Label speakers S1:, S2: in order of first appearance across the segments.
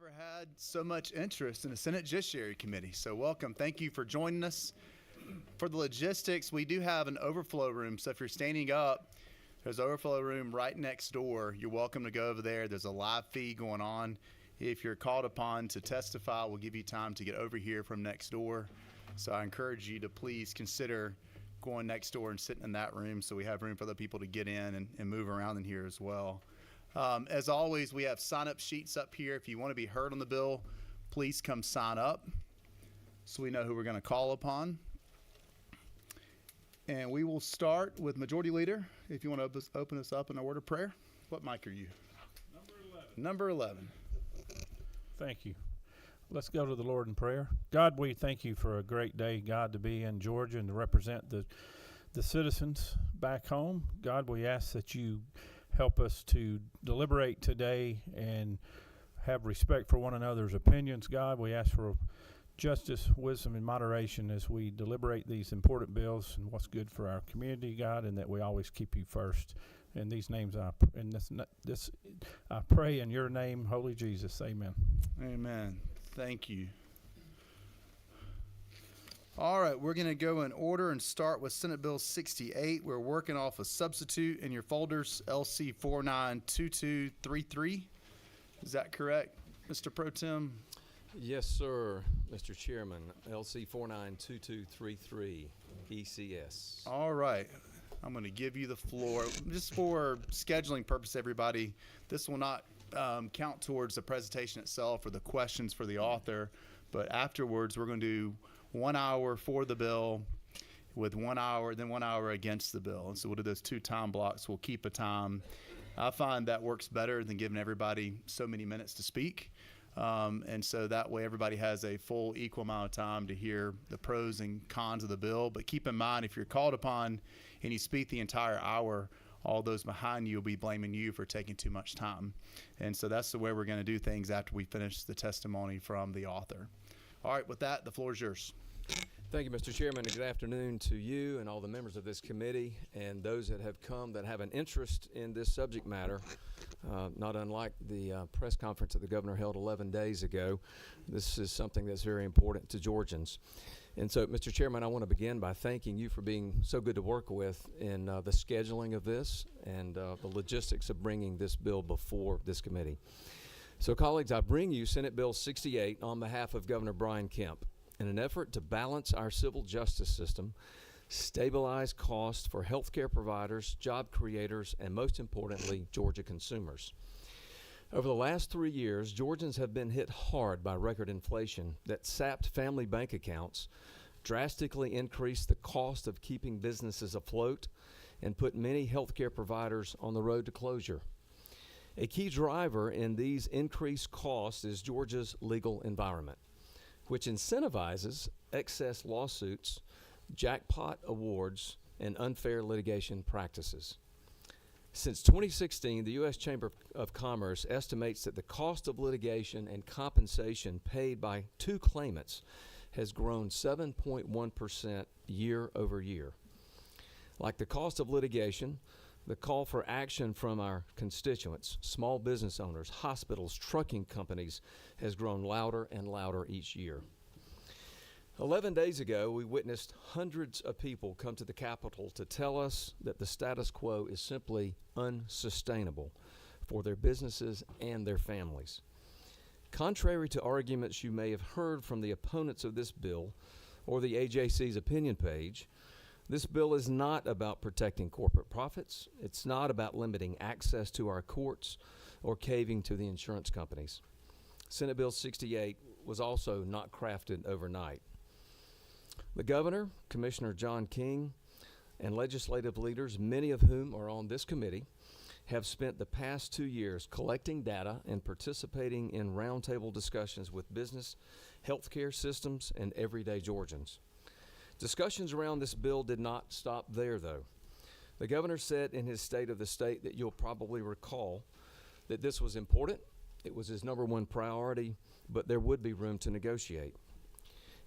S1: never had so much interest in the Senate Judiciary Committee, so welcome. Thank you for joining us. For the logistics, we do have an overflow room, so if you're standing up, there's an overflow room right next door. You're welcome to go over there. There's a live feed going on. If you're called upon to testify, we'll give you time to get over here from next door. So I encourage you to please consider going next door and sitting in that room so we have room for other people to get in and move around in here as well. As always, we have sign-up sheets up here. If you want to be heard on the bill, please come sign up so we know who we're going to call upon. And we will start with Majority Leader. If you want to open us up in a word of prayer. What mic are you? Number 11.
S2: Thank you. Let's go to the Lord in prayer. God, we thank you for a great day, God, to be in Georgia and to represent the citizens back home. God, we ask that you help us to deliberate today and have respect for one another's opinions. God, we ask for justice, wisdom, and moderation as we deliberate these important bills and what's good for our community, God, and that we always keep you first. In these names, I pray in your name, Holy Jesus. Amen.
S1: Amen. Thank you. All right, we're going to go in order and start with Senate Bill 68. We're working off a substitute in your folders, LC 492233. Is that correct, Mr. Pro Tem?
S3: Yes, sir, Mr. Chairman. LC 492233, ECS.
S1: All right. I'm going to give you the floor. Just for scheduling purpose, everybody, this will not count towards the presentation itself or the questions for the author, but afterwards we're going to do 1 hour for the bill with 1 hour, then 1 hour against the bill. And so we'll do those two time blocks. We'll keep a time. I find that works better than giving everybody so many minutes to speak. And so that way everybody has a full equal amount of time to hear the pros and cons of the bill. But keep in mind, if you're called upon and you speak the entire hour, all those behind you will be blaming you for taking too much time. And so that's the way we're going to do things after we finish the testimony from the author. All right, with that, the floor is yours.
S3: Thank you, Mr. Chairman, and good afternoon to you and all the members of this committee and those that have come that have an interest in this subject matter. Not unlike the press conference that the governor held 11 days ago, this is something that's very important to Georgians. And so, Mr. Chairman, I want to begin by thanking you for being so good to work with in the scheduling of this and the logistics of bringing this bill before this committee. So, colleagues, I bring you Senate Bill 68 on behalf of Governor Brian Kemp in an effort to balance our civil justice system, stabilize costs for healthcare providers, job creators, and most importantly, Georgia consumers. Over the last 3 years, Georgians have been hit hard by record inflation that sapped family bank accounts, drastically increased the cost of keeping businesses afloat, and put many healthcare providers on the road to closure. A key driver in these increased costs is Georgia's legal environment, which incentivizes excess lawsuits, jackpot awards, and unfair litigation practices. Since 2016, the U.S. Chamber of Commerce estimates that the cost of litigation and compensation paid by two claimants has grown 7.1% year over year. Like the cost of litigation, the call for action from our constituents, small business owners, hospitals, trucking companies, has grown louder and louder each year. 11 days ago, we witnessed hundreds of people come to the Capitol to tell us that the status quo is simply unsustainable for their businesses and their families. Contrary to arguments you may have heard from the opponents of this bill or the AJC's opinion page, this bill is not about protecting corporate profits. It's not about limiting access to our courts or caving to the insurance companies. Senate Bill 68 was also not crafted overnight. The governor, Commissioner John King, and legislative leaders, many of whom are on this committee, have spent the past 2 years collecting data and participating in roundtable discussions with business, healthcare systems, and everyday Georgians. Discussions around this bill did not stop there, though. The governor said in his State of the State that you'll probably recall that this was important, it was his number one priority, but there would be room to negotiate.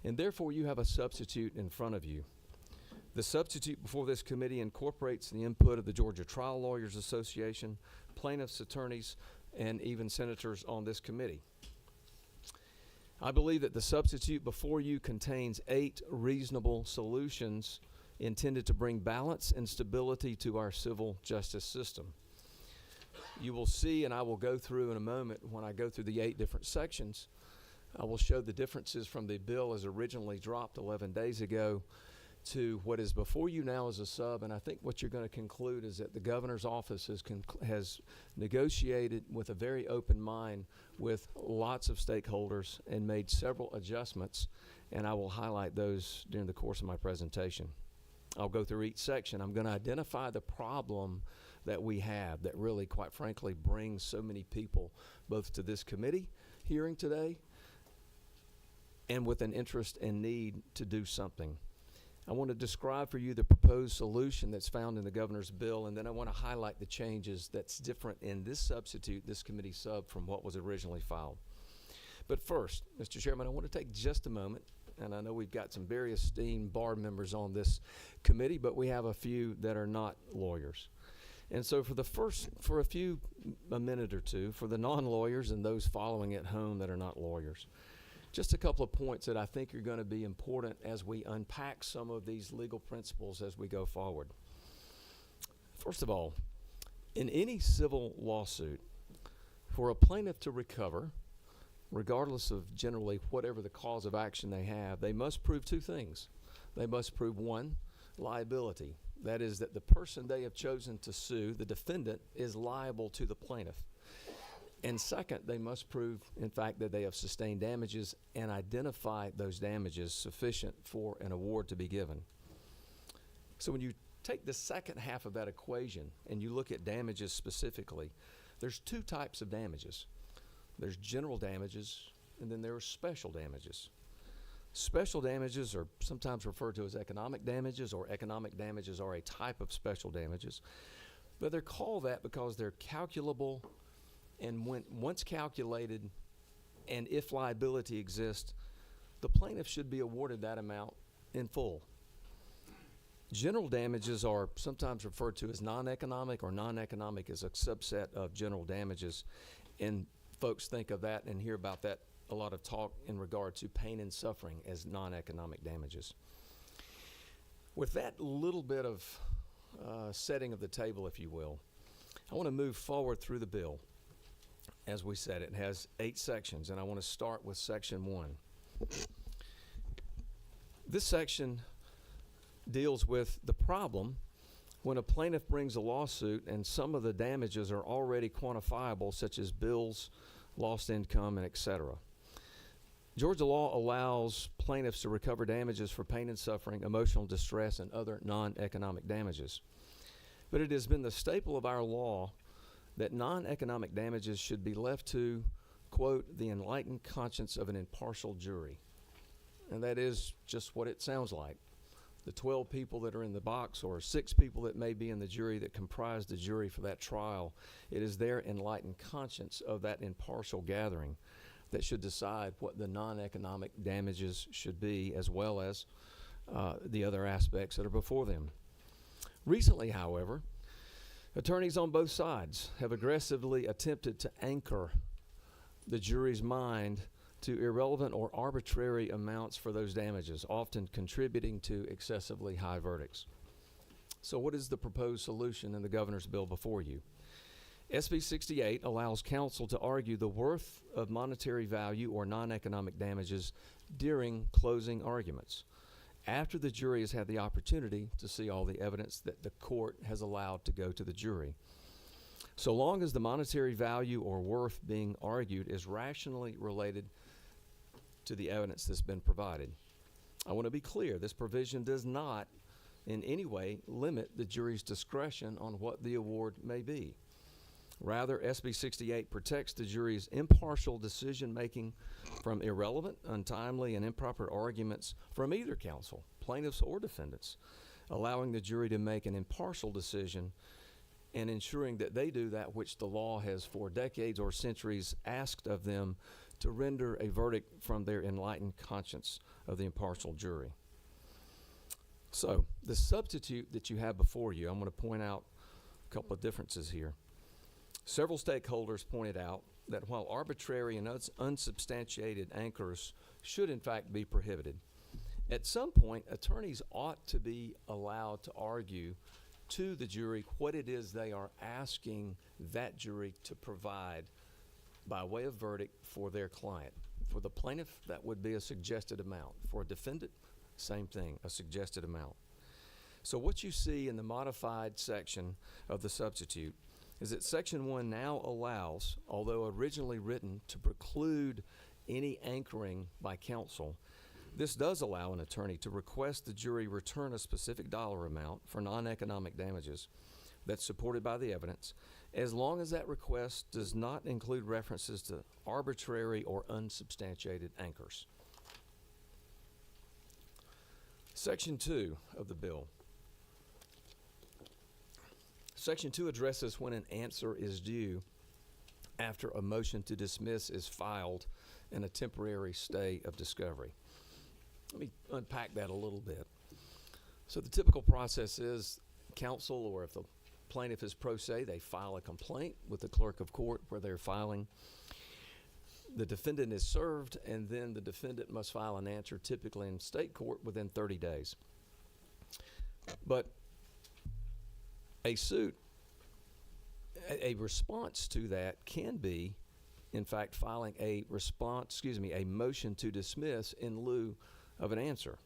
S3: And therefore, you have a substitute in front of you. The substitute before this committee incorporates the input of the Georgia Trial Lawyers Association, plaintiffs' attorneys, and even senators on this committee. I believe that the substitute before you contains 8 reasonable solutions intended to bring balance and stability to our civil justice system. You will see, and I will go through in a moment when I go through the 8 different sections, I will show the differences from the bill as originally dropped 11 days ago to what is before you now as a sub. And I think what you're going to conclude is that the governor's office has negotiated with a very open mind with lots of stakeholders and made several adjustments, and I will highlight those during the course of my presentation. I'll go through each section. I'm going to identify the problem that we have that really, quite frankly, brings so many people both to this committee hearing today and with an interest and need to do something. I want to describe for you the proposed solution that's found in the governor's bill, and then I want to highlight the changes that's different in this substitute, this committee sub, from what was originally filed. But first, Mr. Chairman, I want to take just a moment, and I know we've got some very esteemed bar members on this committee, but we have a few that are not lawyers. And so for a minute or two, for the non-lawyers and those following at home that are not lawyers, just a couple of points that I think are going to be important as we unpack some of these legal principles as we go forward. First of all, in any civil lawsuit, for a plaintiff to recover, regardless of generally whatever the cause of action they have, they must prove 2 things. They must prove, 1, liability. That is, that the person they have chosen to sue, the defendant, is liable to the plaintiff. And second, they must prove, in fact, that they have sustained damages and identify those damages sufficient for an award to be given. So when you take the second half of that equation and you look at damages specifically, there's 2 types of damages. There's general damages, and then there are special damages. Special damages are sometimes referred to as economic damages, or economic damages are a type of special damages. But they're called that because they're calculable, and once calculated, and if liability exists, the plaintiff should be awarded that amount in full. General damages are sometimes referred to as non-economic, or non-economic is a subset of general damages, and folks think of that and hear about that a lot of talk in regard to pain and suffering as non-economic damages. With that little bit of setting of the table, if you will, I want to move forward through the bill. As we said, it has 8 sections, and I want to start with section 1. This section deals with the problem when a plaintiff brings a lawsuit and some of the damages are already quantifiable, such as bills, lost income, and etc. Georgia law allows plaintiffs to recover damages for pain and suffering, emotional distress, and other non-economic damages. But it has been the staple of our law that non-economic damages should be left to, quote, the enlightened conscience of an impartial jury. And that is just what it sounds like. The 12 people that are in the box, or 6 people that may be in the jury that comprise the jury for that trial, it is their enlightened conscience of that impartial gathering that should decide what the non-economic damages should be, as well as the other aspects that are before them. Recently, however, attorneys on both sides have aggressively attempted to anchor the jury's mind to irrelevant or arbitrary amounts for those damages, often contributing to excessively high verdicts. So what is the proposed solution in the governor's bill before you? SB 68 allows counsel to argue the worth of monetary value or non-economic damages during closing arguments, after the jury has had the opportunity to see all the evidence that the court has allowed to go to the jury. So long as the monetary value or worth being argued is rationally related to the evidence that's been provided. I want to be clear, this provision does not in any way limit the jury's discretion on what the award may be. Rather, SB 68 protects the jury's impartial decision-making from irrelevant, untimely, and improper arguments from either counsel, plaintiffs or defendants, allowing the jury to make an impartial decision and ensuring that they do that which the law has for decades or centuries asked of them, to render a verdict from their enlightened conscience of the impartial jury. So, the substitute that you have before you, I'm going to point out a couple of differences here. Several stakeholders pointed out that while arbitrary and unsubstantiated anchors should in fact be prohibited, at some point attorneys ought to be allowed to argue to the jury what it is they are asking that jury to provide by way of verdict for their client. For the plaintiff, that would be a suggested amount. For a defendant, same thing, a suggested amount. So what you see in the modified section of the substitute is that Section 1 now allows, although originally written to preclude any anchoring by counsel, this does allow an attorney to request the jury return a specific dollar amount for non-economic damages that's supported by the evidence, as long as that request does not include references to arbitrary or unsubstantiated anchors. Section 2 of the bill. Section 2 addresses when an answer is due after a motion to dismiss is filed and a temporary stay of discovery. Let me unpack that a little bit. So the typical process is counsel, or if the plaintiff is pro se, they file a complaint with the clerk of court where they're filing. The defendant is served, and then the defendant must file an answer, typically in state court, within 30 days. But a suit, a response to that can be, in fact, filing a motion to dismiss in lieu of an answer.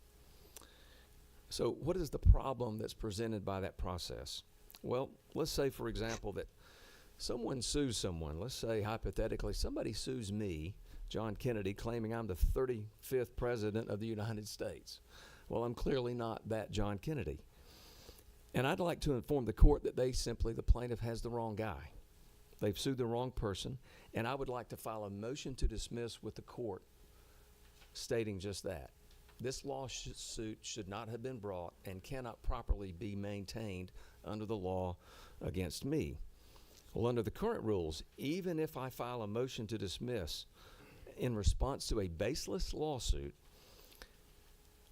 S3: So what is the problem that's presented by that process? Well, let's say, for example, that someone sues someone. Let's say, hypothetically, somebody sues me, John Kennedy, claiming I'm the 35th president of the United States. Well, I'm clearly not that John Kennedy. And I'd like to inform the court that the plaintiff has the wrong guy. They've sued the wrong person, and I would like to file a motion to dismiss with the court stating just that. This lawsuit should not have been brought and cannot properly be maintained under the law against me. Well, under the current rules, even if I file a motion to dismiss in response to a baseless lawsuit,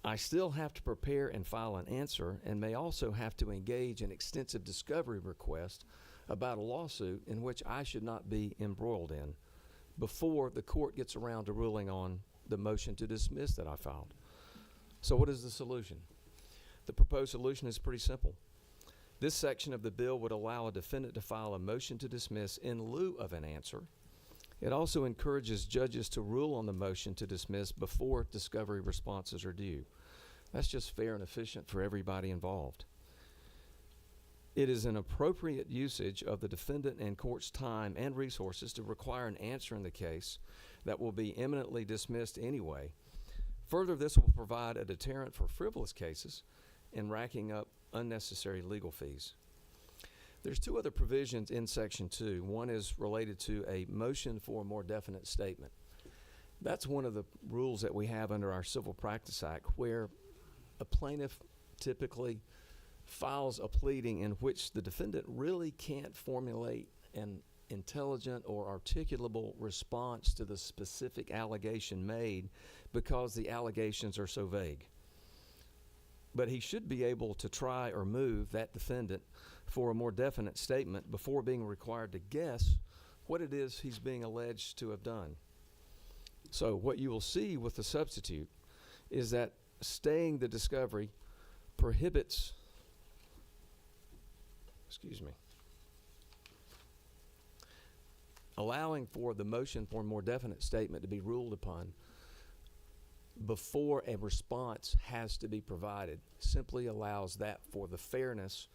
S3: I still have to prepare and file an answer, and may also have to engage in extensive discovery request about a lawsuit in which I should not be embroiled in before the court gets around to ruling on the motion to dismiss that I filed. So what is the solution? The proposed solution is pretty simple. This section of the bill would allow a defendant to file a motion to dismiss in lieu of an answer. It also encourages judges to rule on the motion to dismiss before discovery responses are due. That's just fair and efficient for everybody involved. It is an appropriate usage of the defendant and court's time and resources to require an answer in the case that will be imminently dismissed anyway. Further, this will provide a deterrent for frivolous cases and racking up unnecessary legal fees. There's two other provisions in Section 2. One is related to a motion for a more definite statement. That's one of the rules that we have under our Civil Practice Act, where a plaintiff typically files a pleading in which the defendant really can't formulate an intelligent or articulable response to the specific allegation made because the allegations are so vague. But he should be able to try or move that defendant for a more definite statement before being required to guess what it is he's being alleged to have done. So what you will see with the substitute is that staying the discovery prohibits, allowing for the motion for a more definite statement to be ruled upon before a response has to be provided simply allows that for the fairness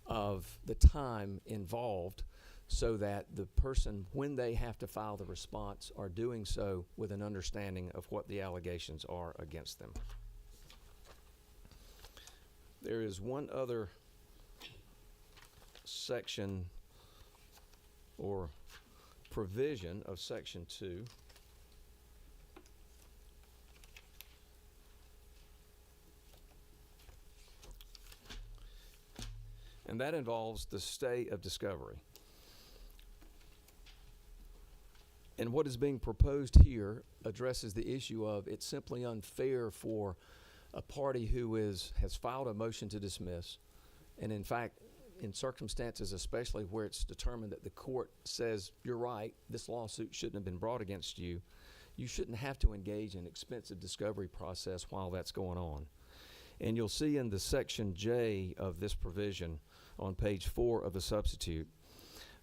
S3: of the time involved, so that the person, when they have to file the response, are doing so with an understanding of what the allegations are against them. There is one other section or provision of Section 2 and that involves the stay of discovery. And what is being proposed here addresses the issue of it's simply unfair for a party who has filed a motion to dismiss and in fact in circumstances especially where it's determined that the court says, you're right, this lawsuit shouldn't have been brought against you, you shouldn't have to engage in expensive discovery process while that's going on. And you'll see in the section J of this provision on page 4 of the substitute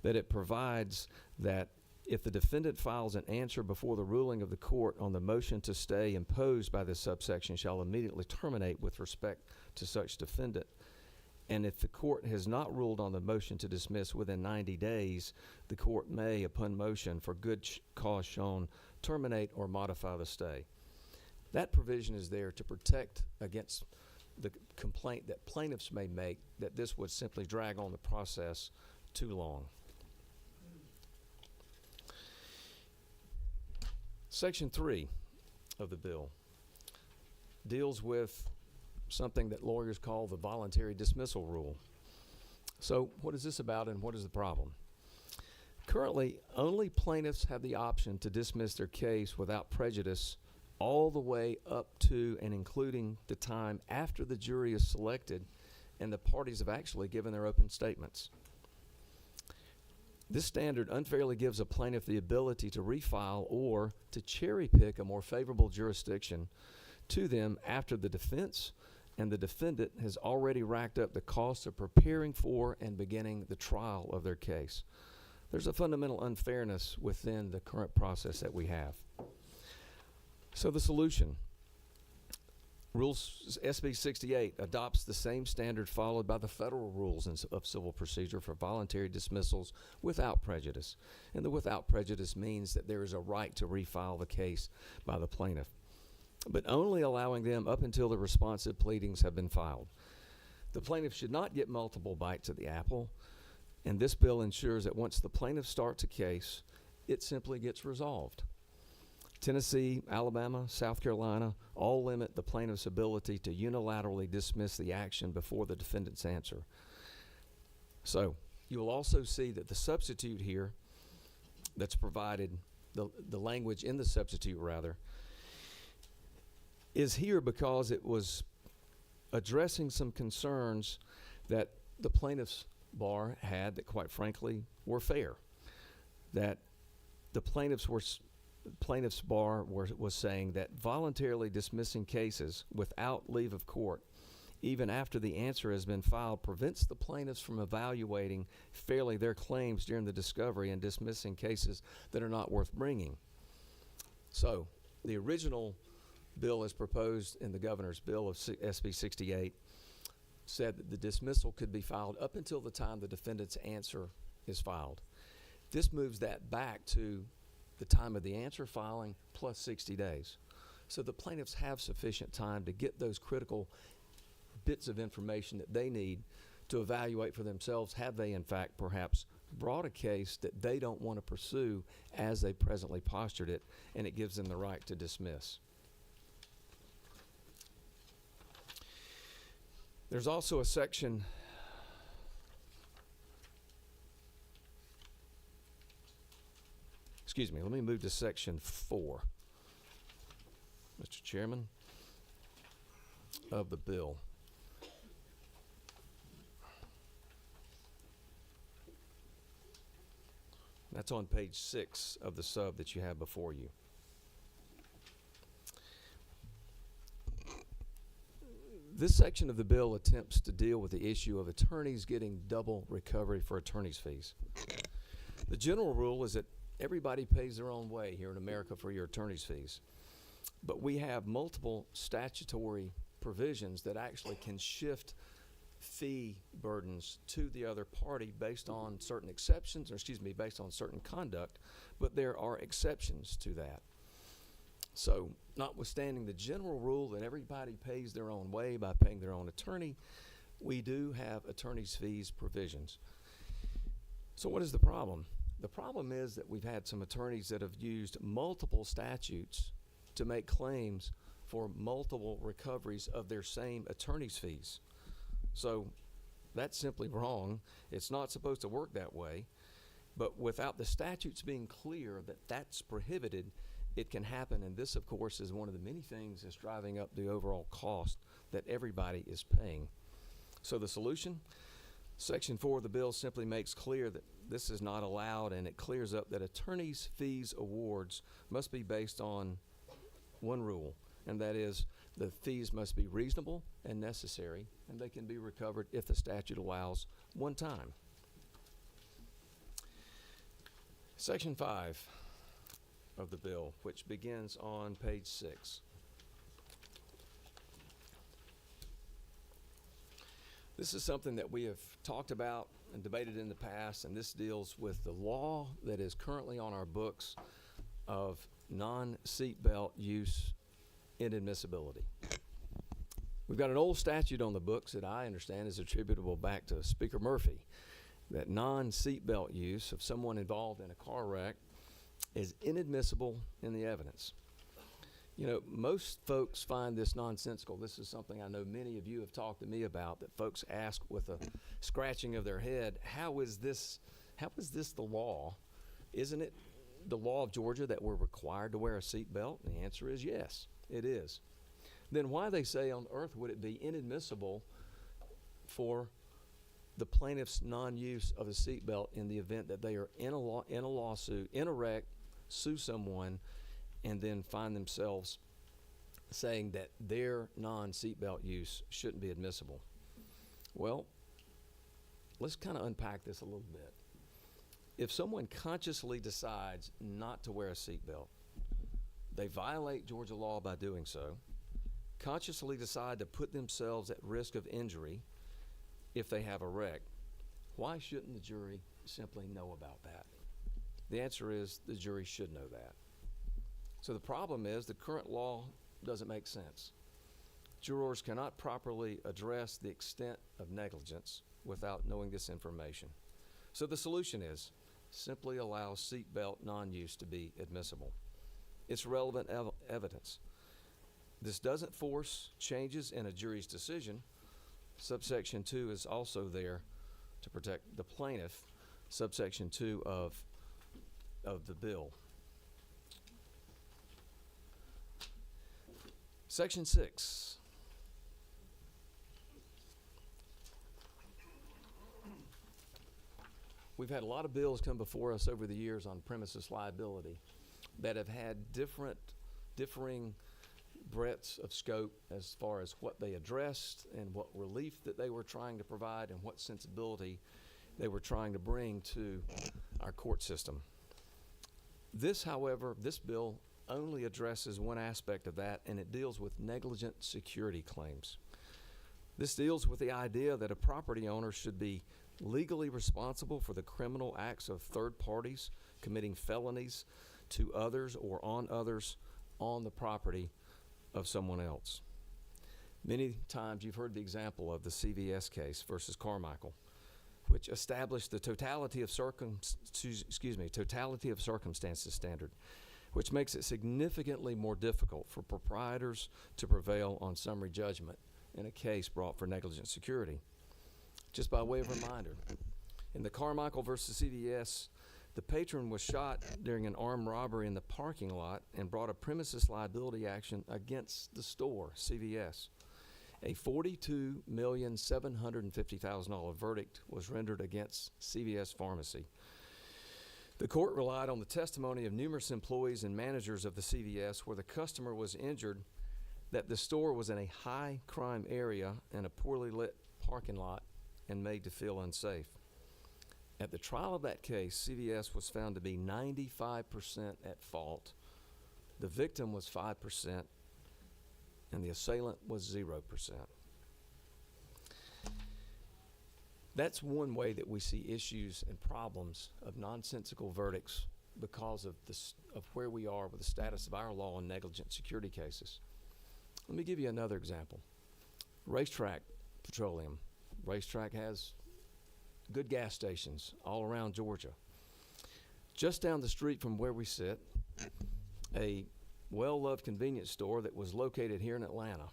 S3: that it provides that if the defendant files an answer before the ruling of the court on the motion to stay imposed by this subsection shall immediately terminate with respect to such defendant. And if the court has not ruled on the motion to dismiss within 90 days, the court may, upon motion for good cause shown, terminate or modify the stay. That provision is there to protect against the complaint that plaintiffs may make that this would simply drag on the process too long. Section 3 of the bill deals with something that lawyers call the voluntary dismissal rule. So what is this about and what is the problem? Currently, only plaintiffs have the option to dismiss their case without prejudice all the way up to and including the time after the jury is selected and the parties have actually given their open statements. This standard unfairly gives a plaintiff the ability to refile or to cherry pick a more favorable jurisdiction to them after the defense and the defendant has already racked up the cost of preparing for and beginning the trial of their case. There's a fundamental unfairness within the current process that we have. So the solution, Rules SB 68 adopts the same standard followed by the federal rules of civil procedure for voluntary dismissals without prejudice. And the without prejudice means that there is a right to refile the case by the plaintiff, but only allowing them up until the responsive pleadings have been filed. The plaintiff should not get multiple bites at the apple, and this bill ensures that once the plaintiff starts a case, it simply gets resolved. Tennessee, Alabama, South Carolina all limit the plaintiff's ability to unilaterally dismiss the action before the defendant's answer. So you will also see that the substitute here that's provided, the language in the substitute rather, is here because it was addressing some concerns that the plaintiff's bar had that quite frankly were fair. That the plaintiff's bar was saying that voluntarily dismissing cases without leave of court, even after the answer has been filed, prevents the plaintiffs from evaluating fairly their claims during the discovery and dismissing cases that are not worth bringing. So the original bill as proposed in the governor's bill of SB 68 said that the dismissal could be filed up until the time the defendant's answer is filed. This moves that back to the time of the answer filing plus 60 days. So the plaintiffs have sufficient time to get those critical bits of information that they need to evaluate for themselves, have they in fact perhaps brought a case that they don't want to pursue as they presently postured it, and it gives them the right to dismiss. There's also a section let me move to section 4, Mr. Chairman, of the bill. That's on page 6 of the sub that you have before you. This section of the bill attempts to deal with the issue of attorneys getting double recovery for attorney's fees. The general rule is that everybody pays their own way here in America for your attorney's fees. But we have multiple statutory provisions that actually can shift fee burdens to the other party based on certain exceptions, based on certain conduct, but there are exceptions to that. So notwithstanding the general rule that everybody pays their own way by paying their own attorney, we do have attorney's fees provisions. So what is the problem? The problem is that we've had some attorneys that have used multiple statutes to make claims for multiple recoveries of their same attorney's fees. So that's simply wrong. It's not supposed to work that way. But without the statutes being clear that that's prohibited, it can happen. And this, of course, is one of the many things that's driving up the overall cost that everybody is paying. So the solution, Section 4 of the bill simply makes clear that this is not allowed, and it clears up that attorneys' fees awards must be based on one rule, and that is the fees must be reasonable and necessary, and they can be recovered if the statute allows one time. Section 5 of the bill, which begins on page 6. This is something that we have talked about and debated in the past, and this deals with the law that is currently on our books of non-seatbelt use inadmissibility. We've got an old statute on the books that I understand is attributable back to Speaker Murphy, that non-seatbelt use of someone involved in a car wreck is inadmissible in the evidence. You know, most folks find this nonsensical. This is something I know many of you have talked to me about, that folks ask with a scratching of their head, how is this the law? Isn't it the law of Georgia that we're required to wear a seatbelt? And the answer is yes, it is. Then why, they say, on earth would it be inadmissible for the plaintiff's non-use of a seatbelt in the event that they are in a lawsuit, in a wreck, sue someone, and then find themselves saying that their non-seatbelt use shouldn't be admissible? Well, let's kind of unpack this a little bit. If someone consciously decides not to wear a seatbelt, they violate Georgia law by doing so, consciously decide to put themselves at risk of injury if they have a wreck, why shouldn't the jury simply know about that? The answer is the jury should know that. So the problem is the current law doesn't make sense. Jurors cannot properly address the extent of negligence without knowing this information. So the solution is simply allow seatbelt non-use to be admissible. It's relevant evidence. This doesn't force changes in a jury's decision. Subsection 2 is also there to protect the plaintiff, subsection 2 of the bill. Section 6. We've had a lot of bills come before us over the years on premises liability that have had differing breadths of scope as far as what they addressed and what relief that they were trying to provide and what sensibility they were trying to bring to our court system. This, however, this bill only addresses one aspect of that, and it deals with negligent security claims. This deals with the idea that a property owner should be legally responsible for the criminal acts of third parties committing felonies to others or on others on the property of someone else. Many times you've heard the example of the CVS case versus Carmichael, which established the totality of circumstances standard, which makes it significantly more difficult for proprietors to prevail on summary judgment in a case brought for negligent security. Just by way of reminder, in the Carmichael versus CVS, the patron was shot during an armed robbery in the parking lot and brought a premises liability action against the store, CVS. A $42,750,000 verdict was rendered against CVS Pharmacy. The court relied on the testimony of numerous employees and managers of the CVS where the customer was injured that the store was in a high crime area and a poorly lit parking lot and made to feel unsafe. At the trial of that case, CVS was found to be 95% at fault. The victim was 5%, and the assailant was 0%. That's one way that we see issues and problems of nonsensical verdicts because of where we are with the status of our law on negligent security cases. Let me give you another example. Racetrack Petroleum. Racetrack has good gas stations all around Georgia. Just down the street from where we sit, a well-loved convenience store that was located here in Atlanta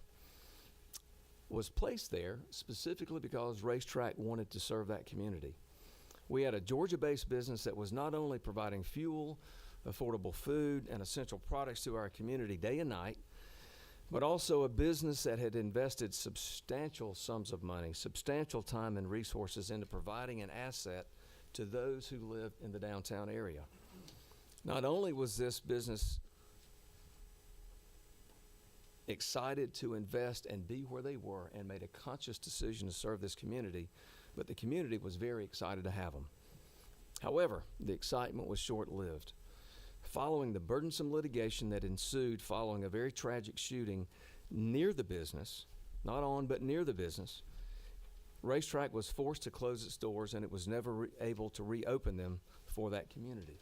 S3: was placed there specifically because Racetrack wanted to serve that community. We had a Georgia-based business that was not only providing fuel, affordable food, and essential products to our community day and night, but also a business that had invested substantial sums of money, substantial time and resources into providing an asset to those who live in the downtown area. Not only was this business excited to invest and be where they were and made a conscious decision to serve this community, but the community was very excited to have them. However, the excitement was short-lived. Following the burdensome litigation that ensued following a very tragic shooting near the business, not on but near the business, Racetrack was forced to close its doors, and it was never able to reopen them for that community.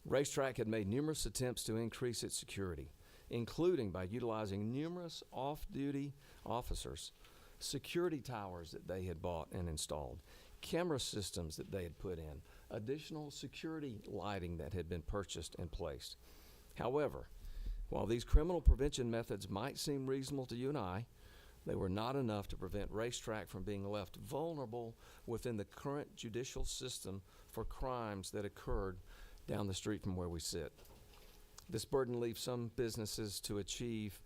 S3: Racetrack had made numerous attempts to increase its security, including by utilizing numerous off-duty officers, security towers that they had bought and installed, camera systems that they had put in, additional security lighting that had been purchased and placed. However, while these criminal prevention methods might seem reasonable to you and I, they were not enough to prevent Racetrack from being left vulnerable within the current judicial system for crimes that occurred down the street from where we sit. This burden leaves some businesses to achieve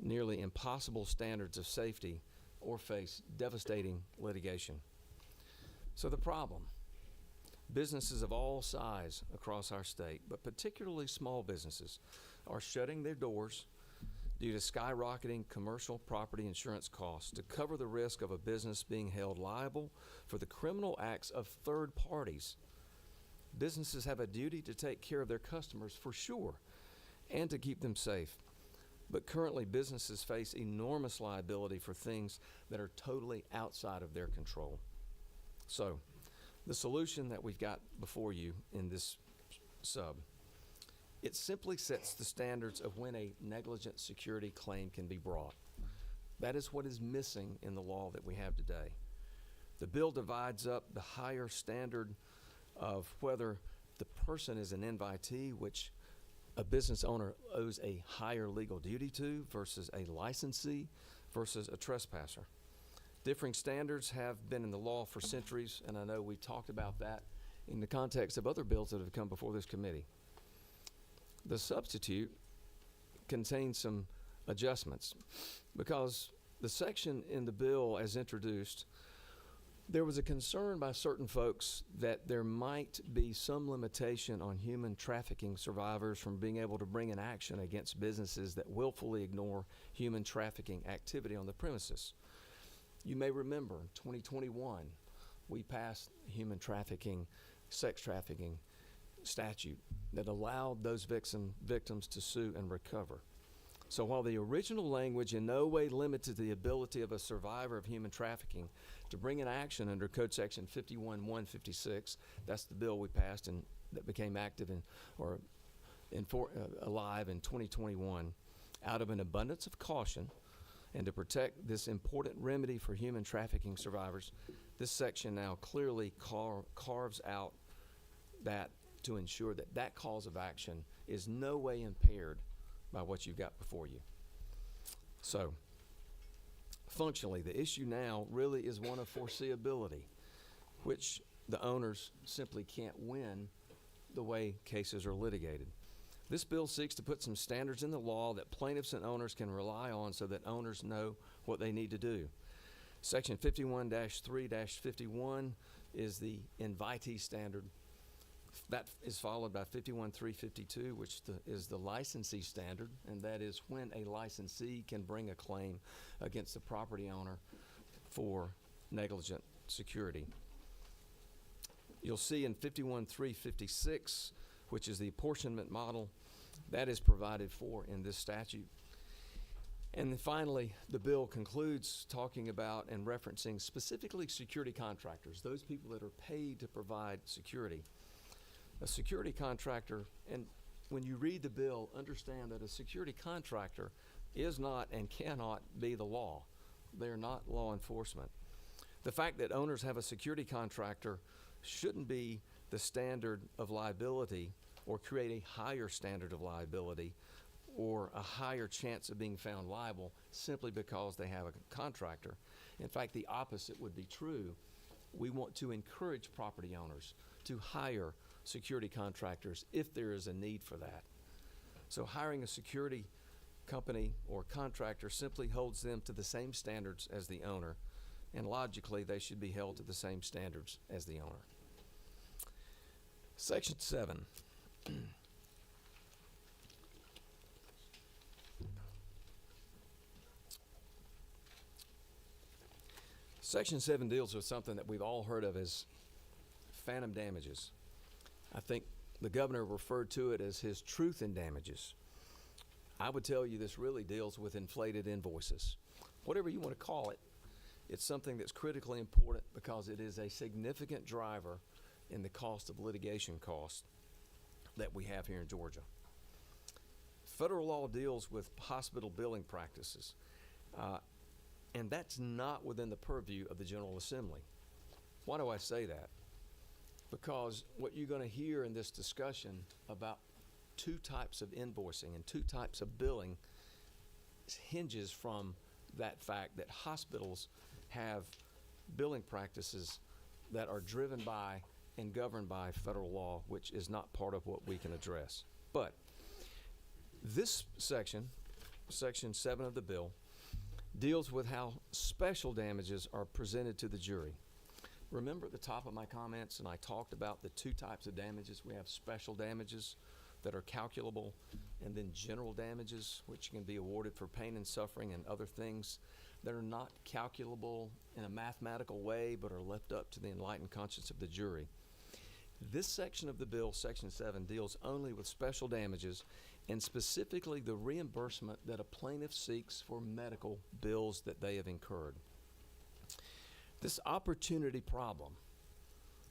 S3: nearly impossible standards of safety or face devastating litigation. So the problem, businesses of all size across our state, but particularly small businesses, are shutting their doors due to skyrocketing commercial property insurance costs to cover the risk of a business being held liable for the criminal acts of third parties. Businesses have a duty to take care of their customers for sure and to keep them safe. But currently, businesses face enormous liability for things that are totally outside of their control. So, the solution that we've got before you in this sub, it simply sets the standards of when a negligent security claim can be brought. That is what is missing in the law that we have today. The bill divides up the higher standard of whether the person is an invitee, which a business owner owes a higher legal duty to, versus a licensee versus a trespasser. Differing standards have been in the law for centuries, and I know we talked about that in the context of other bills that have come before this committee. The substitute contains some adjustments because the section in the bill as introduced, there was a concern by certain folks that there might be some limitation on human trafficking survivors from being able to bring an action against businesses that willfully ignore human trafficking activity on the premises. You may remember in 2021, we passed human trafficking, sex trafficking statute that allowed those victims to sue and recover. So while the original language in no way limited the ability of a survivor of human trafficking to bring an action under Code Section 51-156, that's the bill we passed and that became active alive in 2021, out of an abundance of caution and to protect this important remedy for human trafficking survivors, this section now clearly carves out that to ensure that that cause of action is no way impaired by what you've got before you. So, functionally, the issue now really is one of foreseeability, which the owners simply can't win the way cases are litigated. This bill seeks to put some standards in the law that plaintiffs and owners can rely on so that owners know what they need to do. Section 51-3-51 is the invitee standard. That is followed by 51-3-52, which is the licensee standard, and that is when a licensee can bring a claim against the property owner for negligent security. You'll see in 51-3-56, which is the apportionment model, that is provided for in this statute. And then finally, the bill concludes talking about and referencing specifically security contractors, those people that are paid to provide security. A security contractor, and when you read the bill, understand that a security contractor is not and cannot be the law. They're not law enforcement. The fact that owners have a security contractor shouldn't be the standard of liability or create a higher standard of liability or a higher chance of being found liable simply because they have a contractor. In fact, the opposite would be true. We want to encourage property owners to hire security contractors if there is a need for that. So hiring a security company or contractor simply holds them to the same standards as the owner, and logically they should be held to the same standards as the owner. Section 7. Section 7 deals with something that we've all heard of as phantom damages. I think the governor referred to it as his truth in damages. I would tell you this really deals with inflated invoices. Whatever you want to call it, it's something that's critically important because it is a significant driver in the cost of litigation costs that we have here in Georgia. Federal law deals with hospital billing practices, and that's not within the purview of the General Assembly. Why do I say that? Because what you're going to hear in this discussion about two types of invoicing and two types of billing hinges from that fact that hospitals have billing practices that are driven by and governed by federal law, which is not part of what we can address. But this section, Section 7 of the bill, deals with how special damages are presented to the jury. Remember at the top of my comments, and I talked about the two types of damages. We have special damages that are calculable, and then general damages, which can be awarded for pain and suffering and other things that are not calculable in a mathematical way, but are left up to the enlightened conscience of the jury. This section of the bill, Section 7, deals only with special damages and specifically the reimbursement that a plaintiff seeks for medical bills that they have incurred. This opportunity problem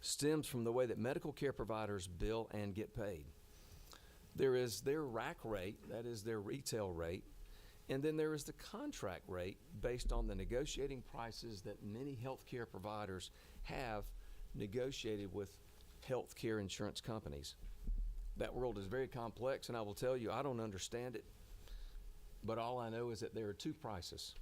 S3: stems from the way that medical care providers bill and get paid. There is their rack rate, that is their retail rate, and then there is the contract rate based on the negotiating prices that many healthcare providers have negotiated with healthcare insurance companies. That world is very complex, and I will tell you, I don't understand it, but all I know is that there are two prices,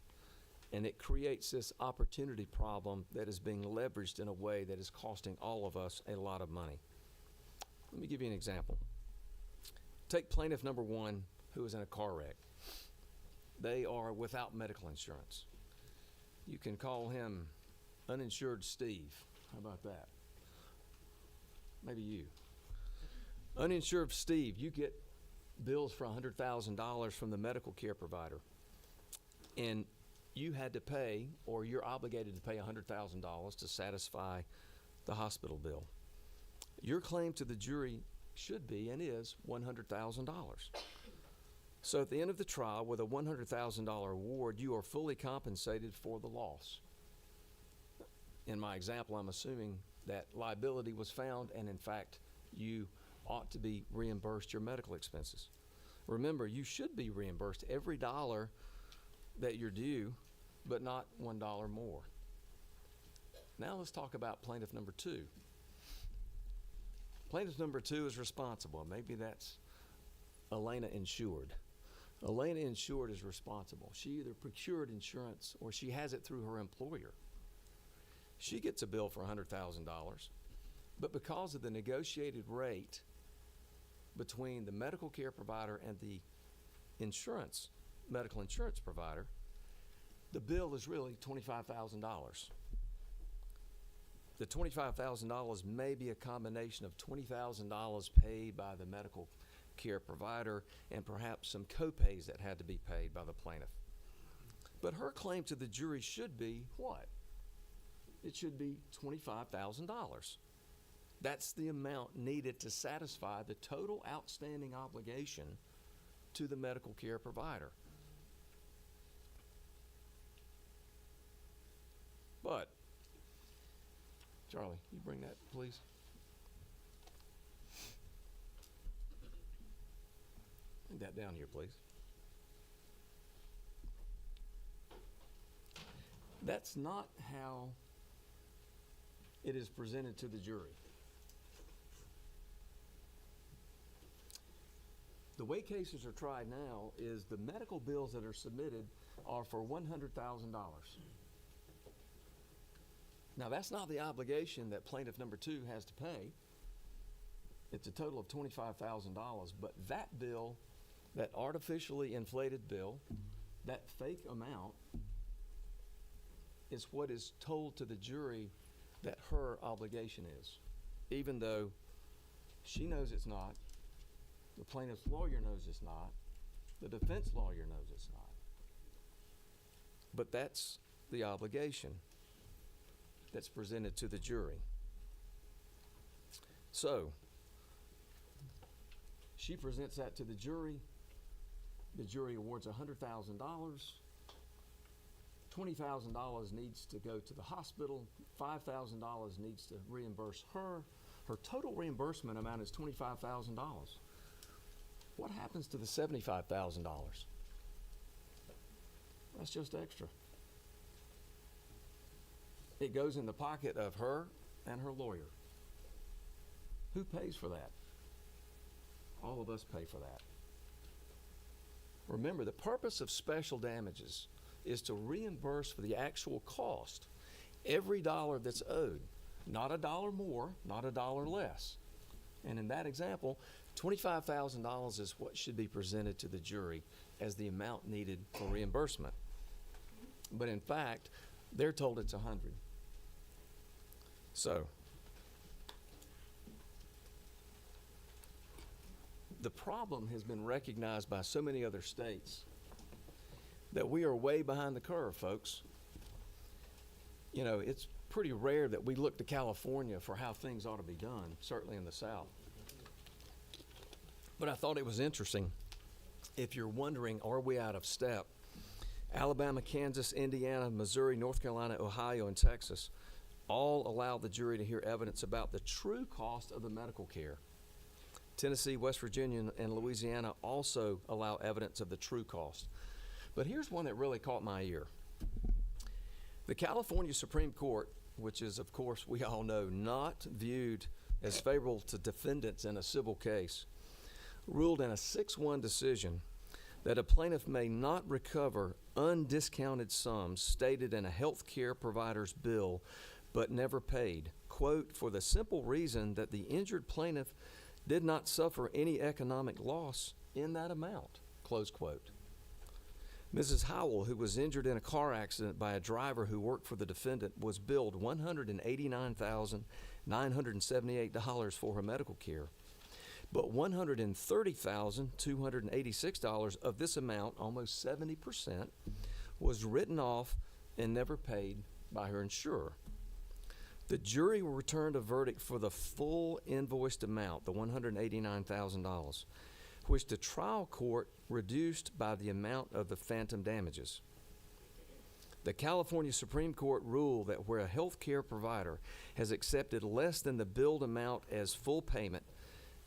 S3: and it creates this opportunity problem that is being leveraged in a way that is costing all of us a lot of money. Let me give you an example. Take plaintiff number 1 who is in a car wreck. They are without medical insurance. You can call him uninsured Steve. How about that? Maybe you. Uninsured Steve, you get bills for $100,000 from the medical care provider, and you had to pay, or you're obligated to pay $100,000 to satisfy the hospital bill. Your claim to the jury should be and is $100,000. So at the end of the trial, with a $100,000 award, you are fully compensated for the loss. In my example, I'm assuming that liability was found, and in fact, you ought to be reimbursed your medical expenses. Remember, you should be reimbursed every dollar that you're due, but not $1 more. Now let's talk about plaintiff number 2. Plaintiff number 2 is responsible. Maybe that's Elena Insured. Elena Insured is responsible. She either procured insurance or she has it through her employer. She gets a bill for $100,000, but because of the negotiated rate between the medical care provider and the medical insurance provider, the bill is really $25,000. The $25,000 may be a combination of $20,000 paid by the medical care provider and perhaps some co-pays that had to be paid by the plaintiff. But her claim to the jury should be what? It should be $25,000. That's the amount needed to satisfy the total outstanding obligation to the medical care provider. But, Charlie, you bring that, please. Bring that down here, please. That's not how it is presented to the jury. The way cases are tried now is the medical bills that are submitted are for $100,000. Now, that's not the obligation that plaintiff number 2 has to pay. It's a total of $25,000, but that bill that artificially inflated bill, that fake amount, is what is told to the jury that her obligation is, even though she knows it's not, the plaintiff's lawyer knows it's not, the defense lawyer knows it's not. But that's the obligation that's presented to the jury. So, she presents that to the jury awards $100,000. $20,000 needs to go to the hospital, $5,000 needs to reimburse her. Her total reimbursement amount is $25,000. What happens to the $75,000? That's just extra. It goes in the pocket of her and her lawyer. Who pays for that? All of us pay for that. Remember, the purpose of special damages is to reimburse for the actual cost every dollar that's owed. Not a dollar more, not a dollar less. And in that example, $25,000 is what should be presented to the jury as the amount needed for reimbursement. But in fact, they're told it's $100,000. So, the problem has been recognized by so many other states that we are way behind the curve, folks. You know, it's pretty rare that we look to California for how things ought to be done, certainly in the South. But I thought it was interesting. If you're wondering, are we out of step? Alabama, Kansas, Indiana, Missouri, North Carolina, Ohio, and Texas all allow the jury to hear evidence about the true cost of the medical care. Tennessee, West Virginia, and Louisiana also allow evidence of the true cost. But here's one that really caught my ear. The California Supreme Court, which is, of course, we all know, not viewed as favorable to defendants in a civil case, ruled in a 6-1 decision that a plaintiff may not recover undiscounted sums stated in a health care provider's bill but never paid, quote, for the simple reason that the injured plaintiff did not suffer any economic loss in that amount, close quote. Mrs. Howell, who was injured in a car accident by a driver who worked for the defendant, was billed $189,978 for her medical care. But $130,286 of this amount, almost 70%, was written off and never paid by her insurer. The jury returned a verdict for the full invoiced amount, the $189,000, which the trial court reduced by the amount of the phantom damages. The California Supreme Court ruled that where a health care provider has accepted less than the billed amount as full payment,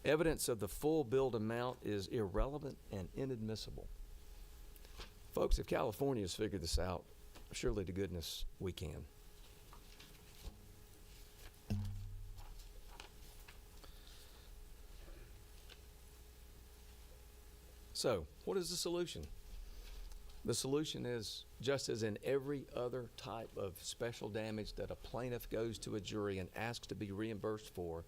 S3: evidence of the full billed amount is irrelevant and inadmissible. Folks, if California has figured this out, surely to goodness we can. So, what is the solution? The solution is, just as in every other type of special damage that a plaintiff goes to a jury and asks to be reimbursed for,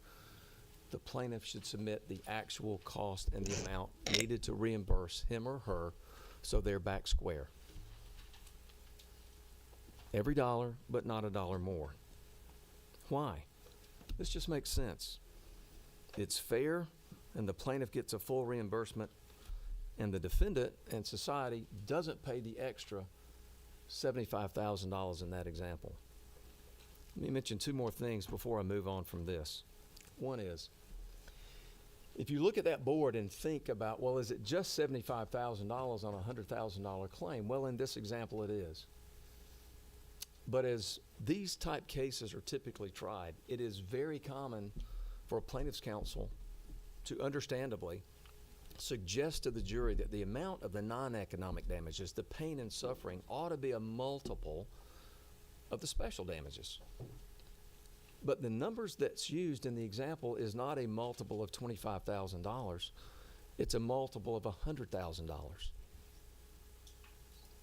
S3: the plaintiff should submit the actual cost and the amount needed to reimburse him or her so they're back square. Every dollar, but not a dollar more. Why? This just makes sense. It's fair, and the plaintiff gets a full reimbursement, and the defendant and society doesn't pay the extra $75,000 in that example. Let me mention 2 more things before I move on from this. One is, if you look at that board and think about, well, is it just $75,000 on a $100,000 claim? Well, in this example, it is. But as these type cases are typically tried, it is very common for a plaintiff's counsel to understandably suggest to the jury that the amount of the non-economic damages, the pain and suffering, ought to be a multiple of the special damages. But the numbers that's used in the example is not a multiple of $25,000. It's a multiple of $100,000.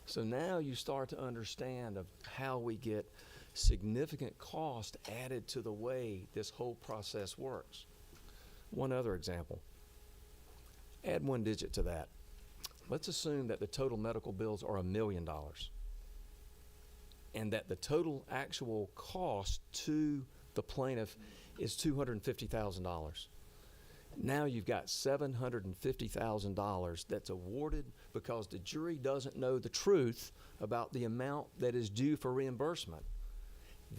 S3: So now you start to understand of how we get significant cost added to the way this whole process works. One other example. Add 1 digit to that. let's assume that the total medical bills are $1 million and that the total actual cost to the plaintiff is $250,000. Now you've got $750,000 that's awarded because the jury doesn't know the truth about the amount that is due for reimbursement.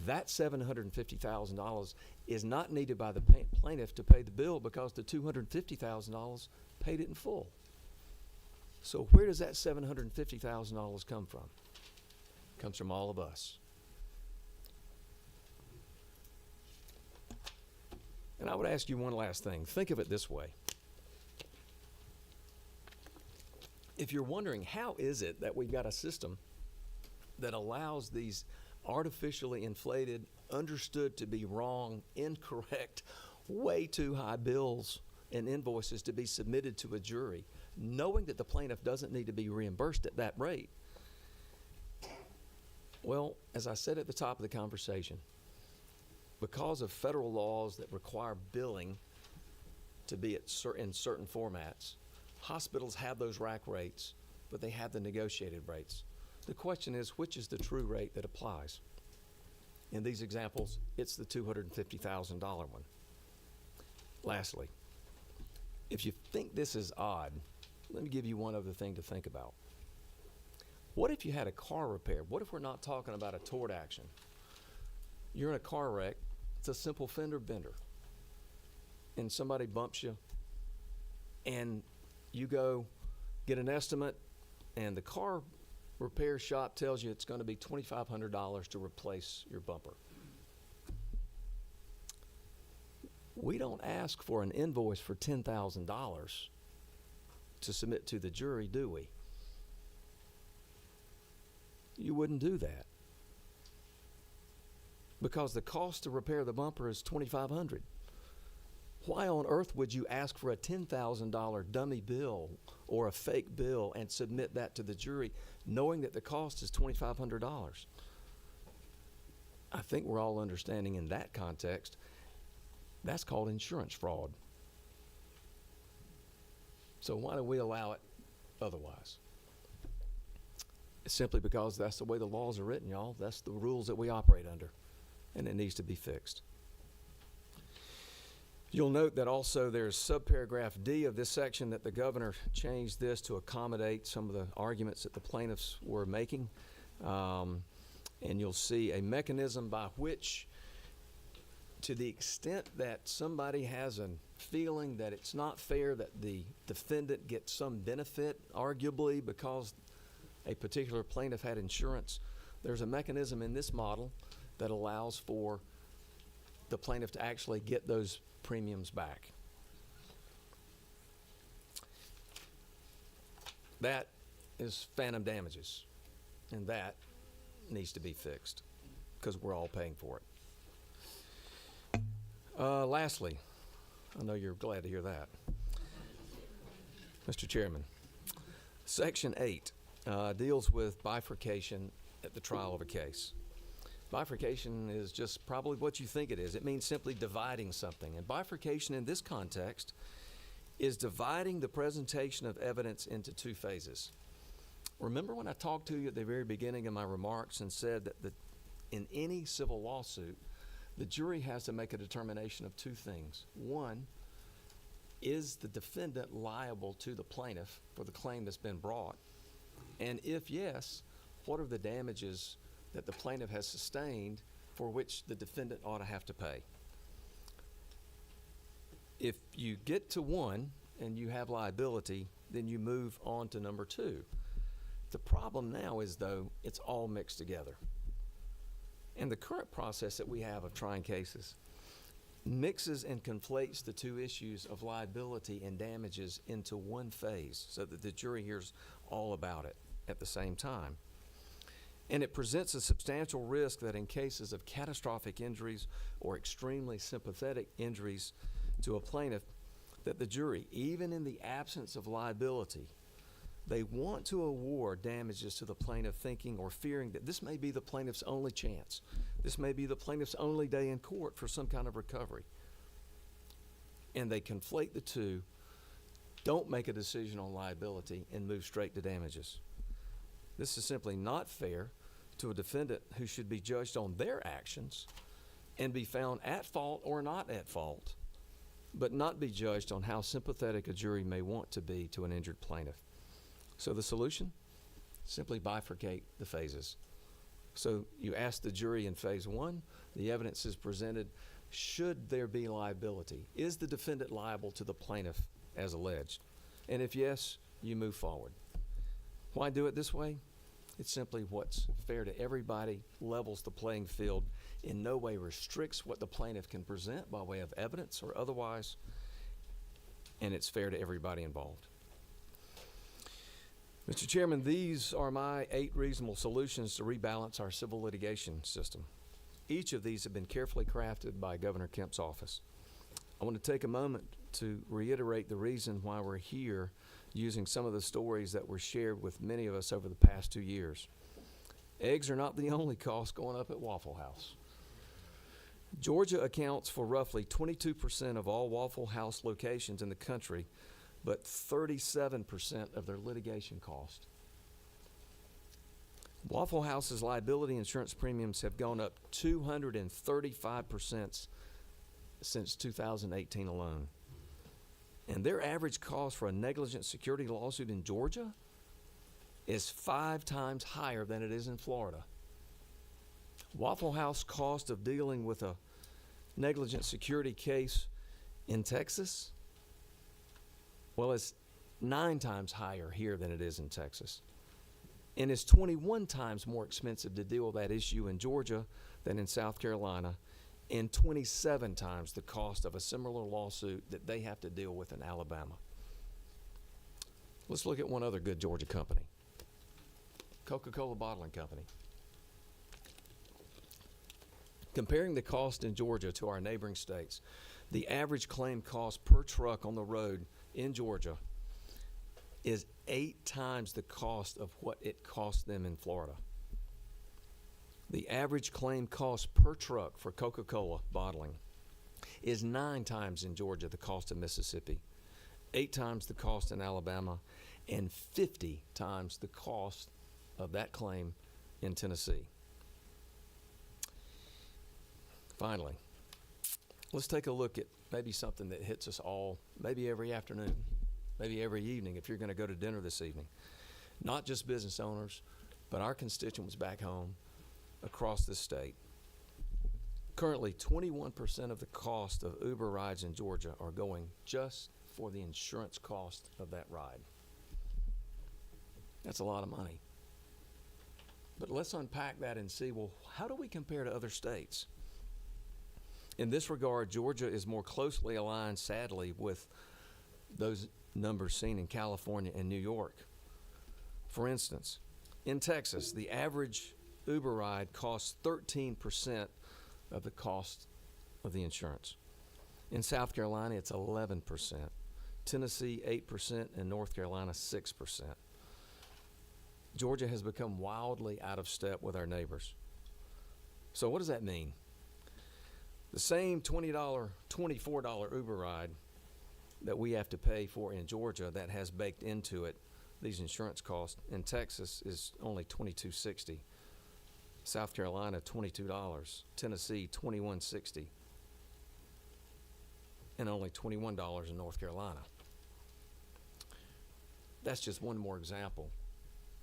S3: That $750,000 is not needed by the plaintiff to pay the bill because the $250,000 paid it in full. So where does that $750,000 come from? It comes from all of us. And I would ask you one last thing. Think of it this way. If you're wondering, how is it that we've got a system that allows these artificially inflated, understood to be wrong, incorrect, way too high bills and invoices to be submitted to a jury, knowing that the plaintiff doesn't need to be reimbursed at that rate? Well, as I said at the top of the conversation, because of federal laws that require billing to be in certain formats, hospitals have those rack rates, but they have the negotiated rates. The question is, which is the true rate that applies? In these examples, it's the $250,000 one. Lastly, if you think this is odd, let me give you one other thing to think about. What if you had a car repair? What if we're not talking about a tort action? You're in a car wreck. It's a simple fender bender. And somebody bumps you, and you go get an estimate, and the car repair shop tells you it's going to be $2,500 to replace your bumper. We don't ask for an invoice for $10,000 to submit to the jury, do we? You wouldn't do that, because the cost to repair the bumper is $2,500. Why on earth would you ask for a $10,000 dummy bill or a fake bill and submit that to the jury, knowing that the cost is $2,500? I think we're all understanding in that context, that's called insurance fraud. So why do we allow it otherwise? It's simply because that's the way the laws are written, y'all. That's the rules that we operate under, and it needs to be fixed. You'll note that also there's subparagraph D of this section that the governor changed this to accommodate some of the arguments that the plaintiffs were making. And you'll see a mechanism by which, to the extent that somebody has a feeling that it's not fair that the defendant gets some benefit, arguably because a particular plaintiff had insurance, there's a mechanism in this model that allows for the plaintiff to actually get those premiums back. That is phantom damages, and that needs to be fixed because we're all paying for it. Lastly, I know you're glad to hear that, Mr. Chairman, Section 8 deals with bifurcation at the trial of a case. Bifurcation is just probably what you think it is. It means simply dividing something. And bifurcation in this context is dividing the presentation of evidence into two phases. Remember when I talked to you at the very beginning of my remarks and said that in any civil lawsuit, the jury has to make a determination of two things. One, is the defendant liable to the plaintiff for the claim that's been brought? And if yes, what are the damages that the plaintiff has sustained for which the defendant ought to have to pay? If you get to one and you have liability, then you move on to number two. The problem now is, though, it's all mixed together. And the current process that we have of trying cases mixes and conflates the two issues of liability and damages into one phase so that the jury hears all about it at the same time. And it presents a substantial risk that in cases of catastrophic injuries or extremely sympathetic injuries to a plaintiff, that the jury, even in the absence of liability, they want to award damages to the plaintiff, thinking or fearing that this may be the plaintiff's only chance. This may be the plaintiff's only day in court for some kind of recovery. And they conflate the two don't make a decision on liability and move straight to damages. This is simply not fair to a defendant who should be judged on their actions and be found at fault or not at fault, but not be judged on how sympathetic a jury may want to be to an injured plaintiff. So the solution? Simply bifurcate the phases. So you ask the jury in phase one, the evidence is presented, should there be liability? Is the defendant liable to the plaintiff as alleged? And if yes, you move forward. Why do it this way? It's simply what's fair to everybody, levels the playing field, in no way restricts what the plaintiff can present by way of evidence or otherwise, and it's fair to everybody involved. Mr. Chairman, these are my 8 reasonable solutions to rebalance our civil litigation system. Each of these have been carefully crafted by Governor Kemp's office. I want to take a moment to reiterate the reason why we're here, using some of the stories that were shared with many of us over the past 2 years. Eggs are not the only cost going up at Waffle House. Georgia accounts for roughly 22% of all Waffle House locations in the country, but 37% of their litigation cost. Waffle House's liability insurance premiums have gone up 235% since 2018 alone. And their average cost for a negligent security lawsuit in Georgia is 5 times higher than it is in Florida. Waffle House cost of dealing with a negligent security case in Texas, well, it's 9 times higher here than it is in Texas. And it's 21 times more expensive to deal with that issue in Georgia than in South Carolina, and 27 times the cost of a similar lawsuit that they have to deal with in Alabama. Let's look at one other good Georgia company, Coca-Cola Bottling Company. Comparing the cost in Georgia to our neighboring states, the average claim cost per truck on the road in Georgia is 8 times the cost of what it cost them in Florida. The average claim cost per truck for Coca-Cola bottling is 9 times in Georgia the cost of Mississippi, 8 times the cost in Alabama, and 50 times the cost of that claim in Tennessee. Finally, let's take a look at maybe something that hits us all, maybe every afternoon, maybe every evening if you're going to go to dinner this evening. Not just business owners, but our constituents back home across this state. Currently, 21% of the cost of Uber rides in Georgia are going just for the insurance cost of that ride. That's a lot of money. But let's unpack that and see, well, how do we compare to other states? In this regard, Georgia is more closely aligned, sadly, with those numbers seen in California and New York. For instance, in Texas, the average Uber ride costs 13% of the cost of the insurance. In South Carolina, it's 11%. Tennessee, 8%, and North Carolina, 6%. Georgia has become wildly out of step with our neighbors. So what does that mean? The same $20, $24 Uber ride that we have to pay for in Georgia that has baked into it these insurance costs in Texas is only $22.60. South Carolina, $22. Tennessee, $21.60. And only $21 in North Carolina. That's just one more example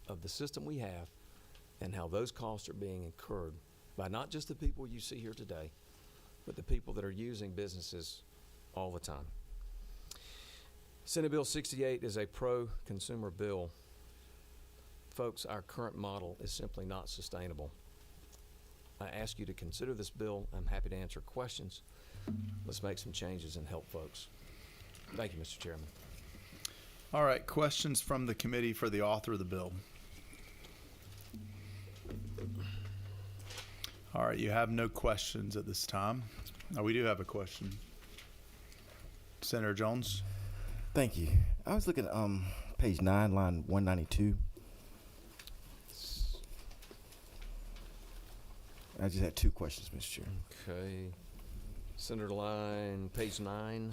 S3: of the system we have and how those costs are being incurred by not just the people you see here today, but the people that are using businesses all the time. Senate Bill 68 is a pro-consumer bill. Folks, our current model is simply not sustainable. I ask you to consider this bill. I'm happy to answer questions. Let's make some changes and help folks. Thank you, Mr. Chairman.
S1: All right, questions from the committee for the author of the bill. All right, you have no questions at this time. Oh, we do have a question. Senator Jones.
S4: Thank you. I was looking at page 9, line 192. I just had 2 questions, Mr. Chair.
S3: Okay. Senator line, page 9.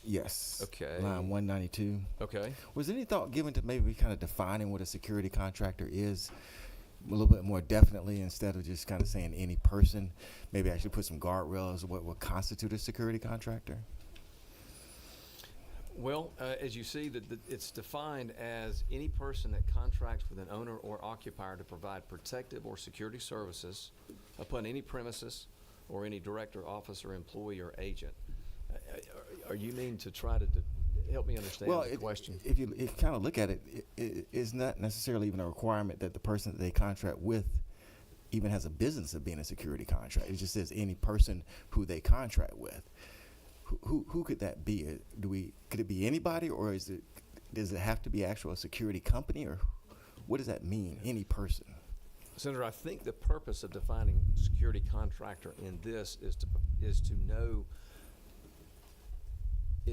S4: Yes.
S3: Okay.
S4: Line 192.
S3: Okay.
S4: Was any thought given to maybe kind of defining what a security contractor is a little bit more definitely instead of just kind of saying any person? Maybe actually put some guardrails of what would constitute a security contractor?
S3: Well, as you see, it's defined as any person that contracts with an owner or occupier to provide protective or security services upon any premises or any director, officer, employee, or agent. Are you mean to try to help me understand the question?
S4: If you kind of look at it, it's not necessarily even a requirement that the person that they contract with even has a business of being a security contractor. It just says any person who they contract with. Who could that be? Could it be anybody, or does it have to be actual security company, or what does that mean? Any person?
S3: Senator, I think the purpose of defining security contractor in this is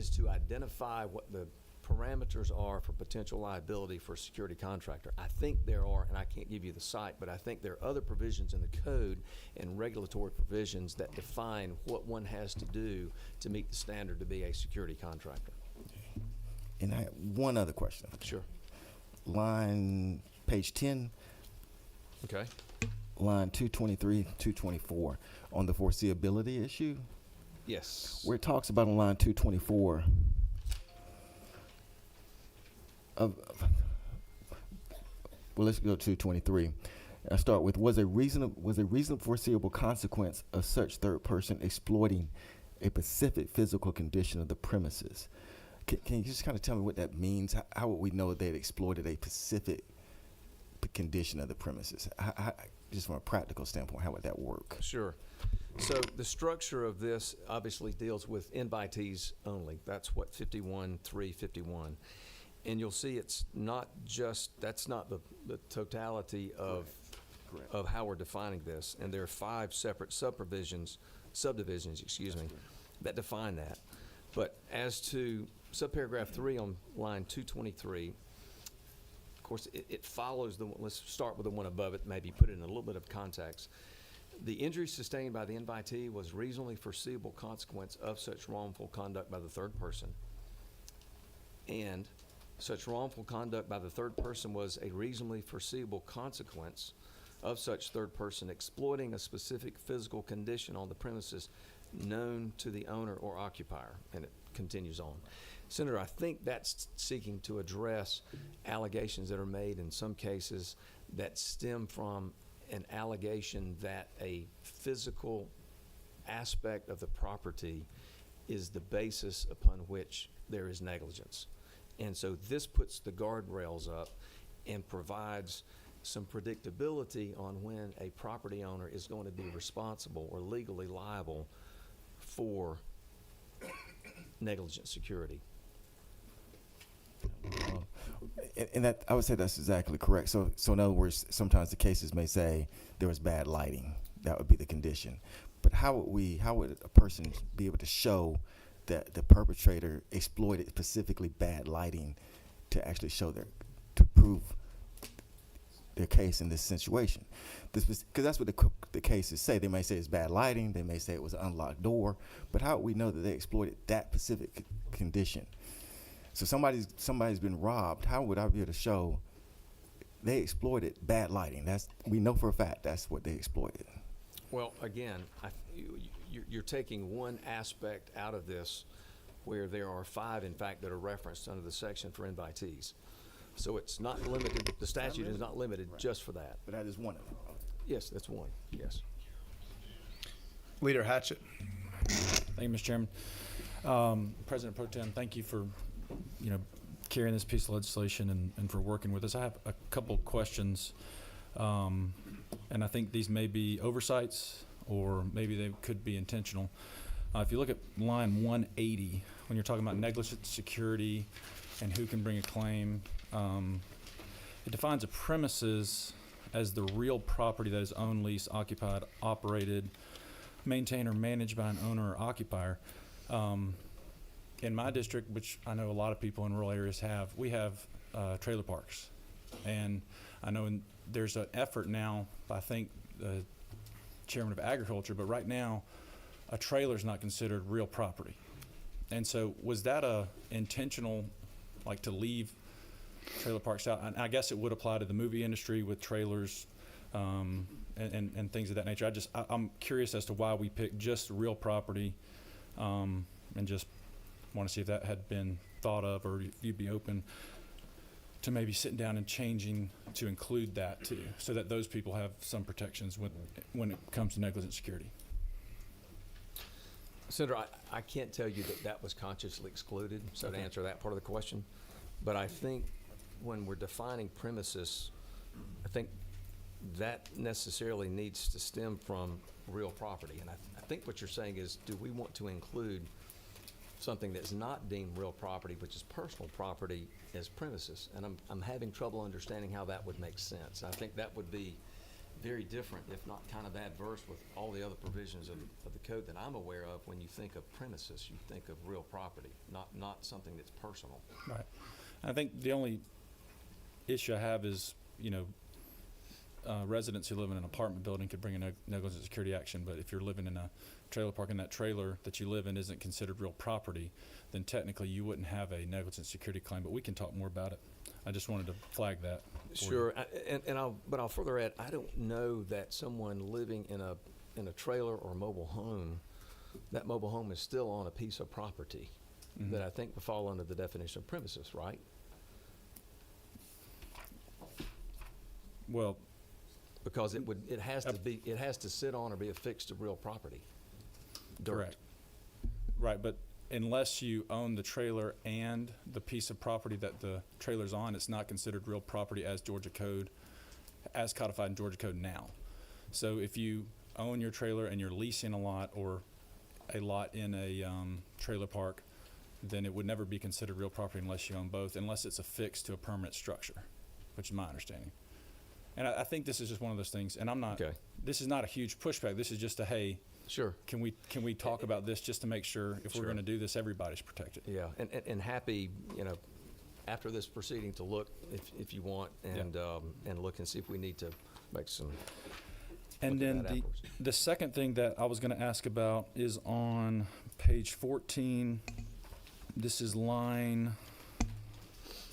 S3: to identify what the parameters are for potential liability for a security contractor. I think there are, and I can't give you the site, but I think there are other provisions in the code and regulatory provisions that define what one has to do to meet the standard to be a security contractor.
S4: And I have one other question.
S3: Sure.
S4: Page 10.
S3: Okay.
S4: Line 223, 224 on the foreseeability issue.
S3: Yes.
S4: Where it talks about on line 224 well, let's go to 23. I start with was a reasonable foreseeable consequence of such third person exploiting a specific physical condition of the premises. Can you just kind of tell me what that means? How would we know they exploited a specific condition of the premises? Just from a practical standpoint, how would that work?
S3: Sure. So the structure of this obviously deals with invitees only. That's what 51.351. And you'll see it's not just, that's not the totality of how we're defining this. And there are 5 separate subdivisions, that define that. But as to subparagraph 3 on line 223, of course, it follows let's start with the one above it, maybe put it in a little bit of context. The injury sustained by the invitee was reasonably foreseeable consequence of such wrongful conduct by the third person. And such wrongful conduct by the third person was a reasonably foreseeable consequence of such third person exploiting a specific physical condition on the premises known to the owner or occupier. And it continues on. Senator, I think that's seeking to address allegations that are made in some cases that stem from an allegation that a physical aspect of the property is the basis upon which there is negligence. And so this puts the guardrails up and provides some predictability on when a property owner is going to be responsible or legally liable for negligent security.
S4: And that, I would say that's exactly correct. So in other words, sometimes the cases may say there was bad lighting. That would be the condition. But how would a person be able to show that the perpetrator exploited specifically bad lighting to actually show to prove their case in this situation? Because that's what the cases say. They may say it's bad lighting. They may say it was an unlocked door. But how would we know that they exploited that specific condition? So somebody's been robbed. How would I be able to show they exploited bad lighting? We know for a fact that's what they exploited.
S3: Well, again, you're taking one aspect out of this where there are 5, in fact, that are referenced under the section for invitees. So it's not limited, the statute is not limited just for that.
S4: But that is one of them.
S3: Yes, that's one, yes.
S1: Leader Hatchett.
S5: Thank you, Mr. Chairman. President Pro Tem, thank you for carrying this piece of legislation and for working with us. I have a couple questions, and I think these may be oversights or maybe they could be intentional. If you look at line 180, when you're talking about negligent security and who can bring a claim, it defines a premises as the real property that is owned, leased, occupied, operated, maintained, or managed by an owner or occupier. In my district, which I know a lot of people in rural areas have, we have trailer parks. And I know there's an effort now, I think the Chairman of Agriculture, but right now a trailer's not considered real property. And so was that a intentional, like to leave trailer parks out? And I guess it would apply to the movie industry with trailers and things of that nature. I'm curious as to why we picked just real property, and just want to see if that had been thought of, or if you'd be open to maybe sitting down and changing to include that too, so that those people have some protections when it comes to negligent security.
S3: Senator, I can't tell you that was consciously excluded, so to answer that part of the question. But I think when we're defining premises, I think that necessarily needs to stem from real property. And I think what you're saying is, do we want to include something that's not deemed real property, which is personal property, as premises? And I'm having trouble understanding how that would make sense. I think that would be very different, if not kind of adverse, with all the other provisions of the code that I'm aware of. When you think of premises, you think of real property, not something that's personal.
S5: Right. I think the only issue I have is, residents who live in an apartment building could bring a negligent security action, but if you're living in a trailer park and that trailer that you live in isn't considered real property, then technically you wouldn't have a negligent security claim. But we can talk more about it. I just wanted to flag that.
S3: Sure, but I'll further add, I don't know that someone living in a trailer or mobile home, that mobile home is still on a piece of property that I think would fall under the definition of premises, right?
S5: Well,
S3: because it has to sit on or be affixed to real property. Dirt.
S5: correct. Right, but unless you own the trailer and the piece of property that the trailer's on, it's not considered real property as codified in Georgia Code now. So if you own your trailer and you're leasing a lot or a lot in a trailer park, then it would never be considered real property unless you own both, unless it's affixed to a permanent structure, which is my understanding. And I think this is just one of those things, and this is not a huge pushback. This is just a, hey,
S3: sure,
S5: can we talk about this just to make sure if we're going to do this, everybody's protected.
S3: Yeah, and happy, after this proceeding to look, if you want, and look and see if we need to make some.
S5: And then the second thing that I was going to ask about is on page 14. This is line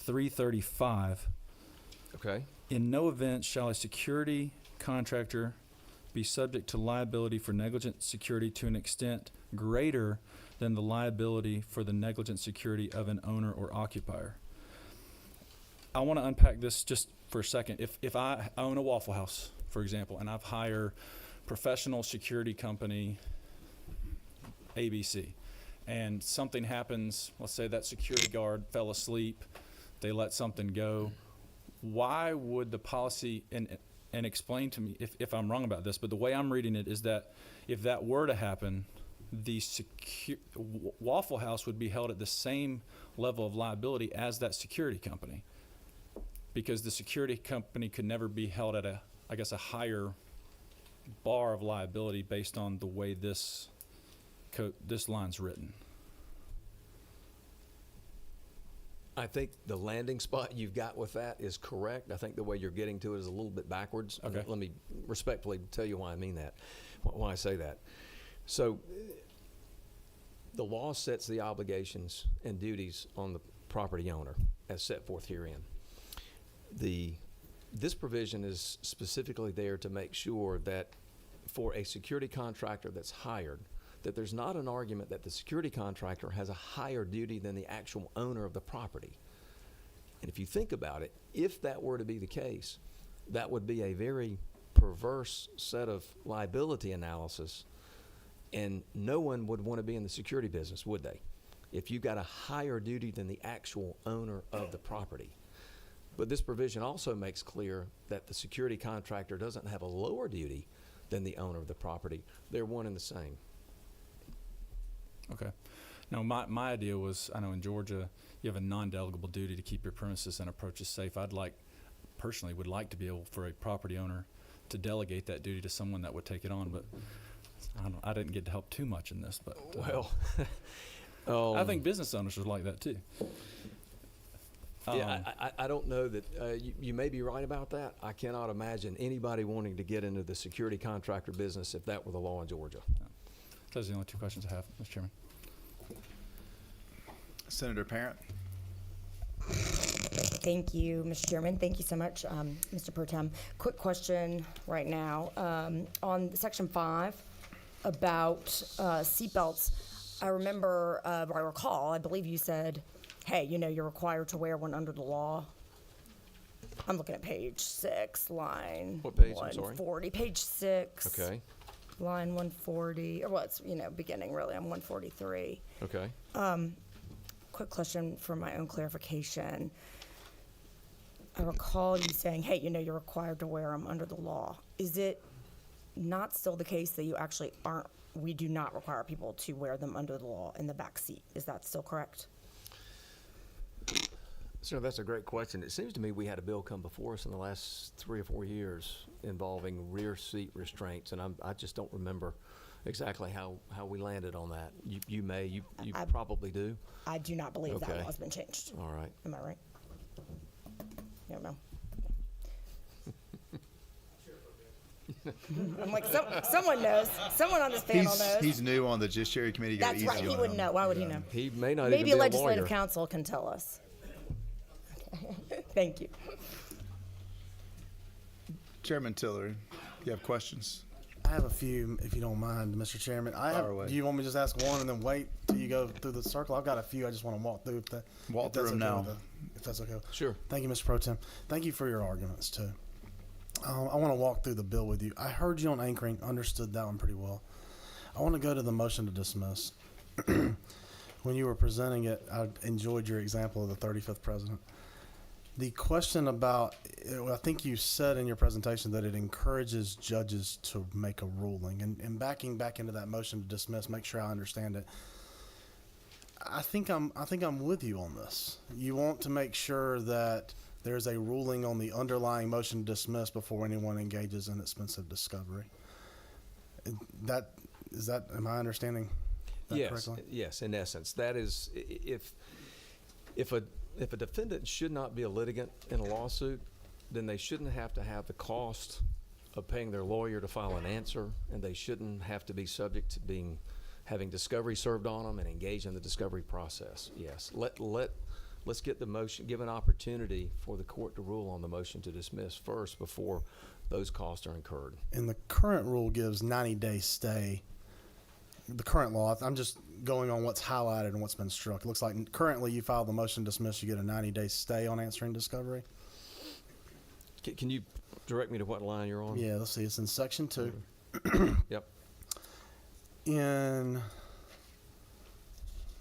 S5: 335.
S3: Okay.
S5: In no event shall a security contractor be subject to liability for negligent security to an extent greater than the liability for the negligent security of an owner or occupier. I want to unpack this just for a second. If I own a Waffle House, for example, and I've hired professional security company ABC, and something happens, let's say that security guard fell asleep, they let something go, why would the policy, and explain to me if I'm wrong about this, but the way I'm reading it is that if that were to happen, the Waffle House would be held at the same level of liability as that security company, because the security company could never be held at a higher bar of liability based on the way this line's written.
S3: I think the landing spot you've got with that is correct. I think the way you're getting to it is a little bit backwards.
S5: Okay.
S3: Let me respectfully tell you why I mean that, why I say that. So the law sets the obligations and duties on the property owner as set forth herein. This provision is specifically there to make sure that for a security contractor that's hired, that there's not an argument that the security contractor has a higher duty than the actual owner of the property. And if you think about it, if that were to be the case, that would be a very perverse set of liability analysis, and no one would want to be in the security business, would they? If you got a higher duty than the actual owner of the property. But this provision also makes clear that the security contractor doesn't have a lower duty than the owner of the property. They're one and the same.
S5: Okay. Now, my idea was, I know in Georgia, you have a non-delegable duty to keep your premises and approaches safe. Personally would like to be able for a property owner to delegate that duty to someone that would take it on, but I didn't get to help too much in this. But I think business owners would like that too.
S3: Yeah, I don't know that, you may be right about that. I cannot imagine anybody wanting to get into the security contractor business if that were the law in Georgia.
S5: Those are the only two questions I have, Mr. Chairman.
S1: Senator Parent.
S6: Thank you, Mr. Chairman. Thank you so much, Mr. Pro Tem. Quick question right now. On Section 5 about seatbelts, I remember, I recall, I believe you said, hey, you're required to wear one under the law. I'm looking at page 6, line
S3: What page? I'm sorry.
S6: 140. Page 6.
S3: Okay,
S6: Line 140, or it's beginning really, I'm 143.
S3: okay.
S6: Quick question for my own clarification. I recall you saying, hey, you're required to wear them under the law. Is it not still the case that you actually we do not require people to wear them under the law in the back seat? Is that still correct?
S3: So that's a great question. It seems to me we had a bill come before us in the last 3 or 4 years involving rear seat restraints, and I just don't remember exactly how we landed on that. You probably do.
S6: I do not believe that
S3: Okay.
S6: law has been changed.
S3: All right.
S6: Am I right? No. I'm like, someone knows. Someone on this panel knows.
S1: He's new on the Judiciary Committee. Go
S6: That's
S1: easy
S6: right. He
S1: on
S6: would
S1: him.
S6: know. Why would he know?
S3: He may not
S6: Maybe
S3: even
S6: a
S3: be a
S6: legislative
S3: lawyer.
S6: counsel can tell us. Thank you.
S1: Chairman Tiller, you have questions?
S7: I have a few, if you don't mind, Mr. Chairman.
S1: Fire away.
S7: Do you want me to just ask one and then wait till you go through the circle? I've got a few I just want to walk through.
S1: Walk
S7: if that's
S1: through 'em
S7: okay
S1: now.
S7: if that's okay.
S3: Sure.
S7: Thank you, Mr. Pro Tem. Thank you for your arguments, too. I want to walk through the bill with you. I heard you on anchoring, understood that one pretty well. I want to go to the motion to dismiss. When you were presenting it, I enjoyed your example of the 35th president. The question about, I think you said in your presentation that it encourages judges to make a ruling. And backing back into that motion to dismiss, make sure I understand it. I think I'm with you on this. You want to make sure that there's a ruling on the underlying motion to dismiss before anyone engages in expensive discovery. Am I understanding that
S3: Yes,
S7: correctly?
S3: yes. In essence, that is, if a defendant should not be a litigant in a lawsuit, then they shouldn't have to have the cost of paying their lawyer to file an answer, and they shouldn't have to be subject to having discovery served on them and engage in the discovery process. Yes, let's get the motion, give an opportunity for the court to rule on the motion to dismiss first before those costs are incurred.
S7: And the current rule gives 90-day stay. The current law, I'm just going on what's highlighted and what's been struck. It looks like currently you file the motion to dismiss, you get a 90-day stay on answering discovery.
S3: Can you direct me to what line you're on?
S7: Yeah, let's see. It's in section 2.
S3: Yep.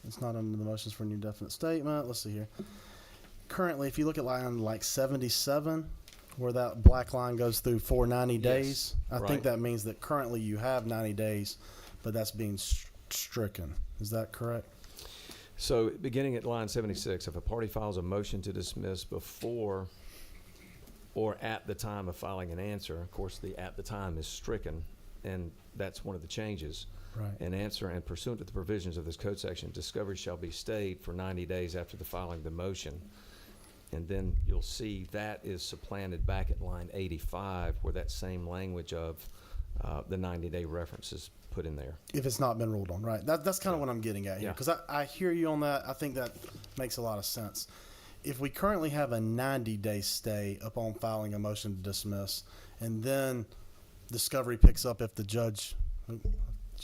S7: It's not under the motions for an indefinite statement. Let's see here. Currently, if you look at line like 77, where that black line goes through for 90 days, I
S3: right.
S7: think that means that currently you have 90 days, but that's being stricken. Is that correct?
S3: So beginning at line 76, if a party files a motion to dismiss before or at the time of filing an answer, of course the at the time is stricken, and that's one of the changes.
S7: Right.
S3: An answer and pursuant to the provisions of this code section, discovery shall be stayed for 90 days after the filing of the motion. And then you'll see that is supplanted back at line 85, where that same language of the 90-day reference is put in there.
S7: If it's not been ruled on, right? That's kind of what I'm getting at here.
S3: Yeah.
S7: Because I hear you on that. I think that makes a lot of sense. If we currently have a 90-day stay upon filing a motion to dismiss, and then discovery picks up if the judge, did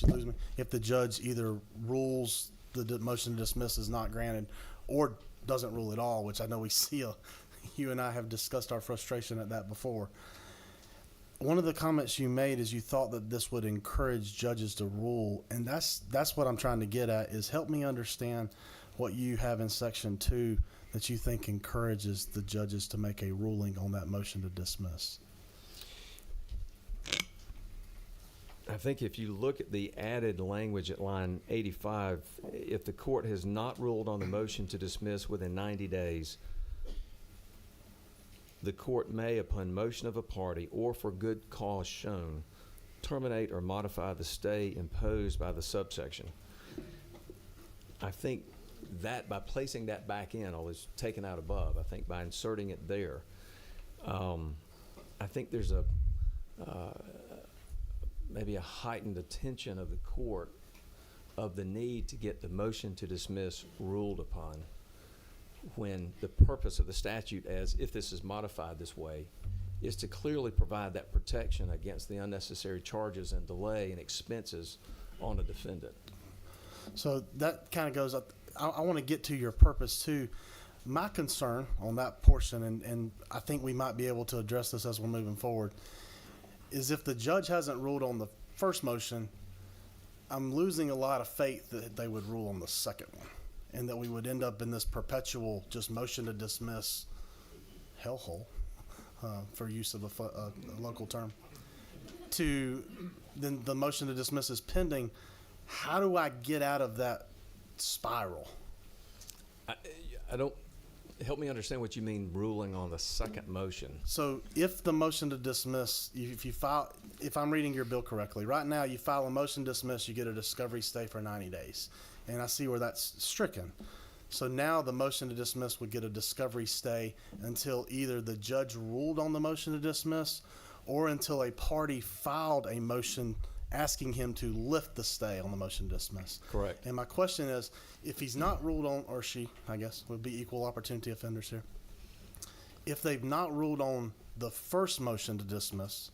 S7: you lose me? If the judge either rules the motion to dismiss is not granted or doesn't rule at all, which I know we see, you and I have discussed our frustration at that before. One of the comments you made is you thought that this would encourage judges to rule, and that's what I'm trying to get at, is help me understand what you have in section 2 that you think encourages the judges to make a ruling on that motion to dismiss.
S3: I think if you look at the added language at line 85, if the court has not ruled on the motion to dismiss within 90 days, the court may, upon motion of a party or for good cause shown, terminate or modify the stay imposed by the subsection. I think that by placing that back in, or is taken out above, I think by inserting it there, I think there's maybe a heightened attention of the court of the need to get the motion to dismiss ruled upon when the purpose of the statute, as if this is modified this way, is to clearly provide that protection against the unnecessary charges and delay and expenses on the defendant.
S7: So that kind of goes up. I want to get to your purpose too. My concern on that portion, and I think we might be able to address this as we're moving forward, is if the judge hasn't ruled on the first motion, I'm losing a lot of faith that they would rule on the second one, and that we would end up in this perpetual just motion to dismiss hellhole, for use of a local term. To then the motion to dismiss is pending. How do I get out of that spiral?
S3: I don't, help me understand what you mean ruling on the second motion.
S7: So if the motion to dismiss, if I'm reading your bill correctly, right now you file a motion to dismiss, you get a discovery stay for 90 days. And I see where that's stricken. So now the motion to dismiss would get a discovery stay until either the judge ruled on the motion to dismiss or until a party filed a motion asking him to lift the stay on the motion to dismiss.
S3: Correct.
S7: And my question is, if he's not ruled on, or she, I guess, would be equal opportunity offenders here. If they've not ruled on the first motion to dismiss,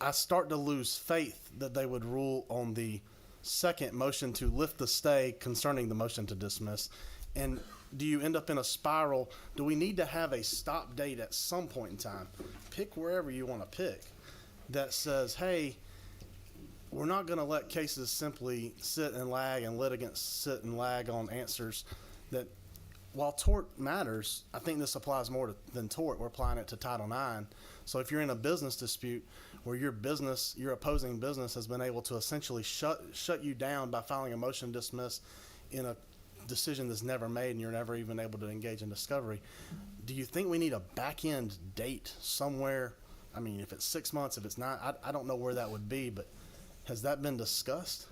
S7: I start to lose faith that they would rule on the second motion to lift the stay concerning the motion to dismiss. And do you end up in a spiral? Do we need to have a stop date at some point in time? Pick wherever you want to pick that says, hey, we're not going to let cases simply sit and lag and litigants sit and lag on answers. That while tort matters, I think this applies more than tort. We're applying it to Title IX. So if you're in a business dispute where your opposing business has been able to essentially shut you down by filing a motion to dismiss in a decision that's never made and you're never even able to engage in discovery, do you think we need a back-end date somewhere? I mean, if it's 6 months, if it's not, I don't know where that would be, but has that been discussed?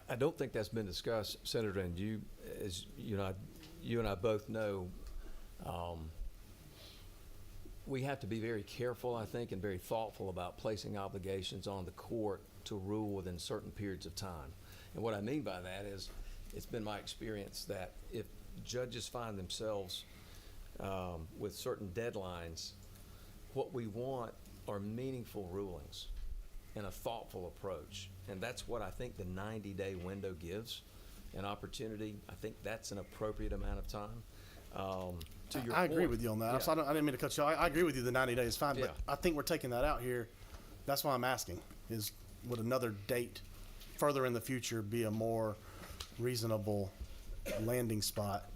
S3: I don't think that's been discussed, Senator, and you, as you know, you and I both know, we have to be very careful, I think, and very thoughtful about placing obligations on the court to rule within certain periods of time. And what I mean by that is, it's been my experience that if judges find themselves with certain deadlines, what we want are meaningful rulings and a thoughtful approach. And that's what I think the 90-day window gives an opportunity. I think that's an appropriate amount of time. To your
S7: I agree
S3: point,
S7: with you on that.
S3: yeah.
S7: So I didn't mean to cut you off. I agree with you. The 90 days is fine,
S3: Yeah.
S7: but I think we're taking that out here. That's why I'm asking, is would another date further in the future be a more reasonable landing spot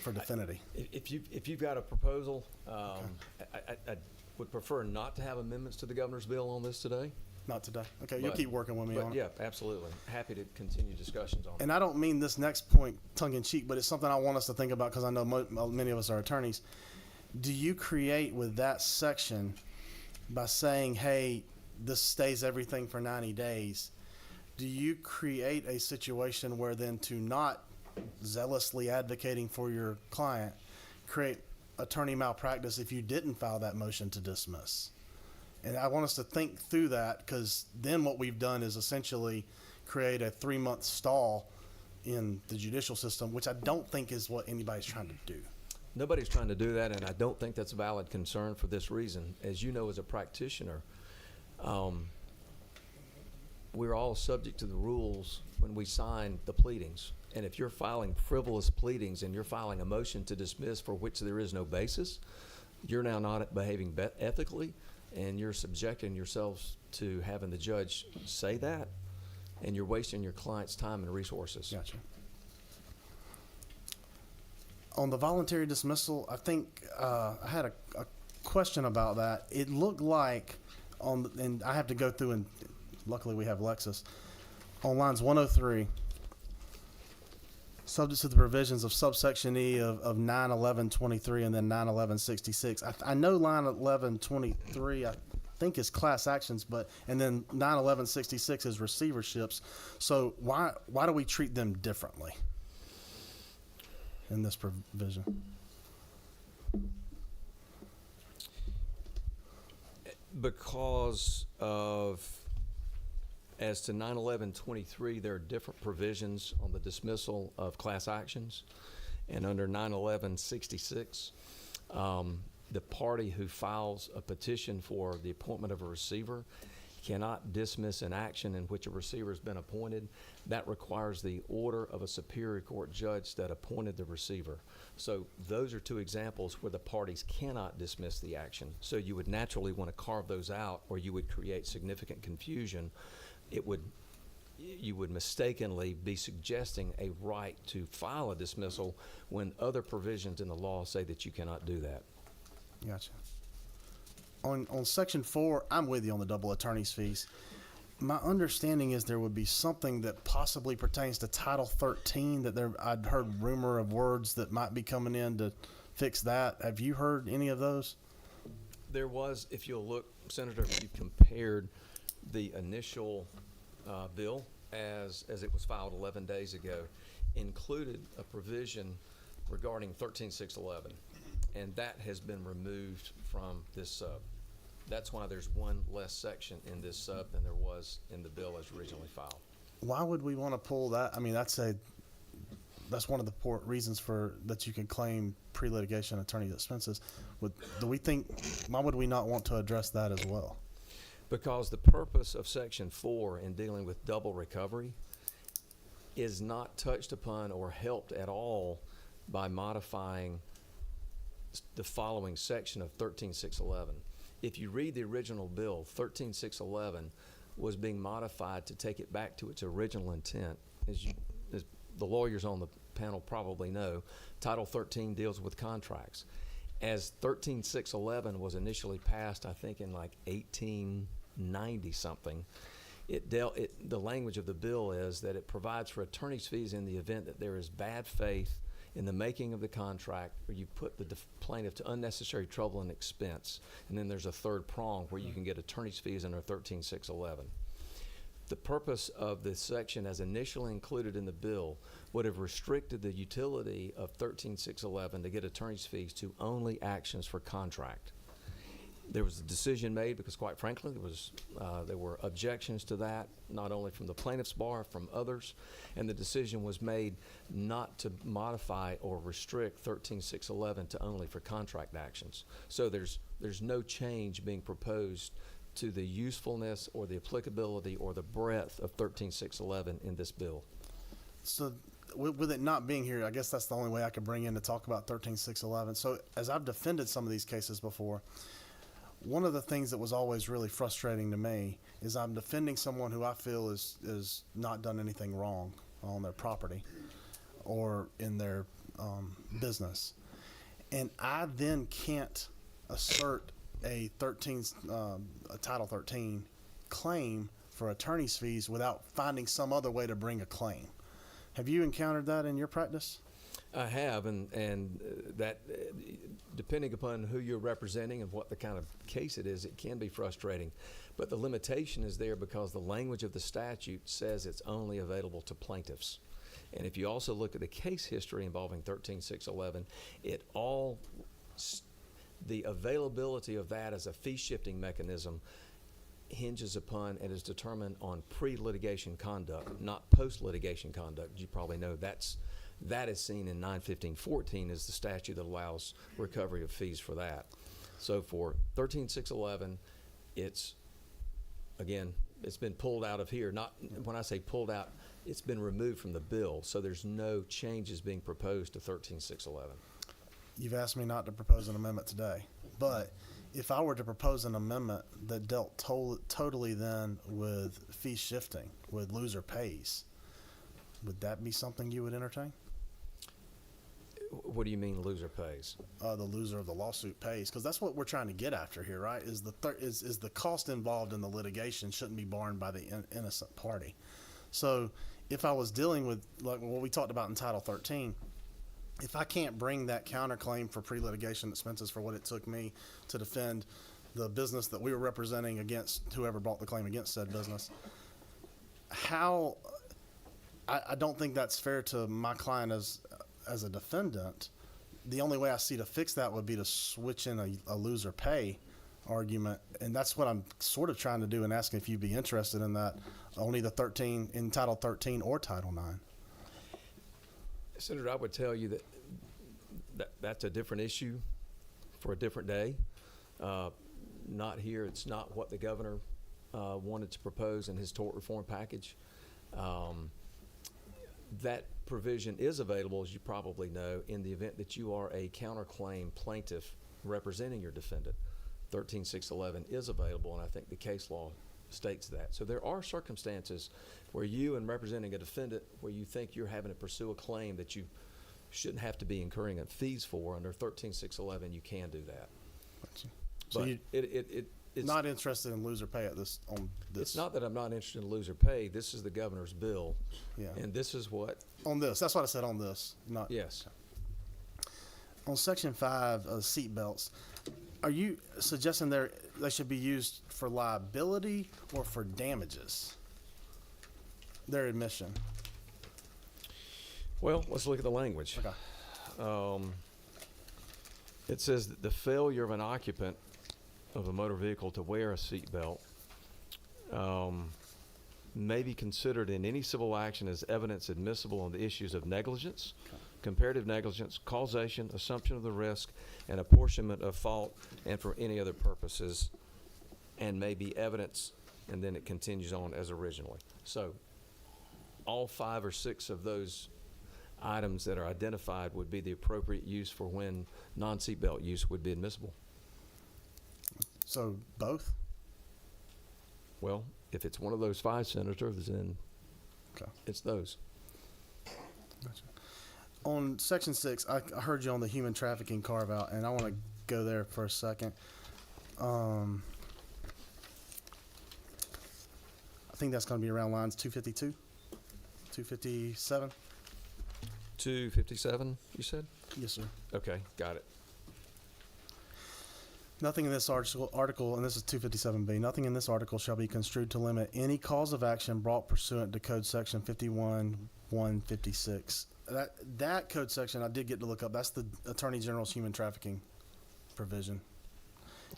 S7: for Definity?
S3: If you've got a proposal, I would prefer not to have amendments to the governor's bill on this today.
S7: Not today. Okay, you'll
S3: But-
S7: keep working with me
S3: But
S7: on it.
S3: yeah, absolutely. Happy to continue discussions on it.
S7: And I don't mean this next point tongue in cheek, but it's something I want us to think about because I know many of us are attorneys. Do you create with that section by saying, hey, this stays everything for 90 days? Do you create a situation where then to not zealously advocating for your client, create attorney malpractice if you didn't file that motion to dismiss? And I want us to think through that, because then what we've done is essentially create a 3-month stall in the judicial system, which I don't think is what anybody's trying to do.
S3: Nobody's trying to do that, and I don't think that's a valid concern for this reason. As you know, as a practitioner, we're all subject to the rules when we sign the pleadings. And if you're filing frivolous pleadings and you're filing a motion to dismiss for which there is no basis, you're now not behaving ethically, and you're subjecting yourselves to having the judge say that, and you're wasting your client's time and resources.
S7: Gotcha. On the voluntary dismissal, I think I had a question about that. It looked like and I have to go through, and luckily we have Lexis, on lines 103, subject to the provisions of subsection E of 91123 and then 91166. I know line 1123 I think is class actions, and then 91166 is receiverships. So why do we treat them differently in this provision?
S3: Because of As to 911-23, there are different provisions on the dismissal of class actions. And under 911-66, the party who files a petition for the appointment of a receiver cannot dismiss an action in which a receiver has been appointed. That requires the order of a superior court judge that appointed the receiver. So those are two examples where the parties cannot dismiss the action. So you would naturally want to carve those out, or you would create significant confusion. You would mistakenly be suggesting a right to file a dismissal when other provisions in the law say that you cannot do that.
S7: Gotcha. On section 4, I'm with you on the double attorney's fees. My understanding is there would be something that possibly pertains to Title 13 that I'd heard rumor of words that might be coming in to fix that. Have you heard any of those?
S3: There was, if you'll look, Senator, if you compared the initial bill as it was filed 11 days ago, included a provision regarding 13611, and that has been removed from this sub. That's why there's one less section in this sub than there was in the bill as originally filed.
S7: Why would we want to pull that? I mean, that's one of the reasons for that you can claim pre-litigation attorney expenses. Why would we not want to address that as well?
S3: Because the purpose of Section 4 in dealing with double recovery is not touched upon or helped at all by modifying the following section of 13611. If you read the original bill, 13611 was being modified to take it back to its original intent. As the lawyers on the panel probably know, Title 13 deals with contracts. As 13611 was initially passed, I think in like 1890 something, the language of the bill is that it provides for attorney's fees in the event that there is bad faith in the making of the contract, or you put the plaintiff to unnecessary trouble and expense. And then there's a third prong where you can get attorney's fees under 13611. The purpose of this section as initially included in the bill would have restricted the utility of 13611 to get attorney's fees to only actions for contract. There was a decision made because, quite frankly, there were objections to that, not only from the plaintiff's bar, from others, and the decision was made not to modify or restrict 13611 to only for contract actions. So there's no change being proposed to the usefulness or the applicability or the breadth of 13611 in this bill.
S7: So with it not being here, I guess that's the only way I could bring in to talk about 13611. So as I've defended some of these cases before, one of the things that was always really frustrating to me is I'm defending someone who I feel is not done anything wrong on their property or in their business, and I then can't assert a Title 13 claim for attorney's fees without finding some other way to bring a claim. Have you encountered that in your practice?
S3: I have, and that, depending upon who you're representing and what the kind of case it is, it can be frustrating. But the limitation is there because the language of the statute says it's only available to plaintiffs. And if you also look at the case history involving 13611, the availability of that as a fee-shifting mechanism hinges upon and is determined on pre-litigation conduct, not post-litigation conduct. You probably know that is seen in 915.14 as the statute that allows recovery of fees for that. So for 13611, it's been pulled out of here. Not when I say pulled out, it's been removed from the bill. So there's no changes being proposed to 13611.
S7: You've asked me not to propose an amendment today, but if I were to propose an amendment that dealt totally then with fee shifting, with loser pays, would that be something you would entertain?
S3: What do you mean loser pays?
S7: The loser of the lawsuit pays, because that's what we're trying to get after here, right? Is the cost involved in the litigation shouldn't be borne by the innocent party. So if I was dealing with like what we talked about in Title 13, if I can't bring that counterclaim for pre-litigation expenses for what it took me to defend the business that we were representing against whoever brought the claim against said business, I don't think that's fair to my client as a defendant. The only way I see to fix that would be to switch in a loser pay argument, and that's what I'm sort of trying to do and asking if you'd be interested in that, on either 13, in Title 13 or Title 9.
S3: Senator, I would tell you that that's a different issue for a different day. Not here. It's not what the governor wanted to propose in his tort reform package. That provision is available, as you probably know, in the event that you are a counterclaim plaintiff representing your defendant. 13611 is available, and I think the case law states that. So there are circumstances where you, in representing a defendant, where you think you're having to pursue a claim that you shouldn't have to be incurring fees for, under 13611, you can do that.
S7: So
S3: But
S7: you
S3: it's
S7: not interested in loser pay on this?
S3: It's not that I'm not interested in loser pay. This is the governor's bill,
S7: Yeah.
S3: and this is what.
S7: On this, that's what I said, on this, not.
S3: Yes.
S7: On Section 5, seat belts, are you suggesting they should be used for liability or for damages? Their admission.
S3: Well, let's look at the language.
S7: Okay.
S3: It says that the failure of an occupant of a motor vehicle to wear a seatbelt may be considered in any civil action as evidence admissible on the issues of negligence, comparative negligence, causation, assumption of the risk, and apportionment of fault, and for any other purposes, and may be evidence, and then it continues on as originally. So all 5 or 6 of those items that are identified would be the appropriate use for when non-seatbelt use would be admissible.
S7: So both?
S3: Well, if it's one of those 5 senators, then
S7: Okay.
S3: it's those.
S7: Gotcha. On Section 6, I heard you on the human trafficking carve out, and I want to go there for a second. I think that's going to be around lines 252, 257.
S3: 257, you said?
S7: Yes, sir.
S3: Okay, got it.
S7: Nothing in this article, and this is 257B, nothing in this article shall be construed to limit any cause of action brought pursuant to Code Section 51-156. That code section I did get to look up. That's the Attorney General's human trafficking provision.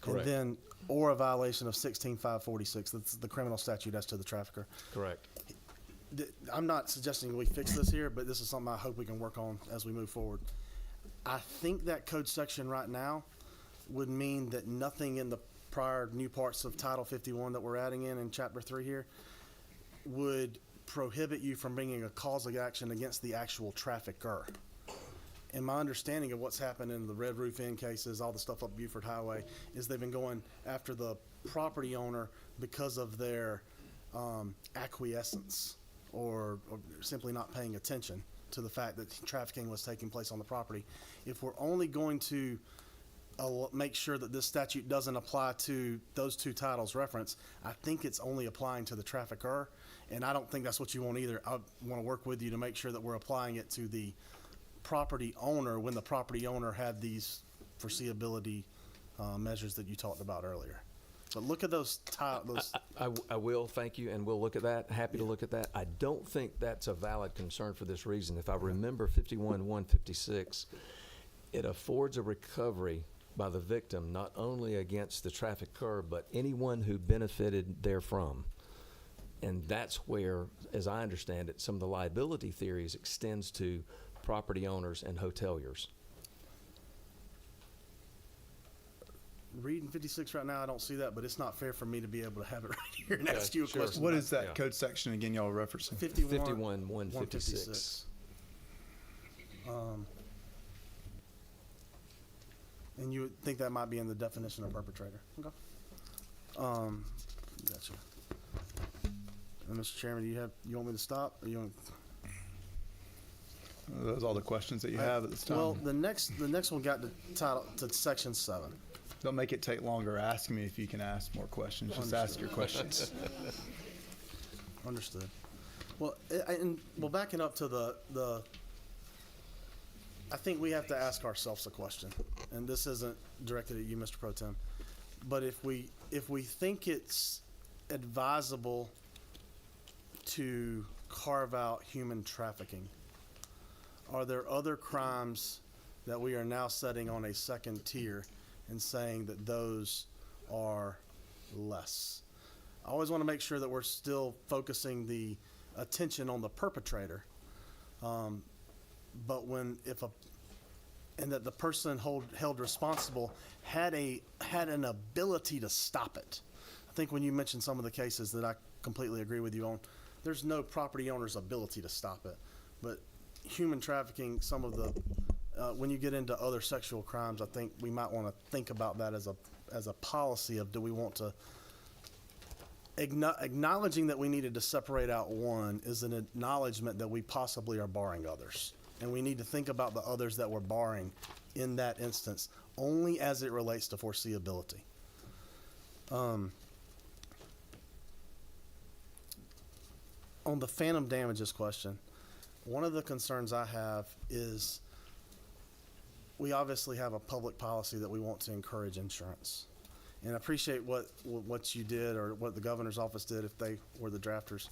S3: Correct.
S7: And then, or a violation of 16546. That's the criminal statute as to the trafficker.
S3: Correct.
S7: I'm not suggesting we fix this here, but this is something I hope we can work on as we move forward. I think that code section right now would mean that nothing in the prior new parts of Title 51 that we're adding in Chapter 3 here would prohibit you from bringing a cause of action against the actual trafficker. And my understanding of what's happened in the Red Roof Inn cases, all the stuff up Buford Highway, is they've been going after the property owner because of their acquiescence or simply not paying attention to the fact that trafficking was taking place on the property. If we're only going to make sure that this statute doesn't apply to those 2 titles referenced, I think it's only applying to the trafficker, and I don't think that's what you want either. I want to work with you to make sure that we're applying it to the property owner when the property owner had these foreseeability measures that you talked about earlier. But look at those
S3: I will, thank you, and we'll look at that. Happy to look at that. I don't think that's a valid concern for this reason. If I remember 51-156, it affords a recovery by the victim not only against the trafficker, but anyone who benefited therefrom. And that's where, as I understand it, some of the liability theories extends to property owners and hoteliers.
S7: reading 56 right now, I don't see that, but it's not fair for me to be able to have it right here and ask you a
S3: sure.
S7: question.
S1: What is that
S3: Yeah.
S1: code section again y'all are referencing?
S3: 51-156.
S7: And you would think that might be in the definition of perpetrator. Okay. Gotcha. And Mr. Chairman, you want me to stop, or you want?
S1: Those are all the questions that you have at this time.
S7: Well, the next one got to section 7.
S1: Don't make it take longer asking me if you can ask more questions. Just ask your questions.
S7: Understood. Well, backing up to the I think we have to ask ourselves a question, and this isn't directed at you, Mr. Pro Tem, but if we think it's advisable to carve out human trafficking, are there other crimes that we are now setting on a second tier and saying that those are less. I always want to make sure that we're still focusing the attention on the perpetrator. But and that the person held responsible had an ability to stop it. I think when you mentioned some of the cases that I completely agree with you on, there's no property owner's ability to stop it. But human trafficking, some of the when you get into other sexual crimes, I think we might want to think about that as a policy of, do we want to acknowledging that we needed to separate out one is an acknowledgement that we possibly are barring others. And we need to think about the others that we're barring in that instance only as it relates to foreseeability. On the phantom damages question, one of the concerns I have is we obviously have a public policy that we want to encourage insurance. And I appreciate what you did, or what the governor's office did if they were the drafters,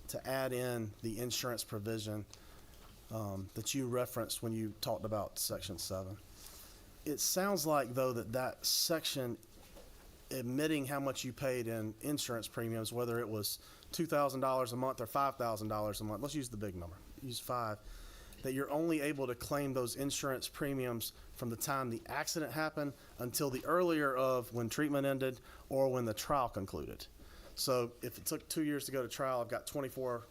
S7: to add in the insurance provision that you referenced when you talked about Section 7. It sounds like, though, that section admitting how much you paid in insurance premiums, whether it was $2,000 a month or $5,000 a month, let's use the big number, use 5, that you're only able to claim those insurance premiums from the time the accident happened until the earlier of when treatment ended or when the trial concluded. So if it took 2 years to go to trial, I've got 24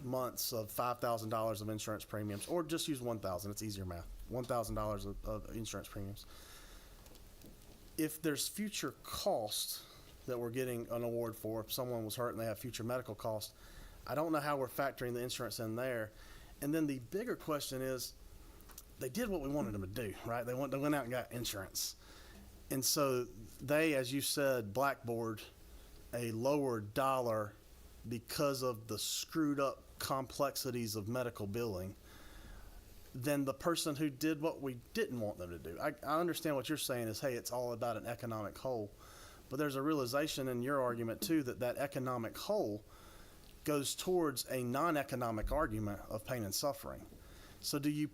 S7: months of $5,000 of insurance premiums, or just use 1,000. It's easier math. $1,000 of insurance premiums. If there's future cost that we're getting an award for, if someone was hurt and they have future medical costs, I don't know how we're factoring the insurance in there. And then the bigger question is, they did what we wanted them to do, right? They went out and got insurance. And so they, as you said, blackboard a lower dollar because of the screwed up complexities of medical billing than the person who did what we didn't want them to do. I understand what you're saying is, hey, it's all about an economic whole. But there's a realization in your argument, too, that economic whole goes towards a non-economic argument of pain and suffering. So do you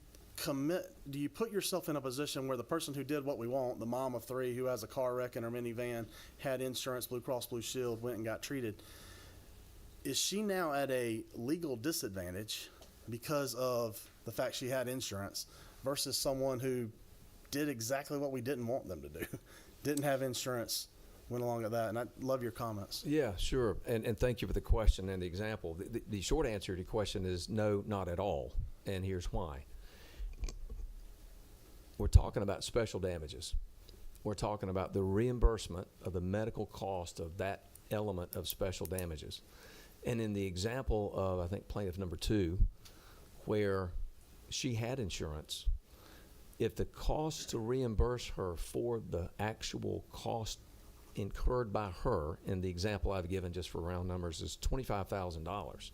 S7: put yourself in a position where the person who did what we want, the mom of 3 who has a car wreck in her minivan, had insurance, Blue Cross Blue Shield, went and got treated, is she now at a legal disadvantage because of the fact she had insurance versus someone who did exactly what we didn't want them to do, didn't have insurance, went along with that? And I love your comments.
S3: Yeah, sure. And thank you for the question and the example. The short answer to your question is no, not at all. And here's why. We're talking about special damages. We're talking about the reimbursement of the medical cost of that element of special damages. And in the example of, I think, plaintiff number 2, where she had insurance, if the cost to reimburse her for the actual cost incurred by her, in the example I've given just for round numbers, is $25,000,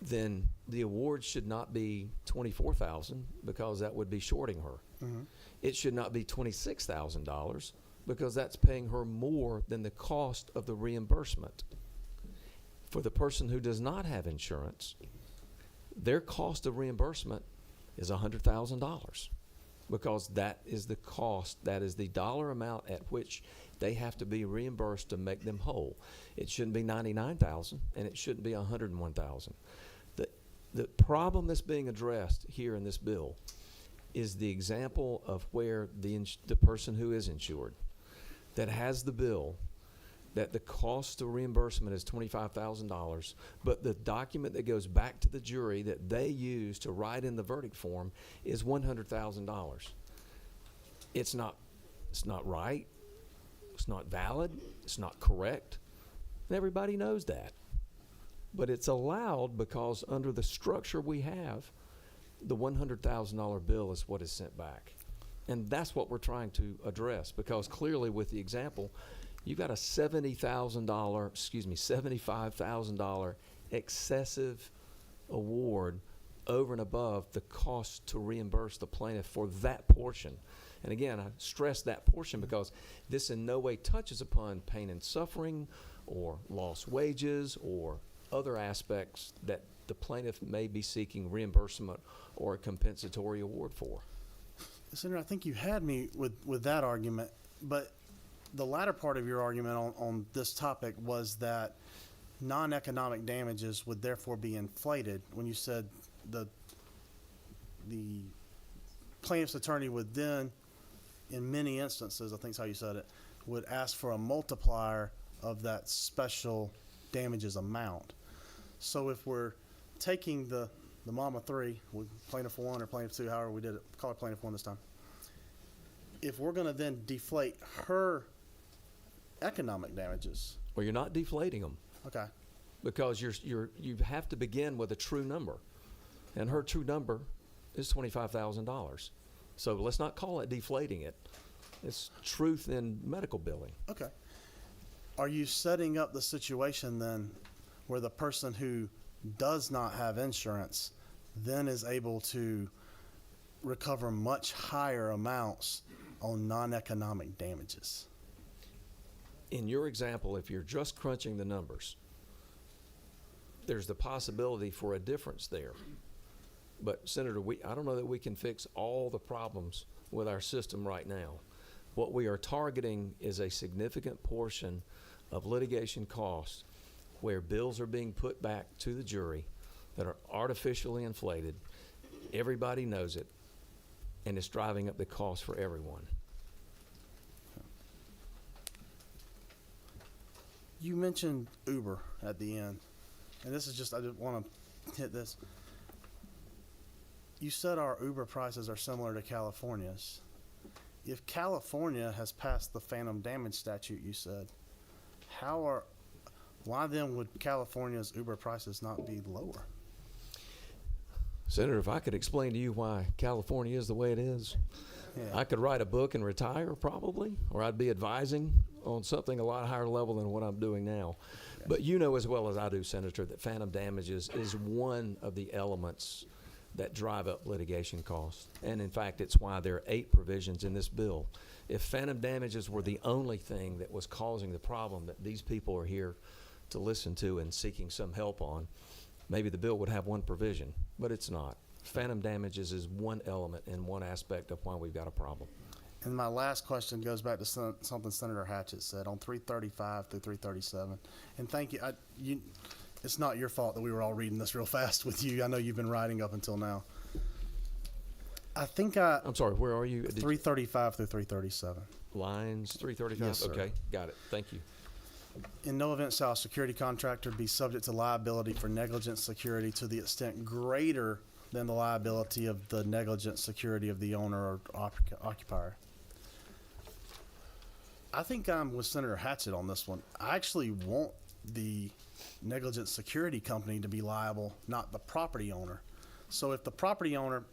S3: then the award should not be $24,000 because that would be shorting her. Mm-hmm. It should not be $26,000 because that's paying her more than the cost of the reimbursement. For the person who does not have insurance, their cost of reimbursement is $100,000 because that is the cost, that is the dollar amount at which they have to be reimbursed to make them whole. It shouldn't be $99,000 and it shouldn't be $101,000. The problem that's being addressed here in this bill is the example of where the person who is insured that has the bill, that the cost of reimbursement is $25,000, but the document that goes back to the jury that they use to write in the verdict form is $100,000. It's not right. It's not valid. It's not correct. And everybody knows that. But it's allowed because under the structure we have, the $100,000 bill is what is sent back. And that's what we're trying to address, because clearly with the example, you've got a $75,000 excessive award over and above the cost to reimburse the plaintiff for that portion. And again, I stress that portion because this in no way touches upon pain and suffering or lost wages or other aspects that the plaintiff may be seeking reimbursement or a compensatory award for.
S7: Senator, I think you had me with that argument, but the latter part of your argument on this topic was that non-economic damages would therefore be inflated when you said the plaintiff's attorney would then, in many instances, I think is how you said it, would ask for a multiplier of that special damages amount. So if we're taking the Mama 3, plaintiff 1 or plaintiff 2, however we did it, call it plaintiff 1 this time. If we're going to then deflate her economic damages,
S3: Well, you're not deflating them
S7: okay,
S3: because you have to begin with a true number, and her true number is $25,000. So let's not call it deflating it. It's truth in medical billing.
S7: okay. Are you setting up the situation then where the person who does not have insurance then is able to recover much higher amounts on non-economic damages?
S3: In your example, if you're just crunching the numbers, there's the possibility for a difference there. But Senator, I don't know that we can fix all the problems with our system right now. What we are targeting is a significant portion of litigation costs where bills are being put back to the jury that are artificially inflated. Everybody knows it, and it's driving up the cost for everyone.
S7: You mentioned Uber at the end, and this is just, I just want to hit this. You said our Uber prices are similar to California's. If California has passed the phantom damage statute, you said, why then would California's Uber prices not be lower?
S3: Senator, if I could explain to you why California is the way it is,
S7: Yeah.
S3: I could write a book and retire probably, or I'd be advising on something a lot higher level than what I'm doing now. But you know as well as I do, Senator, that phantom damages is one of the elements that drive up litigation costs. And in fact, it's why there are 8 provisions in this bill. If phantom damages were the only thing that was causing the problem that these people are here to listen to and seeking some help on, maybe the bill would have one provision, but it's not. Phantom damages is one element and one aspect of why we've got a problem.
S7: And my last question goes back to something Senator Hatchett said on 335 through 337. And thank you. It's not your fault that we were all reading this real fast with you. I know you've been writing up until now.
S3: I'm sorry, where are you?
S7: 335 through 337.
S3: Lines 335?
S7: Yes, sir.
S3: Okay, got it. Thank you.
S7: In no event shall a security contractor be subject to liability for negligent security to the extent greater than the liability of the negligent security of the owner or occupier. I think I'm with Senator Hatchett on this one. I actually want the negligent security company to be liable, not the property owner. So if the property owner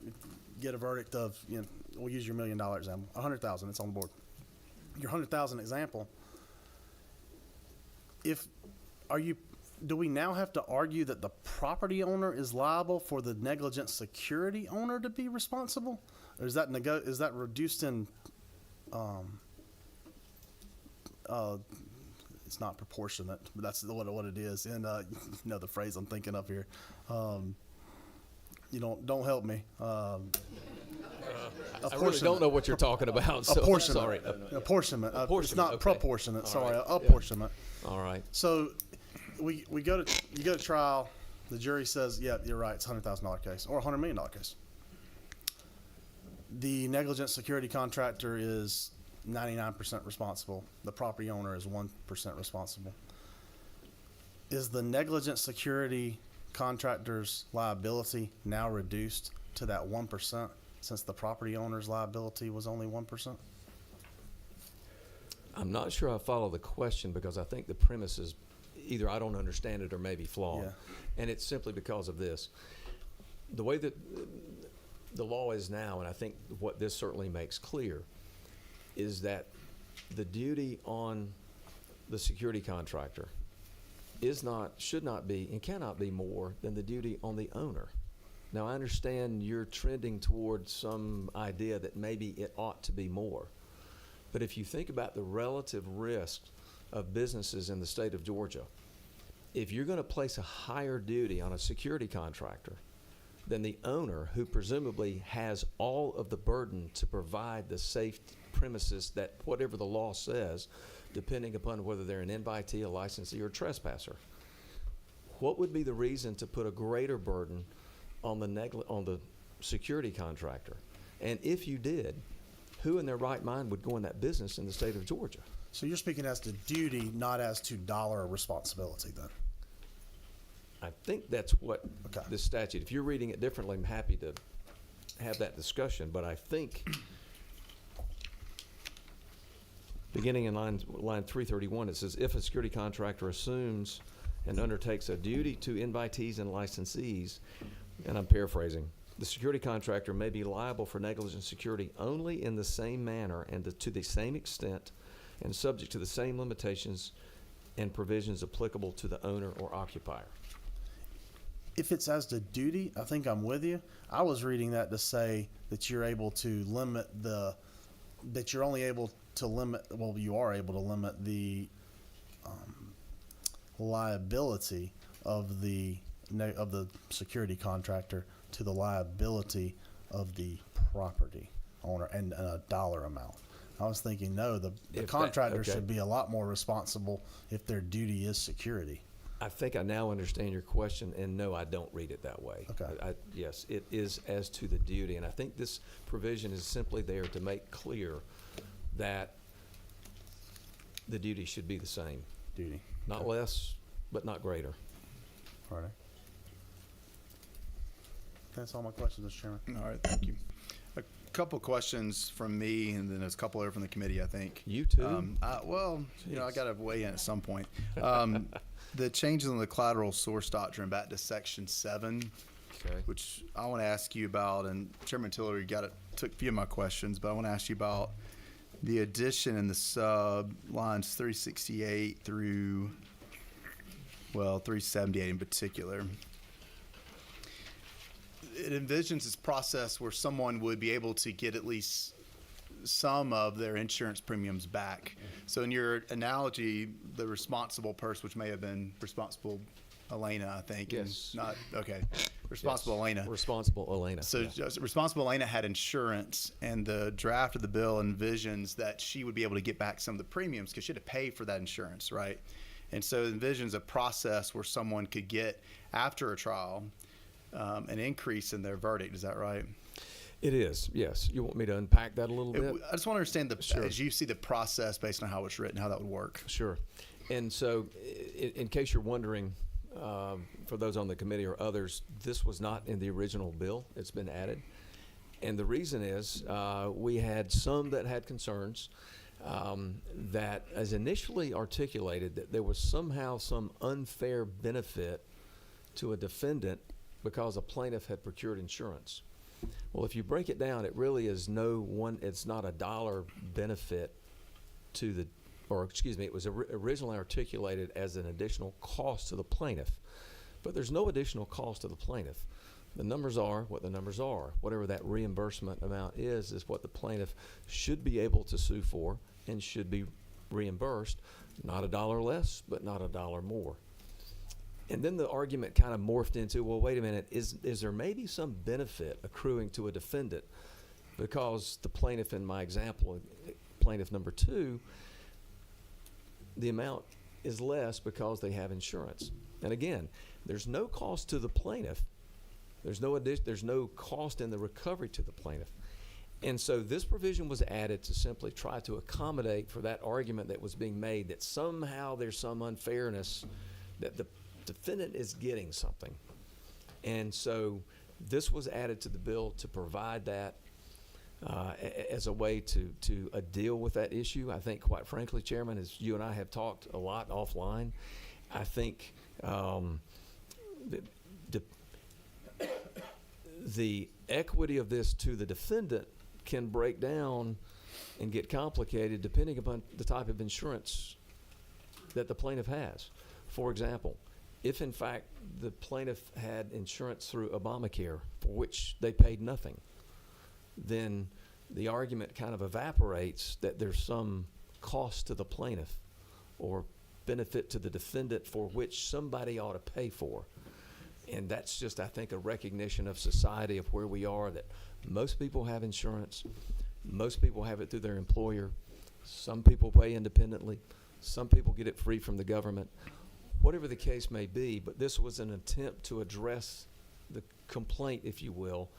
S7: get a verdict of, we'll use your $1 million example, 100,000, it's on the board. Your 100,000 example, do we now have to argue that the property owner is liable for the negligent security owner to be responsible? Or is that reduced in, it's not proportionate, but that's what it is. And the phrase I'm thinking of here. Don't help me.
S3: I really don't know what you're talking about. So
S7: Apportionment.
S3: sorry.
S7: Apportionment. It's not
S3: okay.
S7: proportionate.
S3: All
S7: Sorry,
S3: right.
S7: apportionment.
S3: All right.
S7: So you go to trial. The jury says, "Yeah, you're right. It's a $100,000 case or a $100 million case." The negligent security contractor is 99% responsible. The property owner is 1% responsible. Is the negligent security contractor's liability now reduced to that 1% since the property owner's liability was only 1%?
S3: I'm not sure I follow the question because I think the premise is either I don't understand it or maybe flawed.
S7: Yeah.
S3: And it's simply because of this. The way that the law is now, and I think what this certainly makes clear, is that the duty on the security contractor should not be, and cannot be more than the duty on the owner. Now, I understand you're trending towards some idea that maybe it ought to be more. But if you think about the relative risk of businesses in the state of Georgia, if you're going to place a higher duty on a security contractor than the owner, who presumably has all of the burden to provide the safe premises that whatever the law says, depending upon whether they're an invitee, a licensee, or a trespasser. What would be the reason to put a greater burden on the security contractor? And if you did, who in their right mind would go in that business in the state of Georgia?
S7: So you're speaking as to duty, not as to dollar responsibility then?
S3: I think that's what
S7: Okay.
S3: this statute, if you're reading it differently, I'm happy to have that discussion, but I think beginning in line 331, it says, if a security contractor assumes and undertakes a duty to invitees and licensees, and I'm paraphrasing, the security contractor may be liable for negligent security only in the same manner and to the same extent and subject to the same limitations and provisions applicable to the owner or occupier.
S7: If it's as to duty, I think I'm with you. I was reading that to say that you're able to limit that you're only able to limit, well, you are able to limit the liability of the security contractor to the liability of the property owner and a dollar amount. I was thinking, no, the contractor
S3: okay.
S7: should be a lot more responsible if their duty is security.
S3: I think I now understand your question, and no, I don't read it that way.
S7: Okay.
S3: Yes, it is as to the duty, and I think this provision is simply there to make clear that the duty should be the same.
S7: Duty.
S3: Not
S7: Okay.
S3: less, but not greater.
S7: All right. That's all my questions, Mr. Chairman.
S1: All right, thank you. A couple questions from me, and then there's a couple over from the committee, I think.
S3: You too?
S1: Well, you know, I got to weigh in at some point. The changes in the collateral source doctrine back to Section 7,
S3: Okay.
S1: which I want to ask you about, and Chairman Tillery took a few of my questions, but I want to ask you about the addition in the sub lines 368 through, 378 in particular. It envisions this process where someone would be able to get at least some of their insurance premiums back. So in your analogy, the responsible person, which may have been responsible Elena, I think.
S3: Yes.
S1: And not, okay. Responsible
S3: Yes.
S1: Elena.
S3: Responsible Elena.
S1: So
S3: yeah.
S1: just responsible Elena had insurance, and the draft of the bill envisions that she would be able to get back some of the premiums because she had to pay for that insurance, right? And so it envisions a process where someone could get, after a trial, an increase in their verdict. Is that right?
S3: It is, yes. You want me to unpack that a little bit?
S1: I just want to understand
S3: Sure.
S1: as you see the process based on how it's written, how that would work.
S3: Sure. And so, in case you're wondering, for those on the committee or others, this was not in the original bill. It's been added. And the reason is we had some that had concerns that, as initially articulated, that there was somehow some unfair benefit to a defendant because a plaintiff had procured insurance. Well, if you break it down, it really is it's not a dollar benefit to it was originally articulated as an additional cost to the plaintiff. But there's no additional cost to the plaintiff. The numbers are what the numbers are. Whatever that reimbursement amount is what the plaintiff should be able to sue for and should be reimbursed. Not a dollar less, but not a dollar more. And then the argument kind of morphed into, well, wait a minute, is there maybe some benefit accruing to a defendant because the plaintiff, in my example, plaintiff number 2, the amount is less because they have insurance. And again, there's no cost to the plaintiff. There's no cost in the recovery to the plaintiff. And so this provision was added to simply try to accommodate for that argument that was being made that somehow there's some unfairness that the defendant is getting something. And so this was added to the bill to provide that as a way to deal with that issue. I think, quite frankly, Chairman, as you and I have talked a lot offline, I think the equity of this to the defendant can break down and get complicated depending upon the type of insurance that the plaintiff has. For example, if in fact the plaintiff had insurance through Obamacare for which they paid nothing, then the argument kind of evaporates that there's some cost to the plaintiff or benefit to the defendant for which somebody ought to pay for. And that's just, I think, a recognition of society of where we are, that most people have insurance. Most people have it through their employer. Some people pay independently. Some people get it free from the government. Whatever the case may be, but this was an attempt to address the complaint, if you will,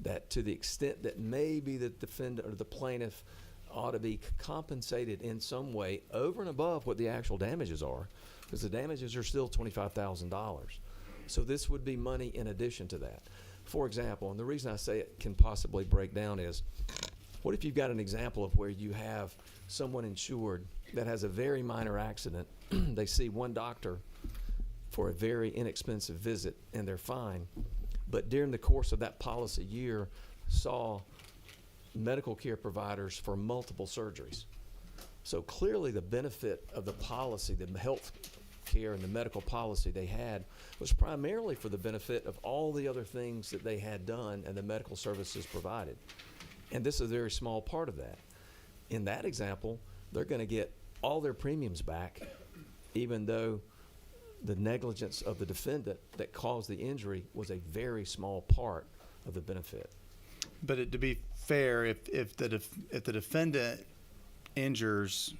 S3: that to the extent that maybe the defendant or the plaintiff ought to be compensated in some way over and above what the actual damages are, because the damages are still $25,000. So this would be money in addition to that. For example, and the reason I say it can possibly break down is, what if you've got an example of where you have someone insured that has a very minor accident, they see one doctor for a very inexpensive visit and they're fine, but during the course of that policy year saw medical care providers for multiple surgeries. So clearly the benefit of the policy, the health care and the medical policy they had, was primarily for the benefit of all the other things that they had done and the medical services provided. And this is a very small part of that. In that example, they're going to get all their premiums back, even though the negligence of the defendant that caused the injury was a very small part of the benefit.
S1: But to be fair, if the defendant injures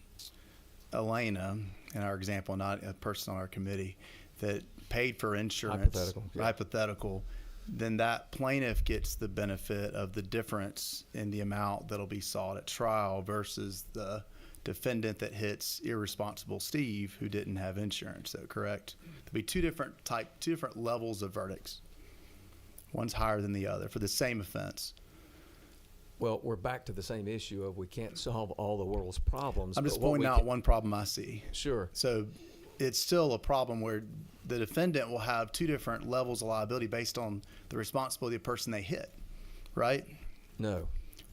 S1: Elena, in our example, not a person on our committee, that paid for insurance, hypothetical, then that plaintiff gets the benefit of the difference in the amount that'll be sought at trial versus the defendant that hits irresponsible Steve, who didn't have insurance. So correct? There'll be two different levels of verdicts. One's higher than the other for the same offense.
S3: Well, we're back to the same issue of we can't solve all the world's problems.
S1: I'm just
S3: but what
S1: pointing
S3: we
S1: out
S3: can-
S1: one problem I see.
S3: Sure.
S1: So it's still a problem where the defendant will have two different levels of liability based on the responsibility of the person they hit, right?
S3: No.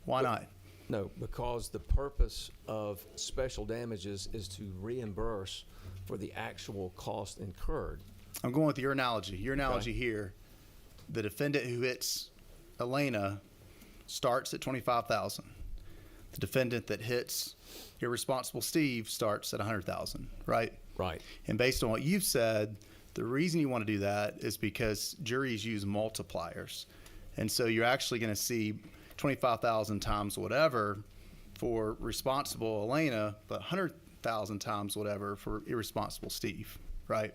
S1: Why not?
S3: No, because the purpose of special damages is to reimburse for the actual cost incurred.
S1: I'm going with your analogy. Your analogy here, the defendant who hits Elena starts at $25,000. The defendant that hits irresponsible Steve starts at $100,000, right?
S3: Right.
S1: And based on what you've said, the reason you want to do that is because juries use multipliers. And so you're actually going to see 25,000 times whatever for responsible Elena, but 100,000 times whatever for irresponsible Steve, right?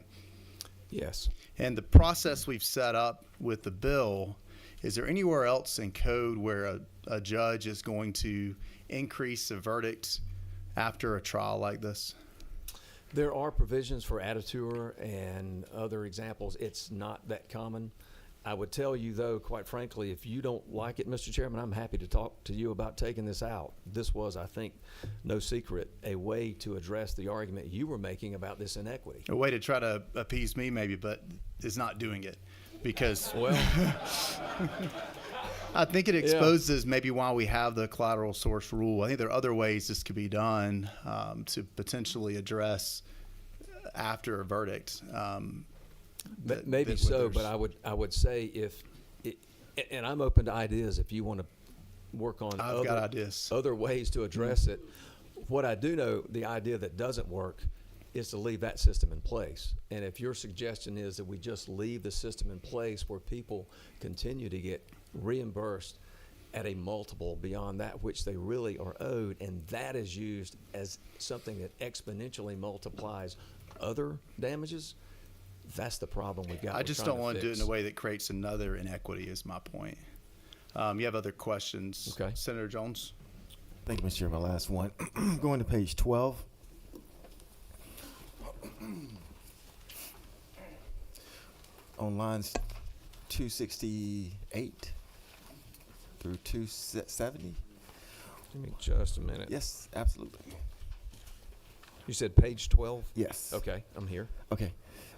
S3: Yes.
S1: And the process we've set up with the bill, is there anywhere else in code where a judge is going to increase a verdict after a trial like this?
S3: There are provisions for additure and other examples. It's not that common. I would tell you, though, quite frankly, if you don't like it, Mr. Chairman, I'm happy to talk to you about taking this out. This was, I think, no secret, a way to address the argument you were making about this inequity.
S1: A way to try to appease me, maybe, but is not doing it. Because
S3: Well,
S1: I think it exposes maybe why we have the collateral source rule. I think there are other ways this could be done to potentially address after a verdict.
S3: maybe so, but I would say if it, and I'm open to ideas if you want to work on
S1: I've got ideas.
S3: other ways to address it. What I do know, the idea that doesn't work is to leave that system in place. And if your suggestion is that we just leave the system in place where people continue to get reimbursed at a multiple beyond that which they really are owed, and that is used as something that exponentially multiplies other damages, that's the problem we've got.
S1: I just don't want to do it in a way that creates another inequity is my point. You have other questions?
S3: Okay.
S1: Senator Jones?
S4: Thank you, Mr. Chair. My last one. Going to page 12. On lines 268 through 270.
S3: Give me just a minute.
S4: Yes, absolutely.
S3: You said page 12?
S4: Yes.
S3: Okay, I'm here.
S4: Okay.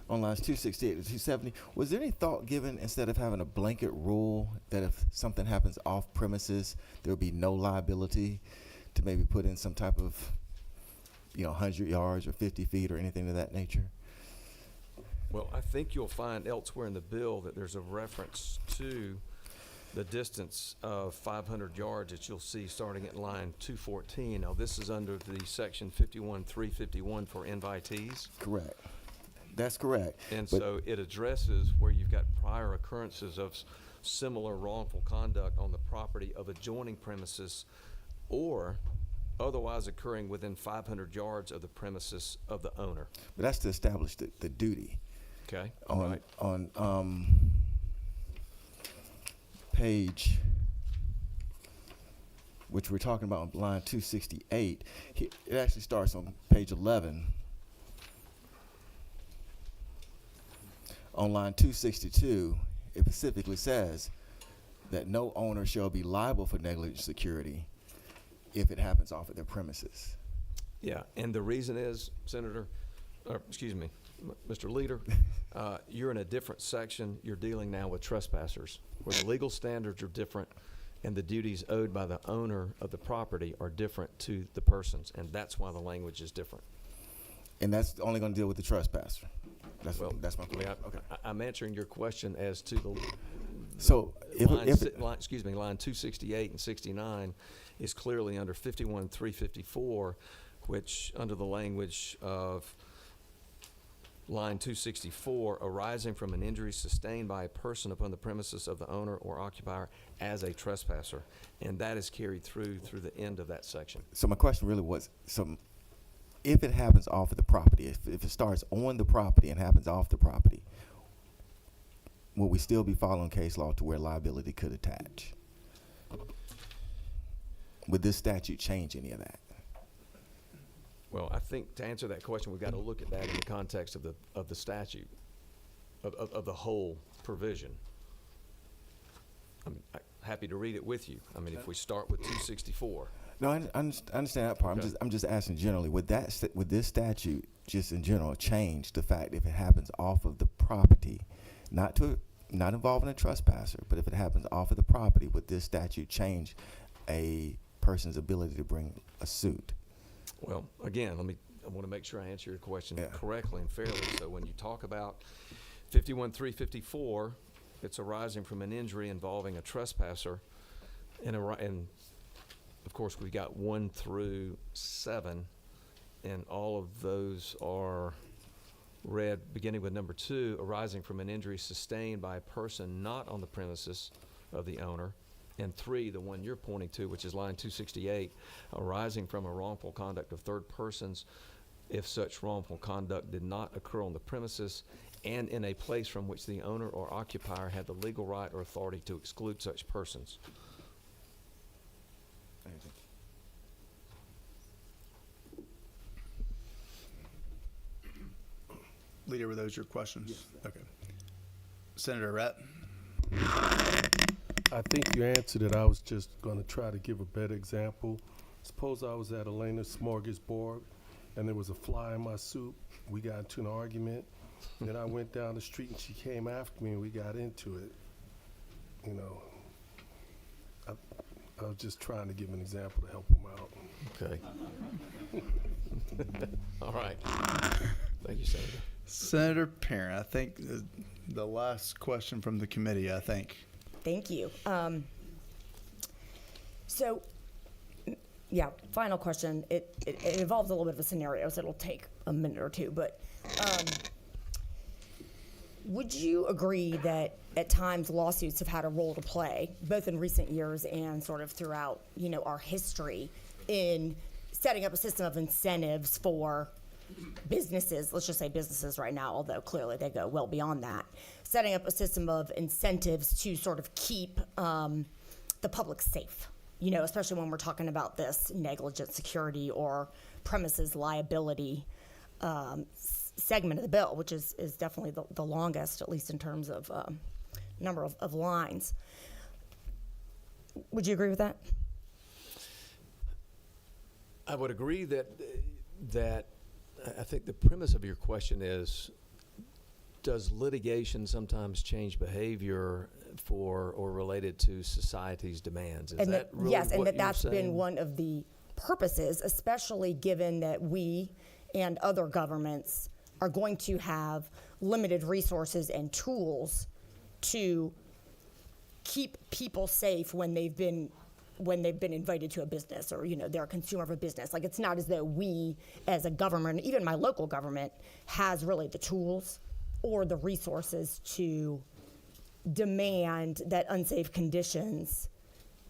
S4: On lines 268 to 270, was there any thought given, instead of having a blanket rule that if something happens off premises, there would be no liability, to maybe put in some type of, 100 yards or 50 feet or anything of that nature?
S3: Well, I think you'll find elsewhere in the bill that there's a reference to the distance of 500 yards that you'll see starting at line 214. Now, this is under the section 51-351 for invitees.
S4: Correct. That's correct.
S3: And
S4: But-
S3: so it addresses where you've got prior occurrences of similar wrongful conduct on the property of adjoining premises or otherwise occurring within 500 yards of the premises of the owner.
S4: But that's to establish the duty.
S3: Okay?
S4: On,
S3: Right.
S4: on page, which we're talking about on line 268, it actually starts on page 11. On line 262, it specifically says that no owner shall be liable for negligent security if it happens off of their premises.
S3: Yeah, and the reason is, Senator, or excuse me, Mr. Leader, you're in a different section. You're dealing now with trespassers, where the legal standards are different and the duties owed by the owner of the property are different to the persons, and that's why the language is different.
S4: And that's only going to deal with the trespasser. That's
S3: Well,
S4: that's my
S3: I mean,
S4: question. Okay.
S3: I'm answering your question as to the
S4: So if
S3: line,
S4: if
S3: line 268 and 69 is clearly under 51-354, which under the language of line 264, arising from an injury sustained by a person upon the premises of the owner or occupier as a trespasser, and that is carried through the end of that section.
S4: So my question really was, if it happens off of the property, if it starts on the property and happens off the property, will we still be following case law to where liability could attach? Would this statute change any of that?
S3: Well, I think to answer that question, we've got to look at that in the context of the statute, of the whole provision. I'm happy to read it with you. I mean, if we start with 264.
S4: No, I understand that part.
S3: Okay.
S4: I'm just asking generally. Would this statute just in general change the fact if it happens off of the property, not involving a trespasser, but if it happens off of the property, would this statute change a person's ability to bring a suit?
S3: Well, again, I want to make sure I answer your question
S4: Yeah.
S3: correctly and fairly. So when you talk about 51-354, it's arising from an injury involving a trespasser, and of course we've got 1 through 7, and all of those are read beginning with number 2, arising from an injury sustained by a person not on the premises of the owner. And 3, the one you're pointing to, which is line 268, arising from a wrongful conduct of third persons if such wrongful conduct did not occur on the premises and in a place from which the owner or occupier had the legal right or authority to exclude such persons.
S1: Leader, were those your questions? Yes. Okay. Senator Rett?
S8: I think you answered it. I was just going to try to give a better example. Suppose I was at Elena's smorgasbord and there was a fly in my soup. We got into an argument. Then I went down the street and she came after me and we got into it. You know, I was just trying to give an example to help them out.
S3: Okay. All right. Thank you, Senator.
S1: Senator Parent, I think the last question from the committee, I think.
S6: Thank you. So, final question. It involves a little bit of a scenario, so it'll take a minute or two. But would you agree that at times lawsuits have had a role to play, both in recent years and sort of throughout, our history, in setting up a system of incentives for businesses, let's just say businesses right now, although clearly they go well beyond that, setting up a system of incentives to sort of keep the public safe, especially when we're talking about this negligent security or premises liability segment of the bill, which is definitely the longest, at least in terms of number of lines. Would you agree with that?
S3: I would agree that I think the premise of your question is, does litigation sometimes change behavior for or related to society's demands? Is that really
S6: yes, and
S3: what
S6: that's
S3: you're
S6: been
S3: saying?
S6: one of the purposes, especially given that we and other governments are going to have limited resources and tools to keep people safe when they've been when they've been invited to a business or, they're a consumer of a business. Like, it's not as though we as a government, even my local government, has really the tools or the resources to demand that unsafe conditions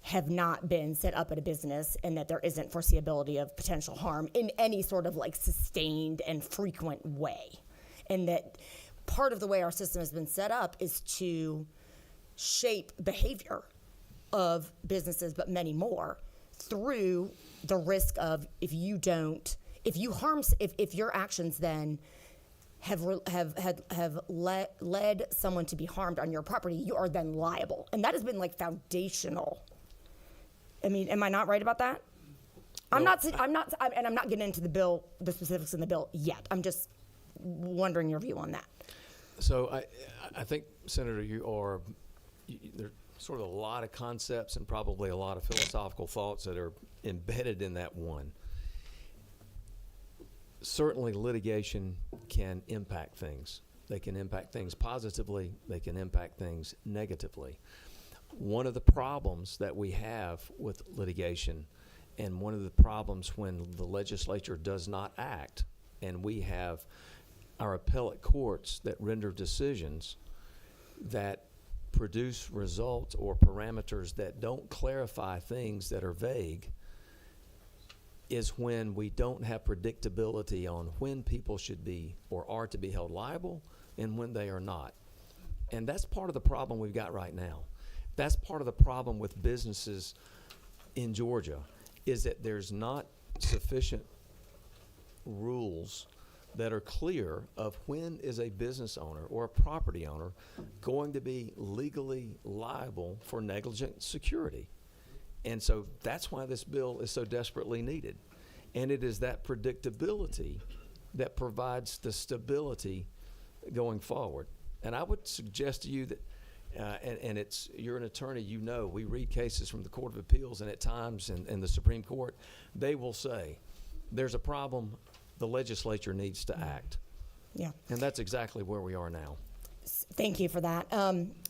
S6: have not been set up at a business and that there isn't foreseeability of potential harm in any sort of like sustained and frequent way. And that part of the way our system has been set up is to shape behavior of businesses, but many more, through the risk of if your actions then have led someone to be harmed on your property, you are then liable. And that has been like foundational. I mean, am I not right about that? I'm not getting into the specifics in the bill yet. I'm just wondering your view on that.
S3: So I think, Senator, there's sort of a lot of concepts and probably a lot of philosophical thoughts that are embedded in that one. Certainly litigation can impact things. They can impact things positively. They can impact things negatively. One of the problems that we have with litigation, and one of the problems when the legislature does not act, and we have our appellate courts that render decisions that produce results or parameters that don't clarify things that are vague, is when we don't have predictability on when people should be or are to be held liable and when they are not. And that's part of the problem we've got right now. That's part of the problem with businesses in Georgia, is that there's not sufficient rules that are clear of when is a business owner or a property owner going to be legally liable for negligent security. And so that's why this bill is so desperately needed. And it is that predictability that provides the stability going forward. And I would suggest to you that, you're an attorney, we read cases from the Court of Appeals, and at times in the Supreme Court, they will say, there's a problem, the legislature needs to act.
S6: Yeah.
S3: And that's exactly where we are now.
S6: Thank you for that.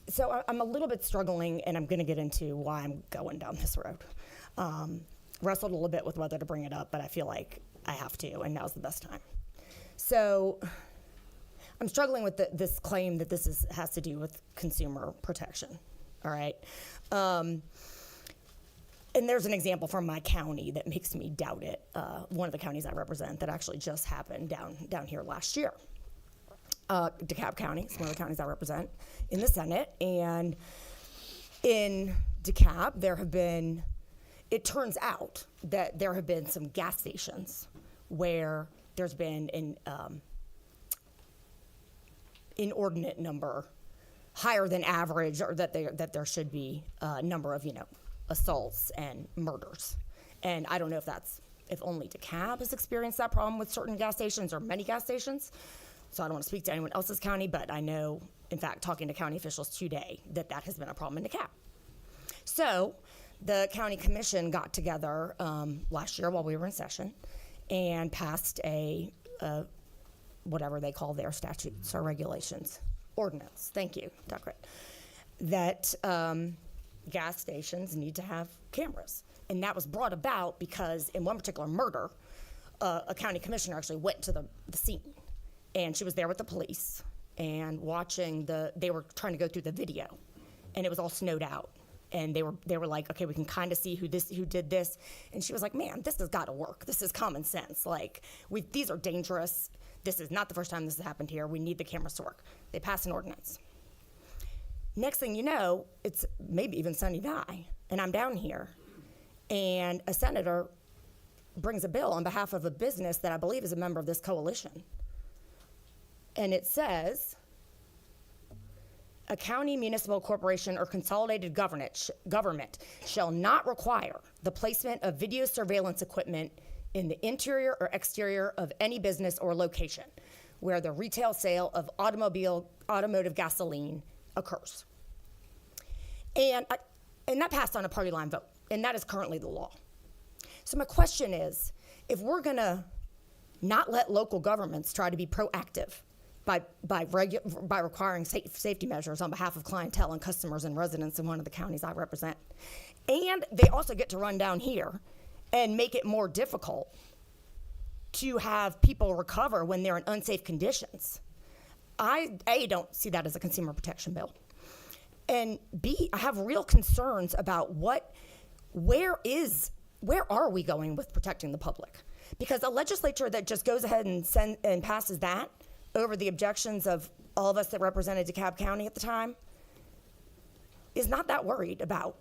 S6: So I'm a little bit struggling, and I'm going to get into why I'm going down this road. Wrestled a little bit with whether to bring it up, but I feel like I have to, and now's the best time. So I'm struggling with this claim that this has to do with consumer protection, all right? And there's an example from my county that makes me doubt it. One of the counties I represent that actually just happened down here last year. DeKalb County is one of the counties I represent in the Senate. And in DeKalb, it turns out that there have been some gas stations where there's been an inordinate number, higher than average, or that there should be a number of, assaults and murders. And I don't know if only DeKalb has experienced that problem with certain gas stations or many gas stations. So I don't want to speak to anyone else's county, but I know, in fact, talking to county officials today, that has been a problem in DeKalb. So the county commission got together last year while we were in session and passed a whatever they call their statutes or regulations, ordinance. Thank you, Dr. That gas stations need to have cameras. And that was brought about because in one particular murder, a county commissioner actually went to the scene. And she was there with the police and watching they were trying to go through the video, and it was all snowed out. And they were like, okay, we can kind of see who did this. And she was like, man, this has got to work. This is common sense. Like, these are dangerous. This is not the first time this has happened here. We need the cameras to work. They passed an ordinance. Next thing you know, it's maybe even sunny day, and I'm down here, and a senator brings a bill on behalf of a business that I believe is a member of this coalition. And it says, a county, municipal, corporation, or consolidated government shall not require the placement of video surveillance equipment in the interior or exterior of any business or location where the retail sale of automotive gasoline occurs. And that passed on a party line vote, and that is currently the law. So my question is, if we're gonna not let local governments try to be proactive by requiring safety measures on behalf of clientele and customers and residents in one of the counties I represent, And they also get to run down here and make it more difficult to have people recover when they're in unsafe conditions. I, A, don't see that as a consumer protection bill. And B, I have real concerns about where are we going with protecting the public? Because a legislature that just goes ahead and passes that over the objections of all of us that represented DeKalb County at the time is not that worried about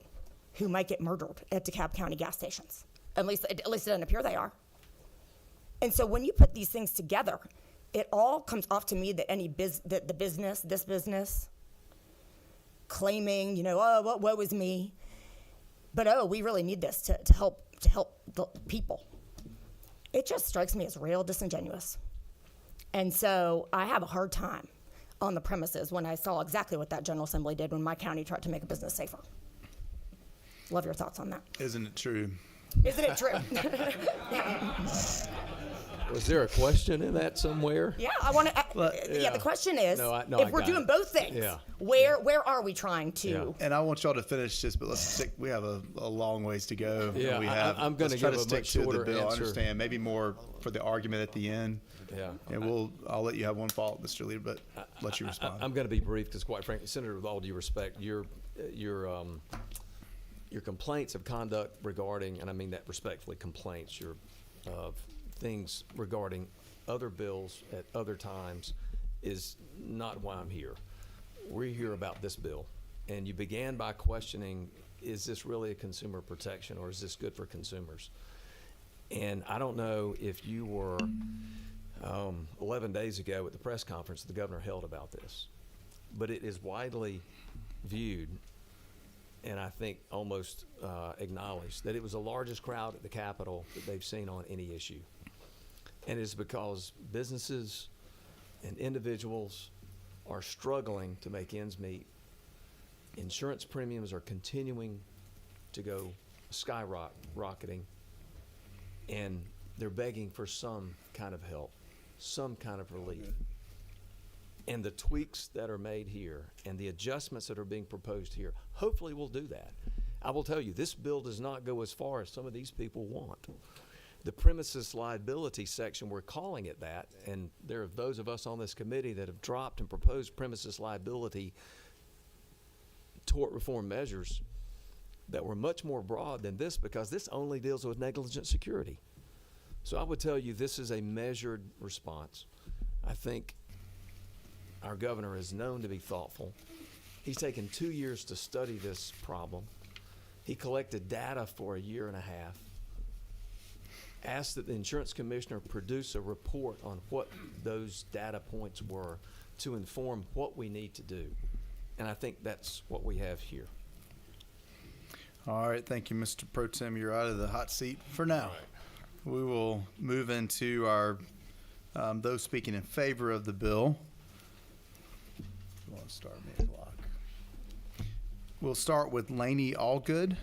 S6: who might get murdered at DeKalb County gas stations. At least it doesn't appear they are. And so when you put these things together, it all comes off to me that this business, claiming, oh, woe is me, but we really need this to help the people. It just strikes me as real disingenuous. And so I have a hard time on the premises when I saw exactly what that General Assembly did when my county tried to make a business safer. Love your thoughts on that.
S1: Isn't it true?
S6: Isn't it true?
S3: Was there a question in that somewhere?
S6: Yeah, I want to. Yeah, the question is, if we're doing both things, where are we trying to?
S3: Yeah.
S1: And I want y'all to finish this, but let's stick. We have a long ways to go.
S3: Yeah,
S1: we have.
S3: I'm going to
S1: try
S3: give
S1: to
S3: a
S1: stick
S3: much
S1: to the
S3: shorter
S1: bill. I
S3: answer.
S1: understand. Maybe more for the argument at the end.
S3: Yeah.
S1: And I'll let you have one follow-up, Mr. Leader, but let you respond.
S3: I'm going to be brief because, quite frankly, Senator, with all due respect, your complaints of conduct regarding, and I mean that respectfully, complaints, your things regarding other bills at other times is not why I'm here. We're here about this bill. And you began by questioning, is this really a consumer protection or is this good for consumers? And I don't know if you were 11 days ago at the press conference the governor held about this, but it is widely viewed and I think almost acknowledged that it was the largest crowd at the Capitol that they've seen on any issue. And it's because businesses and individuals are struggling to make ends meet. Insurance premiums are continuing to go skyrocketing, and they're begging for some kind of help, some kind of relief. And the tweaks that are made here and the adjustments that are being proposed here, hopefully will do that. I will tell you, this bill does not go as far as some of these people want. The premises liability section, we're calling it that, and there are those of us on this committee that have dropped and proposed premises liability tort reform measures that were much more broad than this because this only deals with negligent security. So I would tell you this is a measured response. I think our governor is known to be thoughtful. He's taken 2 years to study this problem. He collected data for a year and a half, asked that the insurance commissioner produce a report on what those data points were to inform what we need to do. And I think that's what we have here.
S1: All right, thank you, Mr. Pro Tem. You're out of the hot seat for now. We will move into our those speaking in favor of the bill. You want to start me a clock. We'll start with Laney Allgood.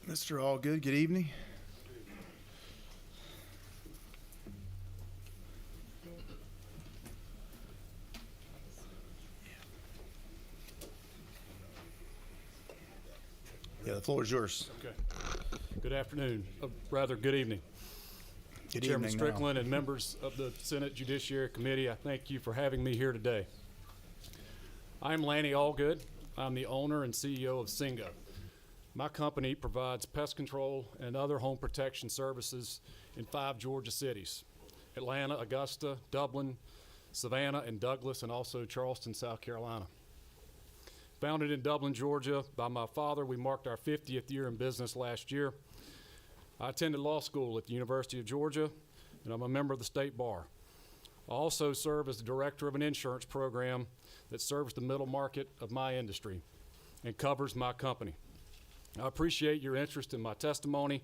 S1: Mr. Allgood, good evening. Yeah, the floor is yours.
S9: Okay. Good afternoon, rather good evening.
S1: Good
S9: Chairman
S1: evening now.
S9: Strickland and members of the Senate Judiciary Committee, I thank you for having me here today. I'm Lanny Allgood. I'm the owner and CEO of Singo. My company provides pest control and other home protection services in 5 Georgia cities: Atlanta, Augusta, Dublin, Savannah, and Douglas, and also Charleston, South Carolina. Founded in Dublin, Georgia by my father, we marked our 50th year in business last year. I attended law school at the University of Georgia, and I'm a member of the state bar. I also serve as the director of an insurance program that serves the middle market of my industry and covers my company. I appreciate your interest in my testimony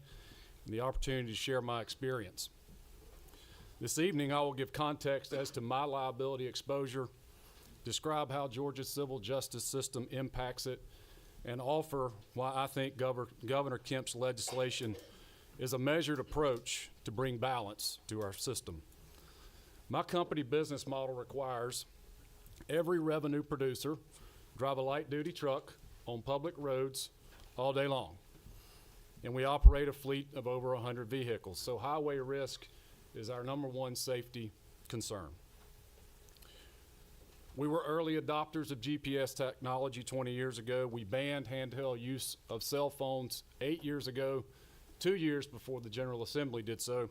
S9: and the opportunity to share my experience. This evening, I will give context as to my liability exposure, describe how Georgia's civil justice system impacts it, and offer why I think Governor Kemp's legislation is a measured approach to bring balance to our system. My company business model requires every revenue producer drive a light-duty truck on public roads all day long. And we operate a fleet of over 100 vehicles. So highway risk is our number one safety concern. We were early adopters of GPS technology 20 years ago. We banned handheld use of cell phones 8 years ago, 2 years before the General Assembly did so.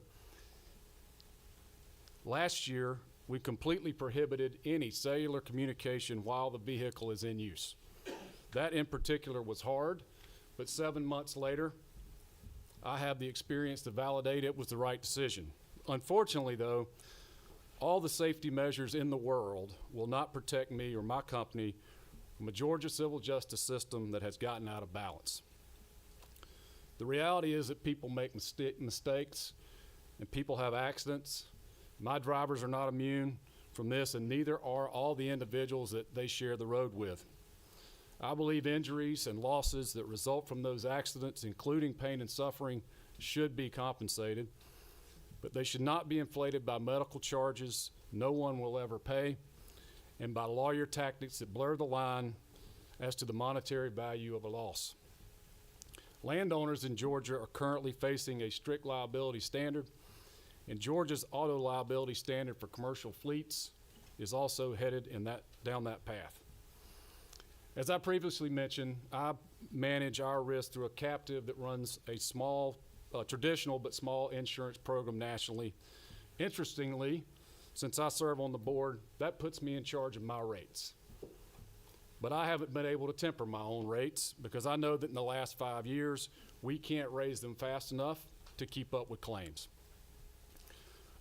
S9: Last year, we completely prohibited any cellular communication while the vehicle is in use. That in particular was hard, but 7 months later, I have the experience to validate it was the right decision. Unfortunately, though, all the safety measures in the world will not protect me or my company from a Georgia civil justice system that has gotten out of balance. The reality is that people make mistakes and people have accidents. My drivers are not immune from this, and neither are all the individuals that they share the road with. I believe injuries and losses that result from those accidents, including pain and suffering, should be compensated, but they should not be inflated by medical charges no one will ever pay and by lawyer tactics that blur the line as to the monetary value of a loss. Landowners in Georgia are currently facing a strict liability standard, and Georgia's auto liability standard for commercial fleets is also headed down that path. As I previously mentioned, I manage our risk through a captive that runs a small, traditional but small insurance program nationally. Interestingly, since I serve on the board, that puts me in charge of my rates. But I haven't been able to temper my own rates because I know that in the last 5 years, we can't raise them fast enough to keep up with claims.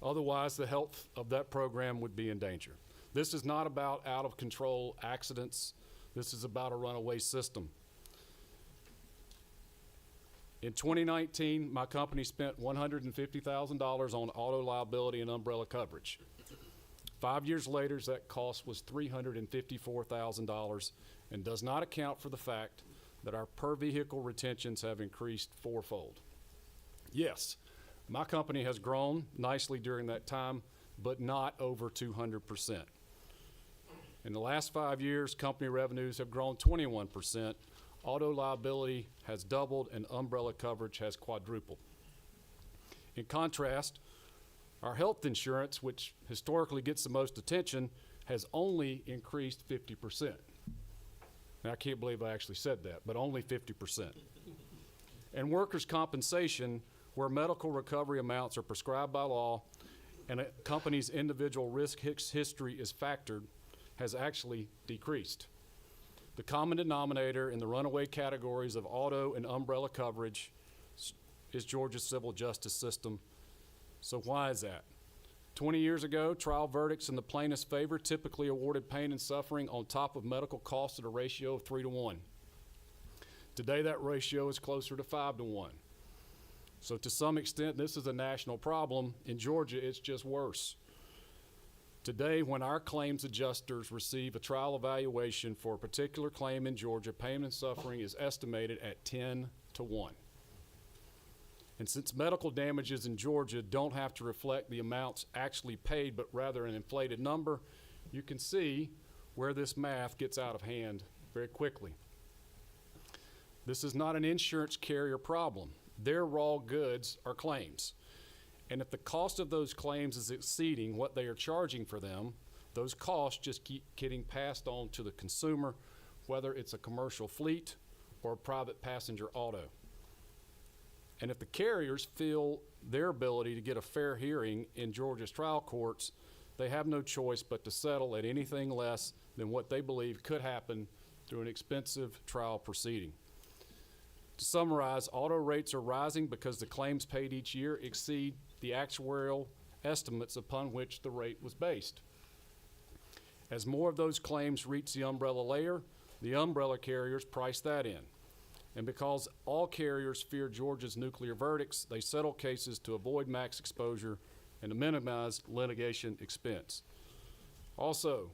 S9: Otherwise, the health of that program would be in danger. This is not about out-of-control accidents. This is about a runaway system. In 2019, my company spent $150,000 on auto liability and umbrella coverage. 5 years later, that cost was $354,000 and does not account for the fact that our per-vehicle retentions have increased fourfold. Yes, my company has grown nicely during that time, but not over 200%. In the last 5 years, company revenues have grown 21%, auto liability has doubled, and umbrella coverage has quadrupled. In contrast, our health insurance, which historically gets the most attention, has only increased 50%. Now, I can't believe I actually said that, but only 50%. And workers' compensation, where medical recovery amounts are prescribed by law and a company's individual risk history is factored, has actually decreased. The common denominator in the runaway categories of auto and umbrella coverage is Georgia's civil justice system. So why is that? 20 years ago, trial verdicts in the plaintiff's favor typically awarded pain and suffering on top of medical costs at a ratio of 3-to-1. Today, that ratio is closer to 5-to-1. So to some extent, this is a national problem. In Georgia, it's just worse. Today, when our claims adjusters receive a trial evaluation for a particular claim in Georgia, pain and suffering is estimated at 10-to-1. And since medical damages in Georgia don't have to reflect the amounts actually paid, but rather an inflated number, you can see where this math gets out of hand very quickly. This is not an insurance carrier problem. Their raw goods are claims. And if the cost of those claims is exceeding what they are charging for them, those costs just keep getting passed on to the consumer, whether it's a commercial fleet or a private passenger auto. And if the carriers feel their ability to get a fair hearing in Georgia's trial courts, they have no choice but to settle at anything less than what they believe could happen through an expensive trial proceeding. To summarize, auto rates are rising because the claims paid each year exceed the actuarial estimates upon which the rate was based. As more of those claims reach the umbrella layer, the umbrella carriers price that in. And because all carriers fear Georgia's nuclear verdicts, they settle cases to avoid max exposure and to minimize litigation expense. Also,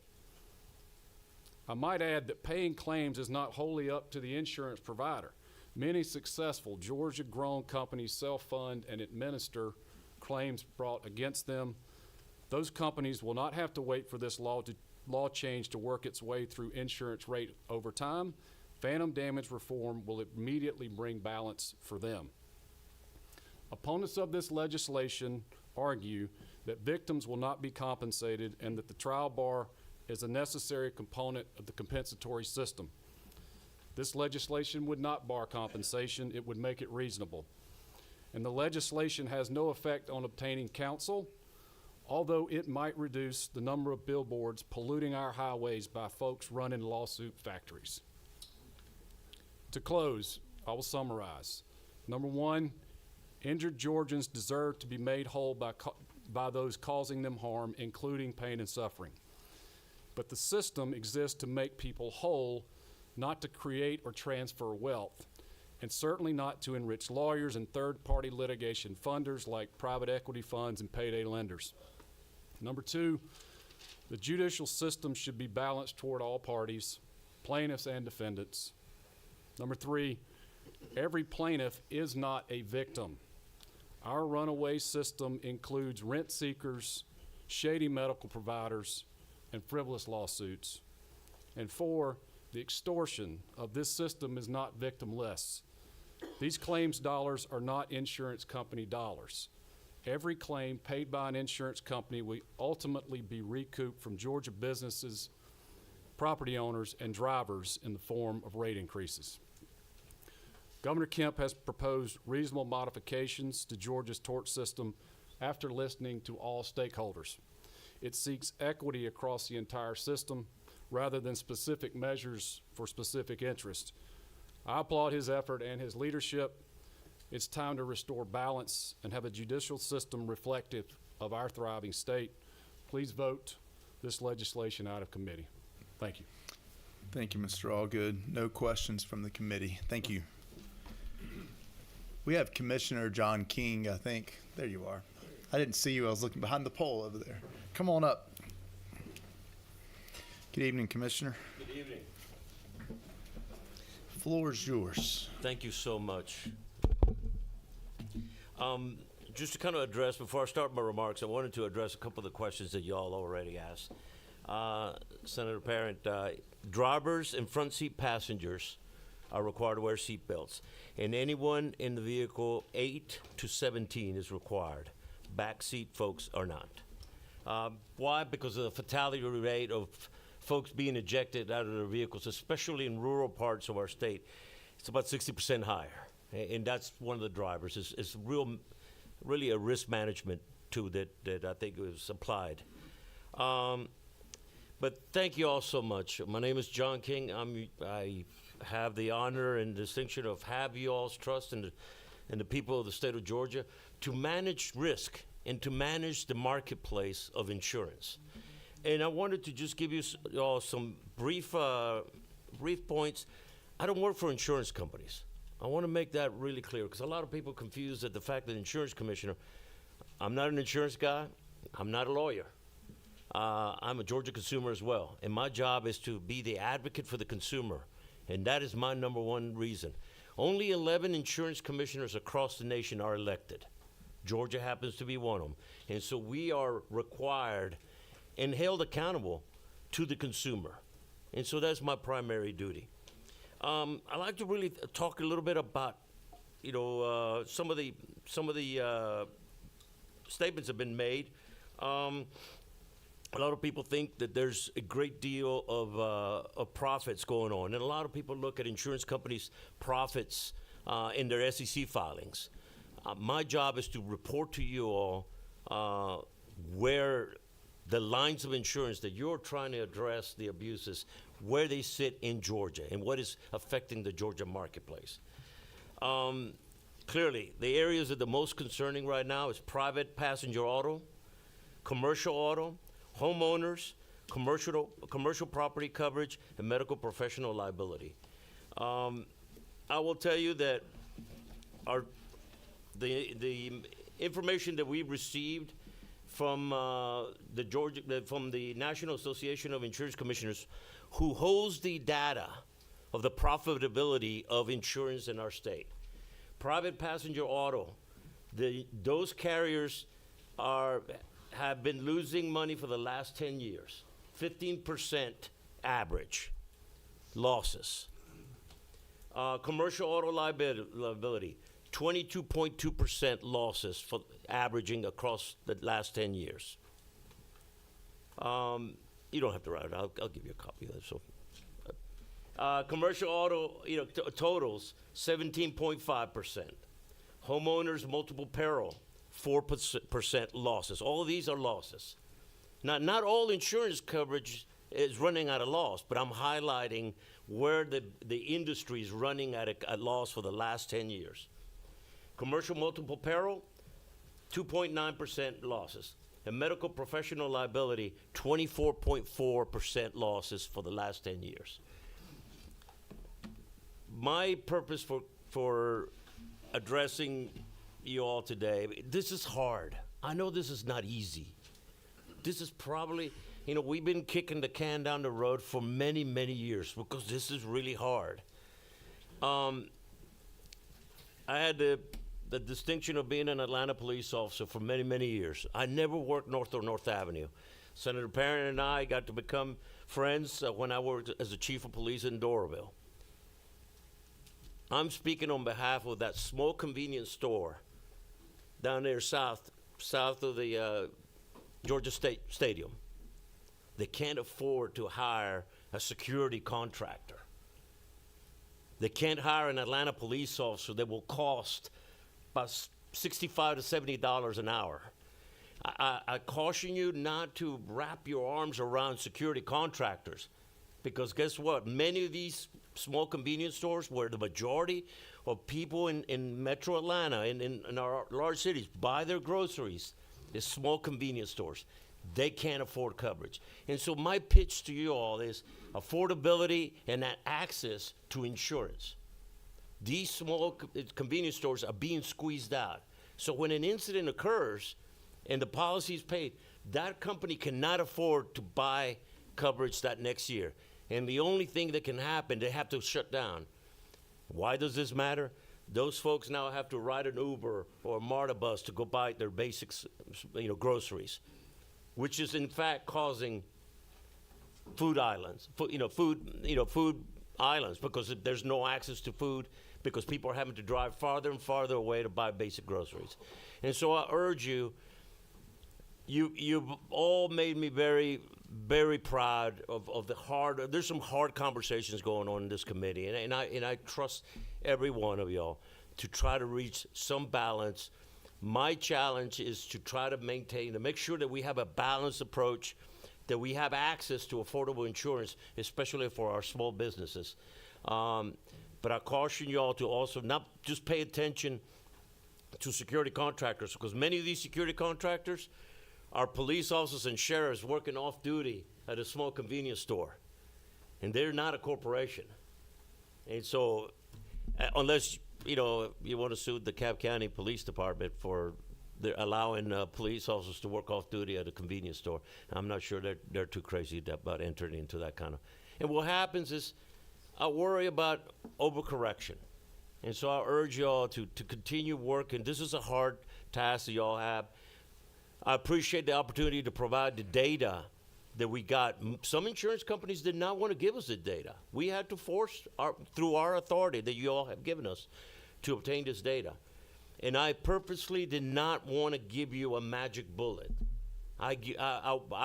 S9: I might add that paying claims is not wholly up to the insurance provider. Many successful Georgia-grown companies self-fund and administer claims brought against them. Those companies will not have to wait for this law to law change to work its way through insurance rate over time, phantom damage reform will immediately bring balance for them. Opponents of this legislation argue that victims will not be compensated and that the trial bar is a necessary component of the compensatory system. This legislation would not bar compensation, it would make it reasonable. And the legislation has no effect on obtaining counsel, although it might reduce the number of billboards polluting our highways by folks running lawsuit factories. To close, I will summarize. Number one, injured Georgians deserve to be made whole by those causing them harm, including pain and suffering. But the system exists to make people whole, not to create or transfer wealth, and certainly not to enrich lawyers and third-party litigation funders like private equity funds and payday lenders. Number two, the judicial system should be balanced toward all parties, plaintiffs and defendants. Number three, every plaintiff is not a victim. Our runaway system includes rent seekers, shady medical providers, and frivolous lawsuits. And four, the extortion of this system is not victimless. These claims dollars are not insurance company dollars. Every claim paid by an insurance company will ultimately be recouped from Georgia businesses, property owners, and drivers in the form of rate increases. Governor Kemp has proposed reasonable modifications to Georgia's tort system after listening to all stakeholders. It seeks equity across the entire system rather than specific measures for specific interests. I applaud his effort and his leadership. It's time to restore balance and have a judicial system reflective of our thriving state. Please vote this legislation out of committee. Thank you.
S1: Thank you, Mr. Allgood. No questions from the committee. Thank you. We have Commissioner John King, I think. There you are. I didn't see you. I was looking behind the pole over there. Come on up. Good evening, Commissioner.
S10: Good evening.
S1: Floor is yours.
S10: Thank you so much. Just to kind of address, before I start my remarks, I wanted to address a couple of the questions that y'all already asked. Senator Parent, drivers and front seat passengers are required to wear seat belts, and anyone in the vehicle 8 to 17 is required. Back seat folks are not. Why? Because of the fatality rate of folks being ejected out of their vehicles, especially in rural parts of our state. It's about 60% higher, and that's one of the drivers. It's really a risk management tool that I think was applied. But thank you all so much. My name is John King. I have the honor and distinction of have you all's trust in the people of the state of Georgia to manage risk and to manage the marketplace of insurance. And I wanted to just give you all some brief points. I don't work for insurance companies. I want to make that really clear because a lot of people confuse that the fact that insurance commissioner, I'm not an insurance guy, I'm not a lawyer. I'm a Georgia consumer as well, and my job is to be the advocate for the consumer, and that is my number one reason. Only 11 insurance commissioners across the nation are elected. Georgia happens to be one of them, and so we are required and held accountable to the consumer, and so that's my primary duty. I'd like to really talk a little bit about, some of the statements have been made. A lot of people think that there's a great deal of profits going on, and a lot of people look at insurance companies' profits in their SEC filings. My job is to report to you all where the lines of insurance that you're trying to address the abuses, where they sit in Georgia and what is affecting the Georgia marketplace. Clearly, the areas that are the most concerning right now is private passenger auto, commercial auto, homeowners, commercial property coverage, and medical professional liability. I will tell you that the information that we received from the National Association of Insurance Commissioners, who holds the data of the profitability of insurance in our state. Private passenger auto, those carriers have been losing money for the last 10 years. 15% average losses. Commercial auto liability, 22.2% losses for averaging across the last 10 years. You don't have to write it. I'll give you a copy of that. So, commercial auto, totals 17.5%. Homeowners multiple peril, 4% losses. All of these are losses. Now, not all insurance coverage is running at a loss, but I'm highlighting where the industry is running at a loss for the last 10 years. Commercial multiple peril, 2.9% losses. And medical professional liability, 24.4% losses for the last 10 years. My purpose for addressing you all today, this is hard. I know this is not easy. This is probably, we've been kicking the can down the road for many, many years because this is really hard. I had the distinction of being an Atlanta police officer for many, many years. I never worked north or North Avenue. Senator Perrin and I got to become friends when I worked as the chief of police in Doraville. I'm speaking on behalf of that small convenience store down there south of the Georgia State Stadium. They can't afford to hire a security contractor. They can't hire an Atlanta police officer that will cost about $65 to $70 an hour. I caution you not to wrap your arms around security contractors, because guess what? Many of these small convenience stores, where the majority of people in Metro Atlanta, in our large cities, buy their groceries, is small convenience stores. They can't afford coverage. And so my pitch to you all is affordability and that access to insurance. These small convenience stores are being squeezed out. So when an incident occurs and the policy is paid, that company cannot afford to buy coverage that next year. And the only thing that can happen, they have to shut down. Why does this matter? Those folks now have to ride an Uber or a MARTA bus to go buy their basics, groceries, which is in fact causing food islands, food islands, because there's no access to food, because people are having to drive farther and farther away to buy basic groceries. And so I urge you, you've all made me very, very proud of the hard, there's some hard conversations going on in this committee, and I trust every one of y'all to try to reach some balance. My challenge is to try to make sure that we have a balanced approach, that we have access to affordable insurance, especially for our small businesses. But I caution you all to also not just pay attention to security contractors, because many of these security contractors are police officers and sheriffs working off duty at a small convenience store, and they're not a corporation. And so, unless you want to sue the Cobb County Police Department for allowing police officers to work off duty at a convenience store, I'm not sure they're too crazy about entering into that kind of. And what happens is, I worry about overcorrection. And so I urge y'all to continue working. This is a hard task that y'all have. I appreciate the opportunity to provide the data that we got. Some insurance companies did not want to give us the data. We had to force through our authority that you all have given us to obtain this data. And I purposely did not want to give you a magic bullet. I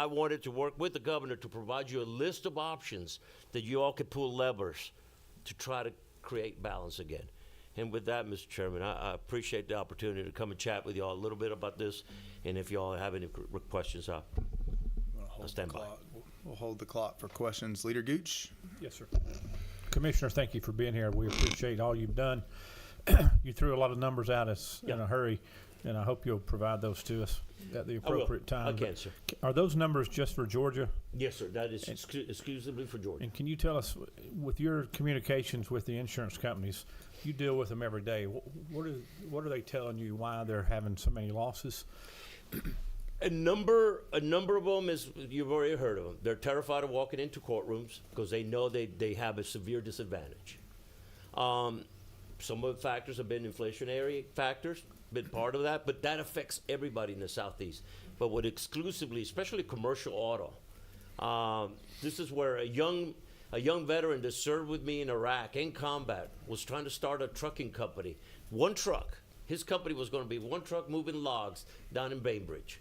S10: wanted to work with the governor to provide you a list of options that you all could pull levers to try to create balance again. And with that, Mr. Chairman, I appreciate the opportunity to come and chat with you all a little bit about this. And if you all have any questions, I'll stand by.
S1: We'll hold the clock for questions. Leader Gooch?
S2: Yes, sir. Commissioner, thank you for being here. We appreciate all you've done. You threw a lot of numbers at us in a hurry, and I hope you'll provide those to us at the appropriate time.
S10: I can, sir.
S2: Are those numbers just for Georgia?
S10: Yes, sir. That is exclusively for Georgia.
S2: And can you tell us, with your communications with the insurance companies, you deal with them every day, what are they telling you why they're having so many losses?
S10: A number of them is, you've already heard of them. They're terrified of walking into courtrooms because they know they have a severe disadvantage. Some of the factors have been inflationary factors, been part of that, but that affects everybody in the Southeast. But what exclusively, especially commercial auto, This is where a young veteran that served with me in Iraq in combat was trying to start a trucking company. One truck. His company was going to be one truck moving logs down in Bainbridge.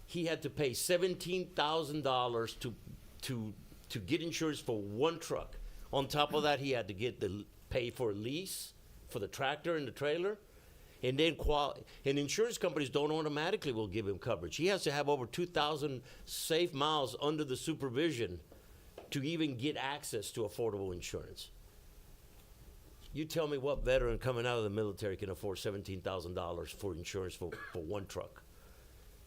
S10: He had to pay $17,000 to get insurance for one truck. On top of that, he had to pay for a lease for the tractor and the trailer. And then and insurance companies don't automatically will give him coverage. He has to have over 2,000 safe miles under the supervision to even get access to affordable insurance. You tell me what veteran coming out of the military can afford $17,000 for insurance for one truck.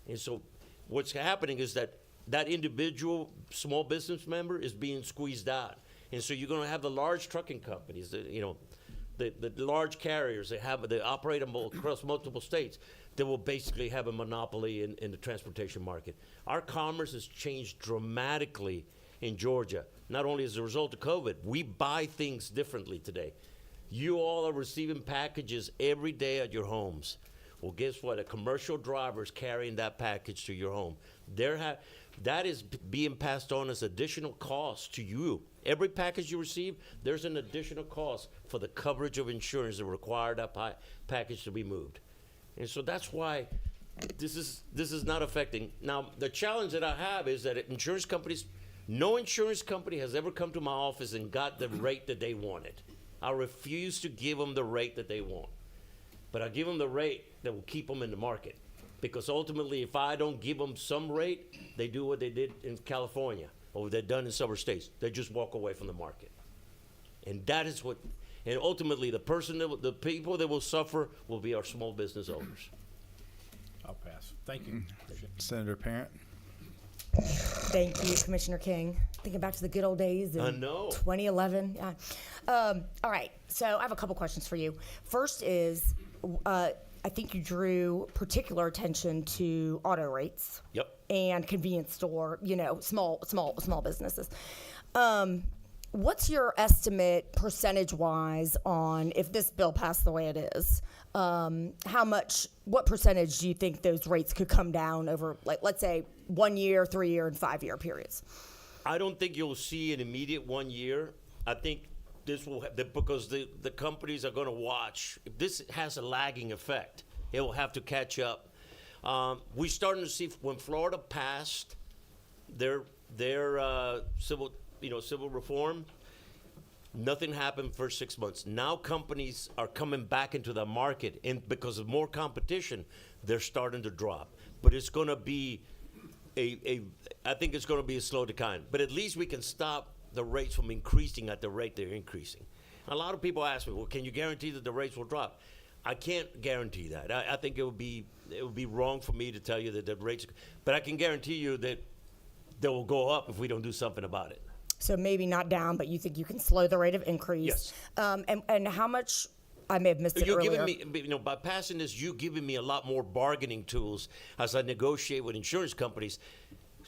S10: And so what's happening is that individual small business member is being squeezed out. And so you're going to have the large trucking companies, the large carriers that operate across multiple states that will basically have a monopoly in the transportation market. Our commerce has changed dramatically in Georgia, not only as a result of COVID. We buy things differently today. You all are receiving packages every day at your homes. Well, guess what? A commercial driver is carrying that package to your home. That is being passed on as additional cost to you. Every package you receive, there's an additional cost for the coverage of insurance that require that package to be moved. And so that's why this is not affecting. Now, the challenge that I have is that no insurance company has ever come to my office and got the rate that they wanted. I refuse to give them the rate that they want. But I give them the rate that will keep them in the market. Because ultimately, if I don't give them some rate, they do what they did in California or what they've done in several states. They just walk away from the market. And that is what, and ultimately, the people that will suffer will be our small business owners.
S2: I'll pass. Thank you.
S1: Senator Parent.
S6: Thank you, Commissioner King. Thinking back to the good old days in
S10: I know.
S6: 2011. Yeah. All right, so I have a couple questions for you. First is, I think you drew particular attention to auto rates.
S10: Yep.
S6: And convenience store, small businesses. What's your estimate percentage-wise on if this bill passed the way it is? What percentage do you think those rates could come down over, like, let's say 1 year, 3 year, and 5 year periods?
S10: I don't think you'll see an immediate 1 year. I think this will because the companies are going to watch. If this has a lagging effect, it will have to catch up. We're starting to see when Florida passed their civil reform, nothing happened for 6 months. Now companies are coming back into the market, and because of more competition, they're starting to drop. But it's going to be I think it's going to be a slow decline. But at least we can stop the rates from increasing at the rate they're increasing. A lot of people ask me, well, can you guarantee that the rates will drop? I can't guarantee that. I think it would be wrong for me to tell you that the rates, but I can guarantee you that they will go up if we don't do something about it.
S6: So maybe not down, but you think you can slow the rate of increase?
S10: Yes.
S6: And how much? I may have missed it earlier.
S10: Giving me, by passing this, you're giving me a lot more bargaining tools as I negotiate with insurance companies.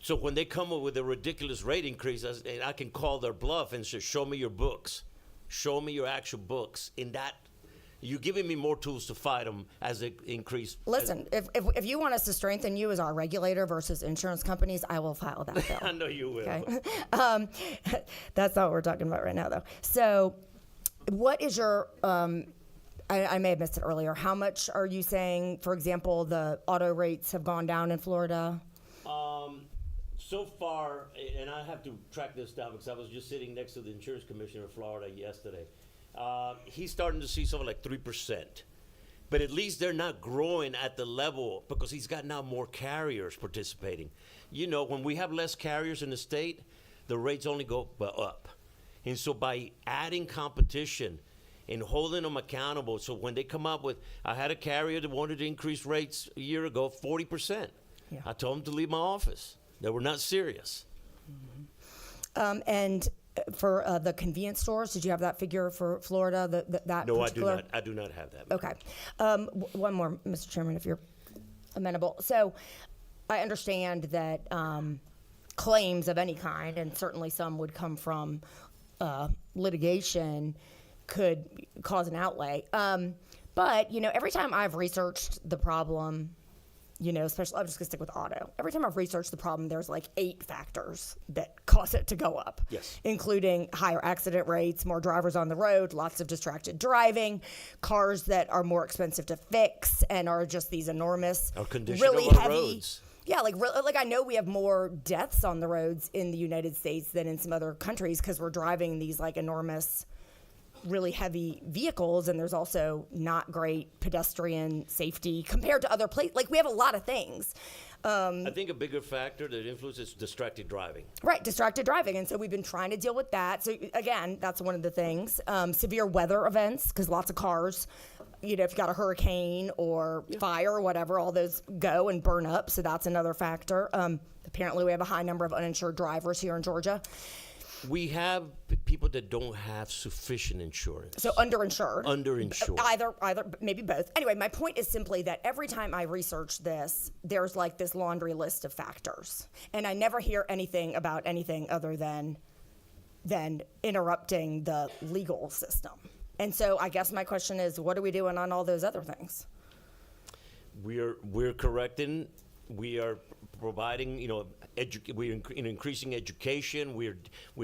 S10: So when they come up with a ridiculous rate increase, I can call their bluff and say, show me your books. Show me your actual books. In that, you're giving me more tools to fight them as they increase.
S6: Listen, if you want us to strengthen you as our regulator versus insurance companies, I will file that bill.
S10: I know you will.
S6: Okay? That's not what we're talking about right now, though. So what is your I may have missed it earlier. How much are you saying, for example, the auto rates have gone down in Florida?
S10: So far, and I have to track this down because I was just sitting next to the insurance commissioner of Florida yesterday. He's starting to see something like 3%. But at least they're not growing at the level because he's got now more carriers participating. When we have less carriers in the state, the rates only go up. And so by adding competition and holding them accountable, so when they come up with, I had a carrier that wanted to increase rates a year ago, 40%. Yeah. I told them to leave my office. They were not serious.
S6: Mm-hmm. And for the convenience stores, did you have that figure for Florida? That
S10: no,
S6: particular?
S10: I do not have that.
S6: Okay. One more, Mr. Chairman, if you're amenable. So I understand that claims of any kind, and certainly some would come from litigation, could cause an outlay. But, every time I've researched the problem especially, I'm just gonna stick with auto. Every time I've researched the problem, there's like 8 factors that cause it to go up.
S10: Yes.
S6: Including higher accident rates, more drivers on the road, lots of distracted driving, cars that are more expensive to fix and are just these enormous,
S10: Our condition
S6: really
S10: of our
S6: heavy.
S10: roads.
S6: Yeah, like I know we have more deaths on the roads in the United States than in some other countries because we're driving these like enormous, really heavy vehicles, and there's also not great pedestrian safety compared to other places. Like we have a lot of things.
S10: I think a bigger factor that influences distracted driving.
S6: Right, distracted driving. And so we've been trying to deal with that. So again, that's one of the things. Severe weather events, because lots of cars, if you got a hurricane or fire or whatever, all those go and burn up. So that's another factor. Apparently we have a high number of uninsured drivers here in Georgia.
S10: We have people that don't have sufficient insurance.
S6: So underinsured.
S10: Underinsured.
S6: Either, maybe both. Anyway, my point is simply that every time I research this, there's like this laundry list of factors. And I never hear anything about anything other than interrupting the legal system. And so I guess my question is, what are we doing on all those other things?
S10: We're correcting. We are providing, we're increasing education. We're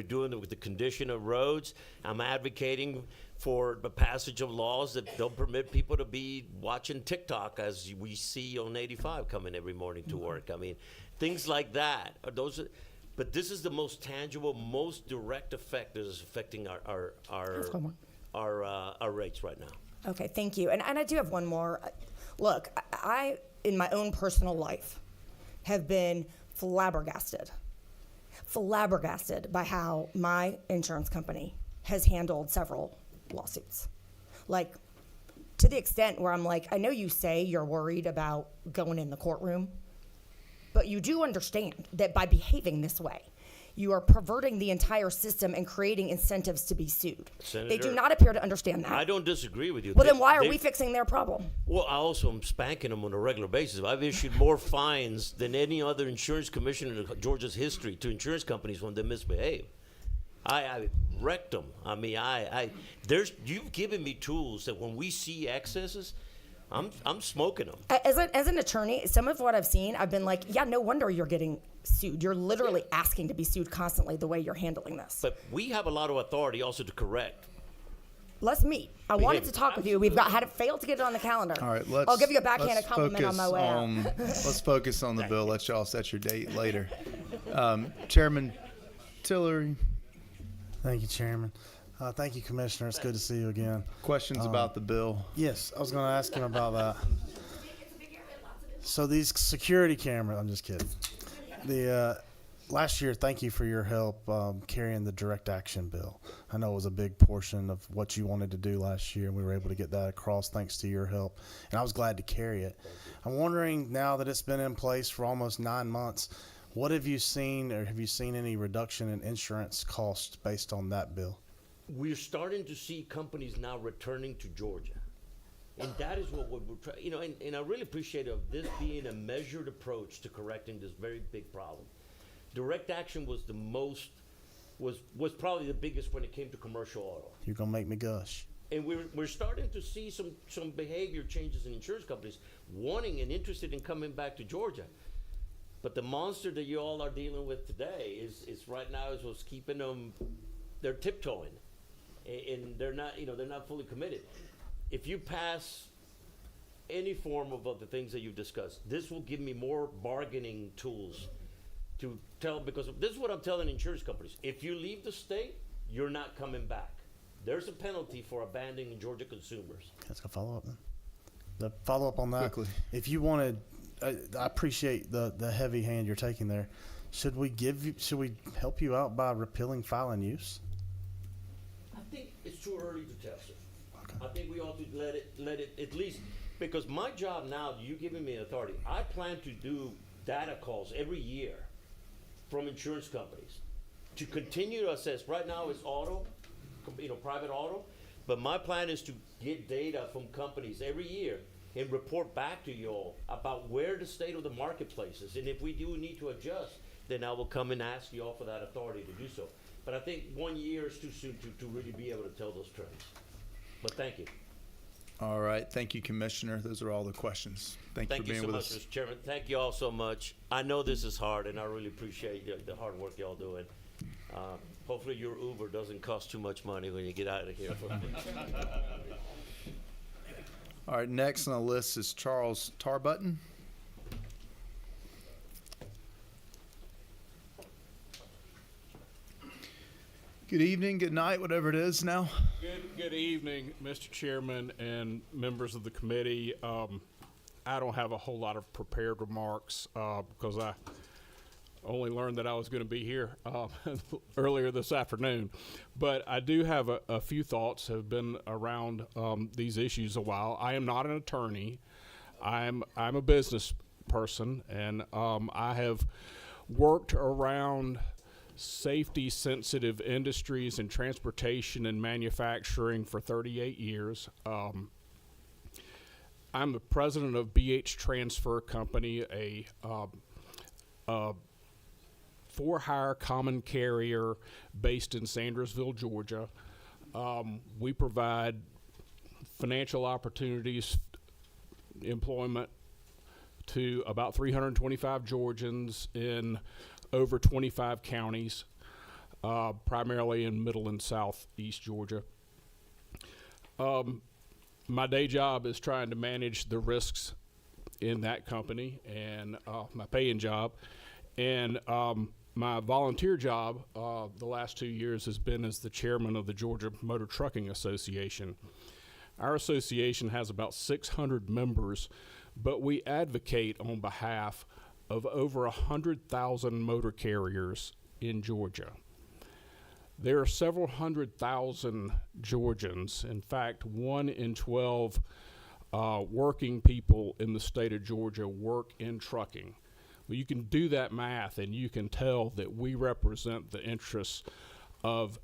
S10: doing it with the condition of roads. I'm advocating for the passage of laws that don't permit people to be watching TikTok as we see on 85 coming every morning to work. I mean, things like that. But this is the most tangible, most direct effect that is affecting our rates right now.
S6: Okay, thank you. And I do have one more. Look, I in my own personal life, have been flabbergasted by how my insurance company has handled several lawsuits. Like, to the extent where I'm like, I know you say you're worried about going in the courtroom, but you do understand that by behaving this way, you are perverting the entire system and creating incentives to be sued.
S10: Senator,
S6: they do not appear to understand that.
S10: I don't disagree with you.
S6: Well, then why are we fixing their problem?
S10: Well, I also am spanking them on a regular basis. I've issued more fines than any other insurance commissioner in Georgia's history to insurance companies when they misbehave. I wrecked them. I mean, you've given me tools that when we see excesses, I'm smoking them.
S6: As an attorney, some of what I've seen, I've been like, yeah, no wonder you're getting sued. You're literally asking to be sued constantly the way you're handling this.
S10: But we have a lot of authority also to correct.
S6: Let's meet. I wanted to talk with you. We've failed to get it on the calendar.
S1: All right,
S6: I'll give you a backhanded compliment on my way out.
S1: Let's focus on the bill. Let y'all set your date later. Chairman Tillery.
S7: Thank you, Chairman. Thank you, Commissioner. It's good to see you again.
S1: Questions about the bill?
S7: Yes, I was going to ask him about that. So these security cameras, I'm just kidding. Last year, thank you for your help carrying the direct action bill. I know it was a big portion of what you wanted to do last year, and we were able to get that across thanks to your help. And I was glad to carry it. I'm wondering, now that it's been in place for almost 9 months, what have you seen, or have you seen any reduction in insurance costs based on that bill?
S10: We're starting to see companies now returning to Georgia. And that is what we're trying, and I really appreciate this being a measured approach to correcting this very big problem. Direct action was was probably the biggest when it came to commercial auto.
S7: You're going to make me gush.
S10: And we're starting to see some behavior changes in insurance companies wanting and interested in coming back to Georgia. But the monster that you all are dealing with today is right now is what's keeping them, they're tiptoeing. And they're not fully committed. If you pass any form of the things that you've discussed, this will give me more bargaining tools to tell, because this is what I'm telling insurance companies. If you leave the state, you're not coming back. There's a penalty for abandoning Georgia consumers.
S7: Let's go follow up then. The follow up on that.
S1: Quickly.
S7: If you wanted, I appreciate the heavy hand you're taking there. Should we help you out by repealing file and use?
S10: I think it's too early to tell, sir.
S7: Okay.
S10: I think we ought to let it at least, because my job now, you giving me authority, I plan to do data calls every year from insurance companies to continue to assess. Right now it's auto, private auto, but my plan is to get data from companies every year and report back to you all about where the state of the marketplace is. And if we do need to adjust, then I will come and ask you all for that authority to do so. But I think 1 year is too soon to really be able to tell those trends. But thank you.
S1: All right. Thank you, Commissioner. Those are all the questions. Thank you for
S10: Thank you
S1: being
S10: so
S1: with
S10: much,
S1: us.
S10: Mr. Chairman. Thank you all so much. I know this is hard, and I really appreciate the hard work y'all doing. Hopefully your Uber doesn't cost too much money when you get out of here.
S1: All right. Next on the list is Charles Tarbutton. Good evening, good night, whatever it is now.
S11: Good evening, Mr. Chairman and members of the committee. I don't have a whole lot of prepared remarks because I only learned that I was going to be here earlier this afternoon. But I do have a few thoughts, have been around these issues a while. I am not an attorney. I'm a business person, and I have worked around safety-sensitive industries in transportation and manufacturing for 38 years. I'm the president of BH Transfer Company, a for-hire common carrier based in Sandersville, Georgia. We provide financial opportunities, employment to about 325 Georgians in over 25 counties, primarily in middle and southeast Georgia. My day job is trying to manage the risks in that company, and my paying job. And my volunteer job the last 2 years has been as the chairman of the Georgia Motor Trucking Association. Our association has about 600 members, but we advocate on behalf of over 100,000 motor carriers in Georgia. There are several 100,000 Georgians. In fact, 1 in 12 working people in the state of Georgia work in trucking. Well, you can do that math and you can tell that we represent the interests of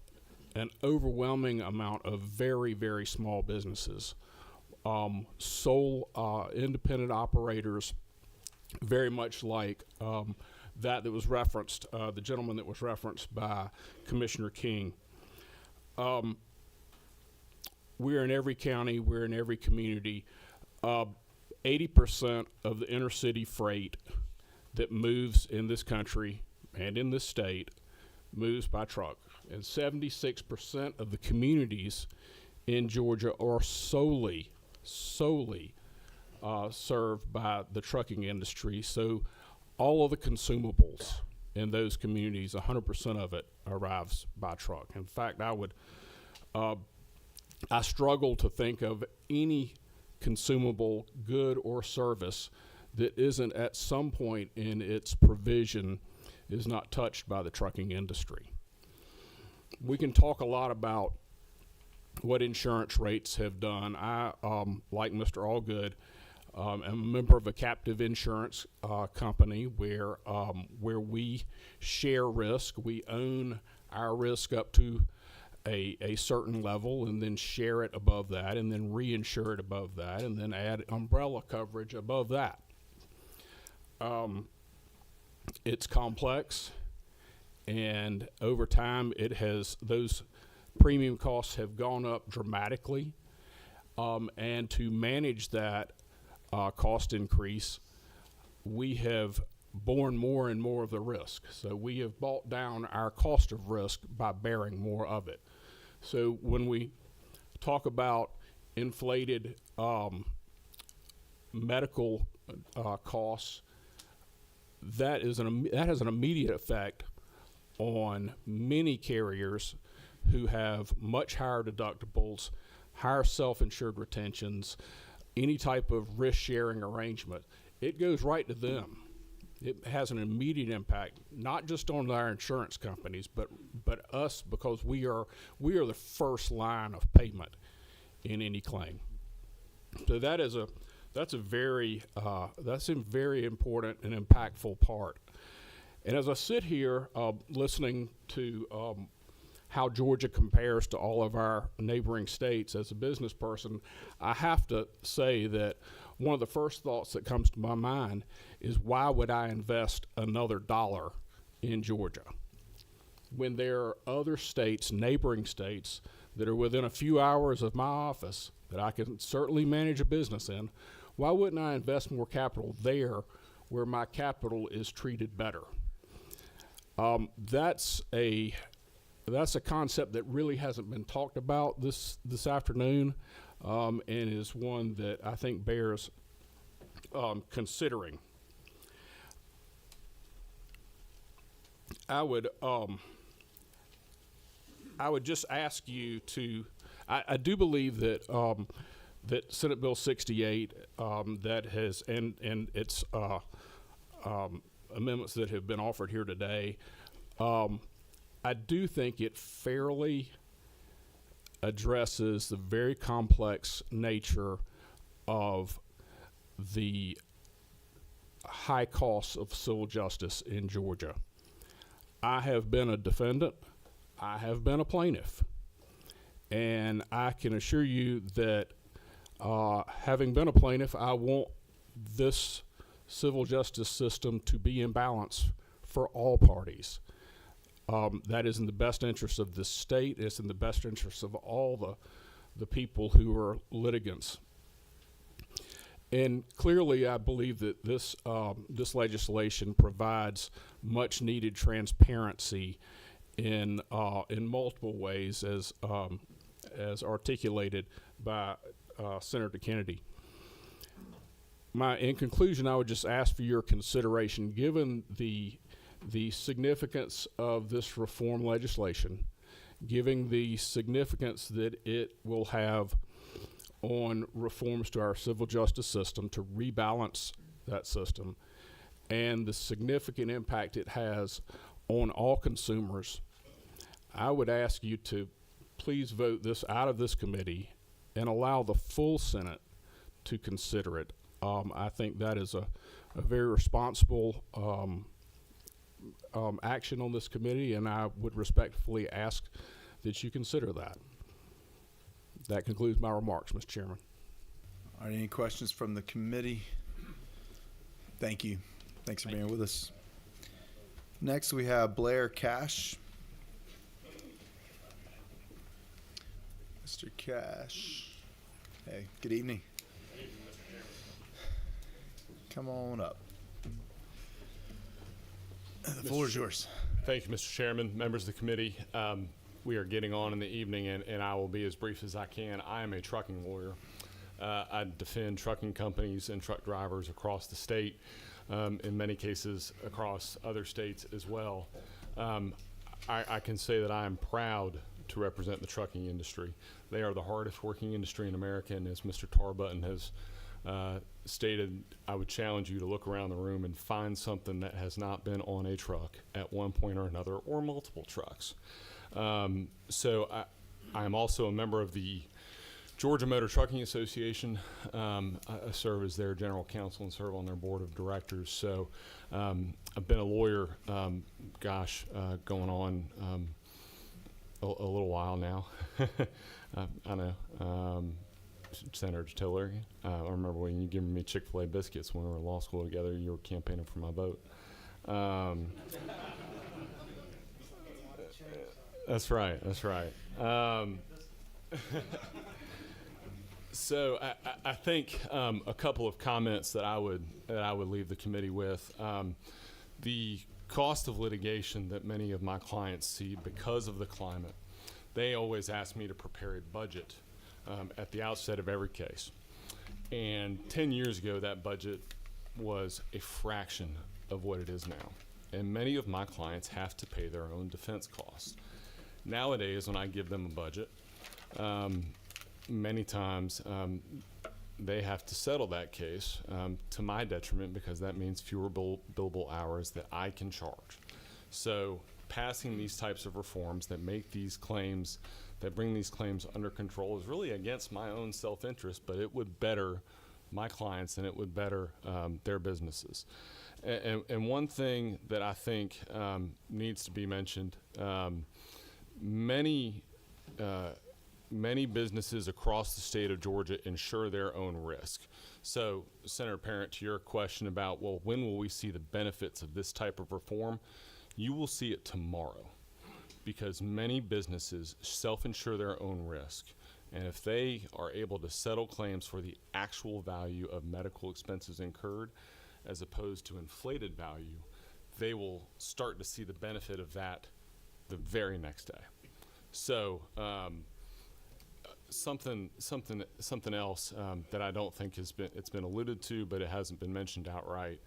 S11: an overwhelming amount of very, very small businesses, sole independent operators, very much like that was referenced, the gentleman that was referenced by Commissioner King. We're in every county, we're in every community. 80% of the inner city freight that moves in this country and in this state moves by truck. And 76% of the communities in Georgia are solely served by the trucking industry. So all of the consumables in those communities, 100% of it arrives by truck. In fact, I struggle to think of any consumable good or service that isn't at some point in its provision is not touched by the trucking industry. We can talk a lot about what insurance rates have done. I, like Mr. Allgood, am a member of a captive insurance company where we share risk. We own our risk up to a certain level and then share it above that and then reinsure it above that and then add umbrella coverage above that. It's complex, and over time those premium costs have gone up dramatically, and to manage that cost increase, we have borne more and more of the risk. So we have brought down our cost of risk by bearing more of it. So when we talk about inflated medical costs, that has an immediate effect on many carriers who have much higher deductibles, higher self-insured retentions, any type of risk-sharing arrangement. It goes right to them. It has an immediate impact, not just on our insurance companies, but us, because we are the first line of payment in any claim. So that's a very important and impactful part. And as I sit here listening to how Georgia compares to all of our neighboring states, as a business person, I have to say that one of the first thoughts that comes to my mind is, why would I invest another dollar in Georgia when there are other states, neighboring states, that are within a few hours of my office that I can certainly manage a business in, why wouldn't I invest more capital there where my capital is treated better? That's a concept that really hasn't been talked about this afternoon, and is one that I think bears considering. I would just ask you to. I do believe that that Senate Bill 68 that has and its amendments that have been offered here today. I do think it fairly addresses the very complex nature of the high costs of civil justice in Georgia. I have been a defendant. I have been a plaintiff. And I can assure you that having been a plaintiff, I want this civil justice system to be in balance for all parties. That is in the best interest of the state. It's in the best interest of all the people who are litigants. And clearly, I believe that this legislation provides much needed transparency in multiple ways, as articulated by Senator Kennedy. In conclusion, I would just ask for your consideration, given the significance of this reform legislation, given the significance that it will have on reforms to our civil justice system to rebalance that system, and the significant impact it has on all consumers, I would ask you to please vote this out of this committee and allow the full Senate to consider it. I think that is a very responsible action on this committee, and I would respectfully ask that you consider that. That concludes my remarks, Mr. Chairman.
S1: All right, any questions from the committee? Thank you. Thanks for being with us. Next, we have Blair Cash. Mr. Cash. Hey, good evening. Come on up. The floor is yours.
S12: Thank you, Mr. Chairman, members of the committee. We are getting on in the evening, and I will be as brief as I can. I am a trucking lawyer. I defend trucking companies and truck drivers across the state, in many cases across other states as well. I can say that I am proud to represent the trucking industry. They are the hardest working industry in America, and as Mr. Tarbutton has stated, I would challenge you to look around the room and find something that has not been on a truck at one point or another, or multiple trucks. So I am also a member of the Georgia Motor Trucking Association. I serve as their general counsel and serve on their board of directors. So I've been a lawyer, going on a little while now. I know. Senator Tiller, I remember when you gave me Chick-fil-A biscuits when we were in law school together. You were campaigning for my vote. That's right. So I think a couple of comments that I would leave the committee with. The cost of litigation that many of my clients see because of the climate, they always ask me to prepare a budget at the outset of every case. And 10 years ago, that budget was a fraction of what it is now. And many of my clients have to pay their own defense costs. Nowadays, when I give them a budget, many times they have to settle that case to my detriment, because that means fewer billable hours that I can charge. So passing these types of reforms that make these claims, that bring these claims under control, is really against my own self-interest, but it would better my clients and it would better their businesses. And one thing that I think needs to be mentioned, many businesses across the state of Georgia insure their own risk. So, Senator Parent, to your question about, well, when will we see the benefits of this type of reform? You will see it tomorrow, because many businesses self-insure their own risk. And if they are able to settle claims for the actual value of medical expenses incurred as opposed to inflated value, they will start to see the benefit of that the very next day. So something else that I don't think it's been alluded to, but it hasn't been mentioned outright.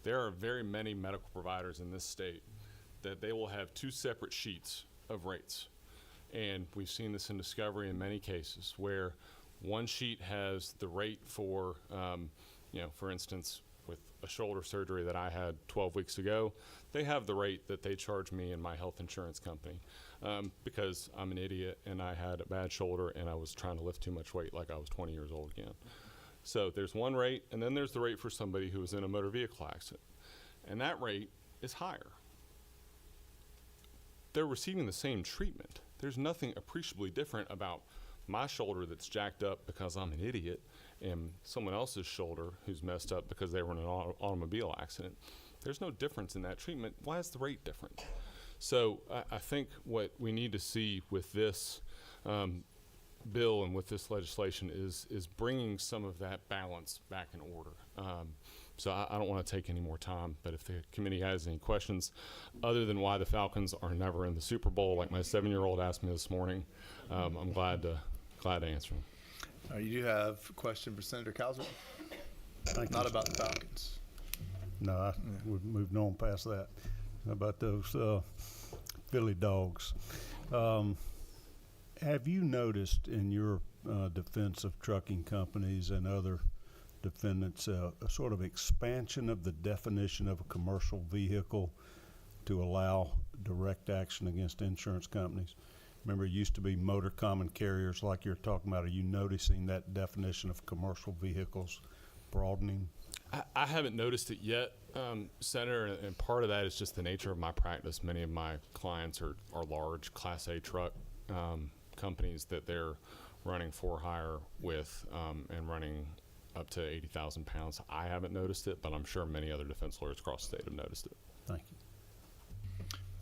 S12: There are very many medical providers in this state that they will have two separate sheets of rates. And we've seen this in discovery in many cases where one sheet has the rate for, for instance, with a shoulder surgery that I had 12 weeks ago, they have the rate that they charge me and my health insurance company because I'm an idiot and I had a bad shoulder and I was trying to lift too much weight like I was 20 years old again. So there's one rate, and then there's the rate for somebody who was in a motor vehicle accident. And that rate is higher. They're receiving the same treatment. There's nothing appreciably different about my shoulder that's jacked up because I'm an idiot and someone else's shoulder who's messed up because they were in an automobile accident. There's no difference in that treatment. Why is the rate different? So I think what we need to see with this bill and with this legislation is bringing some of that balance back in order. So I don't want to take any more time, but if the committee has any questions other than why the Falcons are never in the Super Bowl, like my 7-year-old asked me this morning, I'm glad to answer them.
S1: You do have a question for Senator Cowser?
S2: Thank
S1: Not
S2: you.
S1: about the Falcons.
S2: No, we've moved on past that. How about those Philly dogs? Have you noticed in your defense of trucking companies and other defendants a sort of expansion of the definition of a commercial vehicle to allow direct action against insurance companies? Remember, it used to be motor common carriers like you're talking about. Are you noticing that definition of commercial vehicles broadening?
S12: I haven't noticed it yet, Senator, and part of that is just the nature of my practice. Many of my clients are large Class A truck companies that they're running for hire with and running up to 80,000 pounds. I haven't noticed it, but I'm sure many other defense lawyers across the state have noticed it.
S2: Thank you.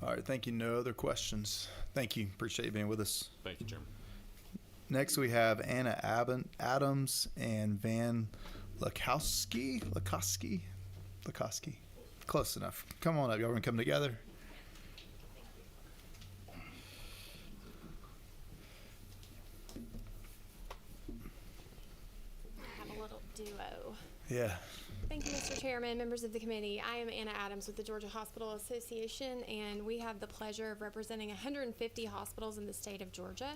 S1: All right, thank you. No other questions. Thank you. Appreciate you being with us.
S12: Thank you, Chairman.
S1: Next, we have Anna Adams and Van Lakowski. Close enough. Come on up. Y'all want to come together?
S13: Have a little duo.
S1: Yeah.
S13: Thank you, Mr. Chairman, members of the committee. I am Anna Adams with the Georgia Hospital Association, and we have the pleasure of representing 150 hospitals in the state of Georgia,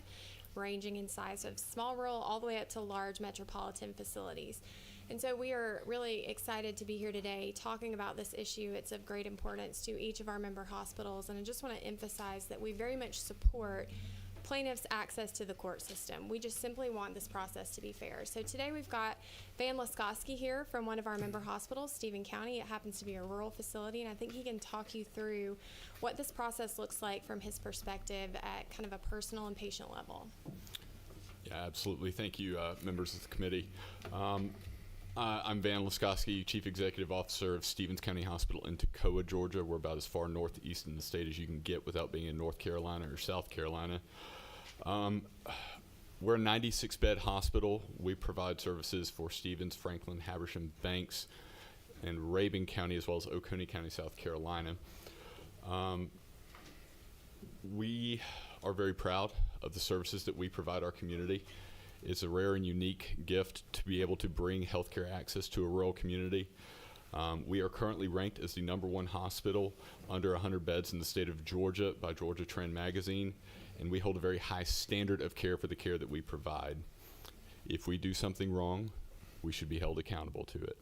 S13: ranging in size of small rural all the way up to large metropolitan facilities. And so we are really excited to be here today talking about this issue. It's of great importance to each of our member hospitals, and I just want to emphasize that we very much support plaintiffs' access to the court system. We just simply want this process to be fair. So today we've got Van Laskowski here from one of our member hospitals, Stephen County. It happens to be a rural facility, and I think he can talk you through what this process looks like from his perspective at kind of a personal and patient level.
S14: Yeah, absolutely. Thank you, members of the committee. I'm Van Laskowski, Chief Executive Officer of Stevens County Hospital in Toccoa, Georgia. We're about as far northeast in the state as you can get without being in North Carolina or South Carolina. We're a 96-bed hospital. We provide services for Stevens, Franklin, Habersham, Banks, and Rabun County, as well as Oconee County, South Carolina. We are very proud of the services that we provide our community. It's a rare and unique gift to be able to bring healthcare access to a rural community. We are currently ranked as the #1 hospital under 100 beds in the state of Georgia by Georgia Trend Magazine, and we hold a very high standard of care for the care that we provide. If we do something wrong, we should be held accountable to it.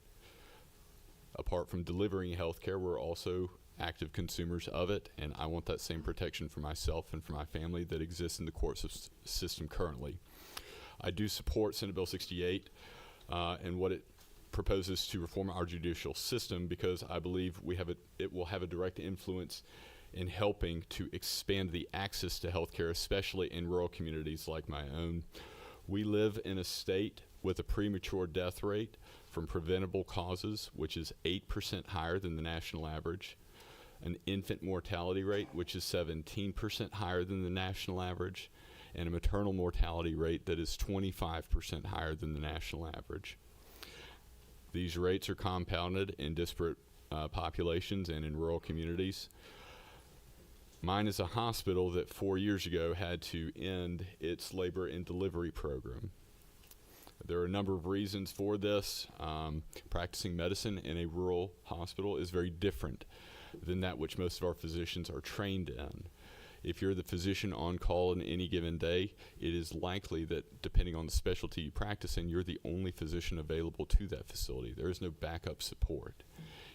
S14: Apart from delivering healthcare, we're also active consumers of it, and I want that same protection for myself and for my family that exists in the court system currently. I do support Senate Bill 68 and what it proposes to reform our judicial system, because I believe it will have a direct influence in helping to expand the access to healthcare, especially in rural communities like my own. We live in a state with a premature death rate from preventable causes, which is 8% higher than the national average. an infant mortality rate, which is 17% higher than the national average, and a maternal mortality rate that is 25% higher than the national average. These rates are compounded in disparate populations and in rural communities. Mine is a hospital that 4 years ago had to end its labor and delivery program. There are a number of reasons for this. Practicing medicine in a rural hospital is very different than that which most of our physicians are trained in. If you're the physician on call on any given day, it is likely that depending on the specialty you practice in, you're the only physician available to that facility. There is no backup support.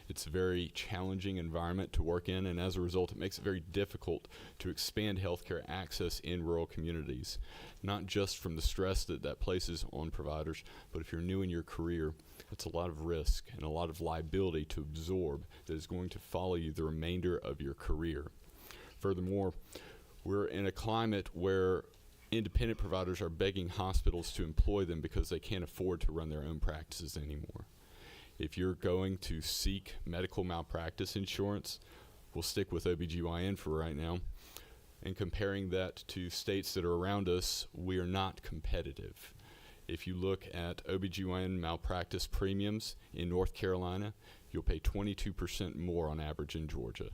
S14: It's a very challenging environment to work in, and as a result, it makes it very difficult to expand healthcare access in rural communities, not just from the stress that that places on providers, but if you're new in your career, it's a lot of risk and a lot of liability to absorb that is going to follow you the remainder of your career. Furthermore, we're in a climate where independent providers are begging hospitals to employ them because they can't afford to run their own practices anymore. If you're going to seek medical malpractice insurance, we'll stick with OBGYN for right now, and comparing that to states that are around us, we are not competitive. If you look at OBGYN malpractice premiums in North Carolina, you'll pay 22% more on average in Georgia.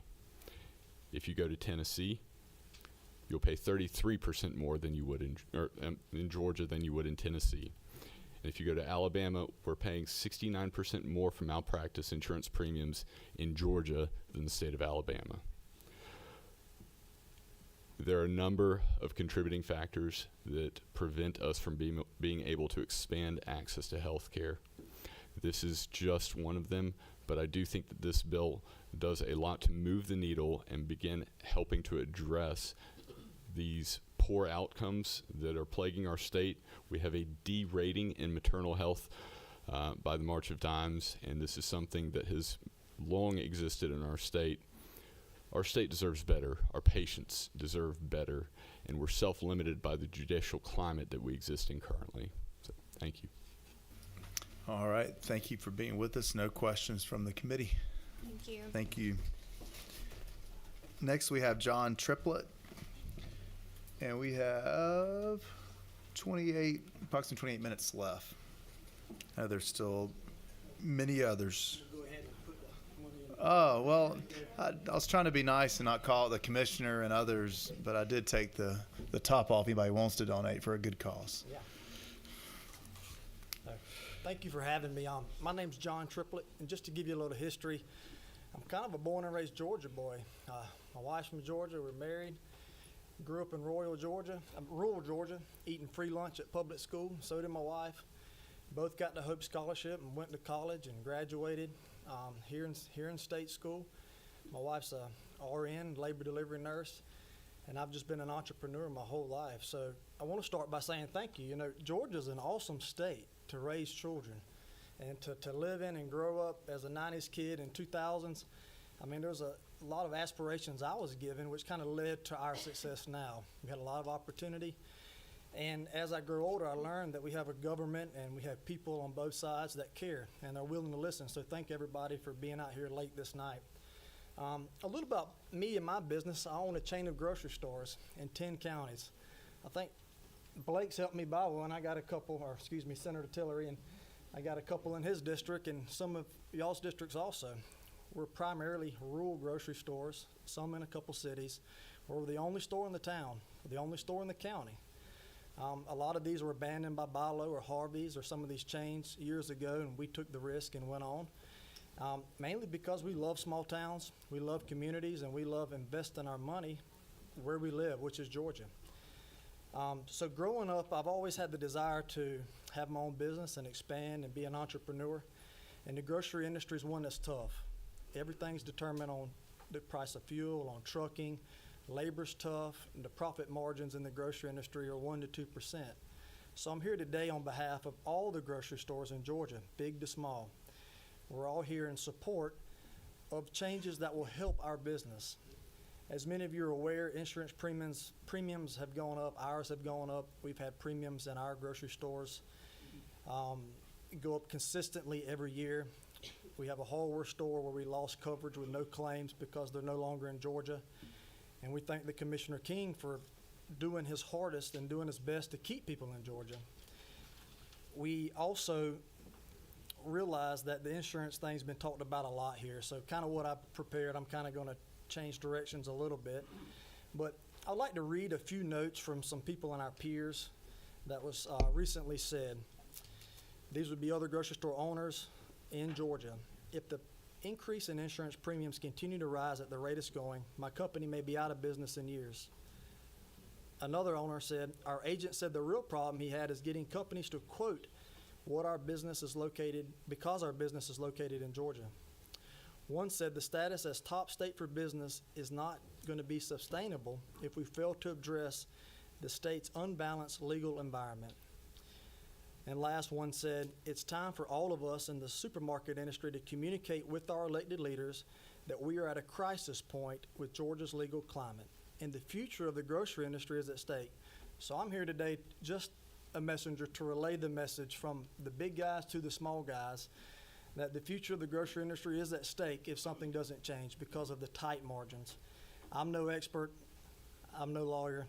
S14: If you go to Tennessee, you'll pay 33% more than you would in Georgia than you would in Tennessee. And if you go to Alabama, we're paying 69% more for malpractice insurance premiums in Georgia than the state of Alabama. There are a number of contributing factors that prevent us from being able to expand access to health care. This is just one of them, but I do think that this bill does a lot to move the needle and begin helping to address these poor outcomes that are plaguing our state. We have a D rating in maternal health by the March of Dimes, and this is something that has long existed in our state. Our state deserves better, our patients deserve better, and we're self-limited by the judicial climate that we exist in currently. So, thank you.
S1: All right, thank you for being with us. No questions from the committee.
S13: Thank you.
S1: Thank you. Next, we have John Triplett. And we have approximately 28 minutes left. There's still many others. Oh, well, I was trying to be nice and not call it the commissioner and others, but I did take the top off. Anybody wants to donate for a good cause.
S15: Yeah. Thank you for having me. My name's John Triplett, and just to give you a little history, I'm kind of a born and raised Georgia boy. My wife's from Georgia. We're married. Grew up in rural Georgia, eating free lunch at public school. So did my wife. Both got the Hope Scholarship and went to college and graduated here in state school. My wife's a RN, labor delivery nurse, and I've just been an entrepreneur my whole life. So I want to start by saying thank you. You know, Georgia's an awesome state to raise children and to live in and grow up as a 90s kid in 2000s. I mean, there's a lot of aspirations I was given, which kind of led to our success now. We had a lot of opportunity. And as I grew older, I learned that we have a government and we have people on both sides that care and they're willing to listen. So thank everybody for being out here late this night. A little about me and my business. I own a chain of grocery stores in 10 counties. I think Blake's helped me buy one. I got a couple, Senator Tillery, and I got a couple in his district and some of y'all's districts also. We're primarily rural grocery stores, some in a couple cities. We're the only store in the town, we're the only store in the county. A lot of these were abandoned by Bilo or Harvey's or some of these chains years ago, and we took the risk and went on. Mainly because we love small towns, we love communities, and we love investing our money where we live, which is Georgia. So growing up, I've always had the desire to have my own business and expand and be an entrepreneur. And the grocery industry is one that's tough. Everything's determined on the price of fuel, on trucking. Labor's tough, and the profit margins in the grocery industry are 1% to 2%. So I'm here today on behalf of all the grocery stores in Georgia, big to small. We're all here in support of changes that will help our business. As many of you are aware, insurance premiums have gone up, ours have gone up. We've had premiums in our grocery stores go up consistently every year. We have a hardware store where we lost coverage with no claims because they're no longer in Georgia. And we thank the Commissioner King for doing his hardest and doing his best to keep people in Georgia. We also realize that the insurance thing's been talked about a lot here. So kind of what I prepared, I'm kind of going to change directions a little bit. But I'd like to read a few notes from some people in our peers that was recently said. These would be other grocery store owners in Georgia. If the increase in insurance premiums continue to rise at the rate it's going, my company may be out of business in years. Another owner said, our agent said the real problem he had is getting companies to quote what our business is located, because our business is located in Georgia. One said the status as top state for business is not going to be sustainable if we fail to address the state's unbalanced legal environment. And last one said, it's time for all of us in the supermarket industry to communicate with our elected leaders that we are at a crisis point with Georgia's legal climate, and the future of the grocery industry is at stake. So I'm here today just a messenger to relay the message from the big guys to the small guys that the future of the grocery industry is at stake if something doesn't change because of the tight margins. I'm no expert. I'm no lawyer.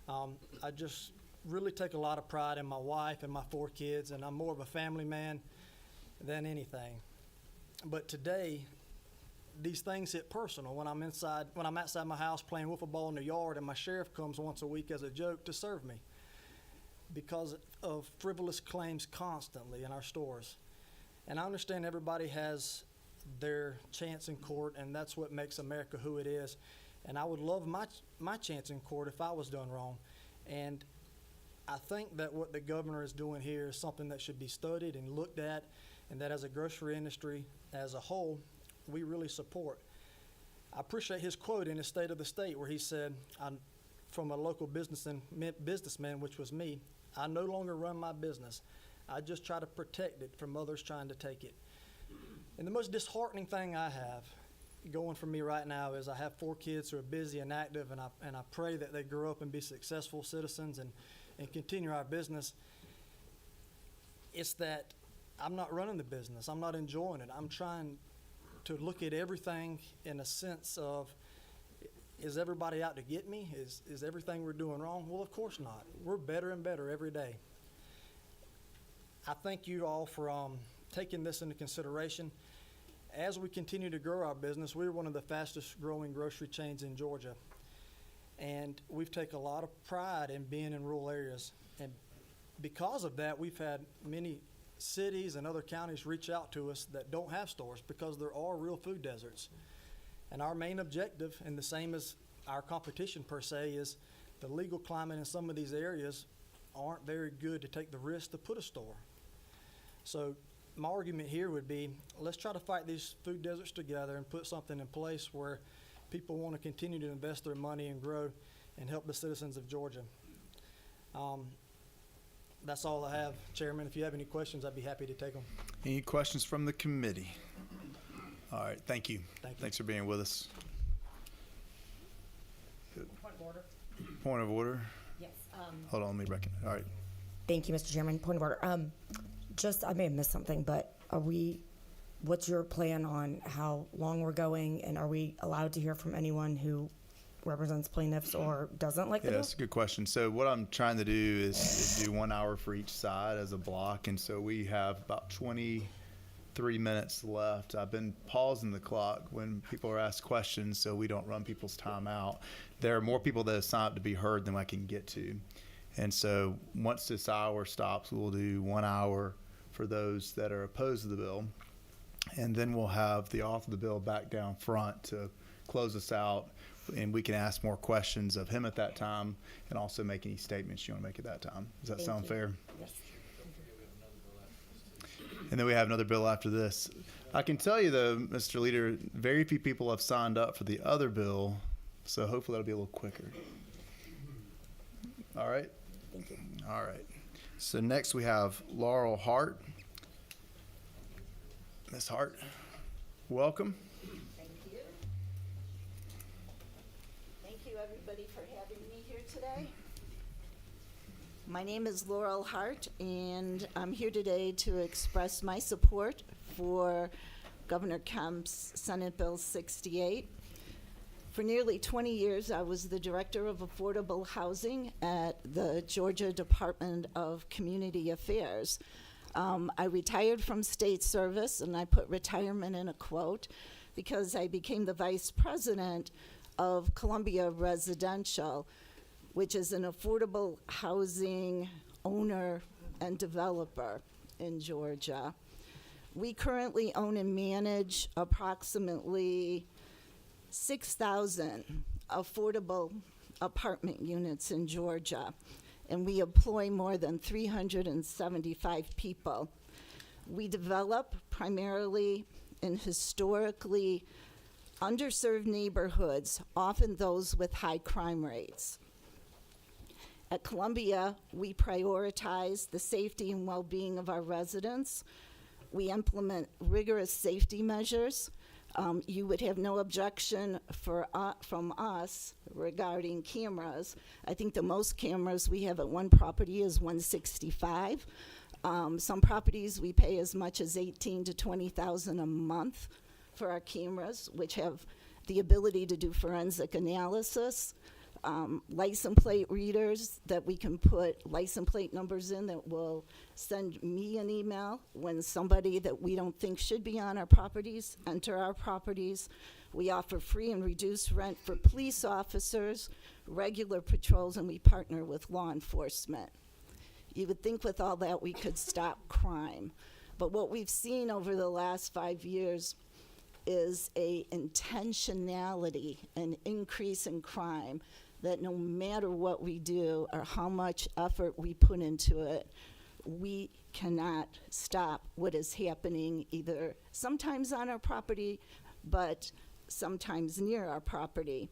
S15: I just really take a lot of pride in my wife and my 4 kids, and I'm more of a family man than anything. But today, these things hit personal when I'm outside my house playing wiffle ball in the yard, and my sheriff comes once a week as a joke to serve me because of frivolous claims constantly in our stores. And I understand everybody has their chance in court, and that's what makes America who it is. And I would love my chance in court if I was done wrong. And I think that what the governor is doing here is something that should be studied and looked at, and that as a grocery industry as a whole, we really support. I appreciate his quote in his State of the State where he said, from a local businessman, which was me, I no longer run my business. I just try to protect it from others trying to take it. And the most disheartening thing I have going for me right now is I have 4 kids who are busy and active, and I pray that they grow up and be successful citizens and continue our business. It's that I'm not running the business. I'm not enjoying it. I'm trying to look at everything in a sense of, is everybody out to get me? Is everything we're doing wrong? Well, of course not. We're better and better every day. I thank you all for taking this into consideration. As we continue to grow our business, we're one of the fastest growing grocery chains in Georgia. And we've taken a lot of pride in being in rural areas. And because of that, we've had many cities and other counties reach out to us that don't have stores because there are real food deserts. And our main objective, and the same as our competition per se, is the legal climate in some of these areas aren't very good to take the risk to put a store. So my argument here would be, let's try to fight these food deserts together and put something in place where people want to continue to invest their money and grow and help the citizens of Georgia. That's all I have, Chairman. If you have any questions, I'd be happy to take them.
S1: Any questions from the committee? All right, thank you. Thanks for being with us.
S6: Point of order.
S1: Point of order?
S6: Yes.
S1: Hold on, let me reckon. All right.
S6: Thank you, Mr. Chairman. Point of order. I may have missed something, but what's your plan on how long we're going, and are we allowed to hear from anyone who represents plaintiffs or doesn't like the bill?
S1: That's a good question. So what I'm trying to do is do 1 hour for each side as a block, and so we have about 23 minutes left. I've been pausing the clock when people are asked questions so we don't run people's time out. There are more people that have signed up to be heard than I can get to. And so once this hour stops, we'll do 1 hour for those that are opposed to the bill. And then we'll have the author of the bill back down front to close us out, and we can ask more questions of him at that time and also make any statements you want to make at that time. Does that sound fair?
S6: Yes.
S1: And then we have another bill after this. I can tell you though, Mr. Leader, very few people have signed up for the other bill, so hopefully that'll be a little quicker. All right?
S6: Thank you.
S1: All right. So next we have Laurel Hart. Ms. Hart, welcome.
S16: Thank you. Thank you, everybody, for having me here today. My name is Laurel Hart, and I'm here today to express my support for Governor Kemp's Senate Bill 68. For nearly 20 years, I was the Director of Affordable Housing at the Georgia Department of Community Affairs. I retired from state service, and I put retirement in a quote, because I became the Vice President of Columbia Residential, which is an affordable housing owner and developer in Georgia. We currently own and manage approximately 6,000 affordable apartment units in Georgia, and we employ more than 375 people. We develop primarily in historically underserved neighborhoods, often those with high crime rates. At Columbia, we prioritize the safety and well-being of our residents. We implement rigorous safety measures. You would have no objection from us regarding cameras. I think the most cameras we have at one property is 165. Some properties we pay as much as $18,000 to $20,000 a month for our cameras, which have the ability to do forensic analysis. License plate readers that we can put license plate numbers in that will send me an email when somebody that we don't think should be on our properties enter our properties. We offer free and reduced rent for police officers, regular patrols, and we partner with law enforcement. You would think with all that we could stop crime, but what we've seen over the last 5 years is a intentionality, an increase in crime, that no matter what we do or how much effort we put into it, we cannot stop what is happening either sometimes on our property, but sometimes near our property.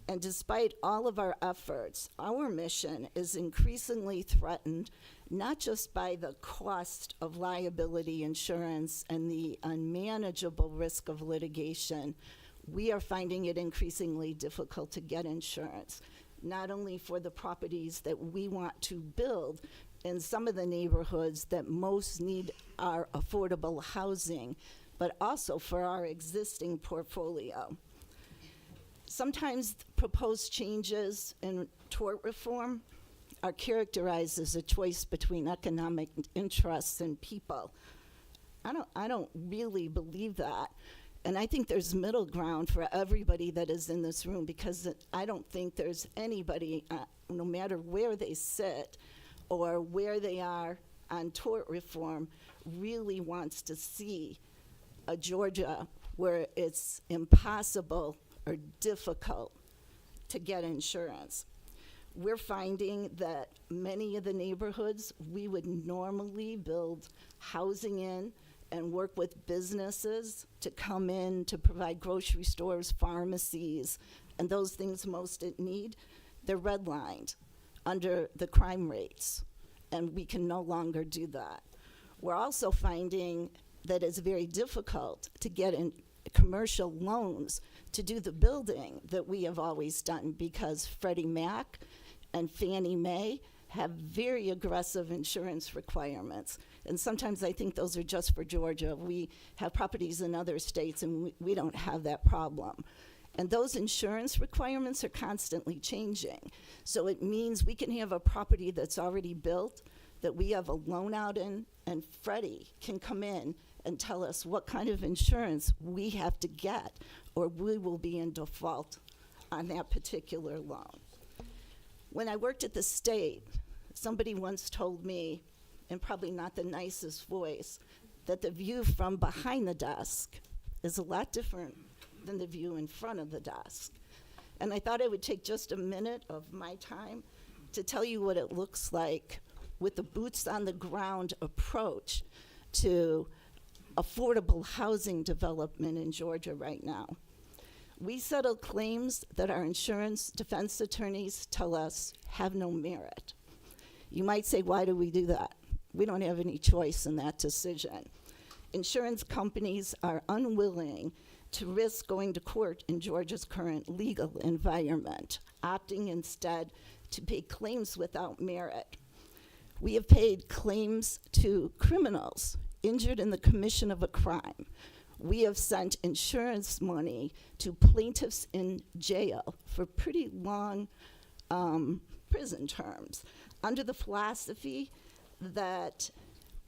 S16: And despite all of our efforts, our mission is increasingly threatened, not just by the cost of liability insurance and the unmanageable risk of litigation. We are finding it increasingly difficult to get insurance, not only for the properties that we want to build in some of the neighborhoods that most need our affordable housing, but also for our existing portfolio. Sometimes proposed changes in tort reform are characterized as a choice between economic interests and people. I don't really believe that. And I think there's middle ground for everybody that is in this room, because I don't think there's anybody, no matter where they sit or where they are on tort reform, really wants to see a Georgia where it's impossible or difficult to get insurance. We're finding that many of the neighborhoods we would normally build housing in and work with businesses to come in to provide grocery stores, pharmacies, and those things most in need, they're redlined under the crime rates, and we can no longer do that. We're also finding that it's very difficult to get in commercial loans to do the building that we have always done, because Freddie Mac and Fannie Mae have very aggressive insurance requirements. And sometimes I think those are just for Georgia. We have properties in other states, and we don't have that problem. And those insurance requirements are constantly changing. So it means we can have a property that's already built that we have a loan out in, and Freddie can come in and tell us what kind of insurance we have to get, or we will be in default on that particular loan. When I worked at the state, somebody once told me, in probably not the nicest voice, that the view from behind the desk is a lot different than the view in front of the desk. And I thought I would take just a minute of my time to tell you what it looks like with the boots on the ground approach to affordable housing development in Georgia right now. We settle claims that our insurance defense attorneys tell us have no merit. You might say, why do we do that? We don't have any choice in that decision. Insurance companies are unwilling to risk going to court in Georgia's current legal environment, opting instead to pay claims without merit. We have paid claims to criminals injured in the commission of a crime. We have sent insurance money to plaintiffs in jail for pretty long prison terms, under the philosophy that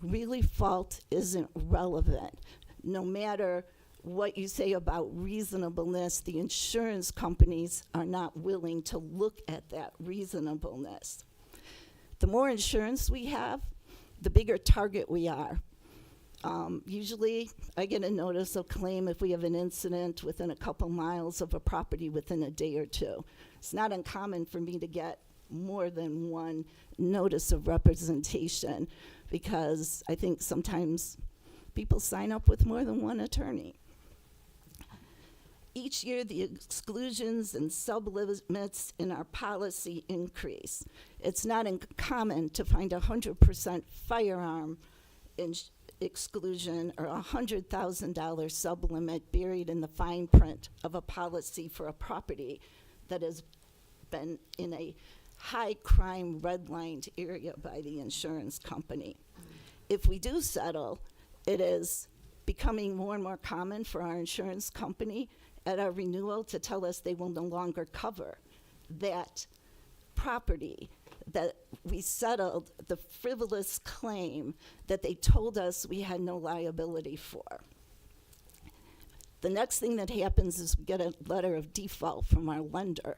S16: really fault isn't relevant. No matter what you say about reasonableness, the insurance companies are not willing to look at that reasonableness. The more insurance we have, the bigger target we are. Usually, I get a notice of claim if we have an incident within a couple miles of a property within a day or two. It's not uncommon for me to get more than one notice of representation, because I think sometimes people sign up with more than one attorney. Each year, the exclusions and sublimits in our policy increase. It's not uncommon to find 100% firearm exclusion or $100,000 sublimit buried in the fine print of a policy for a property that has been in a high crime redlined area by the insurance company. If we do settle, it is becoming more and more common for our insurance company at our renewal to tell us they will no longer cover that property that we settled the frivolous claim that they told us we had no liability for. The next thing that happens is we get a letter of default from our lender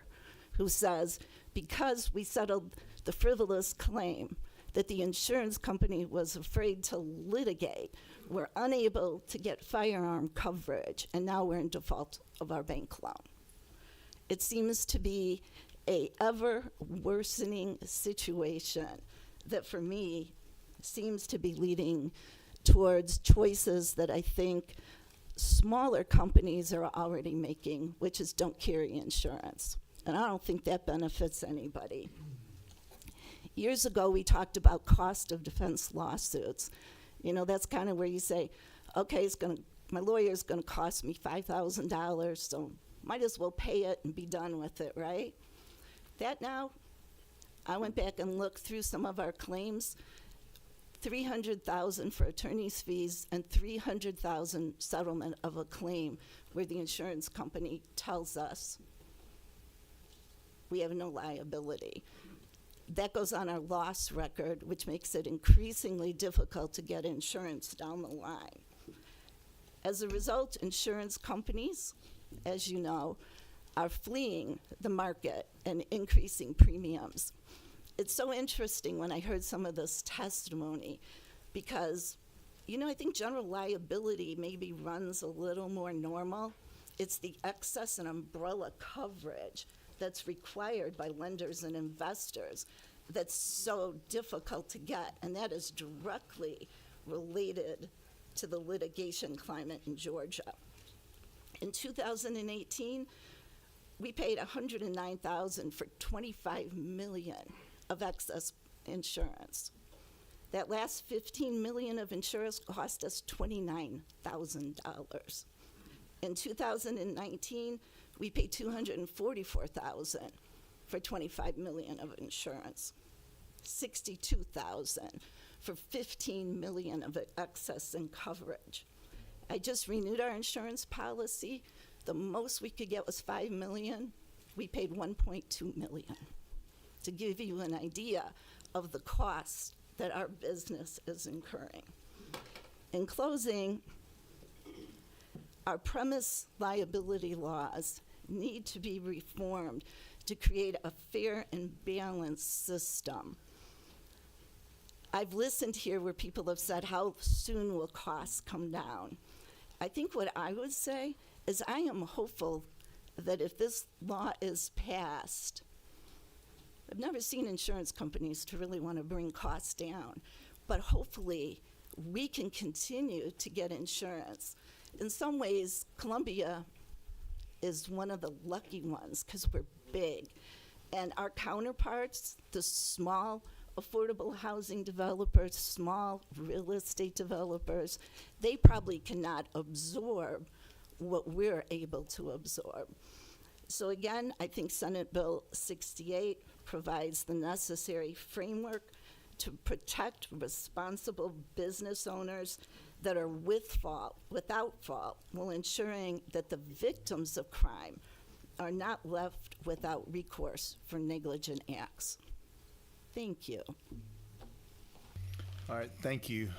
S16: who says, because we settled the frivolous claim that the insurance company was afraid to litigate, we're unable to get firearm coverage, and now we're in default of our bank loan. It seems to be a ever worsening situation that for me seems to be leading towards choices that I think smaller companies are already making, which is don't carry insurance. And I don't think that benefits anybody. Years ago, we talked about cost of defense lawsuits. You know, that's kind of where you say, okay, my lawyer's gonna cost me $5,000, so might as well pay it and be done with it, right? That now, I went back and looked through some of our claims, $300,000 for attorney's fees and $300,000 settlement of a claim where the insurance company tells us we have no liability. That goes on our loss record, which makes it increasingly difficult to get insurance down the line. As a result, insurance companies, as you know, are fleeing the market and increasing premiums. It's so interesting when I heard some of this testimony because, you know, I think general liability maybe runs a little more normal. It's the excess and umbrella coverage that's required by lenders and investors that's so difficult to get, and that is directly related to the litigation climate in Georgia. In 2018, we paid $109,000 for $25 million of excess insurance. That last $15 million of insurance cost us $29,000. In 2019, we paid $244,000 for $25 million of insurance, $62,000 for $15 million of excess and coverage. I just renewed our insurance policy. The most we could get was $5 million. We paid $1.2 million, to give you an idea of the cost that our business is incurring. In closing, our premise liability laws need to be reformed to create a fair and balanced system. I've listened here where people have said, how soon will costs come down? I think what I would say is I am hopeful that if this law is passed, I've never seen insurance companies to really want to bring costs down, but hopefully we can continue to get insurance. In some ways, Columbia is one of the lucky ones because we're big. And our counterparts, the small affordable housing developers, small real estate developers, they probably cannot absorb what we're able to absorb. So again, I think Senate Bill 68 provides the necessary framework to protect responsible business owners that are without fault, while ensuring that the victims of crime are not left without recourse for negligent acts. Thank you.
S1: All right, thank you.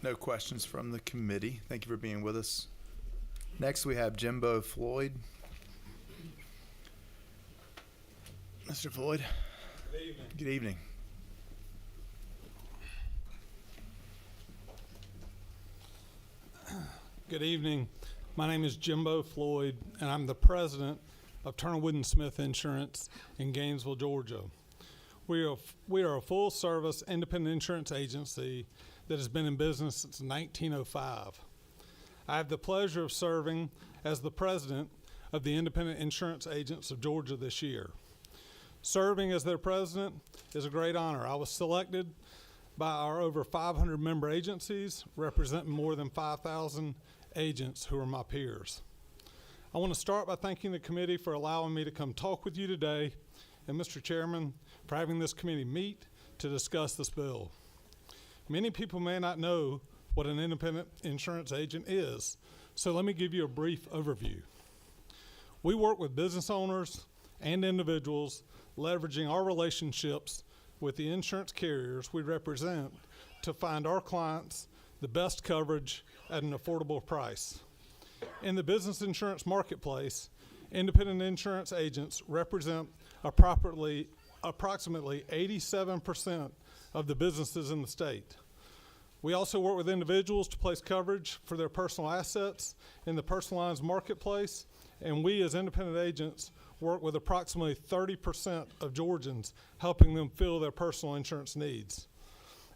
S1: No questions from the committee. Thank you for being with us. Next, we have Jimbo Floyd. Mr. Floyd.
S17: Good evening.
S1: Good evening.
S17: Good evening. My name is Jimbo Floyd, and I'm the president of Turner Wood & Smith Insurance in Gainesville, Georgia. We are a full-service independent insurance agency that has been in business since 1905. I have the pleasure of serving as the president of the Independent Insurance Agents of Georgia this year. Serving as their president is a great honor. I was selected by our over 500 member agencies, representing more than 5,000 agents who are my peers. I want to start by thanking the committee for allowing me to come talk with you today, and Mr. Chairman, for having this committee meet to discuss this bill. Many people may not know what an independent insurance agent is, so let me give you a brief overview. We work with business owners and individuals, leveraging our relationships with the insurance carriers we represent to find our clients the best coverage at an affordable price. In the business insurance marketplace, independent insurance agents represent approximately 87% of the businesses in the state. We also work with individuals to place coverage for their personal assets in the personal lines marketplace, and we as independent agents work with approximately 30% of Georgians, helping them fill their personal insurance needs.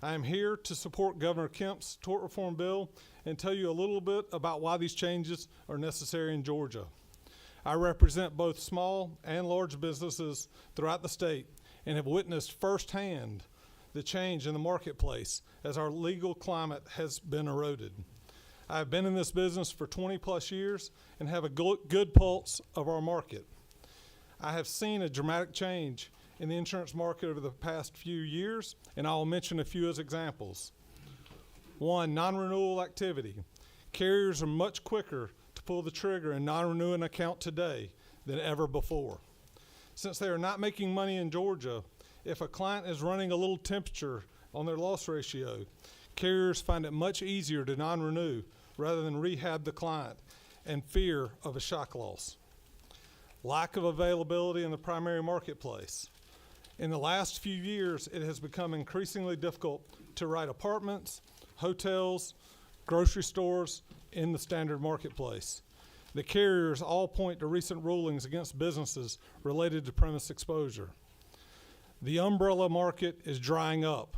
S17: I am here to support Governor Kemp's tort reform bill and tell you a little bit about why these changes are necessary in Georgia. I represent both small and large businesses throughout the state and have witnessed firsthand the change in the marketplace as our legal climate has been eroded. I have been in this business for 20 plus years and have a good pulse of our market. I have seen a dramatic change in the insurance market over the past few years, and I will mention a few as examples. One, non-renewal activity. Carriers are much quicker to pull the trigger and non-renew an account today than ever before. Since they are not making money in Georgia, if a client is running a little temperature on their loss ratio, carriers find it much easier to non-renew rather than rehab the client and fear of a shock loss. Lack of availability in the primary marketplace. In the last few years, it has become increasingly difficult to write apartments, hotels, grocery stores in the standard marketplace. The carriers all point to recent rulings against businesses related to premise exposure. The umbrella market is drying up.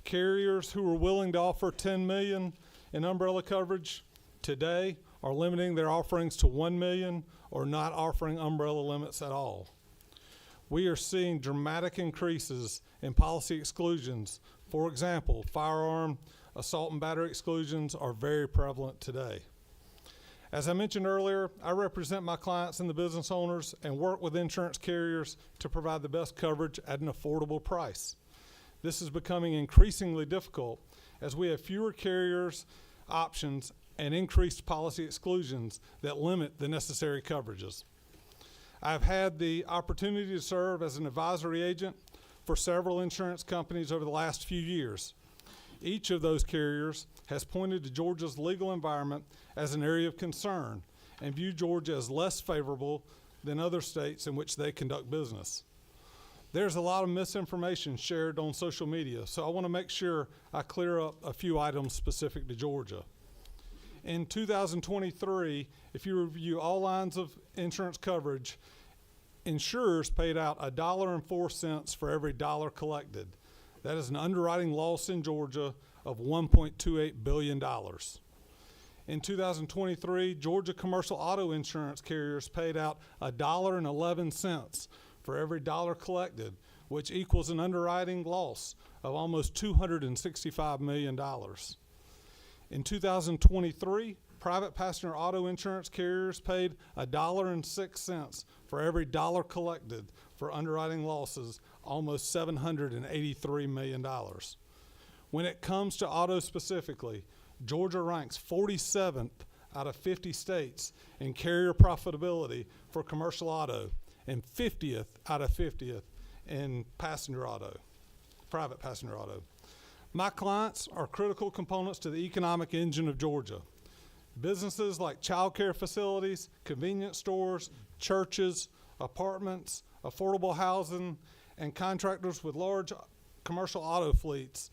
S17: Carriers who are willing to offer $10 million in umbrella coverage today are limiting their offerings to $1 million or not offering umbrella limits at all. We are seeing dramatic increases in policy exclusions. For example, firearm, assault and battery exclusions are very prevalent today. As I mentioned earlier, I represent my clients and the business owners and work with insurance carriers to provide the best coverage at an affordable price. This is becoming increasingly difficult as we have fewer carriers options and increased policy exclusions that limit the necessary coverages. I've had the opportunity to serve as an advisory agent for several insurance companies over the last few years. Each of those carriers has pointed to Georgia's legal environment as an area of concern and view Georgia as less favorable than other states in which they conduct business. There's a lot of misinformation shared on social media, so I want to make sure I clear up a few items specific to Georgia. In 2023, if you review all lines of insurance coverage, insurers paid out $1.04 for every dollar collected. That is an underwriting loss in Georgia of $1.28 billion. In 2023, Georgia commercial auto insurance carriers paid out $1.11 for every dollar collected, which equals an underwriting loss of almost $265 million. In 2023, private passenger auto insurance carriers paid $1.06 for every dollar collected for underwriting losses almost $783 million. When it comes to auto specifically, Georgia ranks 47th out of 50 states in carrier profitability for commercial auto and 50th out of 50th in passenger auto, private passenger auto. My clients are critical components to the economic engine of Georgia. Businesses like child care facilities, convenience stores, churches, apartments, affordable housing, and contractors with large commercial auto fleets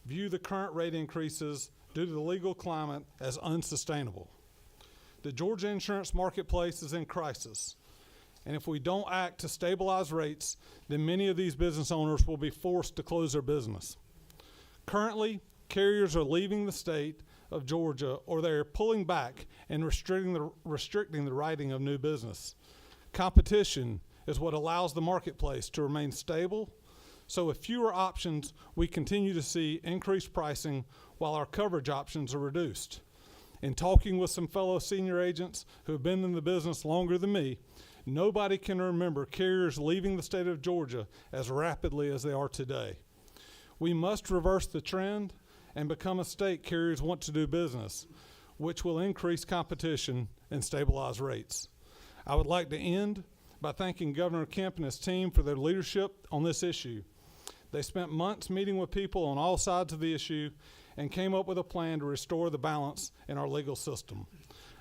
S17: view the current rate increases due to the legal climate as unsustainable. The Georgia insurance marketplace is in crisis, and if we don't act to stabilize rates, then many of these business owners will be forced to close their business. Currently, carriers are leaving the state of Georgia, or they are pulling back and restricting the writing of new business. Competition is what allows the marketplace to remain stable. So with fewer options, we continue to see increased pricing while our coverage options are reduced. In talking with some fellow senior agents who have been in the business longer than me, nobody can remember carriers leaving the state of Georgia as rapidly as they are today. We must reverse the trend and become a state carriers want to do business, which will increase competition and stabilize rates. I would like to end by thanking Governor Kemp and his team for their leadership on this issue. They spent months meeting with people on all sides of the issue and came up with a plan to restore the balance in our legal system.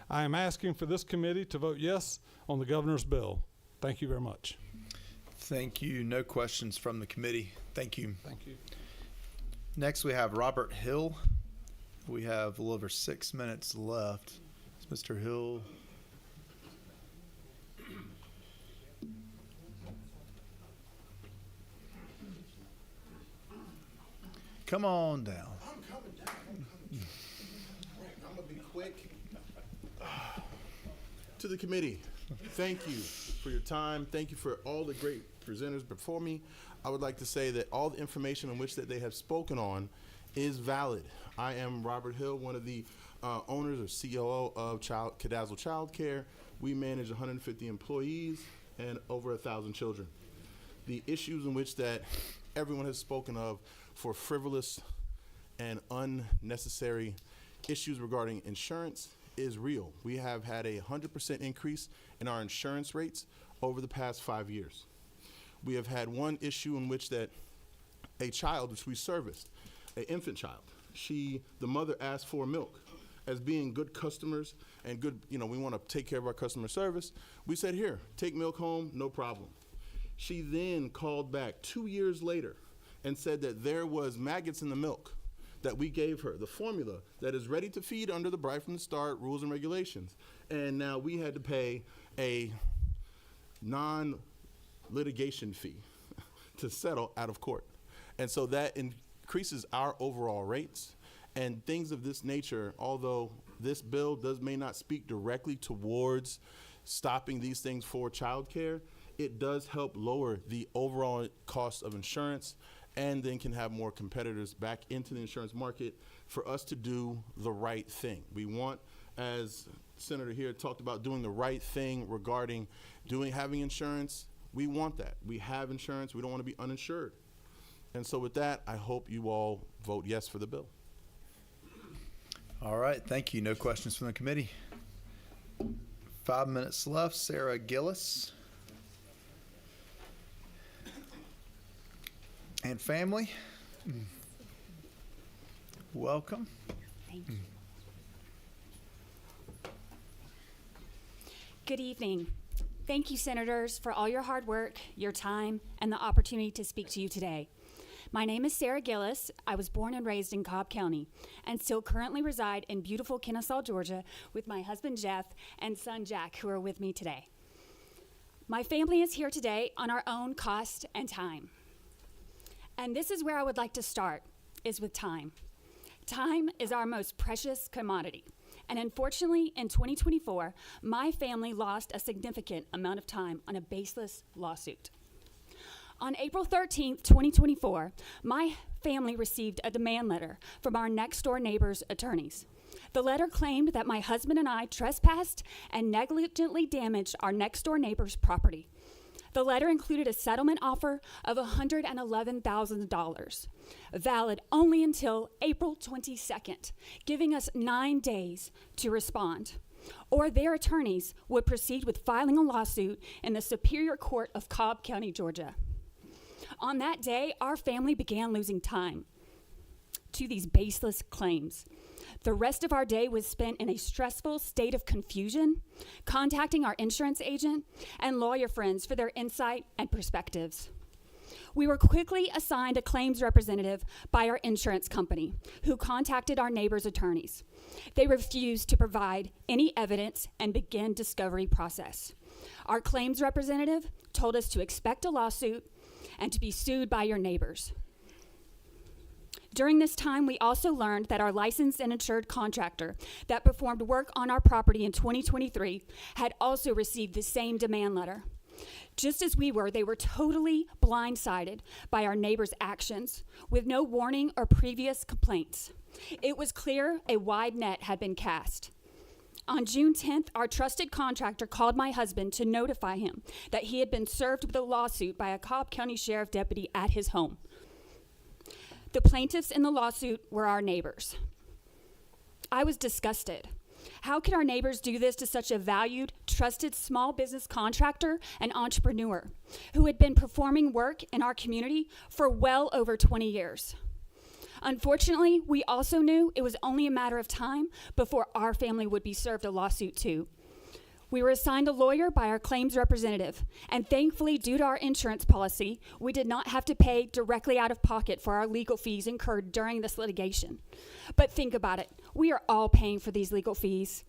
S17: I am asking for this committee to vote yes on the governor's bill. Thank you very much.
S1: Thank you. No questions from the committee. Thank you.
S17: Thank you.
S1: Next, we have Robert Hill. We have a little over 6 minutes left. Mr. Hill. Come on down.
S18: I'm coming down. I'm going to be quick. To the committee, thank you for your time. Thank you for all the great presenters before me. I would like to say that all the information in which that they have spoken on is valid. I am Robert Hill, one of the owners or COO of Cadazzle Child Care. We manage 150 employees and over 1,000 children. The issues in which that everyone has spoken of for frivolous and unnecessary issues regarding insurance is real. We have had a 100% increase in our insurance rates over the past 5 years. We have had one issue in which that a child, which we serviced, an infant child, the mother asked for milk. As being good customers and good, we want to take care of our customer service, we said, here, take milk home, no problem. She then called back 2 years later and said that there was maggots in the milk that we gave her, the formula that is ready to feed under the Bright from the Start rules and regulations. And now we had to pay a non-litigation fee to settle out of court. And so that increases our overall rates. And things of this nature, although this bill may not speak directly towards stopping these things for childcare, it does help lower the overall cost of insurance and then can have more competitors back into the insurance market for us to do the right thing. We want, as Senator here talked about, doing the right thing regarding having insurance. We want that. We have insurance. We don't want to be uninsured. And so with that, I hope you all vote yes for the bill.
S1: All right. Thank you. No questions from the committee. 5 minutes left. Sarah Gillis. And family, welcome.
S19: Thank you. Good evening. Thank you, Senators, for all your hard work, your time, and the opportunity to speak to you today. My name is Sarah Gillis. I was born and raised in Cobb County and still currently reside in beautiful Kennesaw, Georgia, with my husband, Jeff, and son, Jack, who are with me today. My family is here today on our own cost and time. And this is where I would like to start, is with time. Time is our most precious commodity. And unfortunately, in 2024, my family lost a significant amount of time on a baseless lawsuit. On April 13th, 2024, my family received a demand letter from our next-door neighbor's attorneys. The letter claimed that my husband and I trespassed and negligently damaged our next-door neighbor's property. The letter included a settlement offer of $111,000, valid only until April 22nd, giving us 9 days to respond, or their attorneys would proceed with filing a lawsuit in the Superior Court of Cobb County, Georgia. On that day, our family began losing time to these baseless claims. The rest of our day was spent in a stressful state of confusion, contacting our insurance agent and lawyer friends for their insight and perspectives. We were quickly assigned a claims representative by our insurance company, who contacted our neighbors' attorneys. They refused to provide any evidence and began discovery process. Our claims representative told us to expect a lawsuit and to be sued by your neighbors. During this time, we also learned that our licensed and insured contractor that performed work on our property in 2023 had also received the same demand letter. Just as we were, they were totally blindsided by our neighbors' actions with no warning or previous complaints. It was clear a wide net had been cast. On June 10th, our trusted contractor called my husband to notify him that he had been served with a lawsuit by a Cobb County Sheriff deputy at his home. The plaintiffs in the lawsuit were our neighbors. I was disgusted. How could our neighbors do this to such a valued, trusted small business contractor and entrepreneur who had been performing work in our community for well over 20 years? Unfortunately, we also knew it was only a matter of time before our family would be served a lawsuit too. We were assigned a lawyer by our claims representative, and thankfully, due to our insurance policy, we did not have to pay directly out of pocket for our legal fees incurred during this litigation. But think about it. We are all paying for these legal fees.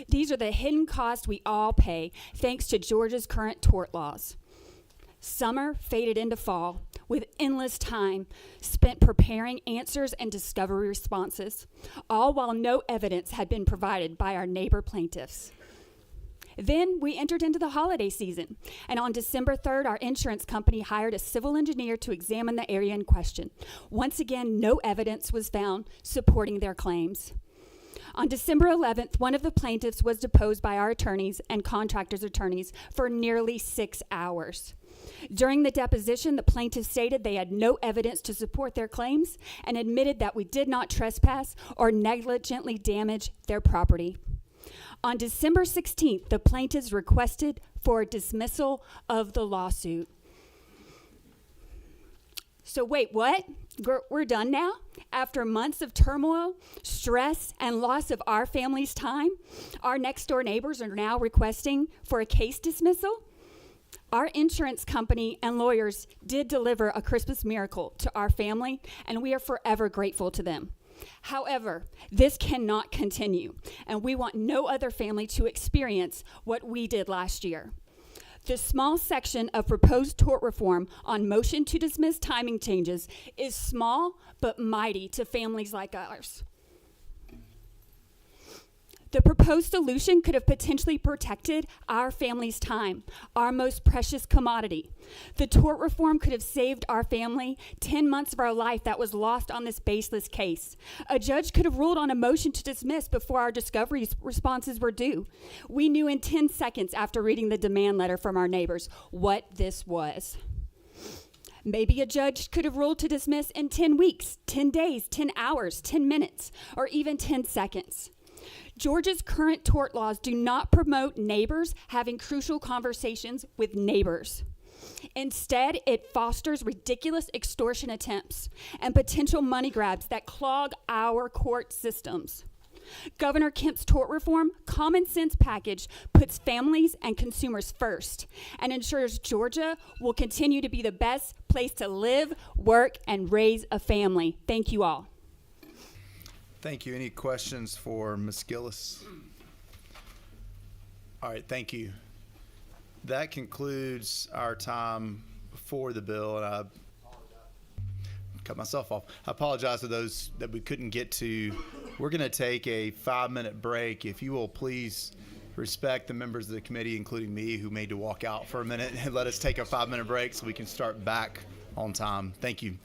S19: These are the hidden costs we all pay thanks to Georgia's current tort laws. Summer faded into fall, with endless time spent preparing answers and discovery responses, all while no evidence had been provided by our neighbor plaintiffs. Then we entered into the holiday season, and on December 3rd, our insurance company hired a civil engineer to examine the area in question. Once again, no evidence was found supporting their claims. On December 11th, one of the plaintiffs was deposed by our attorneys and contractors' attorneys for nearly 6 hours. During the deposition, the plaintiff stated they had no evidence to support their claims and admitted that we did not trespass or negligently damage their property. On December 16th, the plaintiffs requested for dismissal of the lawsuit. So wait, what? We're done now? After months of turmoil, stress, and loss of our family's time, our next door neighbors are now requesting for a case dismissal? Our insurance company and lawyers did deliver a Christmas miracle to our family, and we are forever grateful to them. However, this cannot continue, and we want no other family to experience what we did last year. The small section of proposed tort reform on motion to dismiss timing changes is small but mighty to families like ours. The proposed solution could have potentially protected our family's time, our most precious commodity. The tort reform could have saved our family 10 months of our life that was lost on this baseless case. A judge could have ruled on a motion to dismiss before our discovery responses were due. We knew in 10 seconds after reading the demand letter from our neighbors what this was. Maybe a judge could have ruled to dismiss in 10 weeks, 10 days, 10 hours, 10 minutes, or even 10 seconds. Georgia's current tort laws do not promote neighbors having crucial conversations with neighbors. Instead, it fosters ridiculous extortion attempts and potential money grabs that clog our court systems. Governor Kemp's tort reform common sense package puts families and consumers first and ensures Georgia will continue to be the best place to live, work, and raise a family. Thank you all.
S1: Thank you. Any questions for Ms. Gillis? All right, thank you. That concludes our time for the bill, and I cut myself off. I apologize to those that we couldn't get to. We're going to take a 5-minute break. If you will please respect the members of the committee, including me, who made to walk out for a minute, and let us take a 5-minute break so we can start back on time. Thank you.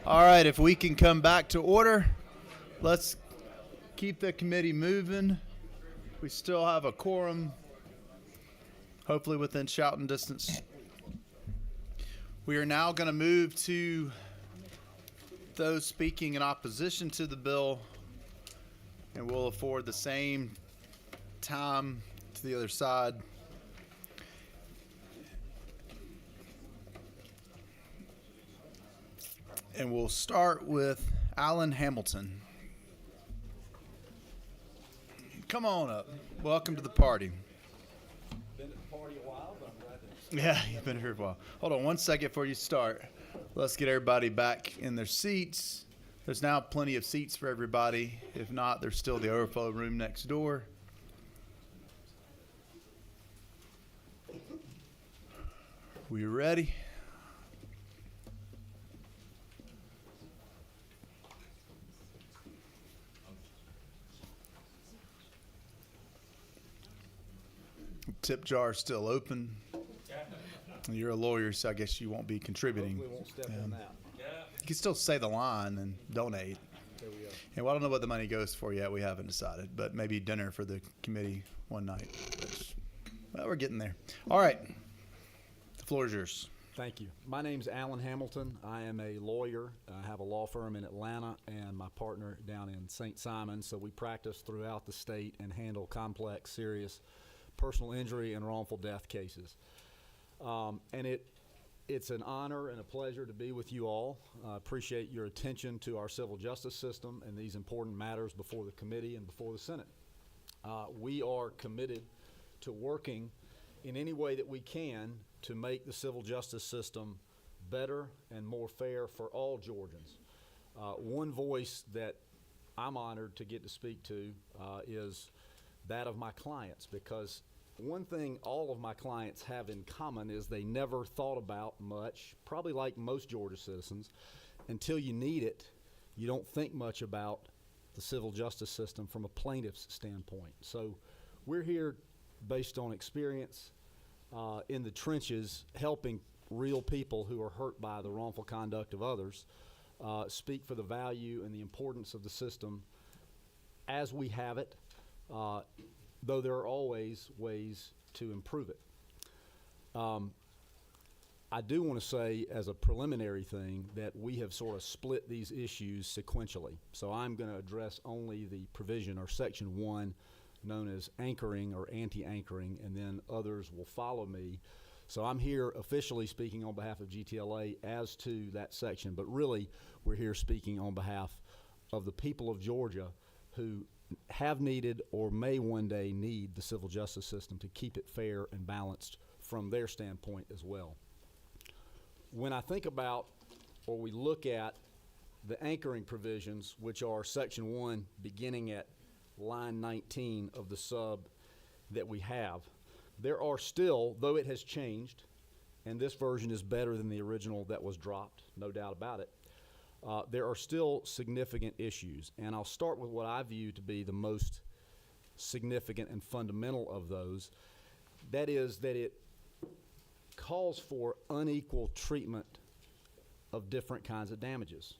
S1: All right, if we can come back to order, let's keep the committee moving. We still have a quorum, hopefully within shouting distance. We are now going to move to those speaking in opposition to the bill, and we'll afford the same time to the other side. And we'll start with Alan Hamilton. Come on up. Welcome to the party.
S20: Been at the party a while, but I'm glad to.
S1: Yeah, you've been here for a while. Hold on one second before you start. Let's get everybody back in their seats. There's now plenty of seats for everybody. If not, there's still the overflow room next door. We ready? Tip jar is still open. You're a lawyer, so I guess you won't be contributing.
S20: Hopefully won't step on that.
S1: You can still say the line and donate.
S20: There we go.
S1: And I don't know what the money goes for yet. We haven't decided, but maybe dinner for the committee one night. Well, we're getting there. All right. The floor is yours.
S20: Thank you. My name's Alan Hamilton. I am a lawyer. I have a law firm in Atlanta and my partner down in St. Simon. So we practice throughout the state and handle complex, serious personal injury and wrongful death cases. And it's an honor and a pleasure to be with you all. I appreciate your attention to our civil justice system and these important matters before the committee and before the Senate. We are committed to working in any way that we can to make the civil justice system better and more fair for all Georgians. One voice that I'm honored to get to speak to is that of my clients, because one thing all of my clients have in common is they never thought about much, probably like most Georgia citizens, until you need it. You don't think much about the civil justice system from a plaintiff's standpoint. So we're here based on experience in the trenches, helping real people who are hurt by the wrongful conduct of others speak for the value and the importance of the system as we have it, though there are always ways to improve it. I do want to say as a preliminary thing that we have sort of split these issues sequentially. So I'm going to address only the provision or section 1 known as anchoring or anti-anchoring, and then others will follow me. So I'm here officially speaking on behalf of GTLA as to that section, but really we're here speaking on behalf of the people of Georgia who have needed or may one day need the civil justice system to keep it fair and balanced from their standpoint as well. When I think about or we look at the anchoring provisions, which are section 1 beginning at line 19 of the sub that we have, there are still, though it has changed, and this version is better than the original that was dropped, no doubt about it, there are still significant issues. And I'll start with what I view to be the most significant and fundamental of those. That is that it calls for unequal treatment of different kinds of damages.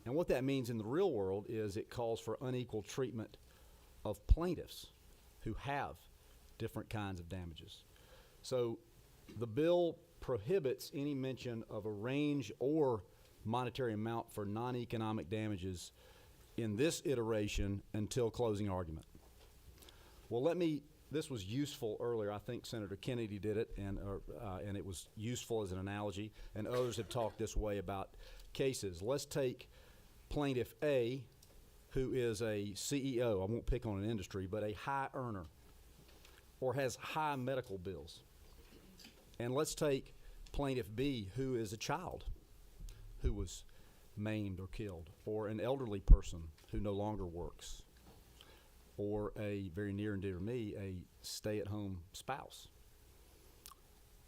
S20: And what that means in the real world is it calls for unequal treatment of plaintiffs who have different kinds of damages. So the bill prohibits any mention of a range or monetary amount for non-economic damages in this iteration until closing argument. Well, this was useful earlier. I think Senator Kennedy did it, and it was useful as an analogy, and others have talked this way about cases. Let's take plaintiff A, who is a CEO, I won't pick on an industry, but a high earner, or has high medical bills. And let's take plaintiff B, who is a child who was maimed or killed, or an elderly person who no longer works, or a very near and dear to me, a stay-at-home spouse,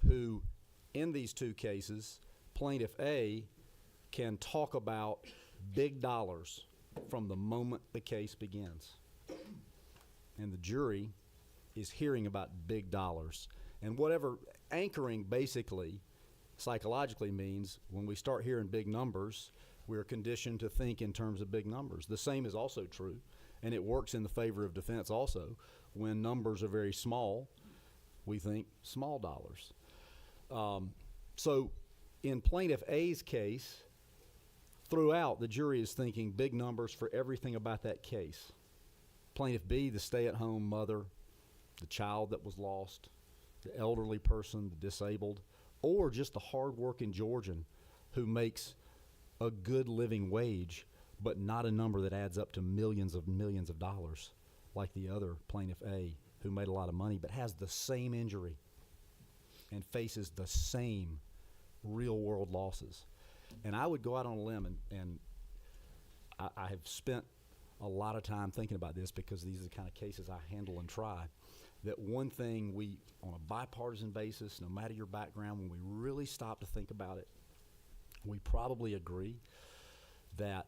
S20: who in these two cases, plaintiff A can talk about big dollars from the moment the case begins. And the jury is hearing about big dollars. And whatever anchoring basically psychologically means, when we start hearing big numbers, We're conditioned to think in terms of big numbers. The same is also true, and it works in the favor of defense also. When numbers are very small, we think small dollars. So in Plaintiff A's case, throughout, the jury is thinking big numbers for everything about that case. Plaintiff B, the stay-at-home mother, the child that was lost, the elderly person, the disabled, or just the hard-working Georgian who makes a good living wage, but not a number that adds up to millions of dollars, like the other Plaintiff A, who made a lot of money but has the same injury and faces the same real-world losses. And I would go out on a limb, and I have spent a lot of time thinking about this because these are the kind of cases I handle and try, that one thing we, on a bipartisan basis, no matter your background, when we really stop to think about it, we probably agree that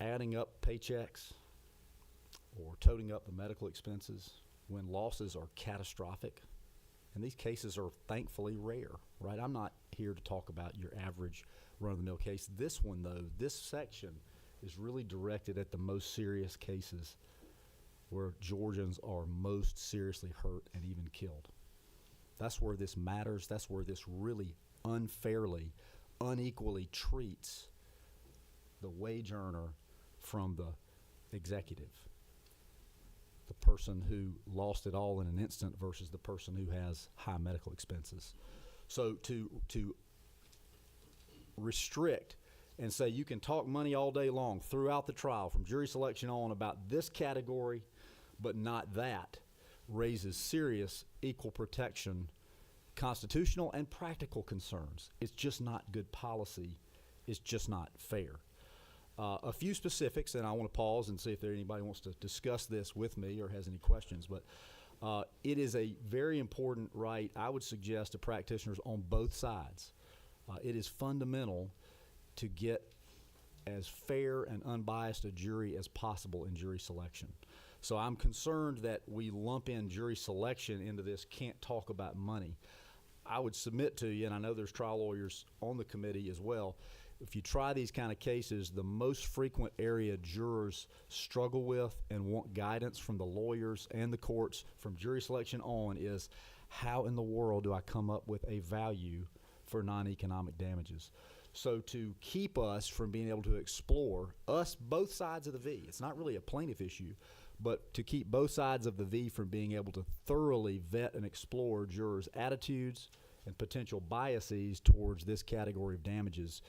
S20: adding up paychecks or toting up the medical expenses when losses are catastrophic, and these cases are thankfully rare, right? I'm not here to talk about your average run-of-the-mill case. This one, though, this section is really directed at the most serious cases where Georgians are most seriously hurt and even killed. That's where this matters. That's where this really unfairly, unequally treats the wage earner from the executive, the person who lost it all in an instant versus the person who has high medical expenses. So to restrict and say you can talk money all day long throughout the trial from jury selection on about this category but not that raises serious equal protection constitutional and practical concerns. It's just not good policy. It's just not fair. A few specifics, and I want to pause and see if anybody wants to discuss this with me or has any questions, but it is a very important right, I would suggest, to practitioners on both sides. It is fundamental to get as fair and unbiased a jury as possible in jury selection. So I'm concerned that we lump in jury selection into this can't talk about money. I would submit to you, and I know there's trial lawyers on the committee as well, if you try these kind of cases, the most frequent area jurors struggle with and want guidance from the lawyers and the courts from jury selection on is, how in the world do I come up with a value for non-economic damages? So to keep us from being able to explore both sides of the V, it's not really a plaintiff issue, but to keep both sides of the V from being able to thoroughly vet and explore jurors' attitudes and potential biases towards this category of damages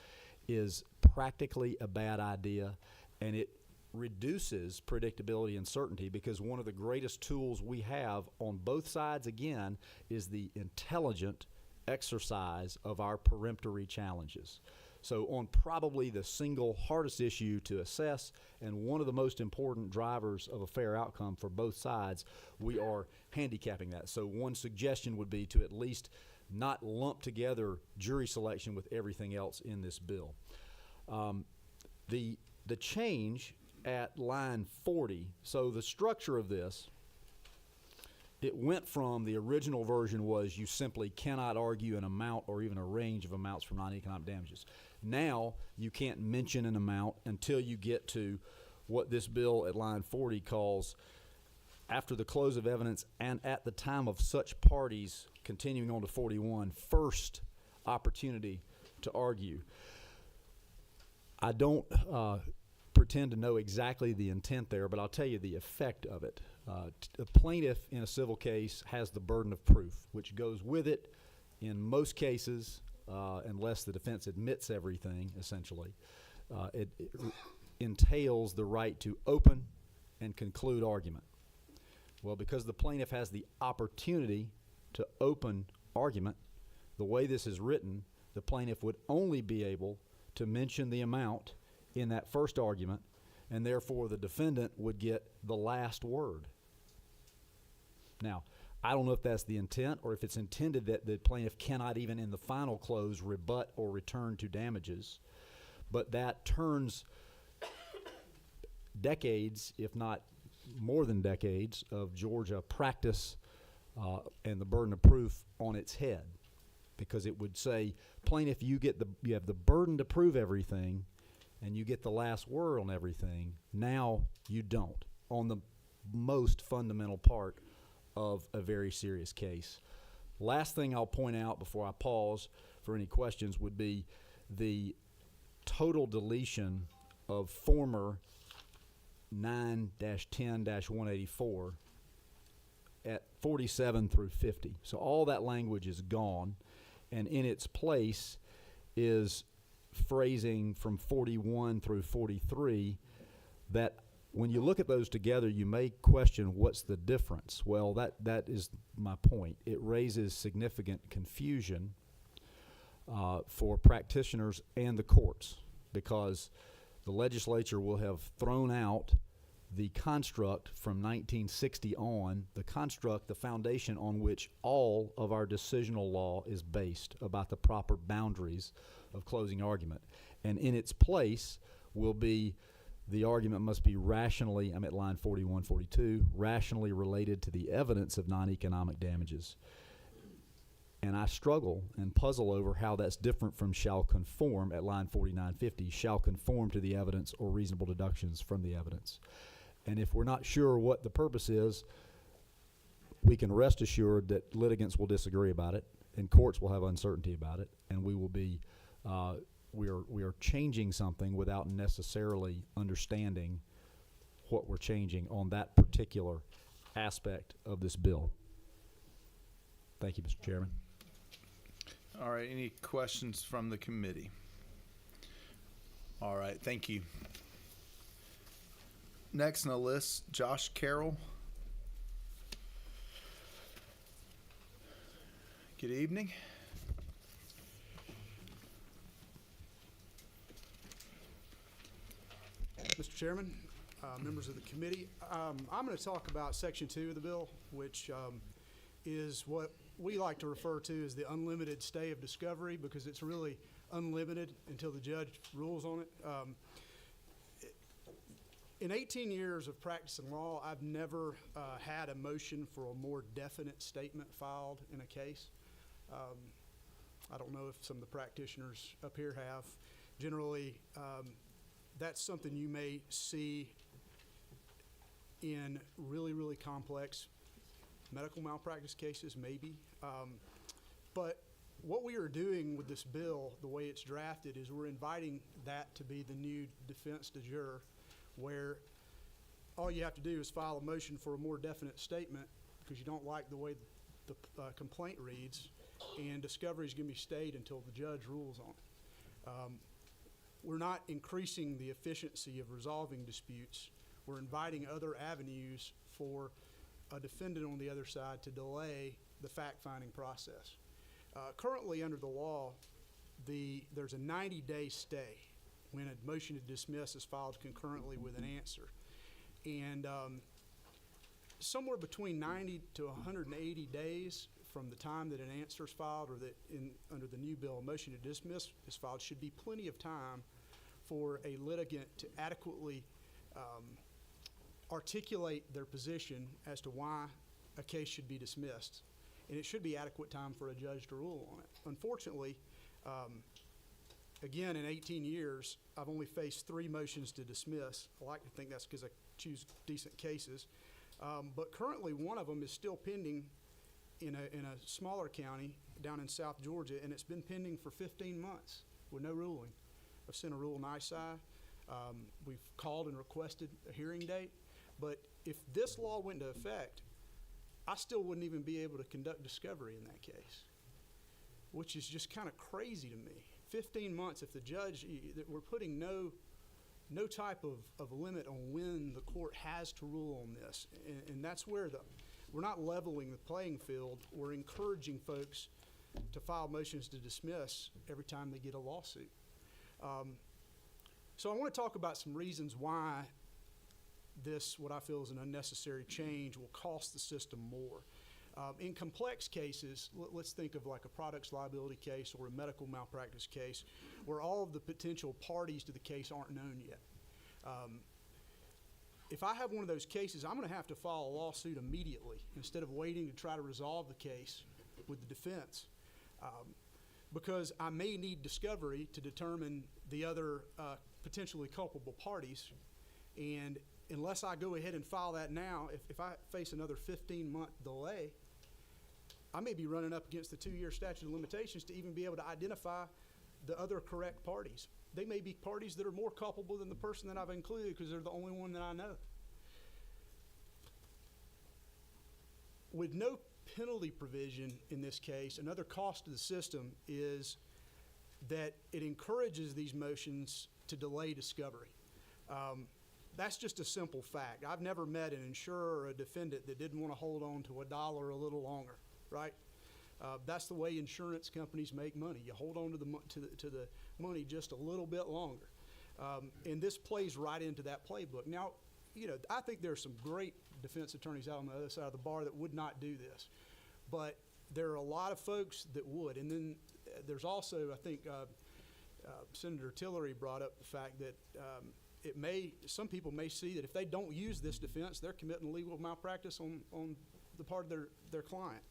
S20: is practically a bad idea, and it reduces predictability and certainty, because one of the greatest tools we have on both sides, again, is the intelligent exercise of our peremptory challenges. So on probably the single hardest issue to assess and one of the most important drivers of a fair outcome for both sides, we are handicapping that. So one suggestion would be to at least not lump together jury selection with everything else in this bill. The change at line 40, so the structure of this, it went from the original version was you simply cannot argue an amount or even a range of amounts for non-economic damages. Now you can't mention an amount until you get to what this bill at line 40 calls after the close of evidence and at the time of such parties, continuing on to 41, first opportunity to argue. I don't pretend to know exactly the intent there, but I'll tell you the effect of it. A plaintiff in a civil case has the burden of proof, which goes with it in most cases, unless the defense admits everything, essentially. It entails the right to open and conclude argument. Well, because the plaintiff has the opportunity to open argument, the way this is written, the plaintiff would only be able to mention the amount in that first argument, and therefore the defendant would get the last word. Now, I don't know if that's the intent or if it's intended that the plaintiff cannot even in the final close rebut or return to damages, but that turns decades, if not more than decades, of Georgia practice and the burden of proof on its head, because it would say, plaintiff, you have the burden to prove everything, and you get the last word on everything. Now you don't on the most fundamental part of a very serious case. Last thing I'll point out before I pause for any questions would be the total deletion of former 9-10-184 at 47 through 50. So all that language is gone, and in its place is phrasing from 41 through 43 that when you look at those together, you may question what's the difference. Well, that is my point. It raises significant confusion for practitioners and the courts, because the legislature will have thrown out the construct from 1960 on, the foundation on which all of our decisional law is based about the proper boundaries of closing argument. And in its place will be the argument must be rationally, I'm at line 41, 42, rationally related to the evidence of non-economic damages. And I struggle and puzzle over how that's different from shall conform at line 49, 50, shall conform to the evidence or reasonable deductions from the evidence. And if we're not sure what the purpose is, we can rest assured that litigants will disagree about it, and courts will have uncertainty about it, and we will be we are changing something without necessarily understanding what we're changing on that particular aspect of this bill. Thank you, Mr. Chairman.
S1: All right, any questions from the committee? All right, thank you. Next on the list, Josh Carroll. Good evening.
S21: Mr. Chairman, members of the committee, I'm going to talk about Section 2 of the bill, which is what we like to refer to as the unlimited stay of discovery, because it's really unlimited until the judge rules on it. In 18 years of practicing law, I've never had a motion for a more definite statement filed in a case. I don't know if some of the practitioners up here have. Generally, that's something you may see in really, really complex medical malpractice cases, maybe. But what we are doing with this bill, the way it's drafted, is we're inviting that to be the new defense de jure, where all you have to do is file a motion for a more definite statement because you don't like the way the complaint reads, and discovery is going to be stayed until the judge rules on it. We're not increasing the efficiency of resolving disputes. We're inviting other avenues for a defendant on the other side to delay the fact-finding process. Currently, under the law, there's a 90-day stay when a motion to dismiss is filed concurrently with an answer. And somewhere between 90 to 180 days from the time that an answer is filed, or that under the new bill a motion to dismiss is filed, should be plenty of time for a litigant to adequately articulate their position as to why a case should be dismissed. And it should be adequate time for a judge to rule on it. Unfortunately, again, in 18 years, I've only faced 3 motions to dismiss. I like to think that's because I choose decent cases. But currently, one of them is still pending in a smaller county down in South Georgia, and it's been pending for 15 months with no ruling. I've sent a rule NISI. We've called and requested a hearing date. But if this law went into effect, I still wouldn't even be able to conduct discovery in that case, which is just kind of crazy to me. 15 months, if the judge, we're putting no type of limit on when the court has to rule on this. And that's where we're not leveling the playing field. We're encouraging folks to file motions to dismiss every time they get a lawsuit. So I want to talk about some reasons why this, what I feel is an unnecessary change, will cost the system more. In complex cases, let's think of like a products liability case or a medical malpractice case where all of the potential parties to the case aren't known yet. If I have one of those cases, I'm going to have to file a lawsuit immediately instead of waiting to try to resolve the case with the defense, because I may need discovery to determine the other potentially culpable parties. And unless I go ahead and file that now, if I face another 15-month delay, I may be running up against the 2-year statute of limitations to even be able to identify the other correct parties. They may be parties that are more culpable than the person that I've included because they're the only one that I know. With no penalty provision in this case, another cost to the system is that it encourages these motions to delay discovery. That's just a simple fact. I've never met an insurer or a defendant that didn't want to hold on to $1 a little longer, right? That's the way insurance companies make money. You hold on to the money just a little bit longer. And this plays right into that playbook. Now, you know, I think there are some great defense attorneys out on the other side of the bar that would not do this. But there are a lot of folks that would. And then there's also, I think, Senator Tillery brought up the fact that some people may see that if they don't use this defense, they're committing legal malpractice on the part of their client.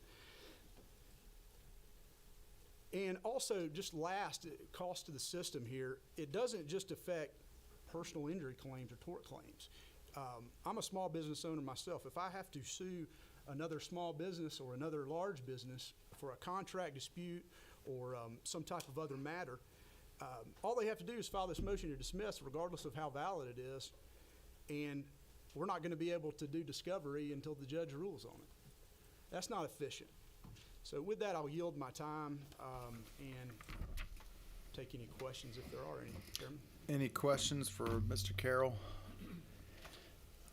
S21: And also, just last, cost to the system here, it doesn't just affect personal injury claims or tort claims. I'm a small business owner myself. If I have to sue another small business or another large business for a contract dispute or some type of other matter, all they have to do is file this motion to dismiss regardless of how valid it is, and we're not going to be able to do discovery until the judge rules on it. That's not efficient. So with that, I'll yield my time and take any questions if there are any. Chairman?
S1: Any questions for Mr. Carroll?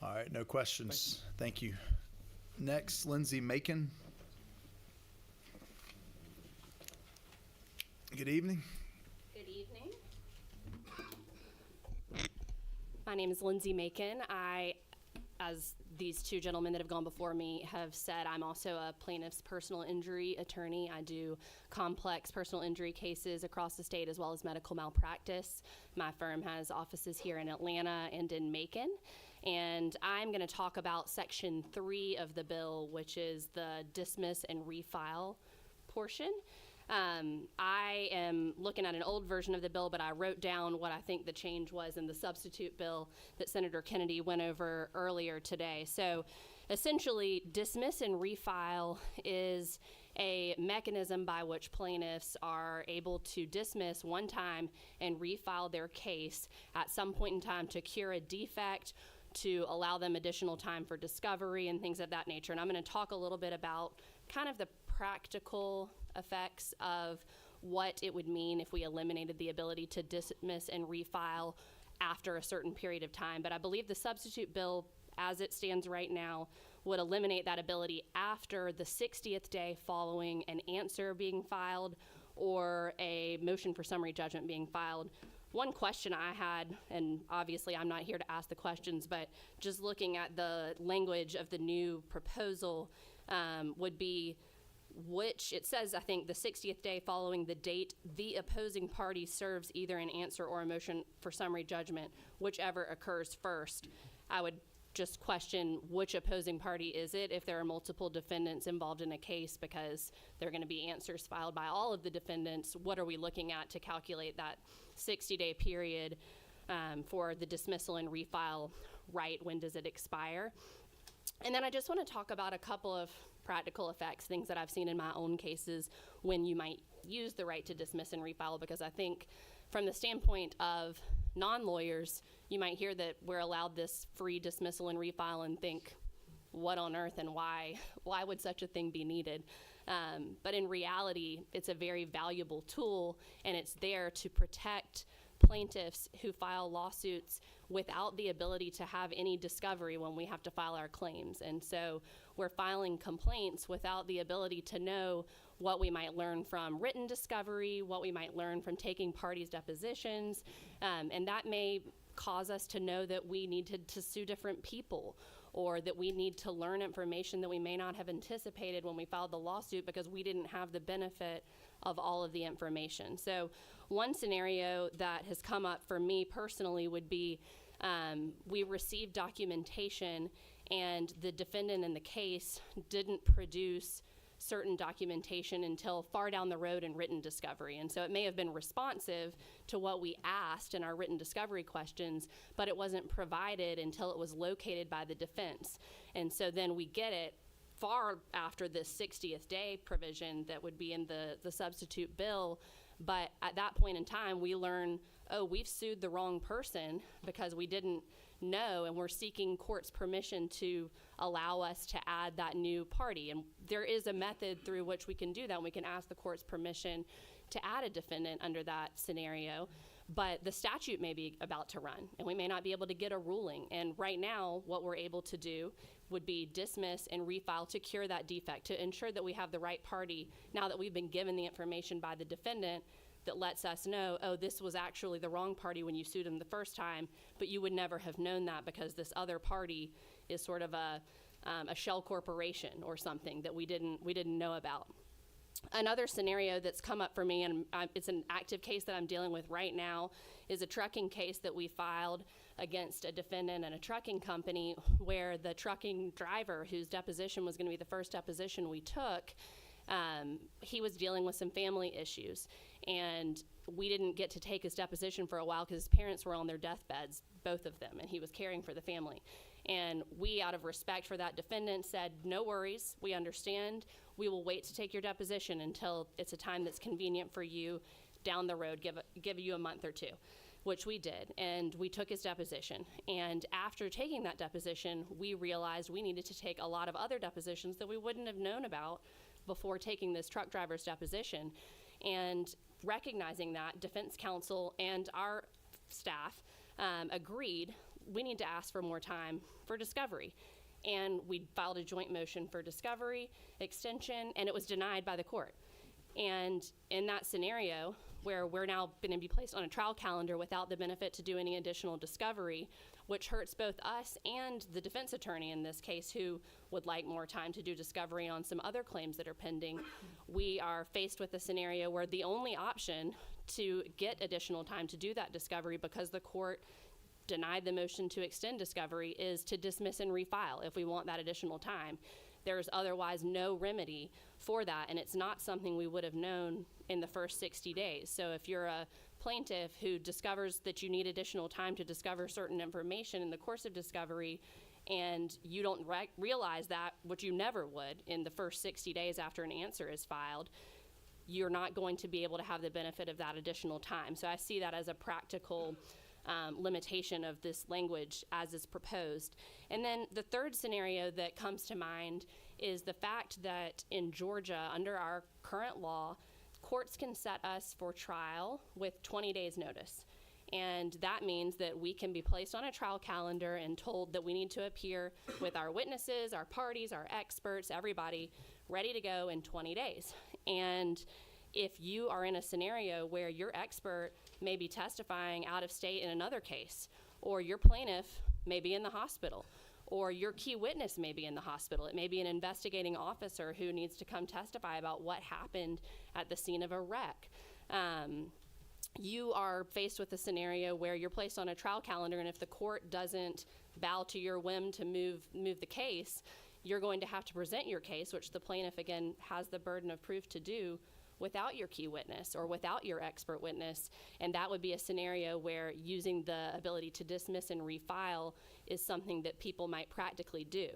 S1: All right, no questions. Thank you. Next, Lindsay Macon. Good evening.
S5: Good evening. My name is Lindsay Macon. As these two gentlemen that have gone before me have said, I'm also a plaintiff's personal injury attorney. I do complex personal injury cases across the state as well as medical malpractice. My firm has offices here in Atlanta and in Macon. And I'm going to talk about Section 3 of the bill, which is the dismiss and refile portion. I am looking at an old version of the bill, but I wrote down what I think the change was in the substitute bill that Senator Kennedy went over earlier today. So essentially, dismiss and refile is a mechanism by which plaintiffs are able to dismiss one time and refile their case at some point in time to cure a defect, to allow them additional time for discovery and things of that nature. And I'm going to talk a little bit about kind of the practical effects of what it would mean if we eliminated the ability to dismiss and refile after a certain period of time. But I believe the substitute bill, as it stands right now, would eliminate that ability after the 60th day following an answer being filed or a motion for summary judgment being filed. One question I had, and obviously I'm not here to ask the questions, but just looking at the language of the new proposal would be which it says, I think, the 60th day following the date the opposing party serves either an answer or a motion for summary judgment, whichever occurs first. I would just question which opposing party is it if there are multiple defendants involved in a case, because there are going to be answers filed by all of the defendants. What are we looking at to calculate that 60-day period for the dismissal and refile right? When does it expire? And then I just want to talk about a couple of practical effects, things that I've seen in my own cases when you might use the right to dismiss and refile, because I think from the standpoint of non-lawyers, you might hear that we're allowed this free dismissal and refile and think, what on earth and why would such a thing be needed? But in reality, it's a very valuable tool, and it's there to protect plaintiffs who file lawsuits without the ability to have any discovery when we have to file our claims. And so we're filing complaints without the ability to know what we might learn from written discovery, what we might learn from taking parties' depositions, and that may cause us to know that we needed to sue different people, or that we need to learn information that we may not have anticipated when we filed the lawsuit because we didn't have the benefit of all of the information. So one scenario that has come up for me personally would be we received documentation and the defendant in the case didn't produce certain documentation until far down the road in written discovery. And so it may have been responsive to what we asked in our written discovery questions, but it wasn't provided until it was located by the defense. And so then we get it far after the 60th day provision that would be in the substitute bill. But at that point in time, we learn, oh, we've sued the wrong person because we didn't know, and we're seeking court's permission to allow us to add that new party. And there is a method through which we can do that. We can ask the court's permission to add a defendant under that scenario, but the statute may be about to run, and we may not be able to get a ruling. And right now, what we're able to do would be dismiss and refile to cure that defect, to ensure that we have the right party now that we've been given the information by the defendant that lets us know, oh, this was actually the wrong party when you sued him the first time, but you would never have known that because this other party is sort of a shell corporation or something that we didn't know about. Another scenario that's come up for me, and it's an active case that I'm dealing with right now, is a trucking case that we filed against a defendant and a trucking company where the trucking driver, whose deposition was going to be the first deposition we took, he was dealing with some family issues. And we didn't get to take his deposition for a while because his parents were on their deathbeds, both of them, and he was caring for the family. And we, out of respect for that defendant, said, no worries, we understand. We will wait to take your deposition until it's a time that's convenient for you down the road, give you a month or two, which we did. And we took his deposition. And after taking that deposition, we realized we needed to take a lot of other depositions that we wouldn't have known about before taking this truck driver's deposition. And recognizing that, defense counsel and our staff agreed we need to ask for more time for discovery. And we filed a joint motion for discovery, extension, and it was denied by the court. And in that scenario, where we're now going to be placed on a trial calendar without the benefit to do any additional discovery, which hurts both us and the defense attorney in this case, who would like more time to do discovery on some other claims that are pending, we are faced with a scenario where the only option to get additional time to do that discovery, because the court denied the motion to extend discovery, is to dismiss and refile if we want that additional time. There's otherwise no remedy for that, and it's not something we would have known in the first 60 days. So if you're a plaintiff who discovers that you need additional time to discover certain information in the course of discovery, and you don't realize that, which you never would in the first 60 days after an answer is filed, you're not going to be able to have the benefit of that additional time. So I see that as a practical limitation of this language as is proposed. And then the third scenario that comes to mind is the fact that in Georgia, under our current law, courts can set us for trial with 20 days notice. And that means that we can be placed on a trial calendar and told that we need to appear with our witnesses, our parties, our experts, everybody ready to go in 20 days. And if you are in a scenario where your expert may be testifying out of state in another case, or your plaintiff may be in the hospital, or your key witness may be in the hospital, it may be an investigating officer who needs to come testify about what happened at the scene of a wreck. You are faced with a scenario where you're placed on a trial calendar, and if the court doesn't bow to your whim to move the case, you're going to have to present your case, which the plaintiff, again, has the burden of proof to do, without your key witness or without your expert witness. And that would be a scenario where using the ability to dismiss and refile is something that people might practically do.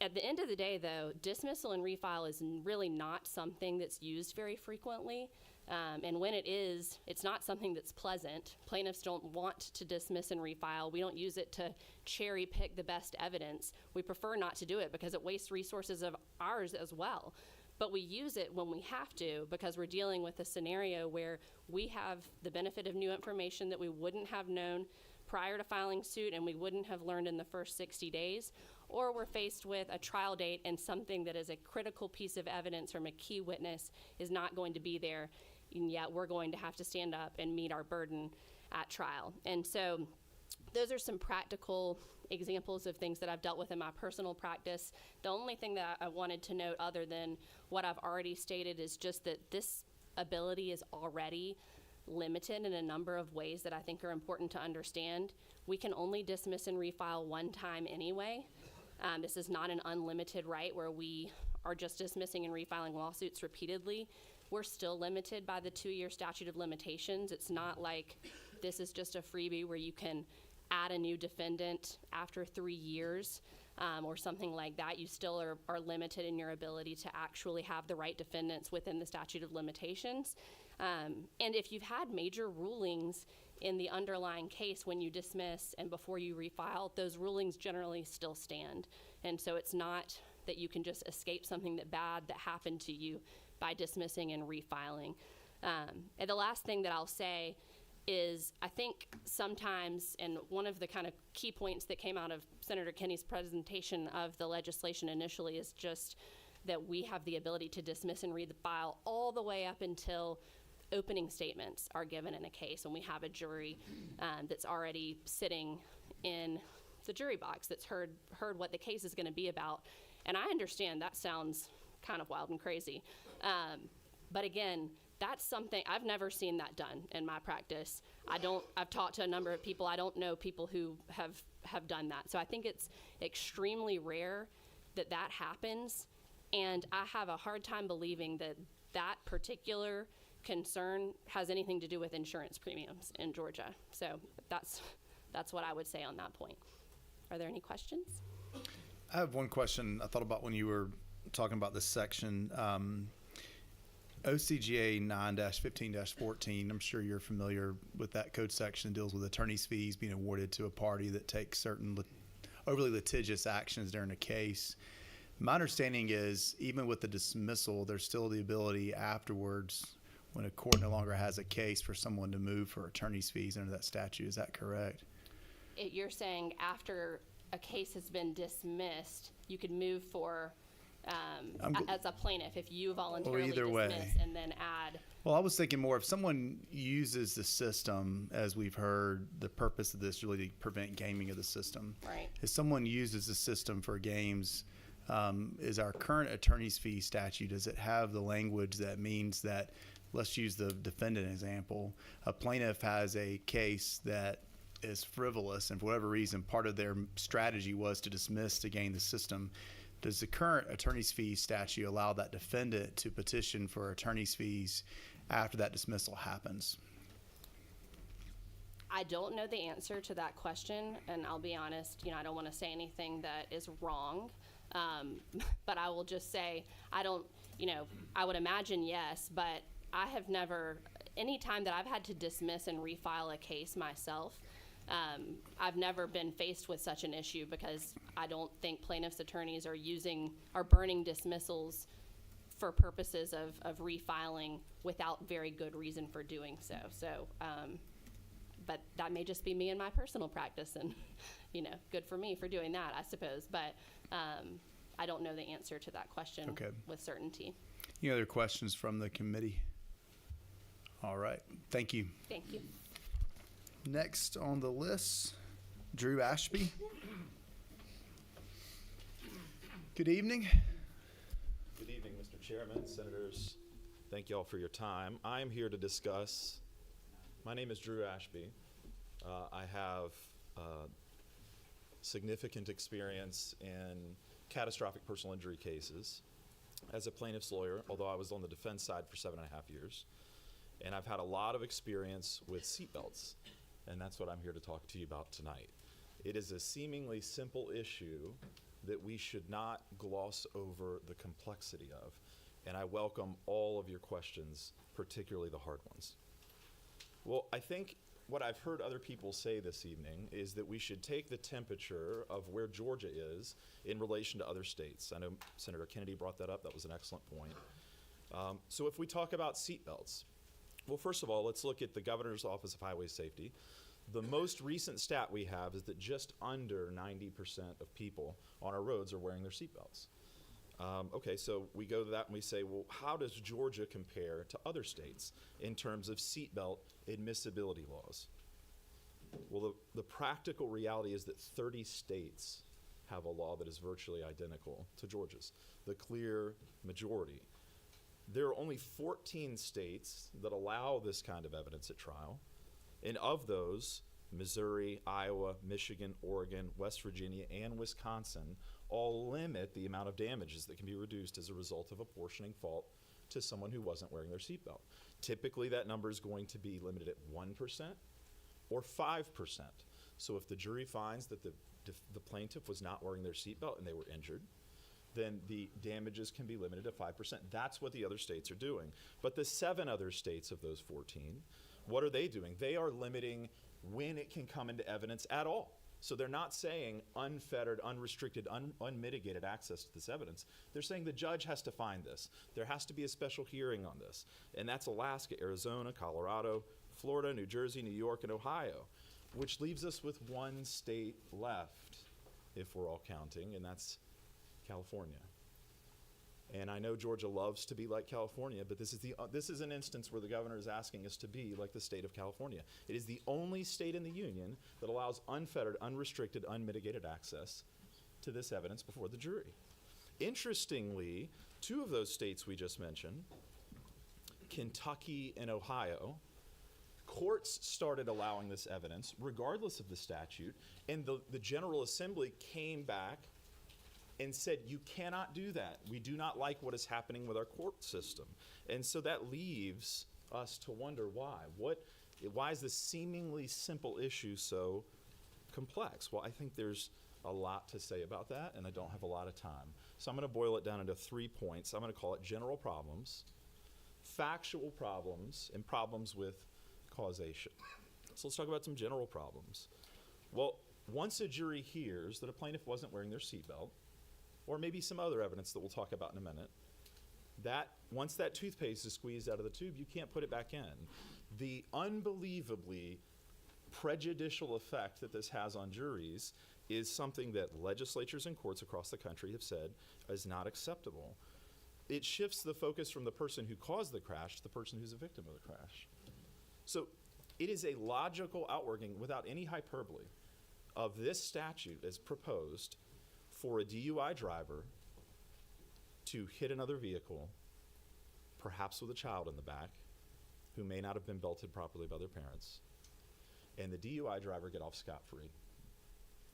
S5: At the end of the day, though, dismissal and refile is really not something that's used very frequently. And when it is, it's not something that's pleasant. Plaintiffs don't want to dismiss and refile. We don't use it to cherry pick the best evidence. We prefer not to do it because it wastes resources of ours as well. But we use it when we have to because we're dealing with a scenario where we have the benefit of new information that we wouldn't have known prior to filing suit and we wouldn't have learned in the first 60 days, or we're faced with a trial date and something that is a critical piece of evidence from a key witness is not going to be there, and yet we're going to have to stand up and meet our burden at trial. And so those are some practical examples of things that I've dealt with in my personal practice. The only thing that I wanted to note, other than what I've already stated, is just that this ability is already limited in a number of ways that I think are important to understand. We can only dismiss and refile one time anyway. This is not an unlimited right where we are just dismissing and refiling lawsuits repeatedly. We're still limited by the 2-year statute of limitations. It's not like this is just a freebie where you can add a new defendant after 3 years or something like that. You still are limited in your ability to actually have the right defendants within the statute of limitations. And if you've had major rulings in the underlying case when you dismiss and before you refile, those rulings generally still stand. And so it's not that you can just escape something bad that happened to you by dismissing and refiling. And the last thing that I'll say is I think sometimes, and one of the kind of key points that came out of Senator Kinney's presentation of the legislation initially is just that we have the ability to dismiss and refile all the way up until opening statements are given in a case, and we have a jury that's already sitting in the jury box that's heard what the case is going to be about. And I understand that sounds kind of wild and crazy. But again, that's something, I've never seen that done in my practice. I've talked to a number of people. I don't know people who have done that. So I think it's extremely rare that happens. And I have a hard time believing that particular concern has anything to do with insurance premiums in Georgia. So that's what I would say on that point. Are there any questions?
S1: I have one question I thought about when you were talking about this section. OCGA 9-15-14, I'm sure you're familiar with that code section. It deals with attorney's fees being awarded to a party that takes certain overly litigious actions during a case. My understanding is even with the dismissal, there's still the ability afterwards, when a court no longer has a case, for someone to move for attorney's fees under that statute. Is that correct?
S5: You're saying after a case has been dismissed, you could move for, as a plaintiff, if you voluntarily dismiss and then add.
S1: Well, I was thinking more if someone uses the system, as we've heard, the purpose of this is really to prevent gaming of the system.
S5: Right.
S1: If someone uses the system for games, is our current attorney's fee statute, does it have the language that means that, let's use the defendant example, a plaintiff has a case that is frivolous and for whatever reason part of their strategy was to dismiss to gain the system. Does the current attorney's fee statute allow that defendant to petition for attorney's fees after that dismissal happens?
S5: I don't know the answer to that question, and I'll be honest, I don't want to say anything that is wrong, but I will just say I would imagine yes, but I have never, any time that I've had to dismiss and refile a case myself, I've never been faced with such an issue because I don't think plaintiffs' attorneys are burning dismissals for purposes of refiling without very good reason for doing so. So, but that may just be me and my personal practice, and good for me for doing that, I suppose. But I don't know the answer to that question with certainty.
S1: Any other questions from the committee? All right. Thank you.
S5: Thank you.
S1: Next on the list, Drew Ashby. Good evening.
S4: Good evening, Mr. Chairman, Senators. Thank you all for your time. I'm here to discuss, my name is Drew Ashby. I have significant experience in catastrophic personal injury cases as a plaintiff's lawyer, although I was on the defense side for 7.5 years. And I've had a lot of experience with seatbelts, and that's what I'm here to talk to you about tonight. It is a seemingly simple issue that we should not gloss over the complexity of, and I welcome all of your questions, particularly the hard ones. Well, I think what I've heard other people say this evening is that we should take the temperature of where Georgia is in relation to other states. I know Senator Kennedy brought that up. That was an excellent point. So if we talk about seatbelts, well, first of all, let's look at the Governor's Office of Highway Safety. The most recent stat we have is that just under 90% of people on our roads are wearing their seatbelts. Okay, so we go to that and we say, well, how does Georgia compare to other states in terms of seatbelt admissibility laws? Well, the practical reality is that 30 states have a law that is virtually identical to Georgia's, the clear majority. There are only 14 states that allow this kind of evidence at trial, and of those, Missouri, Iowa, Michigan, Oregon, West Virginia, and Wisconsin all limit the amount of damages that can be reduced as a result of apportioning fault to someone who wasn't wearing their seatbelt. Typically, that number is going to be limited at 1% or 5%. So if the jury finds that the plaintiff was not wearing their seatbelt and they were injured, then the damages can be limited to 5%. That's what the other states are doing. But the 7 other states of those 14, what are they doing? They are limiting when it can come into evidence at all. So they're not saying unfettered, unrestricted, unmitigated access to this evidence. They're saying the judge has to find this. There has to be a special hearing on this. And that's Alaska, Arizona, Colorado, Florida, New Jersey, New York, and Ohio, which leaves us with one state left, if we're all counting, and that's California. And I know Georgia loves to be like California, but this is an instance where the governor is asking us to be like the state of California. It is the only state in the union that allows unfettered, unrestricted, unmitigated access to this evidence before the jury. Interestingly, 2 of those states we just mentioned, Kentucky and Ohio, courts started allowing this evidence regardless of the statute, and the General Assembly came back and said, you cannot do that. We do not like what is happening with our court system. And so that leaves us to wonder why. Why is this seemingly simple issue so complex? Well, I think there's a lot to say about that, and I don't have a lot of time. So I'm going to boil it down into 3 points. I'm going to call it general problems, factual problems, and problems with causation. So let's talk about some general problems. Well, once a jury hears that a plaintiff wasn't wearing their seatbelt, or maybe some other evidence that we'll talk about in a minute, that once that toothpaste is squeezed out of the tube, you can't put it back in. The unbelievably prejudicial effect that this has on juries is something that legislatures and courts across the country have said is not acceptable. It shifts the focus from the person who caused the crash to the person who's a victim of the crash. So it is a logical outworking, without any hyperbole, of this statute as proposed for a DUI driver to hit another vehicle, perhaps with a child in the back, who may not have been belted properly by their parents, and the DUI driver get off scot-free.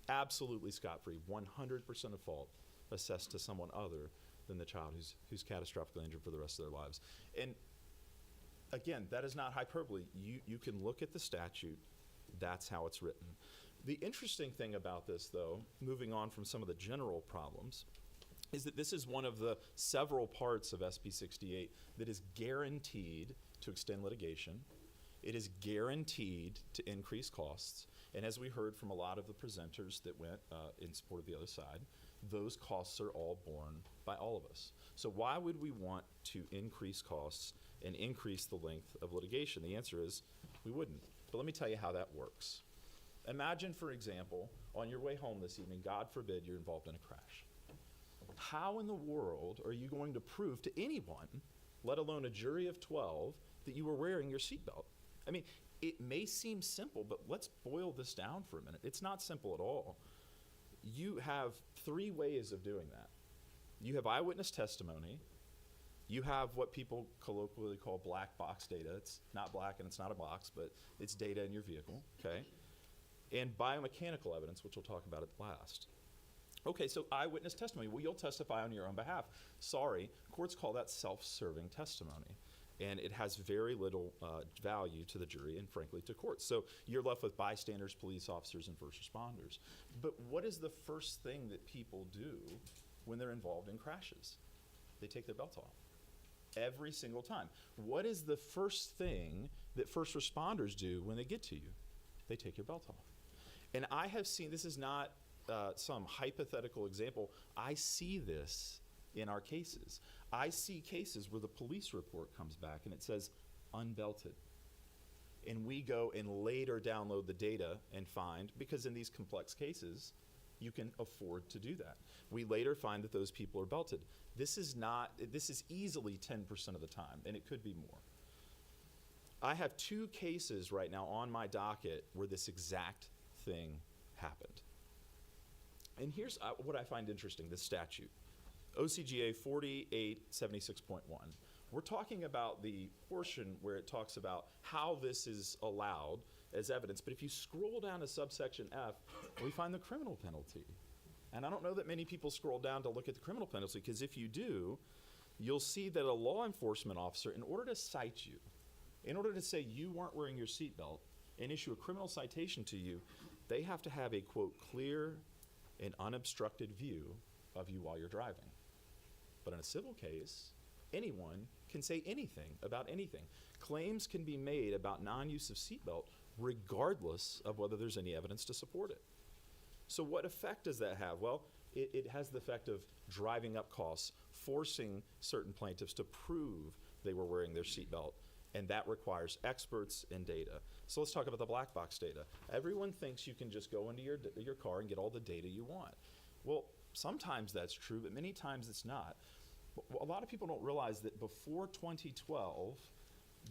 S4: Absolutely scot-free, 100% of fault assessed to someone other than the child who's catastrophically injured for the rest of their lives. And again, that is not hyperbole. You can look at the statute. That's how it's written. The interesting thing about this, though, moving on from some of the general problems, is that this is one of the several parts of SB 68 that is guaranteed to extend litigation. It is guaranteed to increase costs. And as we heard from a lot of the presenters that went in support of the other side, those costs are all borne by all of us. So why would we want to increase costs and increase the length of litigation? The answer is we wouldn't. But let me tell you how that works. Imagine, for example, on your way home this evening, God forbid you're involved in a crash. How in the world are you going to prove to anyone, let alone a jury of 12, that you were wearing your seatbelt? I mean, it may seem simple, but let's boil this down for a minute. It's not simple at all. You have 3 ways of doing that. You have eyewitness testimony. You have what people colloquially call black box data. It's not black and it's not a box, but it's data in your vehicle, okay? And biomechanical evidence, which we'll talk about at last. Okay, so eyewitness testimony. Well, you'll testify on your own behalf. Sorry, courts call that self-serving testimony. And it has very little value to the jury and, frankly, to courts. So you're left with bystanders, police officers, and first responders. But what is the first thing that people do when they're involved in crashes? They take their belt off. Every single time. What is the first thing that first responders do when they get to you? They take your belt off. And I have seen, this is not some hypothetical example, I see this in our cases. I see cases where the police report comes back and it says unbelted. And we go and later download the data and find, because in these complex cases, you can afford to do that. We later find that those people are belted. This is easily 10% of the time, and it could be more. I have 2 cases right now on my docket where this exact thing happened. And here's what I find interesting, this statute. OCGA 4876.1. We're talking about the portion where it talks about how this is allowed as evidence, but if you scroll down to subsection F, we find the criminal penalty. And I don't know that many people scroll down to look at the criminal penalty, because if you do, you'll see that a law enforcement officer, in order to cite you, in order to say you weren't wearing your seatbelt and issue a criminal citation to you, they have to have a, quote, clear and unobstructed view of you while you're driving. But in a civil case, anyone can say anything about anything. Claims can be made about non-use of seatbelt regardless of whether there's any evidence to support it. So what effect does that have? Well, it has the effect of driving up costs, forcing certain plaintiffs to prove they were wearing their seatbelt, and that requires experts and data. So let's talk about the black box data. Everyone thinks you can just go into your car and get all the data you want. Well, sometimes that's true, but many times it's not. A lot of people don't realize that before 2012,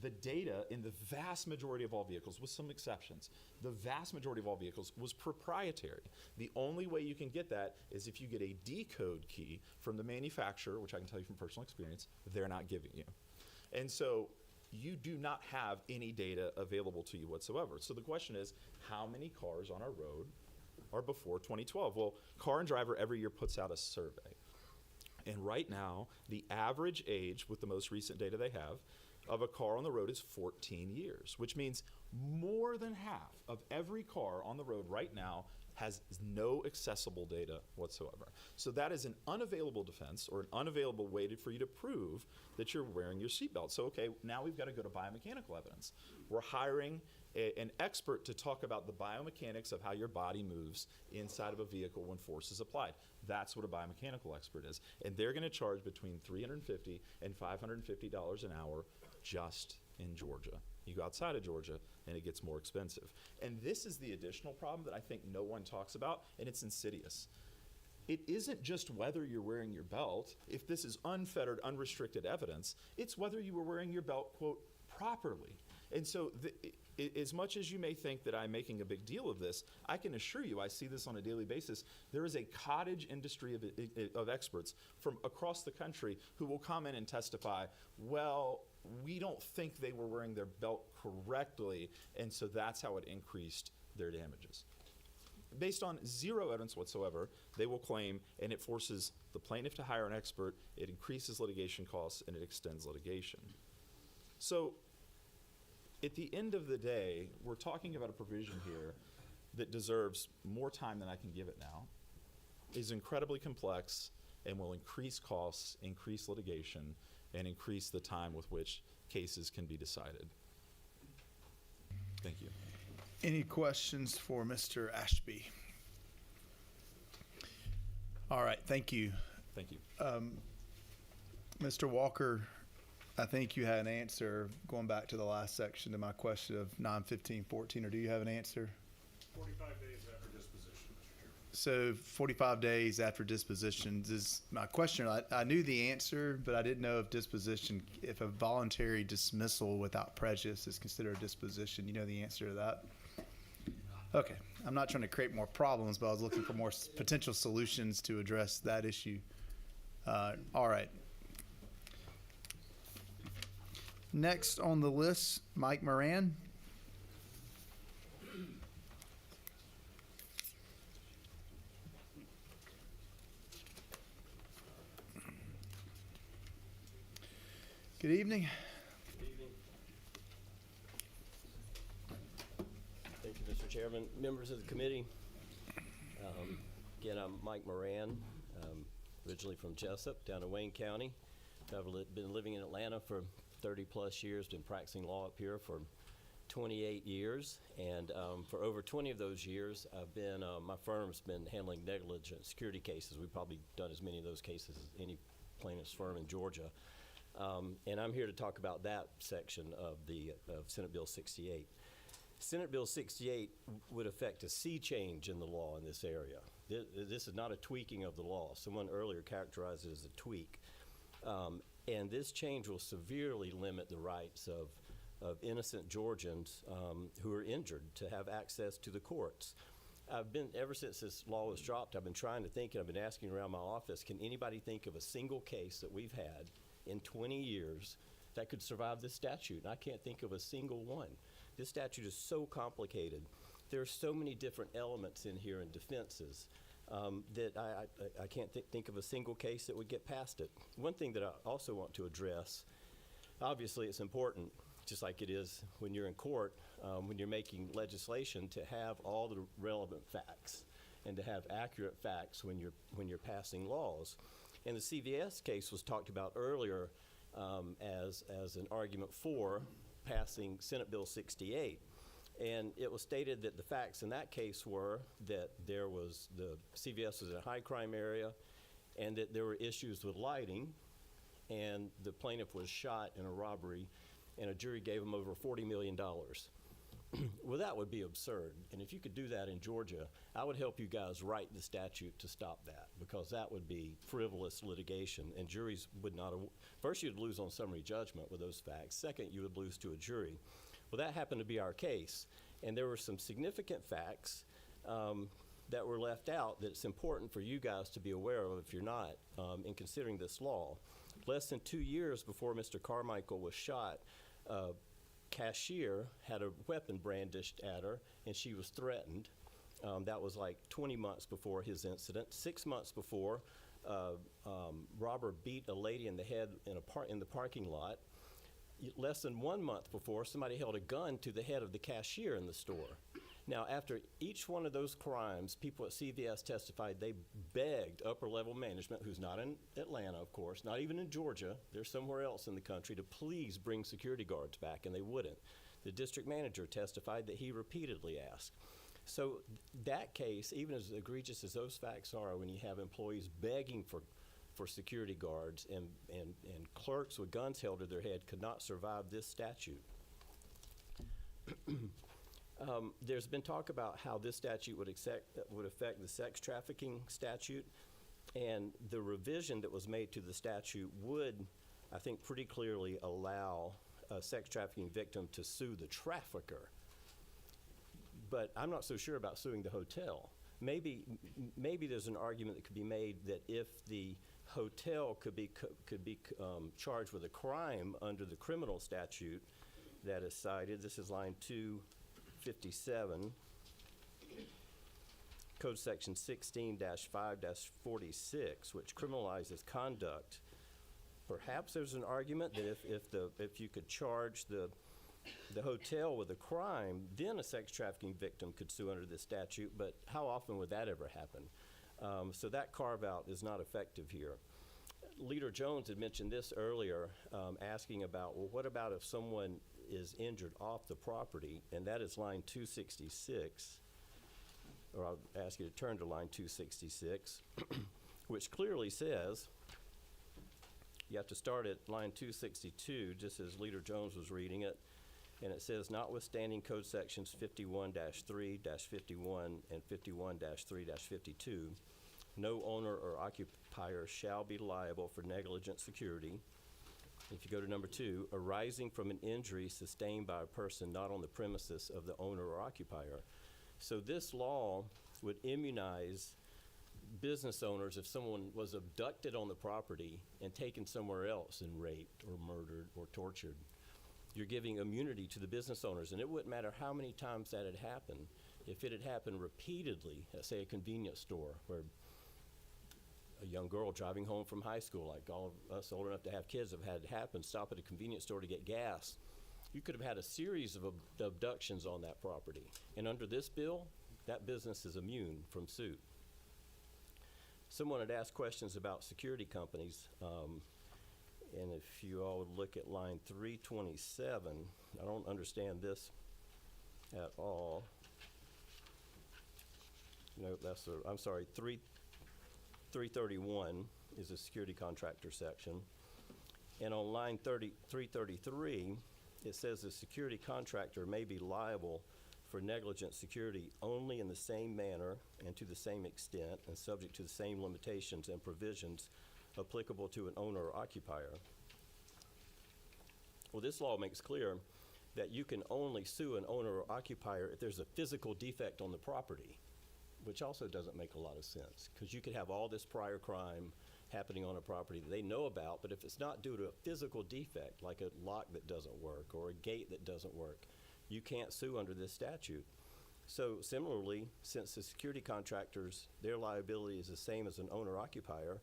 S4: the data in the vast majority of all vehicles, with some exceptions, the vast majority of all vehicles was proprietary. The only way you can get that is if you get a decode key from the manufacturer, which I can tell you from personal experience, they're not giving you. And so you do not have any data available to you whatsoever. So the question is, how many cars on our road are before 2012? Well, Car and Driver every year puts out a survey. And right now, the average age, with the most recent data they have, of a car on the road is 14 years, which means more than half of every car on the road right now has no accessible data whatsoever. So that is an unavailable defense, or an unavailable way for you to prove that you're wearing your seatbelt. So, okay, now we've got to go to biomechanical evidence. We're hiring an expert to talk about the biomechanics of how your body moves inside of a vehicle when force is applied. That's what a biomechanical expert is. And they're going to charge between $350 and $550 an hour just in Georgia. You go outside of Georgia and it gets more expensive. And this is the additional problem that I think no one talks about, and it's insidious. It isn't just whether you're wearing your belt. If this is unfettered, unrestricted evidence, it's whether you were wearing your belt, quote, properly. And so as much as you may think that I'm making a big deal of this, I can assure you, I see this on a daily basis, there is a cottage industry of experts from across the country who will come in and testify, well, we don't think they were wearing their belt correctly, and so that's how it increased their damages. Based on zero evidence whatsoever, they will claim, and it forces the plaintiff to hire an expert, it increases litigation costs, and it extends litigation. So at the end of the day, we're talking about a provision here that deserves more time than I can give it now, is incredibly complex, and will increase costs, increase litigation, and increase the time with which cases can be decided. Thank you.
S1: Any questions for Mr. Ashby? All right, thank you.
S4: Thank you.
S1: Mr. Walker, I think you had an answer going back to the last section to my question of 9/15/14, or do you have an answer?
S2: 45 days after disposition, Mr. Chairman.
S1: So 45 days after disposition is my question. I knew the answer, but I didn't know if disposition, if a voluntary dismissal without prejudice is considered a disposition. You know the answer to that? Okay. I'm not trying to create more problems, but I was looking for more potential solutions to address that issue. All right. Next on the list, Mike Moran. Good evening.
S8: Good evening. Thank you, Mr. Chairman. Members of the committee, again, I'm Mike Moran, originally from Jessup, down in Wayne County. I've been living in Atlanta for 30-plus years, been practicing law up here for 28 years, and for over 20 of those years, my firm's been handling negligent security cases. We've probably done as many of those cases as any plaintiff's firm in Georgia. And I'm here to talk about that section of Senate Bill 68. Senate Bill 68 would affect a sea change in the law in this area. This is not a tweaking of the law. Someone earlier characterized it as a tweak. And this change will severely limit the rights of innocent Georgians who are injured to have access to the courts. Ever since this law was dropped, I've been trying to think, and I've been asking around my office, can anybody think of a single case that we've had in 20 years that could survive this statute? And I can't think of a single one. This statute is so complicated. There are so many different elements in here and defenses that I can't think of a single case that would get past it. One thing that I also want to address, obviously it's important, just like it is when you're in court, when you're making legislation, to have all the relevant facts and to have accurate facts when you're passing laws. And the CVS case was talked about earlier as an argument for passing Senate Bill 68. And it was stated that the facts in that case were that the CVS was in a high crime area and that there were issues with lighting, and the plaintiff was shot in a robbery and a jury gave him over $40 million. Well, that would be absurd. And if you could do that in Georgia, I would help you guys write the statute to stop that, because that would be frivolous litigation, and juries would not. First, you'd lose on summary judgment with those facts. Second, you would lose to a jury. Well, that happened to be our case, and there were some significant facts that were left out that it's important for you guys to be aware of if you're not in considering this law. Less than 2 years before Mr. Carmichael was shot, a cashier had a weapon brandished at her, and she was threatened. That was like 20 months before his incident. 6 months before, robber beat a lady in the head in the parking lot. Less than 1 month before, somebody held a gun to the head of the cashier in the store. Now, after each one of those crimes, people at CVS testified they begged upper-level management, who's not in Atlanta, of course, not even in Georgia, they're somewhere else in the country, to please bring security guards back, and they wouldn't. The district manager testified that he repeatedly asked. So that case, even as egregious as those facts are, when you have employees begging for security guards and clerks with guns held to their head, could not survive this statute. There's been talk about how this statute would affect the sex trafficking statute, and the revision that was made to the statute would, I think, pretty clearly allow a sex trafficking victim to sue the trafficker. But I'm not so sure about suing the hotel. Maybe there's an argument that could be made that if the hotel could be charged with a crime under the criminal statute that is cited. This is line 257, Code Section 16-5-46, which criminalizes conduct. Perhaps there's an argument that if you could charge the hotel with a crime, then a sex trafficking victim could sue under this statute, but how often would that ever happen? So that carve-out is not effective here. Leader Jones had mentioned this earlier, asking about, well, what about if someone is injured off the property? And that is line 266, or I'll ask you to turn to line 266, which clearly says, you have to start at line 262, just as Leader Jones was reading it, and it says, notwithstanding Code Sections 51-3-51 and 51-3-52, no owner or occupier shall be liable for negligent security. If you go to number 2, arising from an injury sustained by a person not on the premises of the owner or occupier. So this law would immunize business owners if someone was abducted on the property and taken somewhere else and raped or murdered or tortured. You're giving immunity to the business owners, and it wouldn't matter how many times that had happened. If it had happened repeatedly at, say, a convenience store where a young girl driving home from high school, like all of us old enough to have kids have had it happen, stop at a convenience store to get gas, you could have had a series of abductions on that property. And under this bill, that business is immune from suit. Someone had asked questions about security companies, and if you all would look at line 327, I don't understand this at all. No, I'm sorry, 331 is a security contractor section. And on line 333, it says the security contractor may be liable for negligent security only in the same manner and to the same extent and subject to the same limitations and provisions applicable to an owner or occupier. Well, this law makes clear that you can only sue an owner or occupier if there's a physical defect on the property, which also doesn't make a lot of sense, because you could have all this prior crime happening on a property that they know about, but if it's not due to a physical defect, like a lock that doesn't work or a gate that doesn't work, you can't sue under this statute. So similarly, since the security contractors, their liability is the same as an owner-occupier,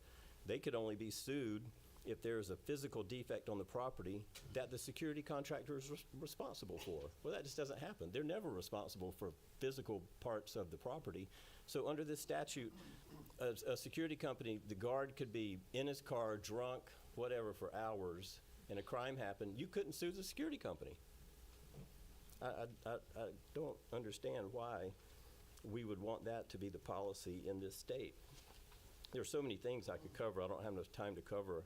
S8: they could only be sued if there is a physical defect on the property that the security contractor is responsible for. Well, that just doesn't happen. They're never responsible for physical parts of the property. So under this statute, a security company, the guard could be in his car, drunk, whatever, for hours, and a crime happened. You couldn't sue the security company. I don't understand why we would want that to be the policy in this state. There's so many things I could cover. I don't have enough time to cover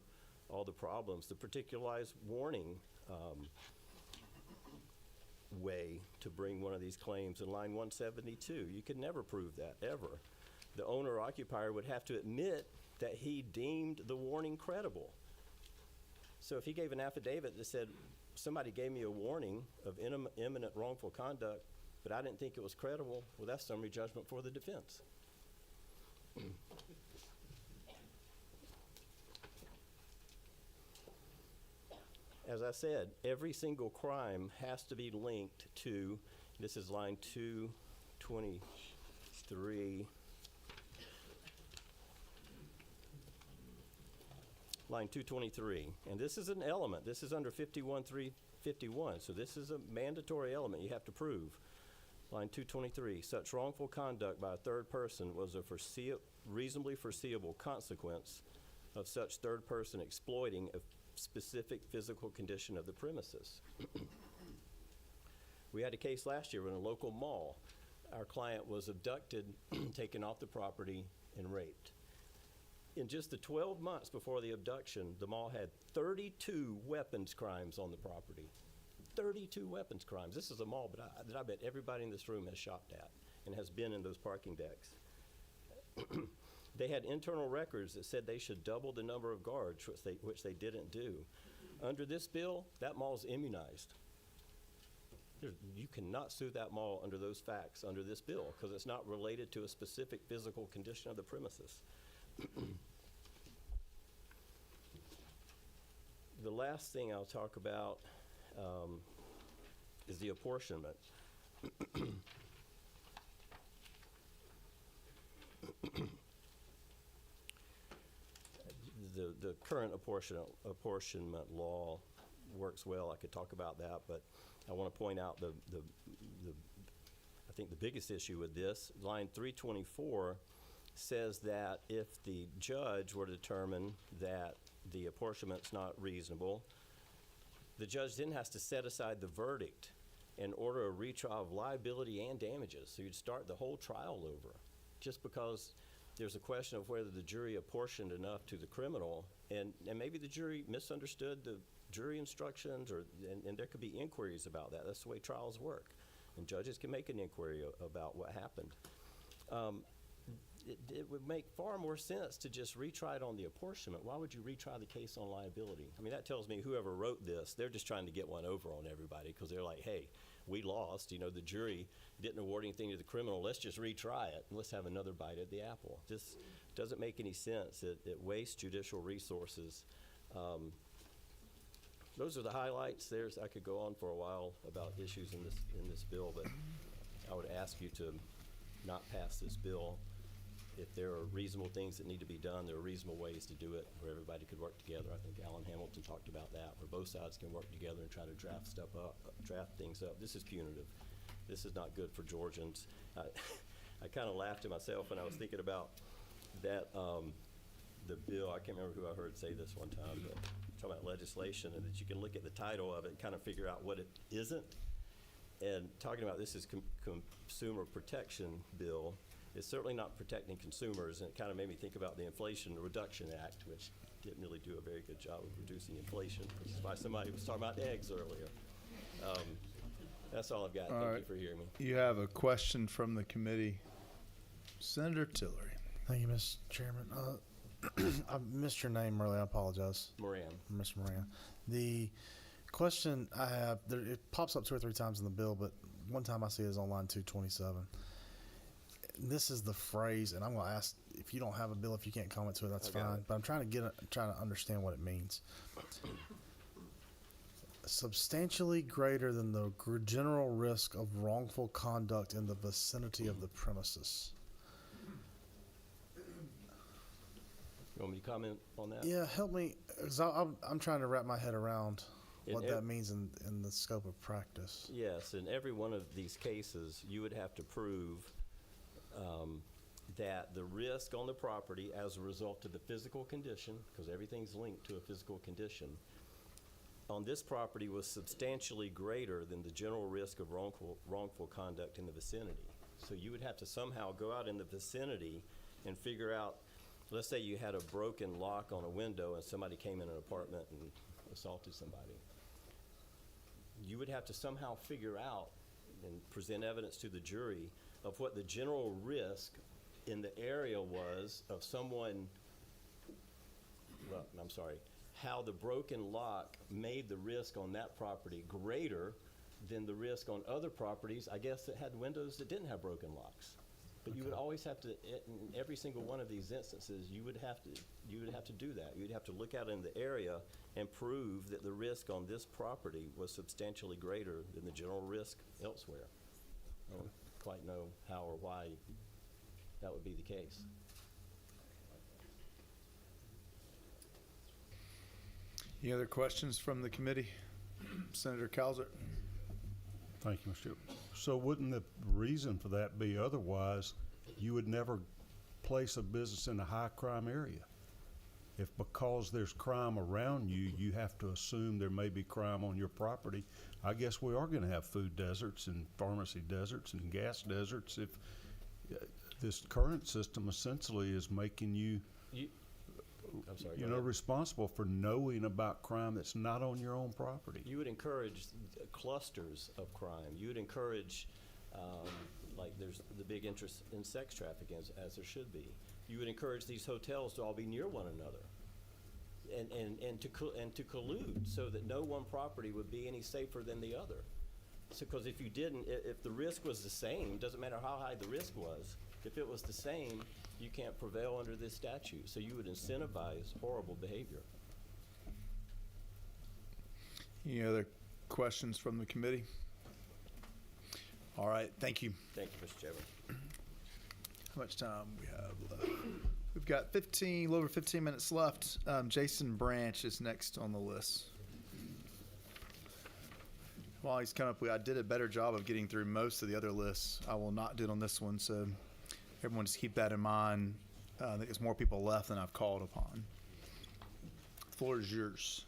S8: all the problems. The particularized warning way to bring one of these claims in line 172, you could never prove that, ever. The owner-occupier would have to admit that he deemed the warning credible. So if he gave an affidavit that said, somebody gave me a warning of imminent wrongful conduct, but I didn't think it was credible, well, that's summary judgment for the defense. As I said, every single crime has to be linked to, this is line 223. Line 223, and this is an element. This is under 51.351, so this is a mandatory element you have to prove. Line 223, such wrongful conduct by a third person was a reasonably foreseeable consequence of such third person exploiting a specific physical condition of the premises. We had a case last year in a local mall. Our client was abducted, taken off the property, and raped. In just the 12 months before the abduction, the mall had 32 weapons crimes on the property. 32 weapons crimes. This is a mall that I bet everybody in this room has shopped at and has been in those parking decks. They had internal records that said they should double the number of guards, which they didn't do. Under this bill, that mall's immunized. You cannot sue that mall under those facts under this bill because it's not related to a specific physical condition of the premises. The last thing I'll talk about is the apportionment. The current apportionment law works well. I could talk about that, but I want to point out I think the biggest issue with this, line 324 says that if the judge were to determine that the apportionment's not reasonable, the judge then has to set aside the verdict and order a retrial of liability and damages. So you'd start the whole trial over just because there's a question of whether the jury apportioned enough to the criminal, and maybe the jury misunderstood the jury instructions, and there could be inquiries about that. That's the way trials work, and judges can make an inquiry about what happened. It would make far more sense to just retry it on the apportionment. Why would you retry the case on liability? I mean, that tells me whoever wrote this, they're just trying to get one over on everybody because they're like, hey, we lost. You know, the jury didn't award anything to the criminal. Let's just retry it and let's have another bite at the apple. This doesn't make any sense. It wastes judicial resources. Those are the highlights. I could go on for a while about issues in this bill, but I would ask you to not pass this bill. If there are reasonable things that need to be done, there are reasonable ways to do it where everybody could work together. I think Alan Hamilton talked about that, where both sides can work together and try to draft things up. This is punitive. This is not good for Georgians. I kind of laughed to myself when I was thinking about that, the bill. I can't remember who I heard say this one time, but talking about legislation and that you can look at the title of it and kind of figure out what it isn't. And talking about this is consumer protection bill. It's certainly not protecting consumers, and it kind of made me think about the Inflation Reduction Act, which didn't really do a very good job of reducing inflation, which is why somebody was talking about eggs earlier. That's all I've got. Thank you for hearing me.
S1: You have a question from the committee. Senator Tillery.
S7: Thank you, Mr. Chairman. I missed your name earlier. I apologize.
S8: Moran.
S7: Mr. Moran. The question I have, it pops up 2 or 3 times in the bill, but one time I see it is on line 227. This is the phrase, and I'm going to ask if you don't have a bill, if you can't comment to it, that's fine. But I'm trying to understand what it means. substantially greater than the general risk of wrongful conduct in the vicinity of the premises.
S8: You want me to comment on that?
S7: Yeah, help me, because I'm trying to wrap my head around
S8: In
S7: what
S8: ev-
S7: that means in the scope of practice.
S8: Yes, in every one of these cases, you would have to prove that the risk on the property as a result of the physical condition, because everything's linked to a physical condition, on this property was substantially greater than the general risk of wrongful conduct in the vicinity. So you would have to somehow go out in the vicinity and figure out, let's say you had a broken lock on a window and somebody came in an apartment and assaulted somebody. You would have to somehow figure out and present evidence to the jury of what the general risk in the area was of someone, well, I'm sorry, how the broken lock made the risk on that property greater than the risk on other properties, I guess, that had windows that didn't have broken locks. But you would always have to, in every single one of these instances, you would have to do that. You'd have to look out in the area and prove that the risk on this property was substantially greater than the general risk elsewhere. I don't quite know how or why that would be the case.
S1: Any other questions from the committee? Senator Calzert.
S3: Thank you, Mr. Chair. So wouldn't the reason for that be otherwise you would never place a business in a high crime area? If because there's crime around you, you have to assume there may be crime on your property, I guess we are going to have food deserts and pharmacy deserts and gas deserts if this current system essentially is making you
S8: I'm sorry,
S3: responsible for knowing about crime that's not on your own property.
S8: You would encourage clusters of crime. You would encourage, like there's the big interest in sex trafficking, as there should be. You would encourage these hotels to all be near one another, and to collude so that no one property would be any safer than the other. So, because if you didn't, if the risk was the same, doesn't matter how high the risk was. If it was the same, you can't prevail under this statute. So you would incentivize horrible behavior.
S1: Any other questions from the committee? All right, thank you.
S8: Thank you, Mr. Chairman.
S1: How much time we have left? We've got a little over 15 minutes left. Jason Branch is next on the list. While he's coming up, I did a better job of getting through most of the other lists. I will not do it on this one, so everyone just keep that in mind. I think there's more people left than I've called upon. The floor is yours.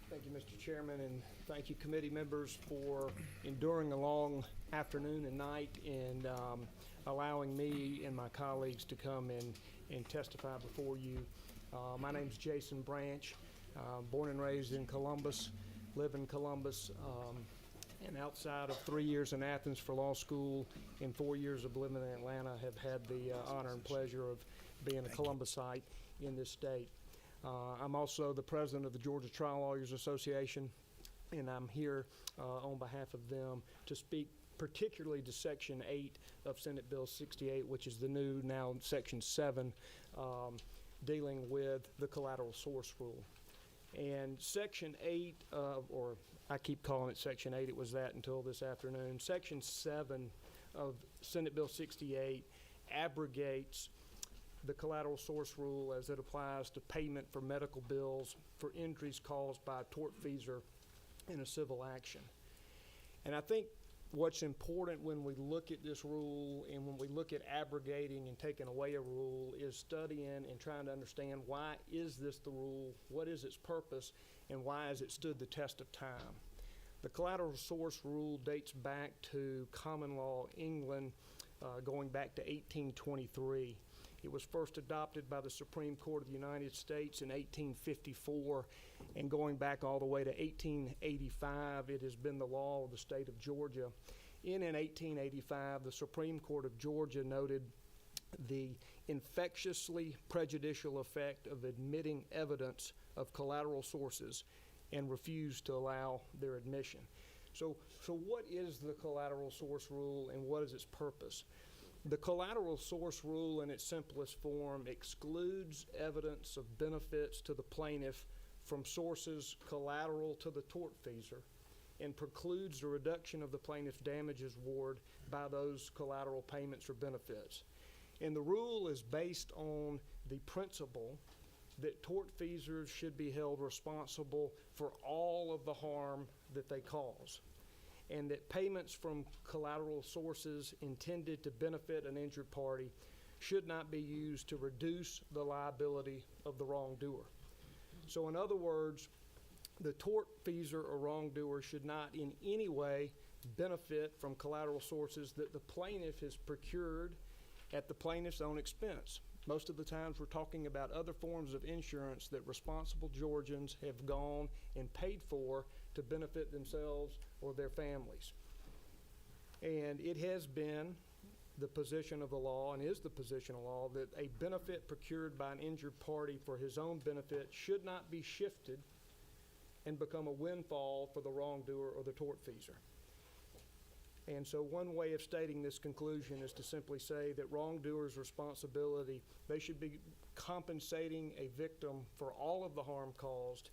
S22: Thank you, Mr. Chairman, and thank you, committee members, for enduring a long afternoon and night and allowing me and my colleagues to come and testify before you. My name's Jason Branch, born and raised in Columbus, live in Columbus, and outside of 3 years in Athens for law school and 4 years of living in Atlanta, have had the honor and pleasure of being a Columbusite in this state. I'm also the president of the Georgia Trial Lawyers Association, and I'm here on behalf of them to speak particularly to Section 8 of Senate Bill 68, which is the new, now Section 7, dealing with the collateral source rule. And Section 8, or I keep calling it Section 8, it was that until this afternoon. Section 7 of Senate Bill 68 abrogates the collateral source rule as it applies to payment for medical bills for injuries caused by a tortfeasor in a civil action. And I think what's important when we look at this rule and when we look at abrogating and taking away a rule is studying and trying to understand why is this the rule, what is its purpose, and why has it stood the test of time. The collateral source rule dates back to common law England, going back to 1823. It was first adopted by the Supreme Court of the United States in 1854, and going back all the way to 1885, it has been the law of the state of Georgia. In 1885, the Supreme Court of Georgia noted the infectiously prejudicial effect of admitting evidence of collateral sources and refused to allow their admission. So what is the collateral source rule and what is its purpose? The collateral source rule in its simplest form excludes evidence of benefits to the plaintiff from sources collateral to the tortfeasor and precludes the reduction of the plaintiff's damages award by those collateral payments or benefits. And the rule is based on the principle that tortfeasors should be held responsible for all of the harm that they cause, and that payments from collateral sources intended to benefit an injured party should not be used to reduce the liability of the wrongdoer. So in other words, the tortfeasor or wrongdoer should not in any way benefit from collateral sources that the plaintiff has procured at the plaintiff's own expense. Most of the times we're talking about other forms of insurance that responsible Georgians have gone and paid for to benefit themselves or their families. And it has been the position of the law, and is the position of law, that a benefit procured by an injured party for his own benefit should not be shifted and become a windfall for the wrongdoer or the tortfeasor. And so one way of stating this conclusion is to simply say that wrongdoers' responsibility, they should be compensating a victim for all of the harm caused,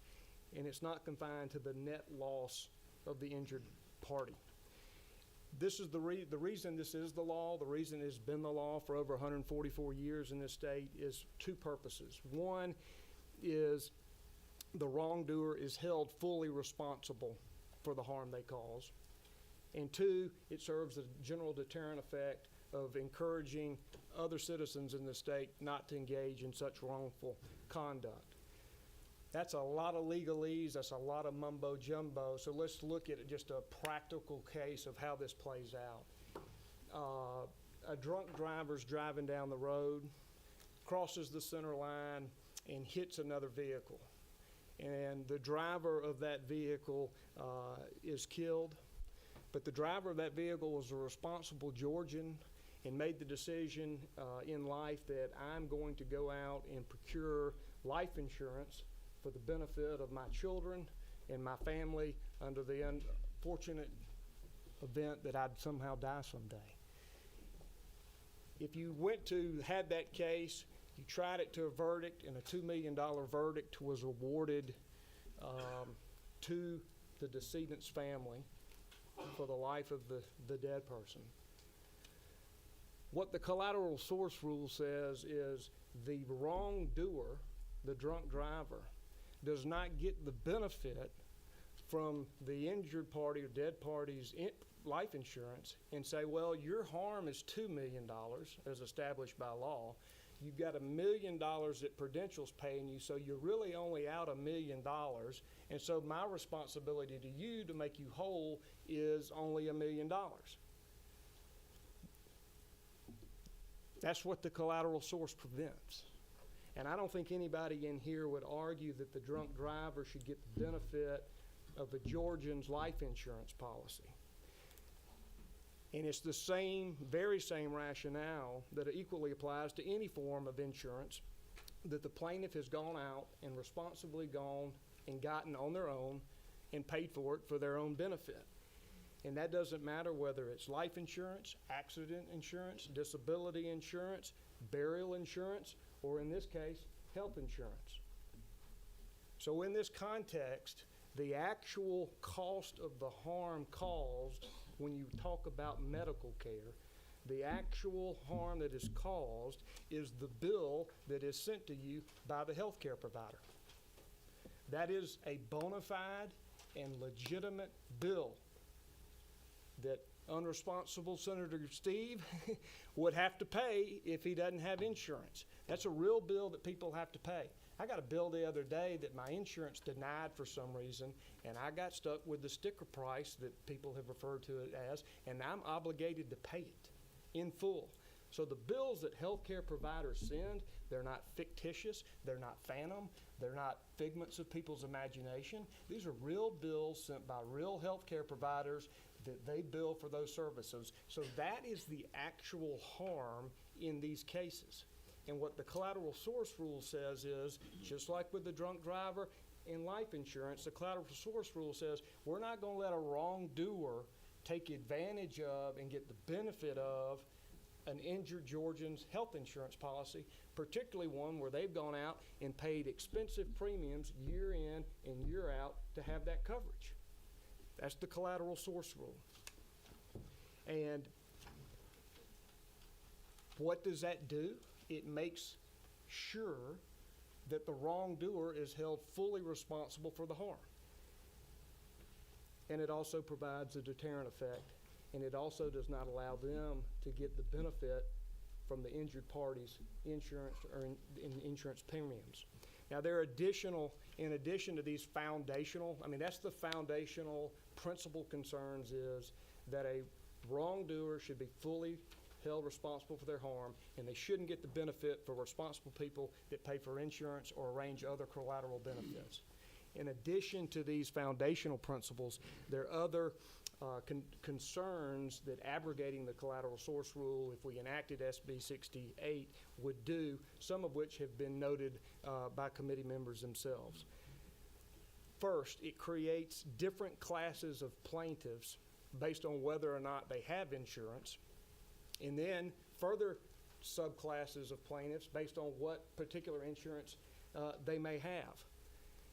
S22: and it's not confined to the net loss of the injured party. This is the reason this is the law, the reason it's been the law for over 144 years in this state is two purposes. One is the wrongdoer is held fully responsible for the harm they cause. And two, it serves a general deterrent effect of encouraging other citizens in the state not to engage in such wrongful conduct. That's a lot of legalese, that's a lot of mumbo jumbo, so let's look at just a practical case of how this plays out. A drunk driver's driving down the road, crosses the center line, and hits another vehicle. And the driver of that vehicle is killed. But the driver of that vehicle was a responsible Georgian and made the decision in life that I'm going to go out and procure life insurance for the benefit of my children and my family under the unfortunate event that I'd somehow die someday. If you had that case, you tried it to a verdict, and a $2 million verdict was awarded to the decedent's family for the life of the dead person. What the collateral source rule says is the wrongdoer, the drunk driver, does not get the benefit from the injured party or dead party's life insurance and say, well, your harm is $2 million as established by law. You've got $1 million that Prudential's paying you, so you're really only out $1 million. And so my responsibility to you to make you whole is only $1 million. That's what the collateral source prevents. And I don't think anybody in here would argue that the drunk driver should get the benefit of a Georgian's life insurance policy. And it's the very same rationale that equally applies to any form of insurance that the plaintiff has gone out and responsibly gone and gotten on their own and paid for it for their own benefit. And that doesn't matter whether it's life insurance, accident insurance, disability insurance, burial insurance, or in this case, health insurance. So in this context, the actual cost of the harm caused when you talk about medical care, the actual harm that is caused is the bill that is sent to you by the healthcare provider. That is a bona fide and legitimate bill that unresponsible Senator Steve would have to pay if he doesn't have insurance. That's a real bill that people have to pay. I got a bill the other day that my insurance denied for some reason, and I got stuck with the sticker price that people have referred to it as, and I'm obligated to pay it in full. So the bills that healthcare providers send, they're not fictitious, they're not phantom, they're not figments of people's imagination. These are real bills sent by real healthcare providers that they bill for those services. So that is the actual harm in these cases. And what the collateral source rule says is, just like with the drunk driver in life insurance, the collateral source rule says we're not going to let a wrongdoer take advantage of and get the benefit of an injured Georgian's health insurance policy, particularly one where they've gone out and paid expensive premiums year in and year out to have that coverage. That's the collateral source rule. And what does that do? It makes sure that the wrongdoer is held fully responsible for the harm. And it also provides a deterrent effect, and it also does not allow them to get the benefit from the injured party's insurance or in insurance premiums. Now, there are in addition to these foundational, that's the foundational principal concerns, is that a wrongdoer should be fully held responsible for their harm, and they shouldn't get the benefit for responsible people that pay for insurance or arrange other collateral benefits. In addition to these foundational principles, there are other concerns that abrogating the collateral source rule, if we enacted SB 68, would do, some of which have been noted by committee members themselves. First, it creates different classes of plaintiffs based on whether or not they have insurance, and then further subclasses of plaintiffs based on what particular insurance they may have.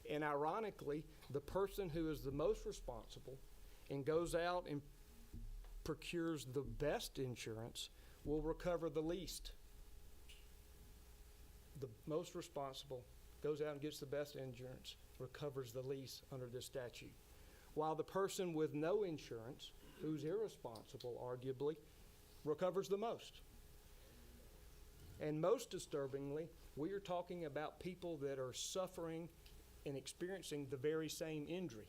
S22: And ironically, the person who is the most responsible and goes out and procures the best insurance will recover the least. The most responsible goes out and gets the best insurance, recovers the least under this statute. While the person with no insurance, who's irresponsible, arguably, recovers the most. And most disturbingly, we are talking about people that are suffering and experiencing the very same injury.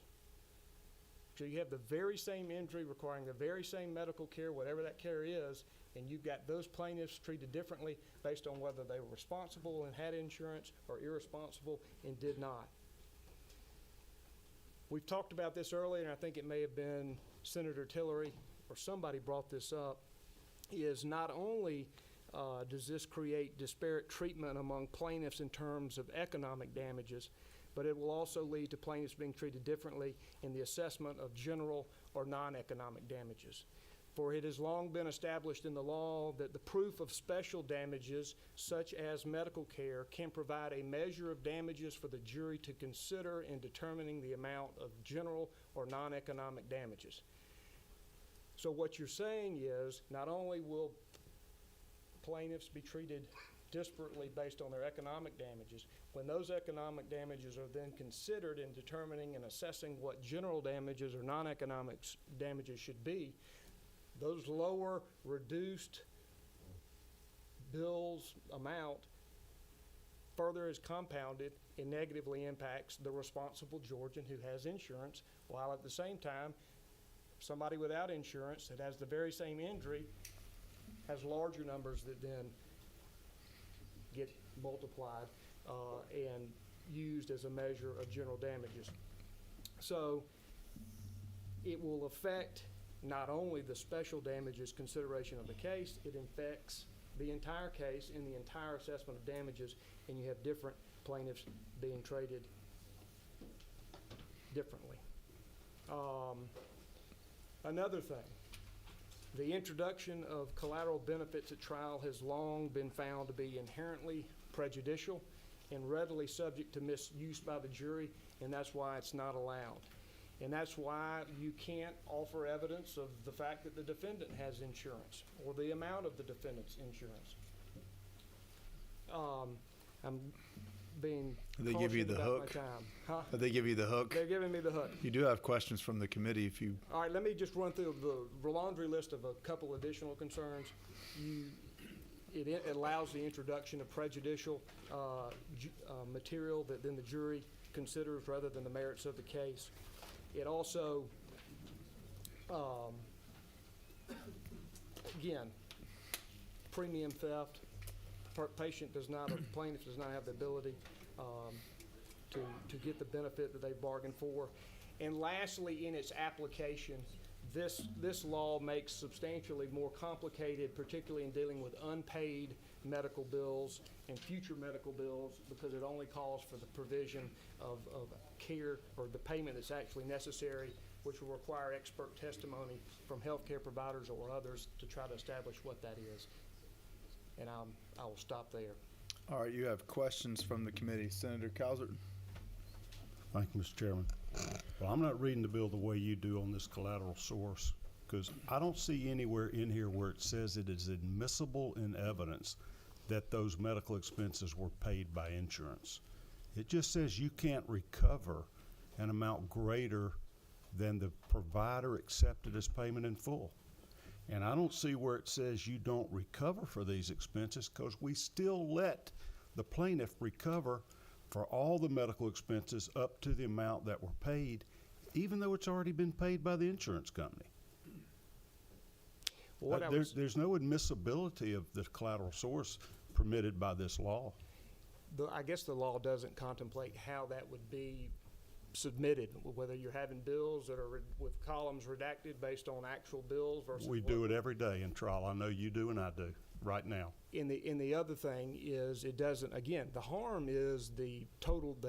S22: So you have the very same injury requiring the very same medical care, whatever that care is, and you've got those plaintiffs treated differently based on whether they were responsible and had insurance or irresponsible and did not. We've talked about this earlier, and I think it may have been Senator Tillery or somebody brought this up, is not only does this create disparate treatment among plaintiffs in terms of economic damages, but it will also lead to plaintiffs being treated differently in the assessment of general or non-economic damages. For it has long been established in the law that the proof of special damages, such as medical care, can provide a measure of damages for the jury to consider in determining the amount of general or non-economic damages. So what you're saying is, not only will plaintiffs be treated disparately based on their economic damages, when those economic damages are then considered in determining and assessing what general damages or non-economic damages should be, those lower reduced bills amount further is compounded and negatively impacts the responsible Georgian who has insurance, while at the same time somebody without insurance that has the very same injury has larger numbers that then get multiplied and used as a measure of general damages. So it will affect not only the special damages consideration of the case, it affects the entire case and the entire assessment of damages, and you have different plaintiffs being treated differently. Another thing, the introduction of collateral benefits at trial has long been found to be inherently prejudicial and readily subject to misuse by the jury, and that's why it's not allowed. And that's why you can't offer evidence of the fact that the defendant has insurance or the amount of the defendant's insurance. I'm being
S1: They give you the
S22: about
S1: hook?
S22: my time. Huh?
S1: They give you the hook?
S22: They're giving me the hook.
S1: You do have questions from the committee if you.
S22: All right, let me just run through the laundry list of a couple additional concerns. It allows the introduction of prejudicial material that then the jury considers rather than the merits of the case. It also, again, premium theft. Plaintiff does not have the ability to get the benefit that they bargained for. And lastly, in its application, this law makes substantially more complicated, particularly in dealing with unpaid medical bills and future medical bills, because it only calls for the provision of care or the payment that's actually necessary, which will require expert testimony from healthcare providers or others to try to establish what that is. and I will stop there.
S1: All right, you have questions from the committee. Senator Cowsert.
S3: Thank you, Mr. Chairman. Well, I'm not reading the bill the way you do on this collateral source, because I don't see anywhere in here where it says it is admissible in evidence that those medical expenses were paid by insurance. It just says you can't recover an amount greater than the provider accepted as payment in full. And I don't see where it says you don't recover for these expenses, because we still let the plaintiff recover for all the medical expenses up to the amount that were paid, even though it's already been paid by the insurance company.
S22: Well,
S3: There's no admissibility of the collateral source permitted by this law.
S22: I guess the law doesn't contemplate how that would be submitted, whether you're having bills that are with columns redacted based on actual bills versus.
S3: We do it every day in trial. I know you do and I do right now.
S22: And the other thing is, it doesn't, again, the harm is the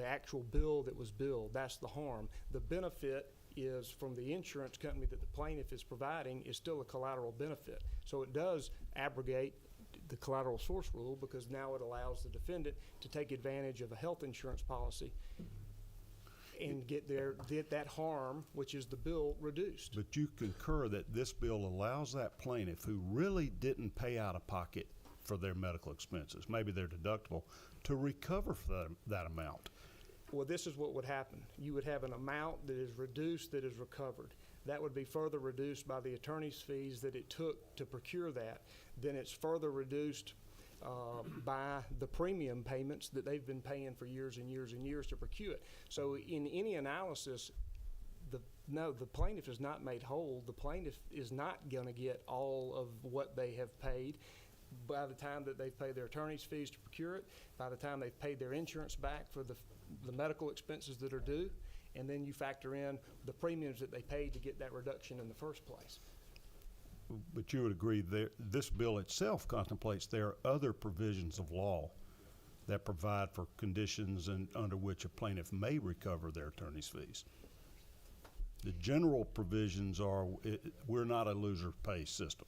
S22: actual bill that was billed. That's the harm. The benefit is from the insurance company that the plaintiff is providing is still a collateral benefit. So it does abrogate the collateral source rule, because now it allows the defendant to take advantage of a health insurance policy and get that harm, which is the bill, reduced.
S3: But you concur that this bill allows that plaintiff who really didn't pay out of pocket for their medical expenses, maybe their deductible, to recover for that amount.
S22: Well, this is what would happen. You would have an amount that is reduced that is recovered. That would be further reduced by the attorney's fees that it took to procure that. Then it's further reduced by the premium payments that they've been paying for years and years and years to procure it. So in any analysis, the plaintiff is not made whole. The plaintiff is not going to get all of what they have paid by the time that they've paid their attorney's fees to procure it, by the time they've paid their insurance back for the medical expenses that are due, and then you factor in the premiums that they paid to get that reduction in the first place.
S3: But you would agree that this bill itself contemplates there are other provisions of law that provide for conditions under which a plaintiff may recover their attorney's fees. The general provisions are we're not a loser pay system.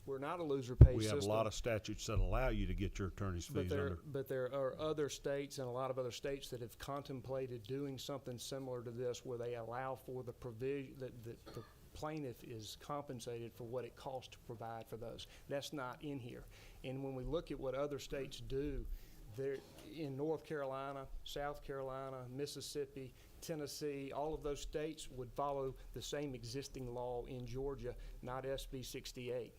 S22: We're not a loser pay system.
S3: We have a lot of statutes that allow you to get your attorney's fees under.
S22: But there are other states and a lot of other states that have contemplated doing something similar to this, where they allow for the provision that the plaintiff is compensated for what it costs to provide for those. That's not in here. And when we look at what other states do, they're in North Carolina, South Carolina, Mississippi, Tennessee, all of those states would follow the same existing law in Georgia, not SB 68.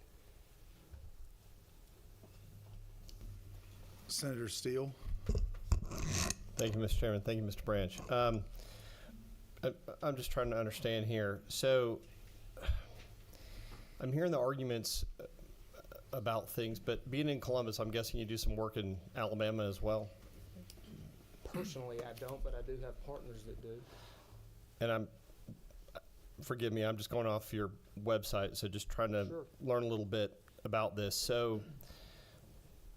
S1: Senator Steele.
S9: Thank you, Mr. Chairman. Thank you, Mr. Branch. I'm just trying to understand here. So I'm hearing the arguments about things, but being in Columbus, I'm guessing you do some work in Alabama as well?
S22: Personally, I don't, but I do have partners that do.
S9: And forgive me, I'm just going off your website, so just trying to learn a little bit about this. So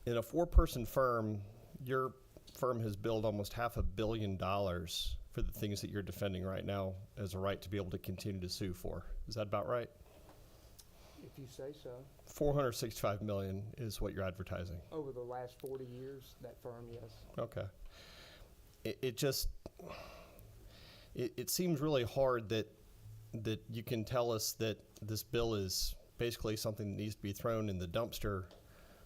S9: in a 4-person firm, your firm has billed almost $500 million for the things that you're defending right now as a right to be able to continue to sue for. Is that about right?
S22: If you say so.
S9: $465 million is what you're advertising.
S22: Over the last 40 years, that firm, yes.
S9: Okay. It seems really hard that you can tell us that this bill is basically something that needs to be thrown in the dumpster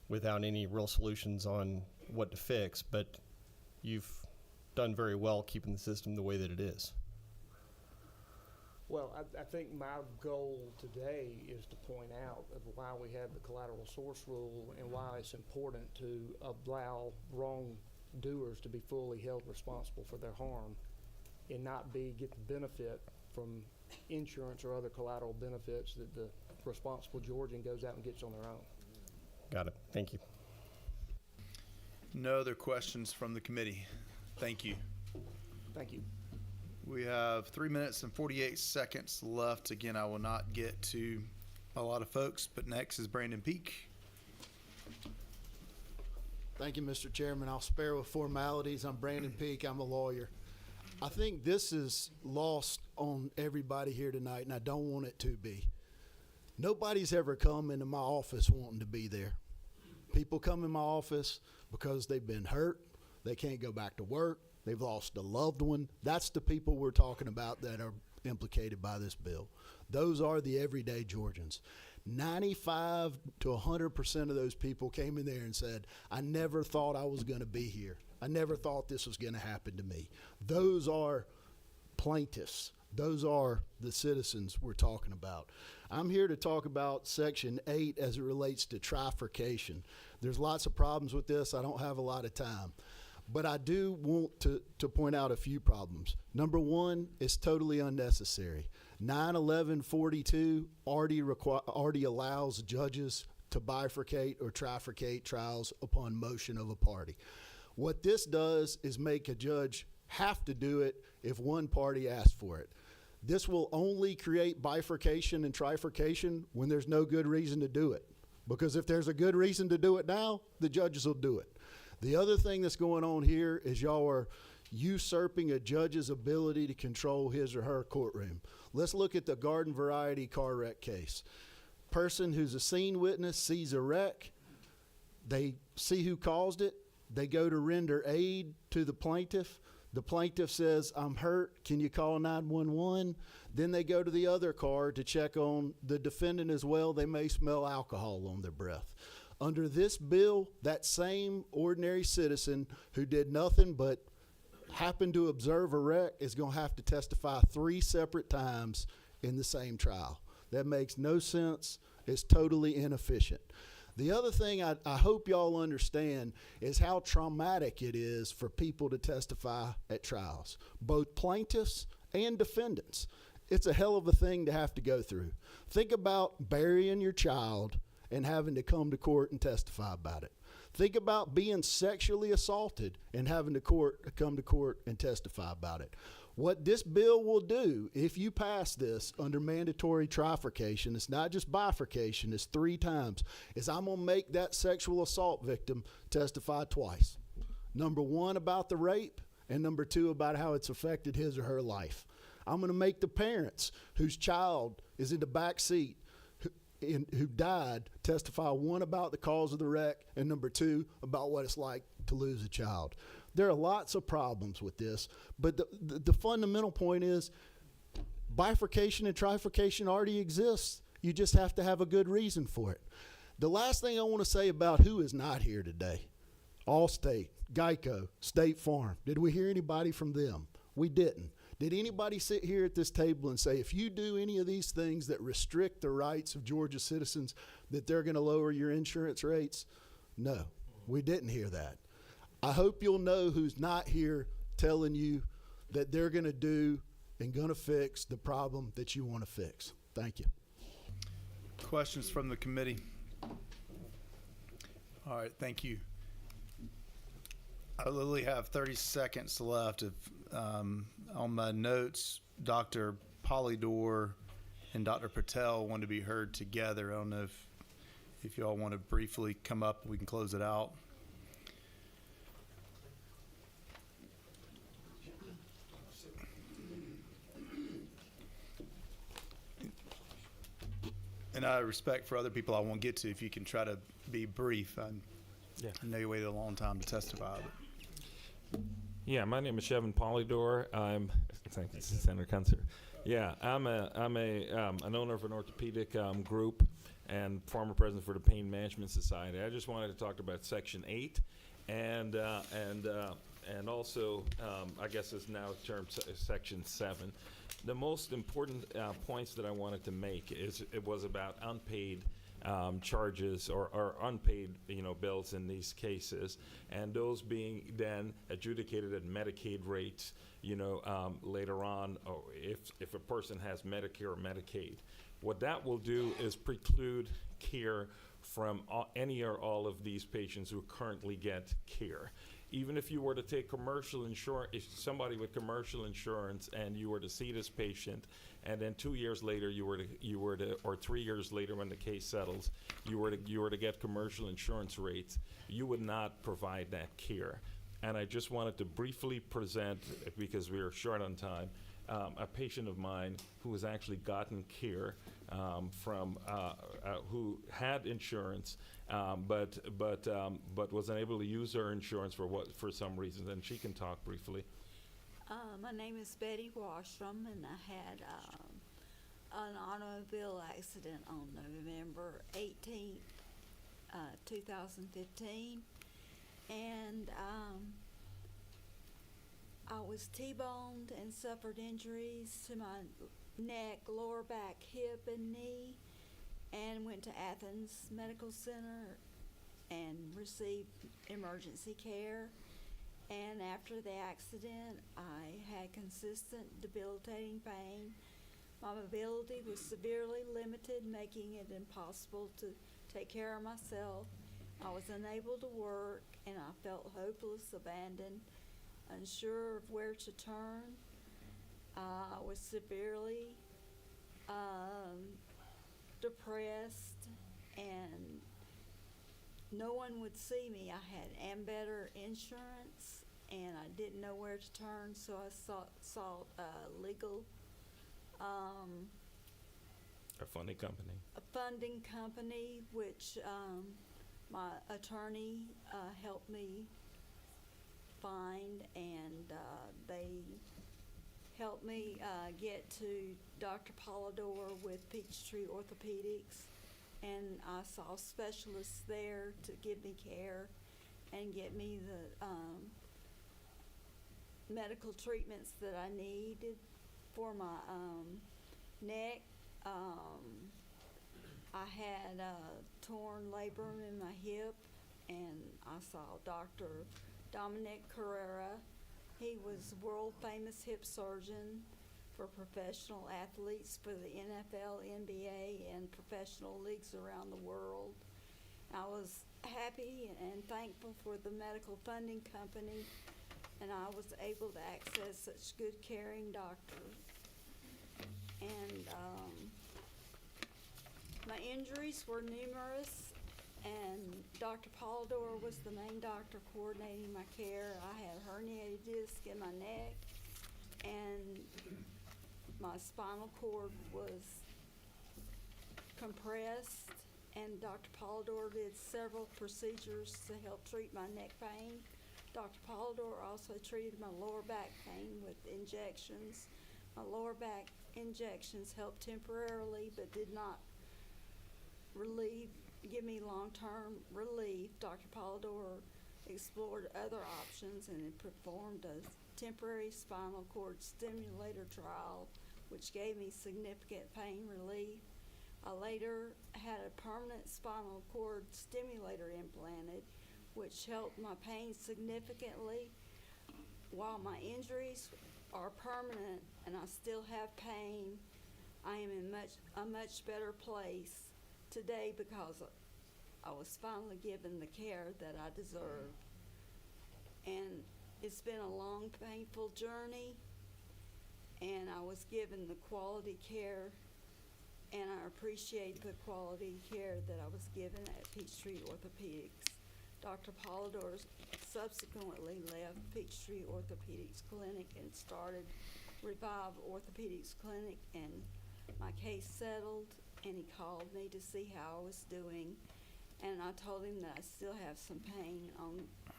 S9: without any real solutions on what to fix, but you've done very well keeping the system the way that it is.
S22: Well, I think my goal today is to point out of why we have the collateral source rule and why it's important to allow wrongdoers to be fully held responsible for their harm and not get the benefit from insurance or other collateral benefits that the responsible Georgian goes out and gets on their own.
S9: Got it. Thank you.
S1: No other questions from the committee. Thank you.
S22: Thank you.
S1: We have 3 minutes and 48 seconds left. Again, I will not get to a lot of folks, but next is Brandon Peak.
S10: Thank you, Mr. Chairman. I'll spare with formalities. I'm Brandon Peak. I'm a lawyer. I think this is lost on everybody here tonight, and I don't want it to be. Nobody's ever come into my office wanting to be there. People come in my office because they've been hurt, they can't go back to work, they've lost a loved one. That's the people we're talking about that are implicated by this bill. Those are the everyday Georgians. 95 to 100% of those people came in there and said, I never thought I was going to be here. I never thought this was going to happen to me. Those are plaintiffs. Those are the citizens we're talking about. I'm here to talk about Section 8 as it relates to trifurcation. There's lots of problems with this. I don't have a lot of time. But I do want to point out a few problems. Number one, it's totally unnecessary. 9/11/42 already allows judges to bifurcate or trifurcate trials upon motion of a party. What this does is make a judge have to do it if one party asks for it. This will only create bifurcation and trifurcation when there's no good reason to do it. Because if there's a good reason to do it now, the judges will do it. The other thing that's going on here is y'all are usurping a judge's ability to control his or her courtroom. Let's look at the garden variety car wreck case. Person who's a scene witness sees a wreck. They see who caused it. They go to render aid to the plaintiff. The plaintiff says, I'm hurt. Can you call 911? Then they go to the other car to check on the defendant as well. They may smell alcohol on their breath. Under this bill, that same ordinary citizen who did nothing but happened to observe a wreck is going to have to testify 3 separate times in the same trial. That makes no sense. It's totally inefficient. The other thing I hope y'all understand is how traumatic it is for people to testify at trials, both plaintiffs and defendants. It's a hell of a thing to have to go through. Think about burying your child and having to come to court and testify about it. Think about being sexually assaulted and having to come to court and testify about it. What this bill will do, if you pass this under mandatory trifurcation, it's not just bifurcation, it's 3 times, is I'm going to make that sexual assault victim testify twice. Number 1 about the rape, and number 2 about how it's affected his or her life. I'm going to make the parents whose child is in the back seat who died testify, 1 about the cause of the wreck and number 2 about what it's like to lose a child. There are lots of problems with this, but the fundamental point is bifurcation and trifurcation already exists. You just have to have a good reason for it. The last thing I want to say about who is not here today, Allstate, Geico, State Farm. Did we hear anybody from them? We didn't. Did anybody sit here at this table and say, if you do any of these things that restrict the rights of Georgia citizens, that they're going to lower your insurance rates? No, we didn't hear that. I hope you'll know who's not here telling you that they're going to do and going to fix the problem that you want to fix. Thank you.
S1: Questions from the committee? All right, thank you. I literally have 30 seconds left. If, on my notes, Dr. Polydor and Dr. Patel want to be heard together. I don't know if y'all want to briefly come up, we can close it out. And out of respect for other people I won't get to, if you can try to be brief. I know you waited a long time to testify.
S11: Yeah, my name is Chevin Polydor. Thank you, Senator Kunzer. Yeah, I'm an owner of an orthopedic group and former president for the Pain Management Society. I just wanted to talk about Section 8 and also I guess it's now termed Section 7. The most important points that I wanted to make is it was about unpaid charges or unpaid bills in these cases, and those being then adjudicated at Medicaid rates later on, or if a person has Medicare or Medicaid. What that will do is preclude care from any or all of these patients who currently get care. Even if you were to take commercial insurance, if somebody with commercial insurance and you were to see this patient, and then 2 years later or 3 years later when the case settles, you were to get commercial insurance rates, you would not provide that care. And I just wanted to briefly present, because we are short on time, a patient of mine who has actually gotten care from who had insurance, but was unable to use her insurance for some reason, and she can talk briefly.
S12: My name is Betty Washram, and I had an automobile accident on November 18th, 2015, and I was T-boned and suffered injuries to my neck, lower back, hip, and knee, and went to Athens Medical Center and received emergency care. And after the accident, I had consistent debilitating pain. My mobility was severely limited, making it impossible to take care of myself. I was unable to work, and I felt hopeless, abandoned, unsure of where to turn. I was severely depressed, and no one would see me. I had Ambetter insurance, and I didn't know where to turn, so I sought legal
S11: A funding company.
S12: a funding company, which my attorney helped me find, and they helped me get to Dr. Polidor with Peachtree Orthopedics, and I saw specialists there to give me care and get me the medical treatments that I needed for my neck. I had a torn labrum in my hip, and I saw Dr. Dominic Carrera. He was world famous hip surgeon for professional athletes for the NFL, NBA, and professional leagues around the world. I was happy and thankful for the medical funding company, and I was able to access such good caring doctors. And my injuries were numerous, and Dr. Polidor was the main doctor coordinating my care. I had a herniated disc in my neck, and my spinal cord was compressed, and Dr. Polidor did several procedures to help treat my neck pain. Dr. Polidor also treated my lower back pain with injections. My lower back injections helped temporarily but did not give me long-term relief. Dr. Polidor explored other options and performed a temporary spinal cord stimulator trial, which gave me significant pain relief. I later had a permanent spinal cord stimulator implanted, which helped my pain significantly. While my injuries are permanent and I still have pain, I am in a much better place today because I was finally given the care that I deserve. And it's been a long, painful journey, and I was given the quality care, and I appreciate the quality care that I was given at Peachtree Orthopedics. Dr. Polidor subsequently left Peachtree Orthopedics Clinic and started Revive Orthopedics Clinic, and my case settled, and he called me to see how I was doing, and I told him that I still have some pain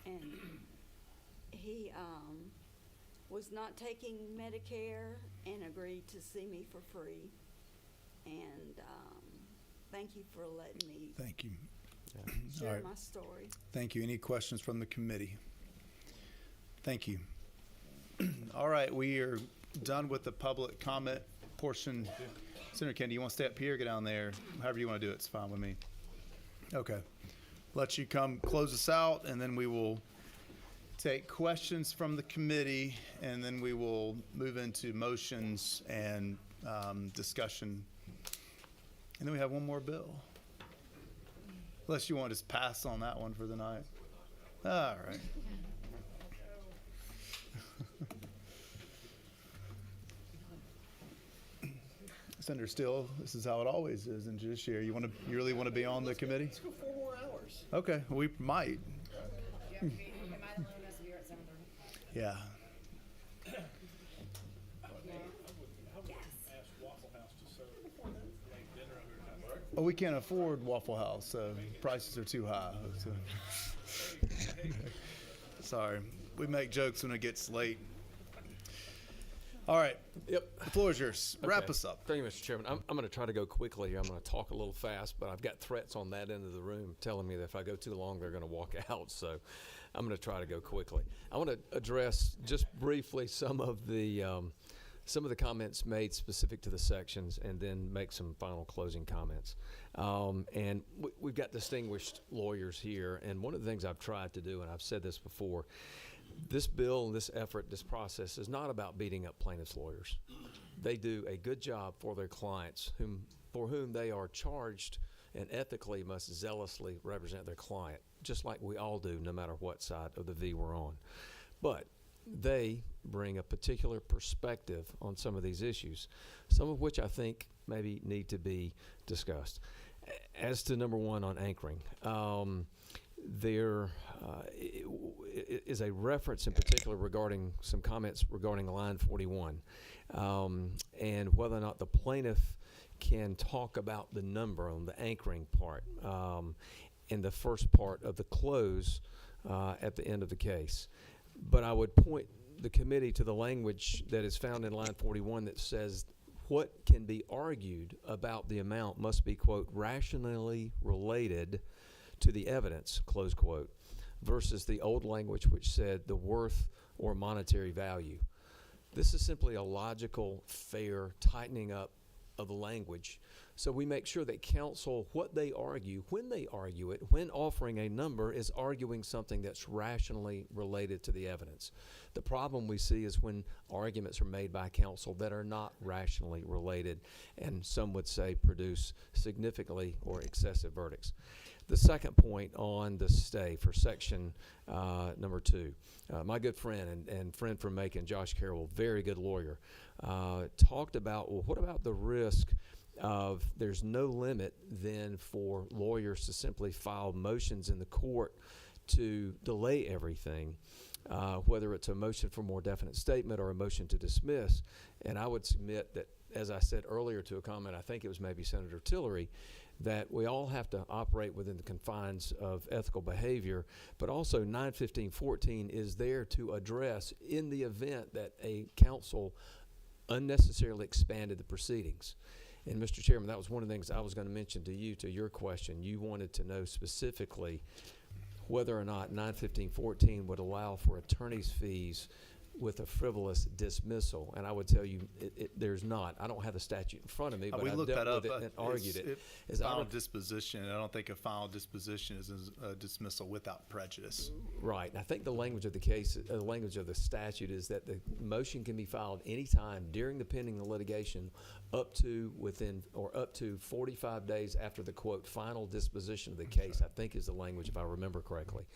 S12: and he was not taking Medicare and agreed to see me for free. And thank you for letting me
S1: Thank you.
S12: share
S1: All right.
S12: my story.
S1: Thank you. Any questions from the committee? Thank you. All right, we are done with the public comment portion. Senator Kennedy, you want to stay up here, get down there? However you want to do it, it's fine with me. Okay. Let you come close us out, and then we will take questions from the committee, and then we will move into motions and discussion. And then we have one more bill. Unless you want to just pass on that one for the night. All right. Senator Steele, this is how it always is in Judiciary. You really want to be on the committee?
S14: Let's go 4 more hours.
S1: Okay, we might. Yeah. Well, we can't afford Waffle House, so prices are too high. So. Sorry, we make jokes when it gets late. All right.
S13: Yep.
S1: The floor is yours. Wrap us up.
S13: Thank you, Mr. Chairman. I'm going to try to go quickly here. I'm going to talk a little fast, but I've got threats on that end of the room telling me that if I go too long, they're going to walk out. So I'm going to try to go quickly. I want to address just briefly some of the comments made specific to the sections, and then make some final closing comments. And we've got distinguished lawyers here, and one of the things I've tried to do, and I've said this before, this bill, this effort, this process is not about beating up plaintiffs' lawyers. They do a good job for their clients, for whom they are charged and ethically must zealously represent their client, just like we all do, no matter what side of the V we're on. But they bring a particular perspective on some of these issues, some of which I think maybe need to be discussed. As to number one on anchoring, there is a reference in particular regarding some comments regarding line 41, and whether or not the plaintiff can talk about the number on the anchoring part in the first part of the close at the end of the case. But I would point the committee to the language that is found in line 41 that says what can be argued about the amount must be, quote, rationally related to the evidence, close quote, versus the old language which said the worth or monetary value. This is simply a logical, fair tightening up of the language, so we make sure that counsel, what they argue, when they argue it, when offering a number, is arguing something that's rationally related to the evidence. The problem we see is when arguments are made by counsel that are not rationally related, and some would say produce significantly or excessive verdicts. The second point on the stay for section number 2, my good friend and friend from Macon, Josh Carroll, very good lawyer, talked about, well, what about the risk of there's no limit then for lawyers to simply file motions in the court to delay everything, whether it's a motion for more definite statement or a motion to dismiss. And I would submit that, as I said earlier to a comment, I think it was maybe Senator Tillery, that we all have to operate within the confines of ethical behavior, but also 915.14 is there to address in the event that a counsel unnecessarily expanded the proceedings. And Mr. Chairman, that was one of the things I was going to mention to you, to your question. You wanted to know specifically whether or not 915.14 would allow for attorney's fees with a frivolous dismissal, and I would tell you there's not. I don't have the statute in front of me, but
S1: we
S13: I've
S1: looked
S13: dealt
S1: that up.
S13: with it and argued it.
S1: Final disposition. I don't think a final disposition is a dismissal without prejudice.
S13: Right. And I think the language of the case, the language of the statute, is that the motion can be filed anytime during the pending the litigation, up to 45 days after the, quote, final disposition of the case. I think is the language, if I remember correctly.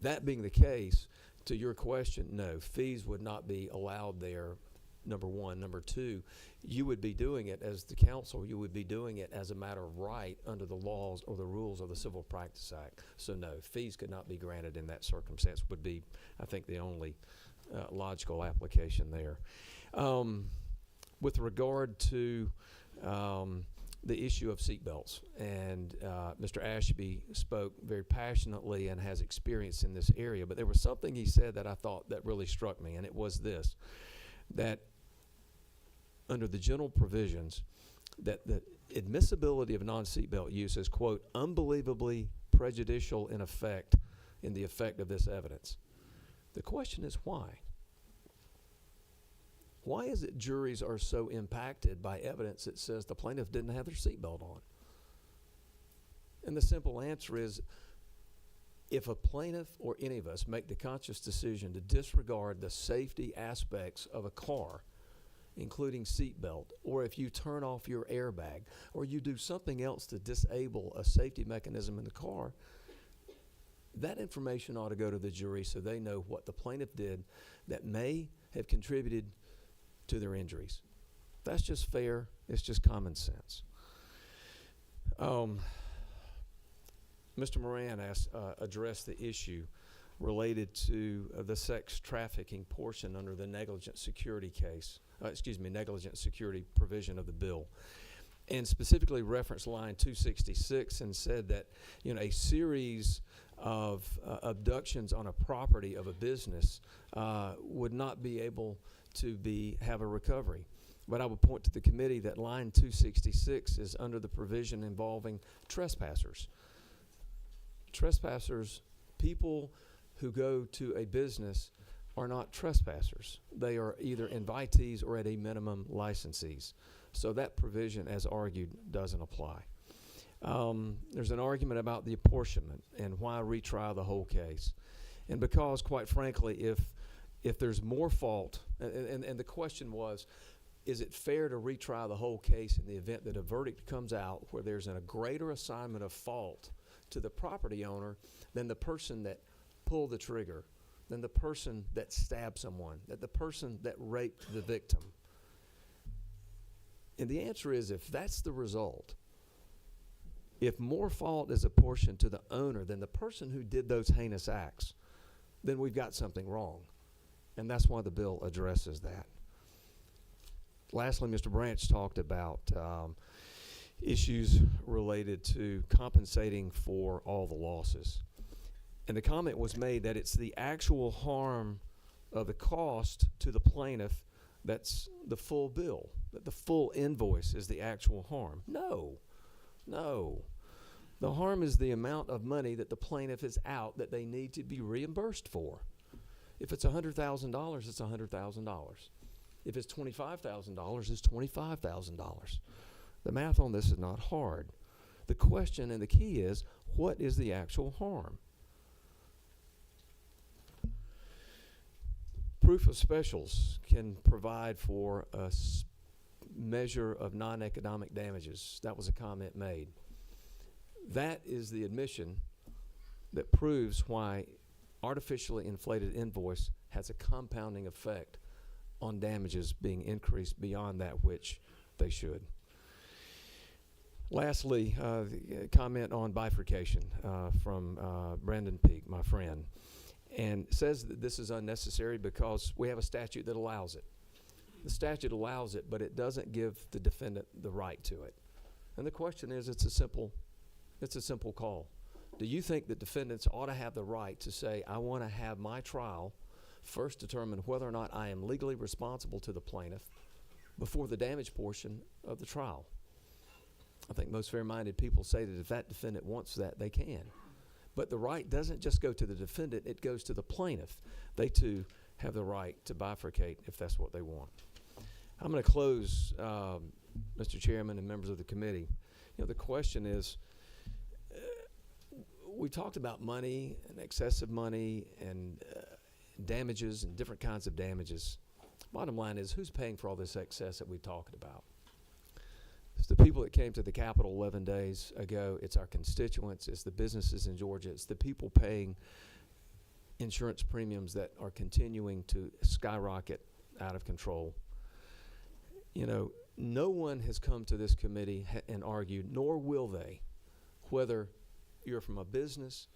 S13: That being the case, to your question, no, fees would not be allowed there, number one. Number two, you would be doing it as the counsel, you would be doing it as a matter of right under the laws or the rules of the Civil Practice Act. So no, fees could not be granted in that circumstance, would be, I think, the only logical application there. With regard to the issue of seatbelts, and Mr. Ashby spoke very passionately and has experience in this area, but there was something he said that I thought that really struck me, and it was this, that under the general provisions, that the admissibility of non-seatbelt use is, quote, unbelievably prejudicial in the effect of this evidence. The question is why? Why is it juries are so impacted by evidence that says the plaintiff didn't have their seatbelt on? And the simple answer is, if a plaintiff or any of us make the conscious decision to disregard the safety aspects of a car, including seatbelt, or if you turn off your airbag, or you do something else to disable a safety mechanism in the car, that information ought to go to the jury so they know what the plaintiff did that may have contributed to their injuries. That's just fair. It's just common sense. Mr. Moran addressed the issue related to the sex trafficking portion under the negligent security negligent security provision of the bill. and specifically referenced line 266 and said that, you know, a series of abductions on a property of a business would not be able to have a recovery. But I would point to the committee that line 266 is under the provision involving trespassers. Trespassers, people who go to a business, are not trespassers. They are either invitees or at a minimum licensees. So that provision, as argued, doesn't apply. There's an argument about the apportionment and why retry the whole case. And because, quite frankly, if there's more fault, and the question was, is it fair to retry the whole case in the event that a verdict comes out where there's a greater assignment of fault to the property owner than the person that pulled the trigger, than the person that stabbed someone, than the person that raped the victim? And the answer is, if that's the result, if more fault is apportioned to the owner than the person who did those heinous acts, then we've got something wrong. And that's why the bill addresses that. Lastly, Mr. Branch talked about issues related to compensating for all the losses. And the comment was made that it's the actual harm of the cost to the plaintiff that's the full bill, that the full invoice is the actual harm. No. The harm is the amount of money that the plaintiff is out that they need to be reimbursed for. If it's $100,000, it's $100,000. If it's $25,000, it's $25,000. The math on this is not hard. The question and the key is, what is the actual harm? Proof of specials can provide for a measure of non-economic damages. That was a comment made. That is the admission that proves why artificially inflated invoice has a compounding effect on damages being increased beyond that which they should. Lastly, the comment on bifurcation from Brandon Peak, my friend, and says that this is unnecessary because we have a statute that allows it. The statute allows it, but it doesn't give the defendant the right to it. And the question is, it's a simple call. Do you think that defendants ought to have the right to say, I want to have my trial first determine whether or not I am legally responsible to the plaintiff before the damage portion of the trial? I think most fair-minded people say that if that defendant wants that, they can. But the right doesn't just go to the defendant, it goes to the plaintiff. They too have the right to bifurcate if that's what they want. I'm going to close, Mr. Chairman and members of the committee. You know, the question is, we talked about money and excessive money and damages and different kinds of damages. Bottom line is, who's paying for all this excess that we're talking about? It's the people that came to the Capitol 11 days ago. It's our constituents. It's the businesses in Georgia. It's the people paying insurance premiums that are continuing to skyrocket out of control. You know, no one has come to this committee and argued, nor will they, whether you're from a business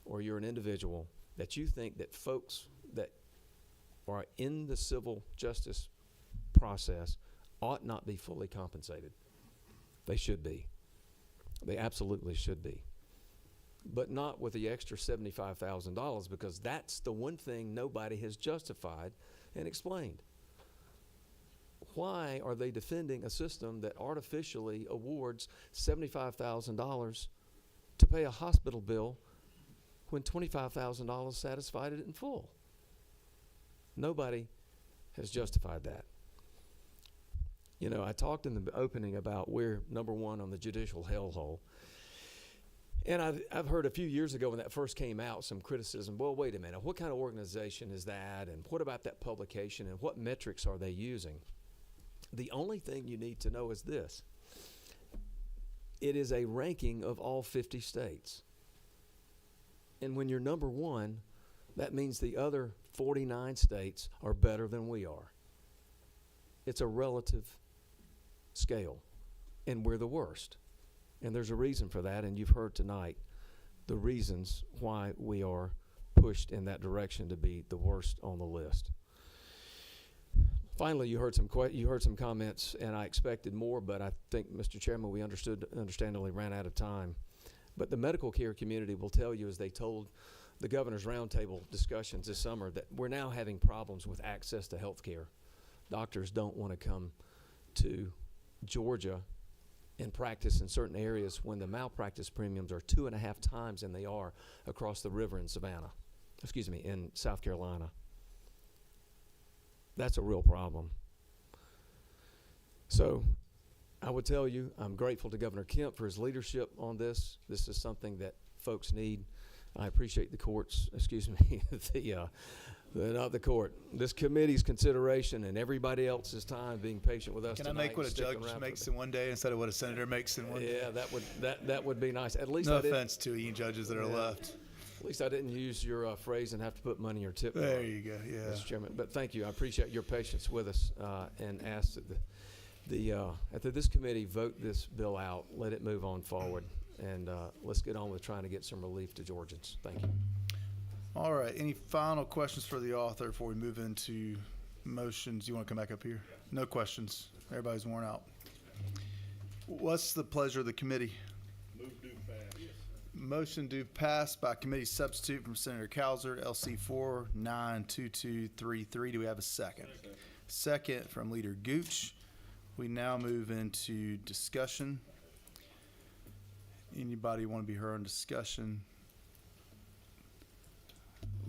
S13: or you're an individual, that you think that folks that are in the civil justice process ought not be fully compensated. They should be. They absolutely should be. But not with the extra $75,000, because that's the one thing nobody has justified and explained. Why are they defending a system that artificially awards $75,000 to pay a hospital bill when $25,000 satisfied it in full? Nobody has justified that. You know, I talked in the opening about we're number one on the judicial hellhole. And I've heard a few years ago when that first came out some criticism, well, wait a minute, what kind of organization is that? And what about that publication? And what metrics are they using? The only thing you need to know is this. It is a ranking of all 50 states. And when you're number one, that means the other 49 states are better than we are. It's a relative scale, and we're the worst. And there's a reason for that, and you've heard tonight the reasons why we are pushed in that direction to be the worst on the list. Finally, you heard some comments, and I expected more, but I think, Mr. Chairman, we understandably ran out of time. But the medical care community will tell you, as they told the governor's roundtable discussions this summer, that we're now having problems with access to health care. Doctors don't want to come to Georgia and practice in certain areas when the malpractice premiums are 2.5 times than they are across the river in in South Carolina. That's a real problem. So I would tell you, I'm grateful to Governor Kemp for his leadership on this. This is something that folks need. I appreciate the court's, not the court, this committee's consideration and everybody else's time being patient with us
S1: Can
S13: tonight.
S1: I make what a
S13: sticking
S1: judge
S13: around
S1: makes
S13: for
S1: in one day instead of what a senator makes in one day?
S13: Yeah, that would be nice. At least
S1: No
S13: I didn't,
S1: offense to any judges that are left.
S13: At least I didn't use your phrase and have to put money in your tip jar,
S1: There you go, yeah.
S13: Mr. Chairman. But thank you. I appreciate your patience with us and ask that after this committee vote this bill out, let it move on forward, and let's get on with trying to get some relief to Georgians. Thank you.
S1: All right, any final questions for the author before we move into motions? You want to come back up here? No questions. Everybody's worn out. What's the pleasure of the committee? Motion to pass by committee substitute from Senator Cowsert, LC 492233. Do we have a second? Second from Leader Gooch. We now move into discussion. Anybody want to be heard on discussion?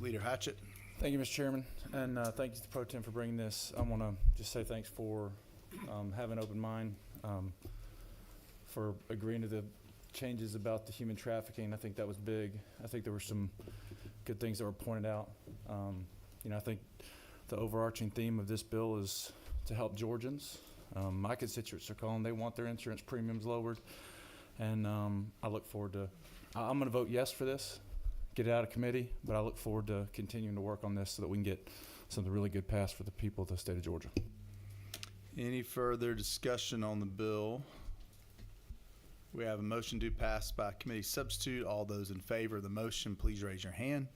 S1: Leader Hatchett.
S14: Thank you, Mr. Chairman, and thank you to Pro Tem for bringing this. I want to just say thanks for having an open mind, for agreeing to the changes about the human trafficking. I think that was big. I think there were some good things that were pointed out. I think the overarching theme of this bill is to help Georgians. My constituents are calling. They want their insurance premiums lowered, and I look forward to, I'm going to vote yes for this, get it out of committee, but I look forward to continuing to work on this so that we can get something really good passed for the people of the state of Georgia.
S1: Any further discussion on the bill? We have a motion to pass by committee substitute. All those in favor of the motion, please raise your hand.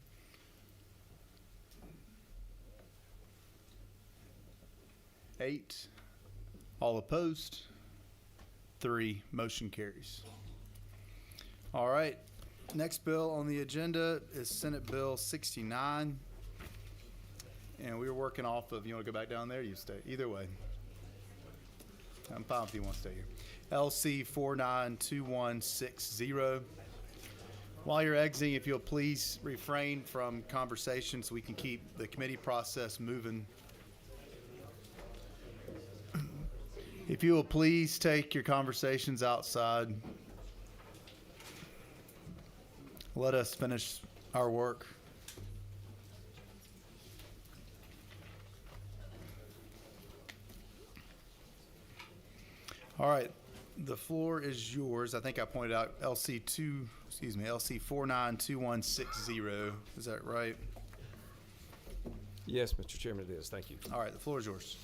S1: Eight. All opposed? 3. Motion carries. All right. Next bill on the agenda is Senate Bill 69. And we were working off of, you want to go back down there? You stay. Either way. I'm fine if you want to stay here. LC 492160. While you're exiting, if you'll please refrain from conversation so we can keep the committee process moving. If you will please take your conversations outside. Let us finish our work. All right, the floor is yours. I think I pointed out LC 492160. Is that right?
S13: Yes, Mr. Chairman, it is. Thank you.
S1: All right, the floor is yours.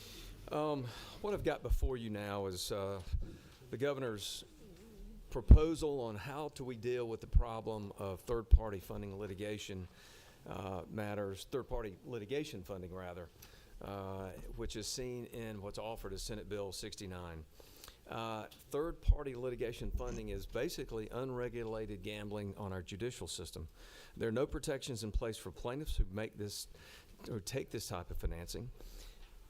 S13: What I've got before you now is the governor's proposal on how do we deal with the problem of third-party funding litigation matters, third-party litigation funding rather, which is seen in what's offered as Senate Bill 69. Third-party litigation funding is basically unregulated gambling on our judicial system. There are no protections in place for plaintiffs who make this or take this type of financing.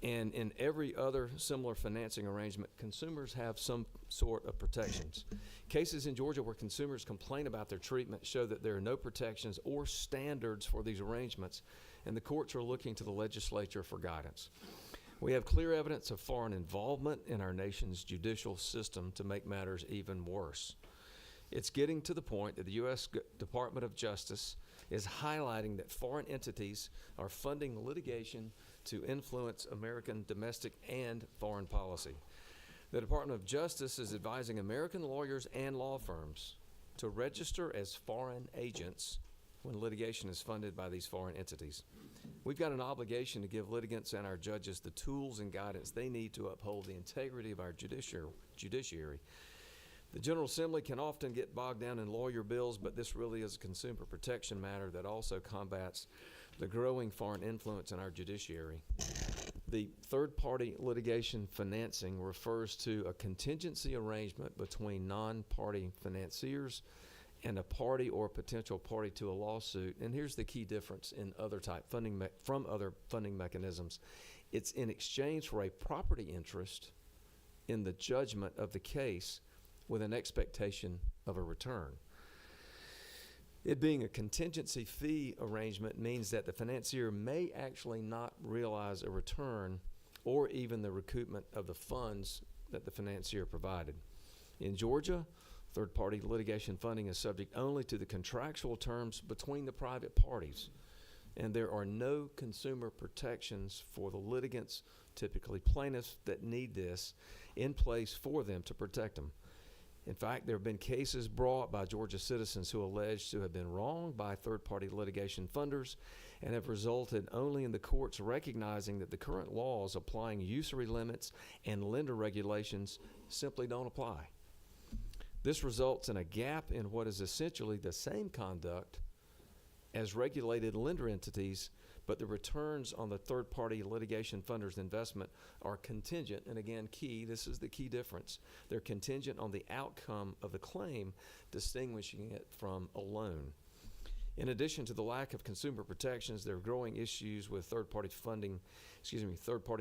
S13: And in every other similar financing arrangement, consumers have some sort of protections. Cases in Georgia where consumers complain about their treatment show that there are no protections or standards for these arrangements, and the courts are looking to the legislature for guidance. We have clear evidence of foreign involvement in our nation's judicial system to make matters even worse. It's getting to the point that the U.S. Department of Justice is highlighting that foreign entities are funding litigation to influence American domestic and foreign policy. The Department of Justice is advising American lawyers and law firms to register as foreign agents when litigation is funded by these foreign entities. We've got an obligation to give litigants and our judges the tools and guidance they need to uphold the integrity of our judiciary. The General Assembly can often get bogged down in lawyer bills, but this really is a consumer protection matter that also combats the growing foreign influence in our judiciary. The third-party litigation financing refers to a contingency arrangement between non-party financiers and a party or potential party to a lawsuit. And here's the key difference in other type funding from other funding mechanisms. It's in exchange for a property interest in the judgment of the case with an expectation of a return. It being a contingency fee arrangement means that the financier may actually not realize a return or even the recoupment of the funds that the financier provided. In Georgia, third-party litigation funding is subject only to the contractual terms between the private parties, and there are no consumer protections for the litigants, typically plaintiffs, that need this in place for them to protect them. In fact, there have been cases brought by Georgia citizens who allege to have been wronged by third-party litigation funders and have resulted only in the courts recognizing that the current laws applying usury limits and lender regulations simply don't apply. This results in a gap in what is essentially the same conduct as regulated lender entities, but the returns on the third-party litigation funder's investment are contingent, and again, this is the key difference. They're contingent on the outcome of the claim, distinguishing it from a loan. In addition to the lack of consumer protections, there are growing issues with third-party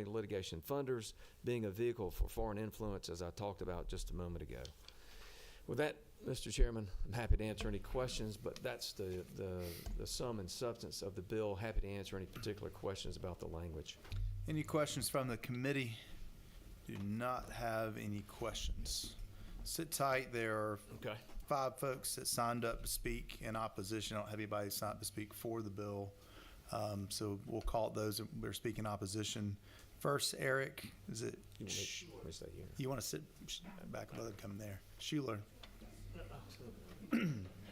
S13: litigation funders being a vehicle for foreign influence, as I talked about just a moment ago. With that, Mr. Chairman, I'm happy to answer any questions, but that's the sum and substance of the bill. Happy to answer any particular questions about the language.
S1: Any questions from the committee? Do not have any questions. Sit tight. There are 5 folks that signed up to speak in opposition. I don't have anybody signed up to speak for the bill. So we'll call it those that are speaking opposition. First, Eric, is it? You want to sit back above coming there? Schuler.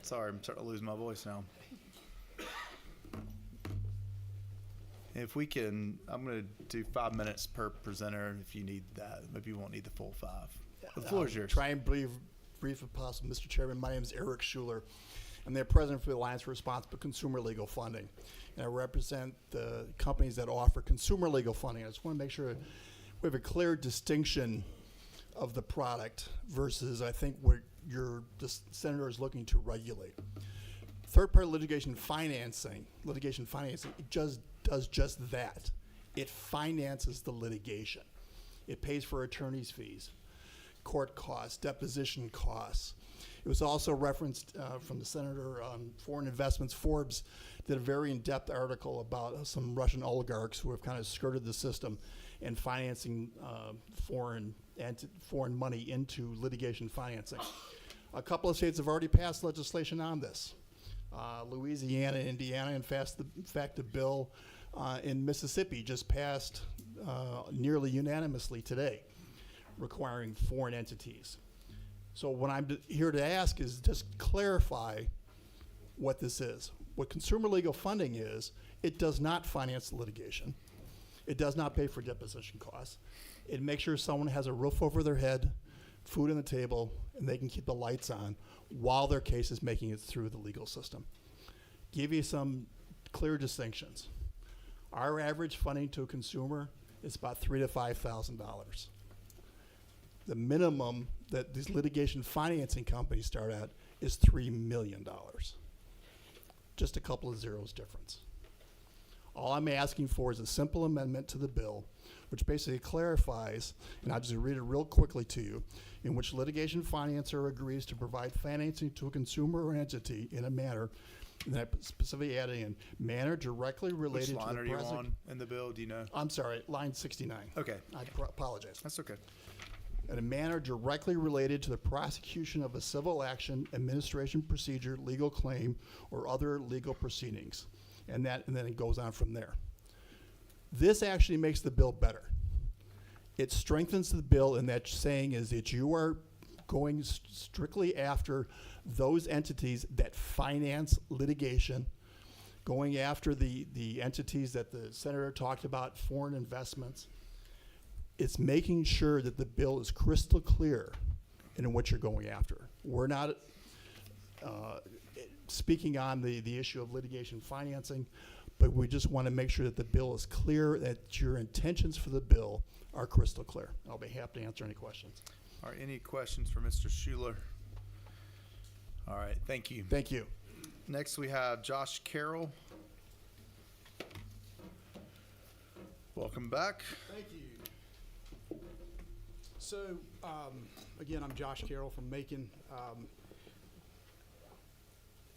S1: Sorry, I'm starting to lose my voice now. If we can, I'm going to do 5 minutes per presenter if you need that. Maybe you won't need the full 5. The floor is yours.
S6: Try and brief if possible. Mr. Chairman, my name is Eric Schuler. I'm the president for the Alliance for Responsible Consumer Legal Funding. And I represent the companies that offer consumer legal funding. I just want to make sure we have a clear distinction of the product versus, I think, what the senator is looking to regulate. Third-party litigation financing, it just does just that. It finances the litigation. It pays for attorney's fees, court costs, deposition costs. It was also referenced from the senator on foreign investments. Forbes did a very in-depth article about some Russian oligarchs who have kind of skirted the system and financing foreign money into litigation financing. A couple of states have already passed legislation on this. Louisiana and Indiana, in fact, the bill in Mississippi just passed nearly unanimously today, requiring foreign entities. So what I'm here to ask is just clarify what this is. What consumer legal funding is, it does not finance litigation. It does not pay for deposition costs. It makes sure someone has a roof over their head, food on the table, and they can keep the lights on while their case is making it through the legal system. Give you some clear distinctions. Our average funding to a consumer is about $3,000 to $5,000. The minimum that these litigation financing companies start at is $3 million. Just a couple of zeros difference. All I'm asking for is a simple amendment to the bill, which basically clarifies, and I'll just read it real quickly to you, in which litigation financer agrees to provide financing to a consumer or entity in a manner, and I specifically adding in manner directly related
S1: Which line
S6: to
S1: are
S6: the
S1: you on in the bill? Do you know?
S6: I'm sorry, line 69.
S1: Okay.
S6: I apologize.
S1: That's okay.
S6: In a manner directly related to the prosecution of a civil action, administration procedure, legal claim, or other legal proceedings. And then it goes on from there. This actually makes the bill better. It strengthens the bill in that saying is that you are going strictly after those entities that finance litigation, going after the entities that the senator talked about, foreign investments. It's making sure that the bill is crystal clear in what you're going after. We're not speaking on the issue of litigation financing, but we just want to make sure that the bill is clear, that your intentions for the bill are crystal clear. I'll be happy to answer any questions.
S1: All right, any questions for Mr. Schuler? All right, thank you.
S6: Thank you.
S1: Next, we have Josh Carroll. Welcome back.
S21: Thank you. So, again, I'm Josh Carroll from Macon.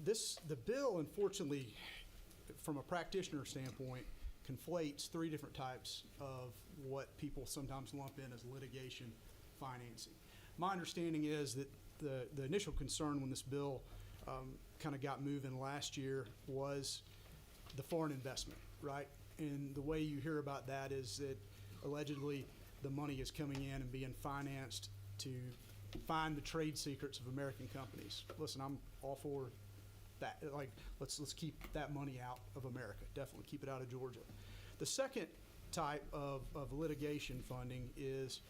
S21: The bill, unfortunately, from a practitioner standpoint, conflates three different types of what people sometimes lump in as litigation financing. My understanding is that the initial concern when this bill kind of got moving last year was the foreign investment, right? And the way you hear about that is that allegedly the money is coming in and being financed to find the trade secrets of American companies. Listen, I'm all for that. Like, let's keep that money out of America. Definitely keep it out of Georgia. The second type of litigation funding is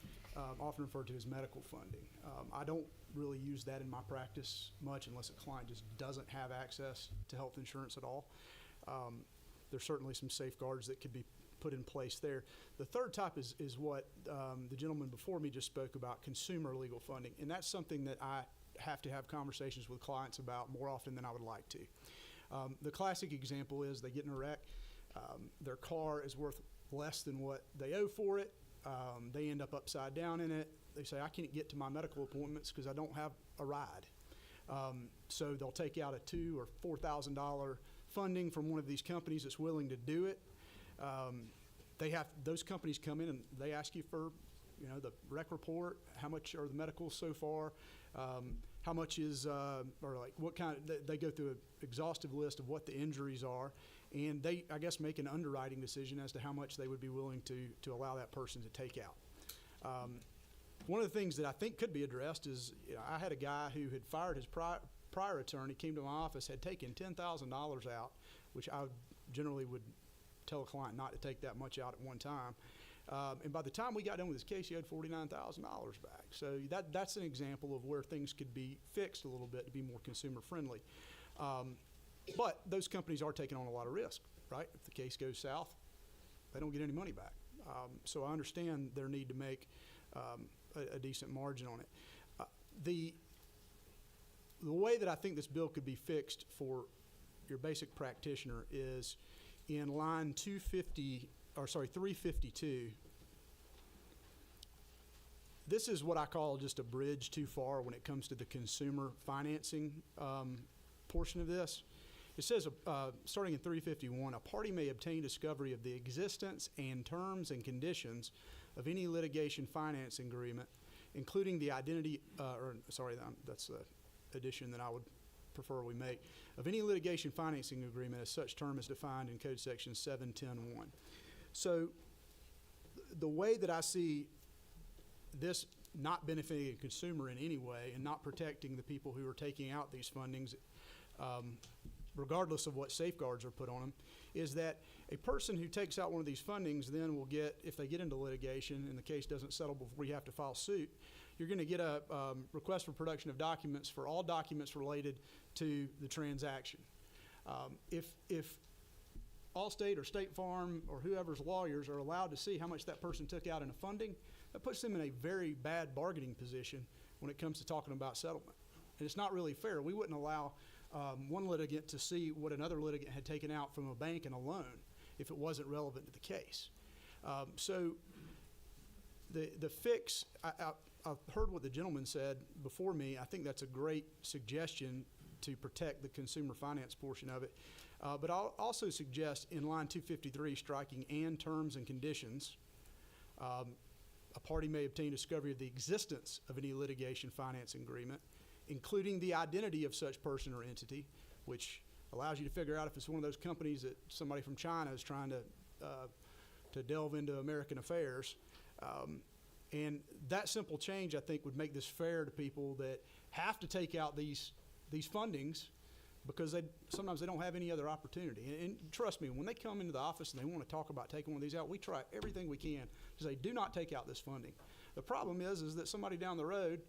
S21: often referred to as medical funding. I don't really use that in my practice much unless a client just doesn't have access to health insurance at all. There's certainly some safeguards that could be put in place there. The third type is what the gentleman before me just spoke about, consumer legal funding, and that's something that I have to have conversations with clients about more often than I would like to. The classic example is they get in a wreck, their car is worth less than what they owe for it, they end up upside down in it, they say, I can't get to my medical appointments because I don't have a ride. So they'll take out a $2,000 or $4,000 funding from one of these companies that's willing to do it. Those companies come in and they ask you for, the rec report, how much are the medicals so far, how much is, or like what kind of, they go through an exhaustive list of what the injuries are, and they, I guess, make an underwriting decision as to how much they would be willing to allow that person to take out. One of the things that I think could be addressed is, I had a guy who had fired his prior attorney, came to my office, had taken $10,000 out, which I generally would tell a client not to take that much out at one time. And by the time we got done with this case, he had $49,000 back. So that's an example of where things could be fixed a little bit to be more consumer friendly. But those companies are taking on a lot of risk, right? If the case goes south, they don't get any money back. So I understand their need to make a decent margin on it. The way that I think this bill could be fixed for your basic practitioner is in line 352. This is what I call just a bridge too far when it comes to the consumer financing portion of this. It says, starting in 351, a party may obtain discovery of the existence and terms and conditions of any litigation financing agreement, including the identity, that's the addition that I would prefer we make, of any litigation financing agreement as such term is defined in Code Section 710.1. So the way that I see this not benefiting a consumer in any way and not protecting the people who are taking out these fundings, regardless of what safeguards are put on them, is that a person who takes out one of these fundings then will get, if they get into litigation and the case doesn't settle before you have to file suit, you're going to get a request for production of documents for all documents related to the transaction. If Allstate or State Farm or whoever's lawyers are allowed to see how much that person took out in a funding, that puts them in a very bad bargaining position when it comes to talking about settlement. And it's not really fair. We wouldn't allow one litigant to see what another litigant had taken out from a bank in a loan if it wasn't relevant to the case. So the fix, I've heard what the gentleman said before me. I think that's a great suggestion to protect the consumer finance portion of it. But I'll also suggest in line 253 striking and terms and conditions, a party may obtain discovery of the existence of any litigation financing agreement, including the identity of such person or entity, which allows you to figure out if it's one of those companies that somebody from China is trying to delve into American affairs. And that simple change, I think, would make this fair to people that have to take out these fundings because sometimes they don't have any other opportunity. And trust me, when they come into the office and they want to talk about taking one of these out, we try everything we can to say, do not take out this funding. The problem is that somebody down the road,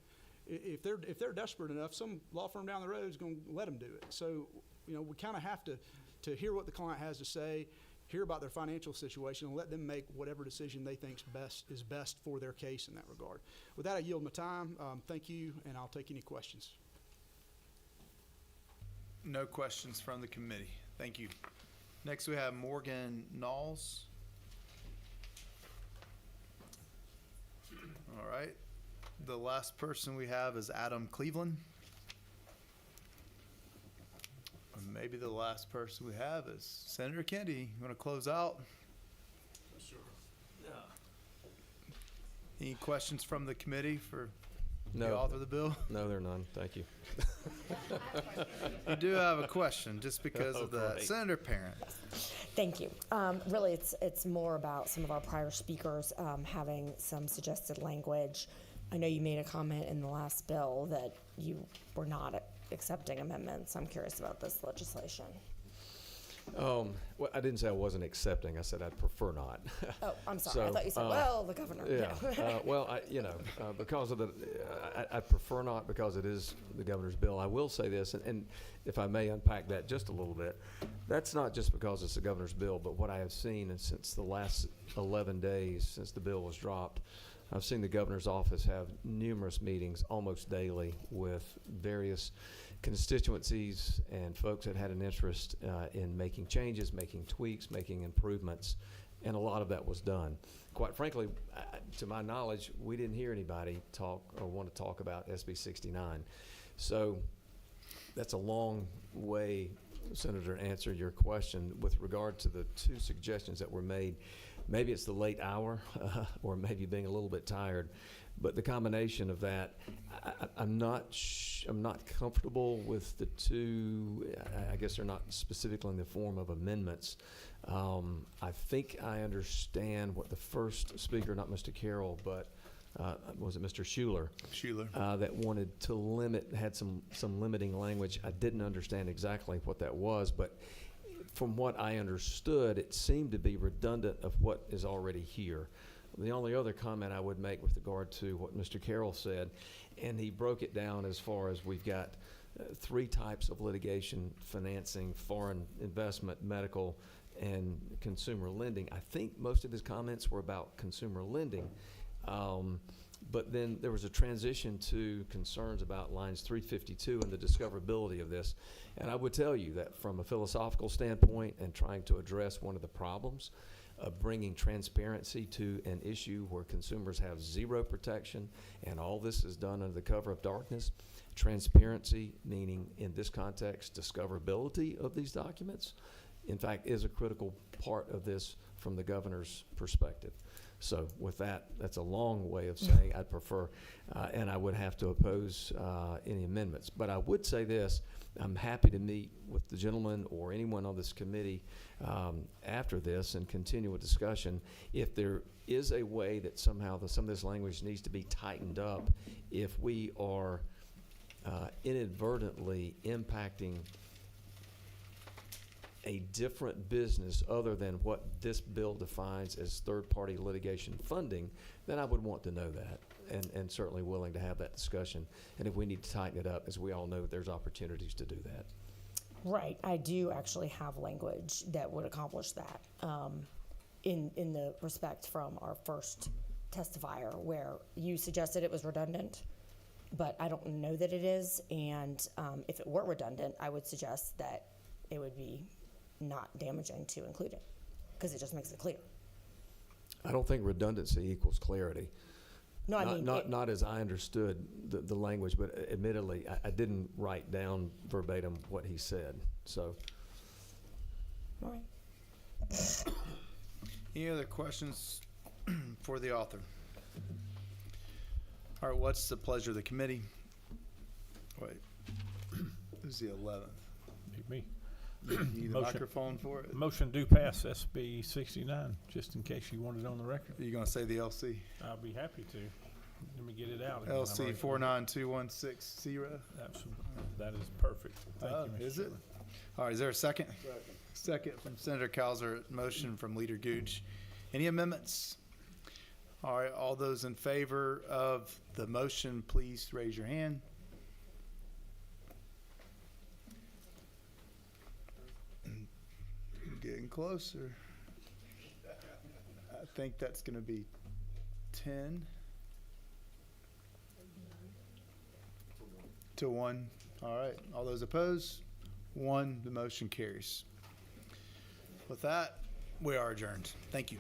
S21: if they're desperate enough, some law firm down the road is going to let them do it. So, we kind of have to to hear what the client has to say, hear about their financial situation, and let them make whatever decision they think is best for their case in that regard. With that, I yield my time. Thank you, and I'll take any questions.
S1: No questions from the committee. Thank you. Next, we have Morgan Knowles. All right. The last person we have is Adam Cleveland. Or maybe the last person we have is Senator Kennedy. You want to close out?
S15: Sure.
S1: Any questions from the committee for
S13: No.
S1: the author of the bill?
S13: No, there are none. Thank you.
S1: I do have a question just because of that.
S13: great.
S1: Senator Parent.
S16: Thank you. Really, it's more about some of our prior speakers having some suggested language. I know you made a comment in the last bill that you were not accepting amendments. I'm curious about this legislation.
S13: Well, I didn't say I wasn't accepting. I said I'd prefer not.
S16: Oh, I'm sorry. I thought you said, well, the governor.
S13: Yeah. Well, because of I prefer not because it is the governor's bill. I will say this, and if I may unpack that just a little bit, that's not just because it's the governor's bill, but what I have seen and since the last 11 days since the bill was dropped, I've seen the governor's office have numerous meetings almost daily with various constituencies and folks that had an interest in making changes, making tweaks, making improvements, and a lot of that was done. Quite frankly, to my knowledge, we didn't hear anybody talk or want to talk about SB 69. So that's a long way, Senator, to answer your question with regard to the two suggestions that were made. Maybe it's the late hour or maybe being a little bit tired. But the combination of that, I'm not comfortable with the two. I guess they're not specifically in the form of amendments. I think I understand what the first speaker, not Mr. Carroll, but was it Mr. Schuler?
S1: Schuler.
S13: That wanted to limit, had some limiting language. I didn't understand exactly what that was, but from what I understood, it seemed to be redundant of what is already here. The only other comment I would make with regard to what Mr. Carroll said, and he broke it down as far as we've got three types of litigation: financing, foreign investment, medical, and consumer lending. I think most of his comments were about consumer lending. But then there was a transition to concerns about lines 352 and the discoverability of this. And I would tell you that from a philosophical standpoint and trying to address one of the problems of bringing transparency to an issue where consumers have zero protection and all this is done under the cover of darkness, transparency, meaning in this context, discoverability of these documents, in fact, is a critical part of this from the governor's perspective. So with that, that's a long way of saying I'd prefer, and I would have to oppose any amendments. But I would say this: I'm happy to meet with the gentleman or anyone on this committee after this and continue a discussion. If there is a way that somehow some of this language needs to be tightened up, if we are inadvertently impacting a different business other than what this bill defines as third-party litigation funding, then I would want to know that and certainly willing to have that discussion. And if we need to tighten it up, as we all know, there's opportunities to do that.
S16: Right. I do actually have language that would accomplish that in the respect from our first testifier, where you suggested it was redundant, but I don't know that it is. And if it were redundant, I would suggest that it would be not damaging to include it because it just makes it clear.
S13: I don't think redundancy equals clarity.
S16: No, I mean
S13: not as I understood the language, but admittedly, I didn't write down verbatim what he said. So,
S16: all right.
S1: Any other questions for the author? All right, what's the pleasure of the committee? Wait, who's the 11th?
S2: Me.
S1: You need the microphone for it?
S2: Motion do pass SB 69, just in case you want it on the record.
S1: Are you going to say the LC?
S2: I'll be happy to. Let me get it out again.
S1: LC 492160.
S2: Absolutely. That is perfect. Thank you, Mr.
S1: Is it?
S2: Chairman.
S1: All right, is there a second? Second from Senator Cowser, motion from Leader Gooch. Any amendments? All right, all those in favor of the motion, please raise your hand. getting closer. I think that's going to be 10 to 1. All right. All those opposed? 1. The motion carries. With that, we are adjourned. Thank you.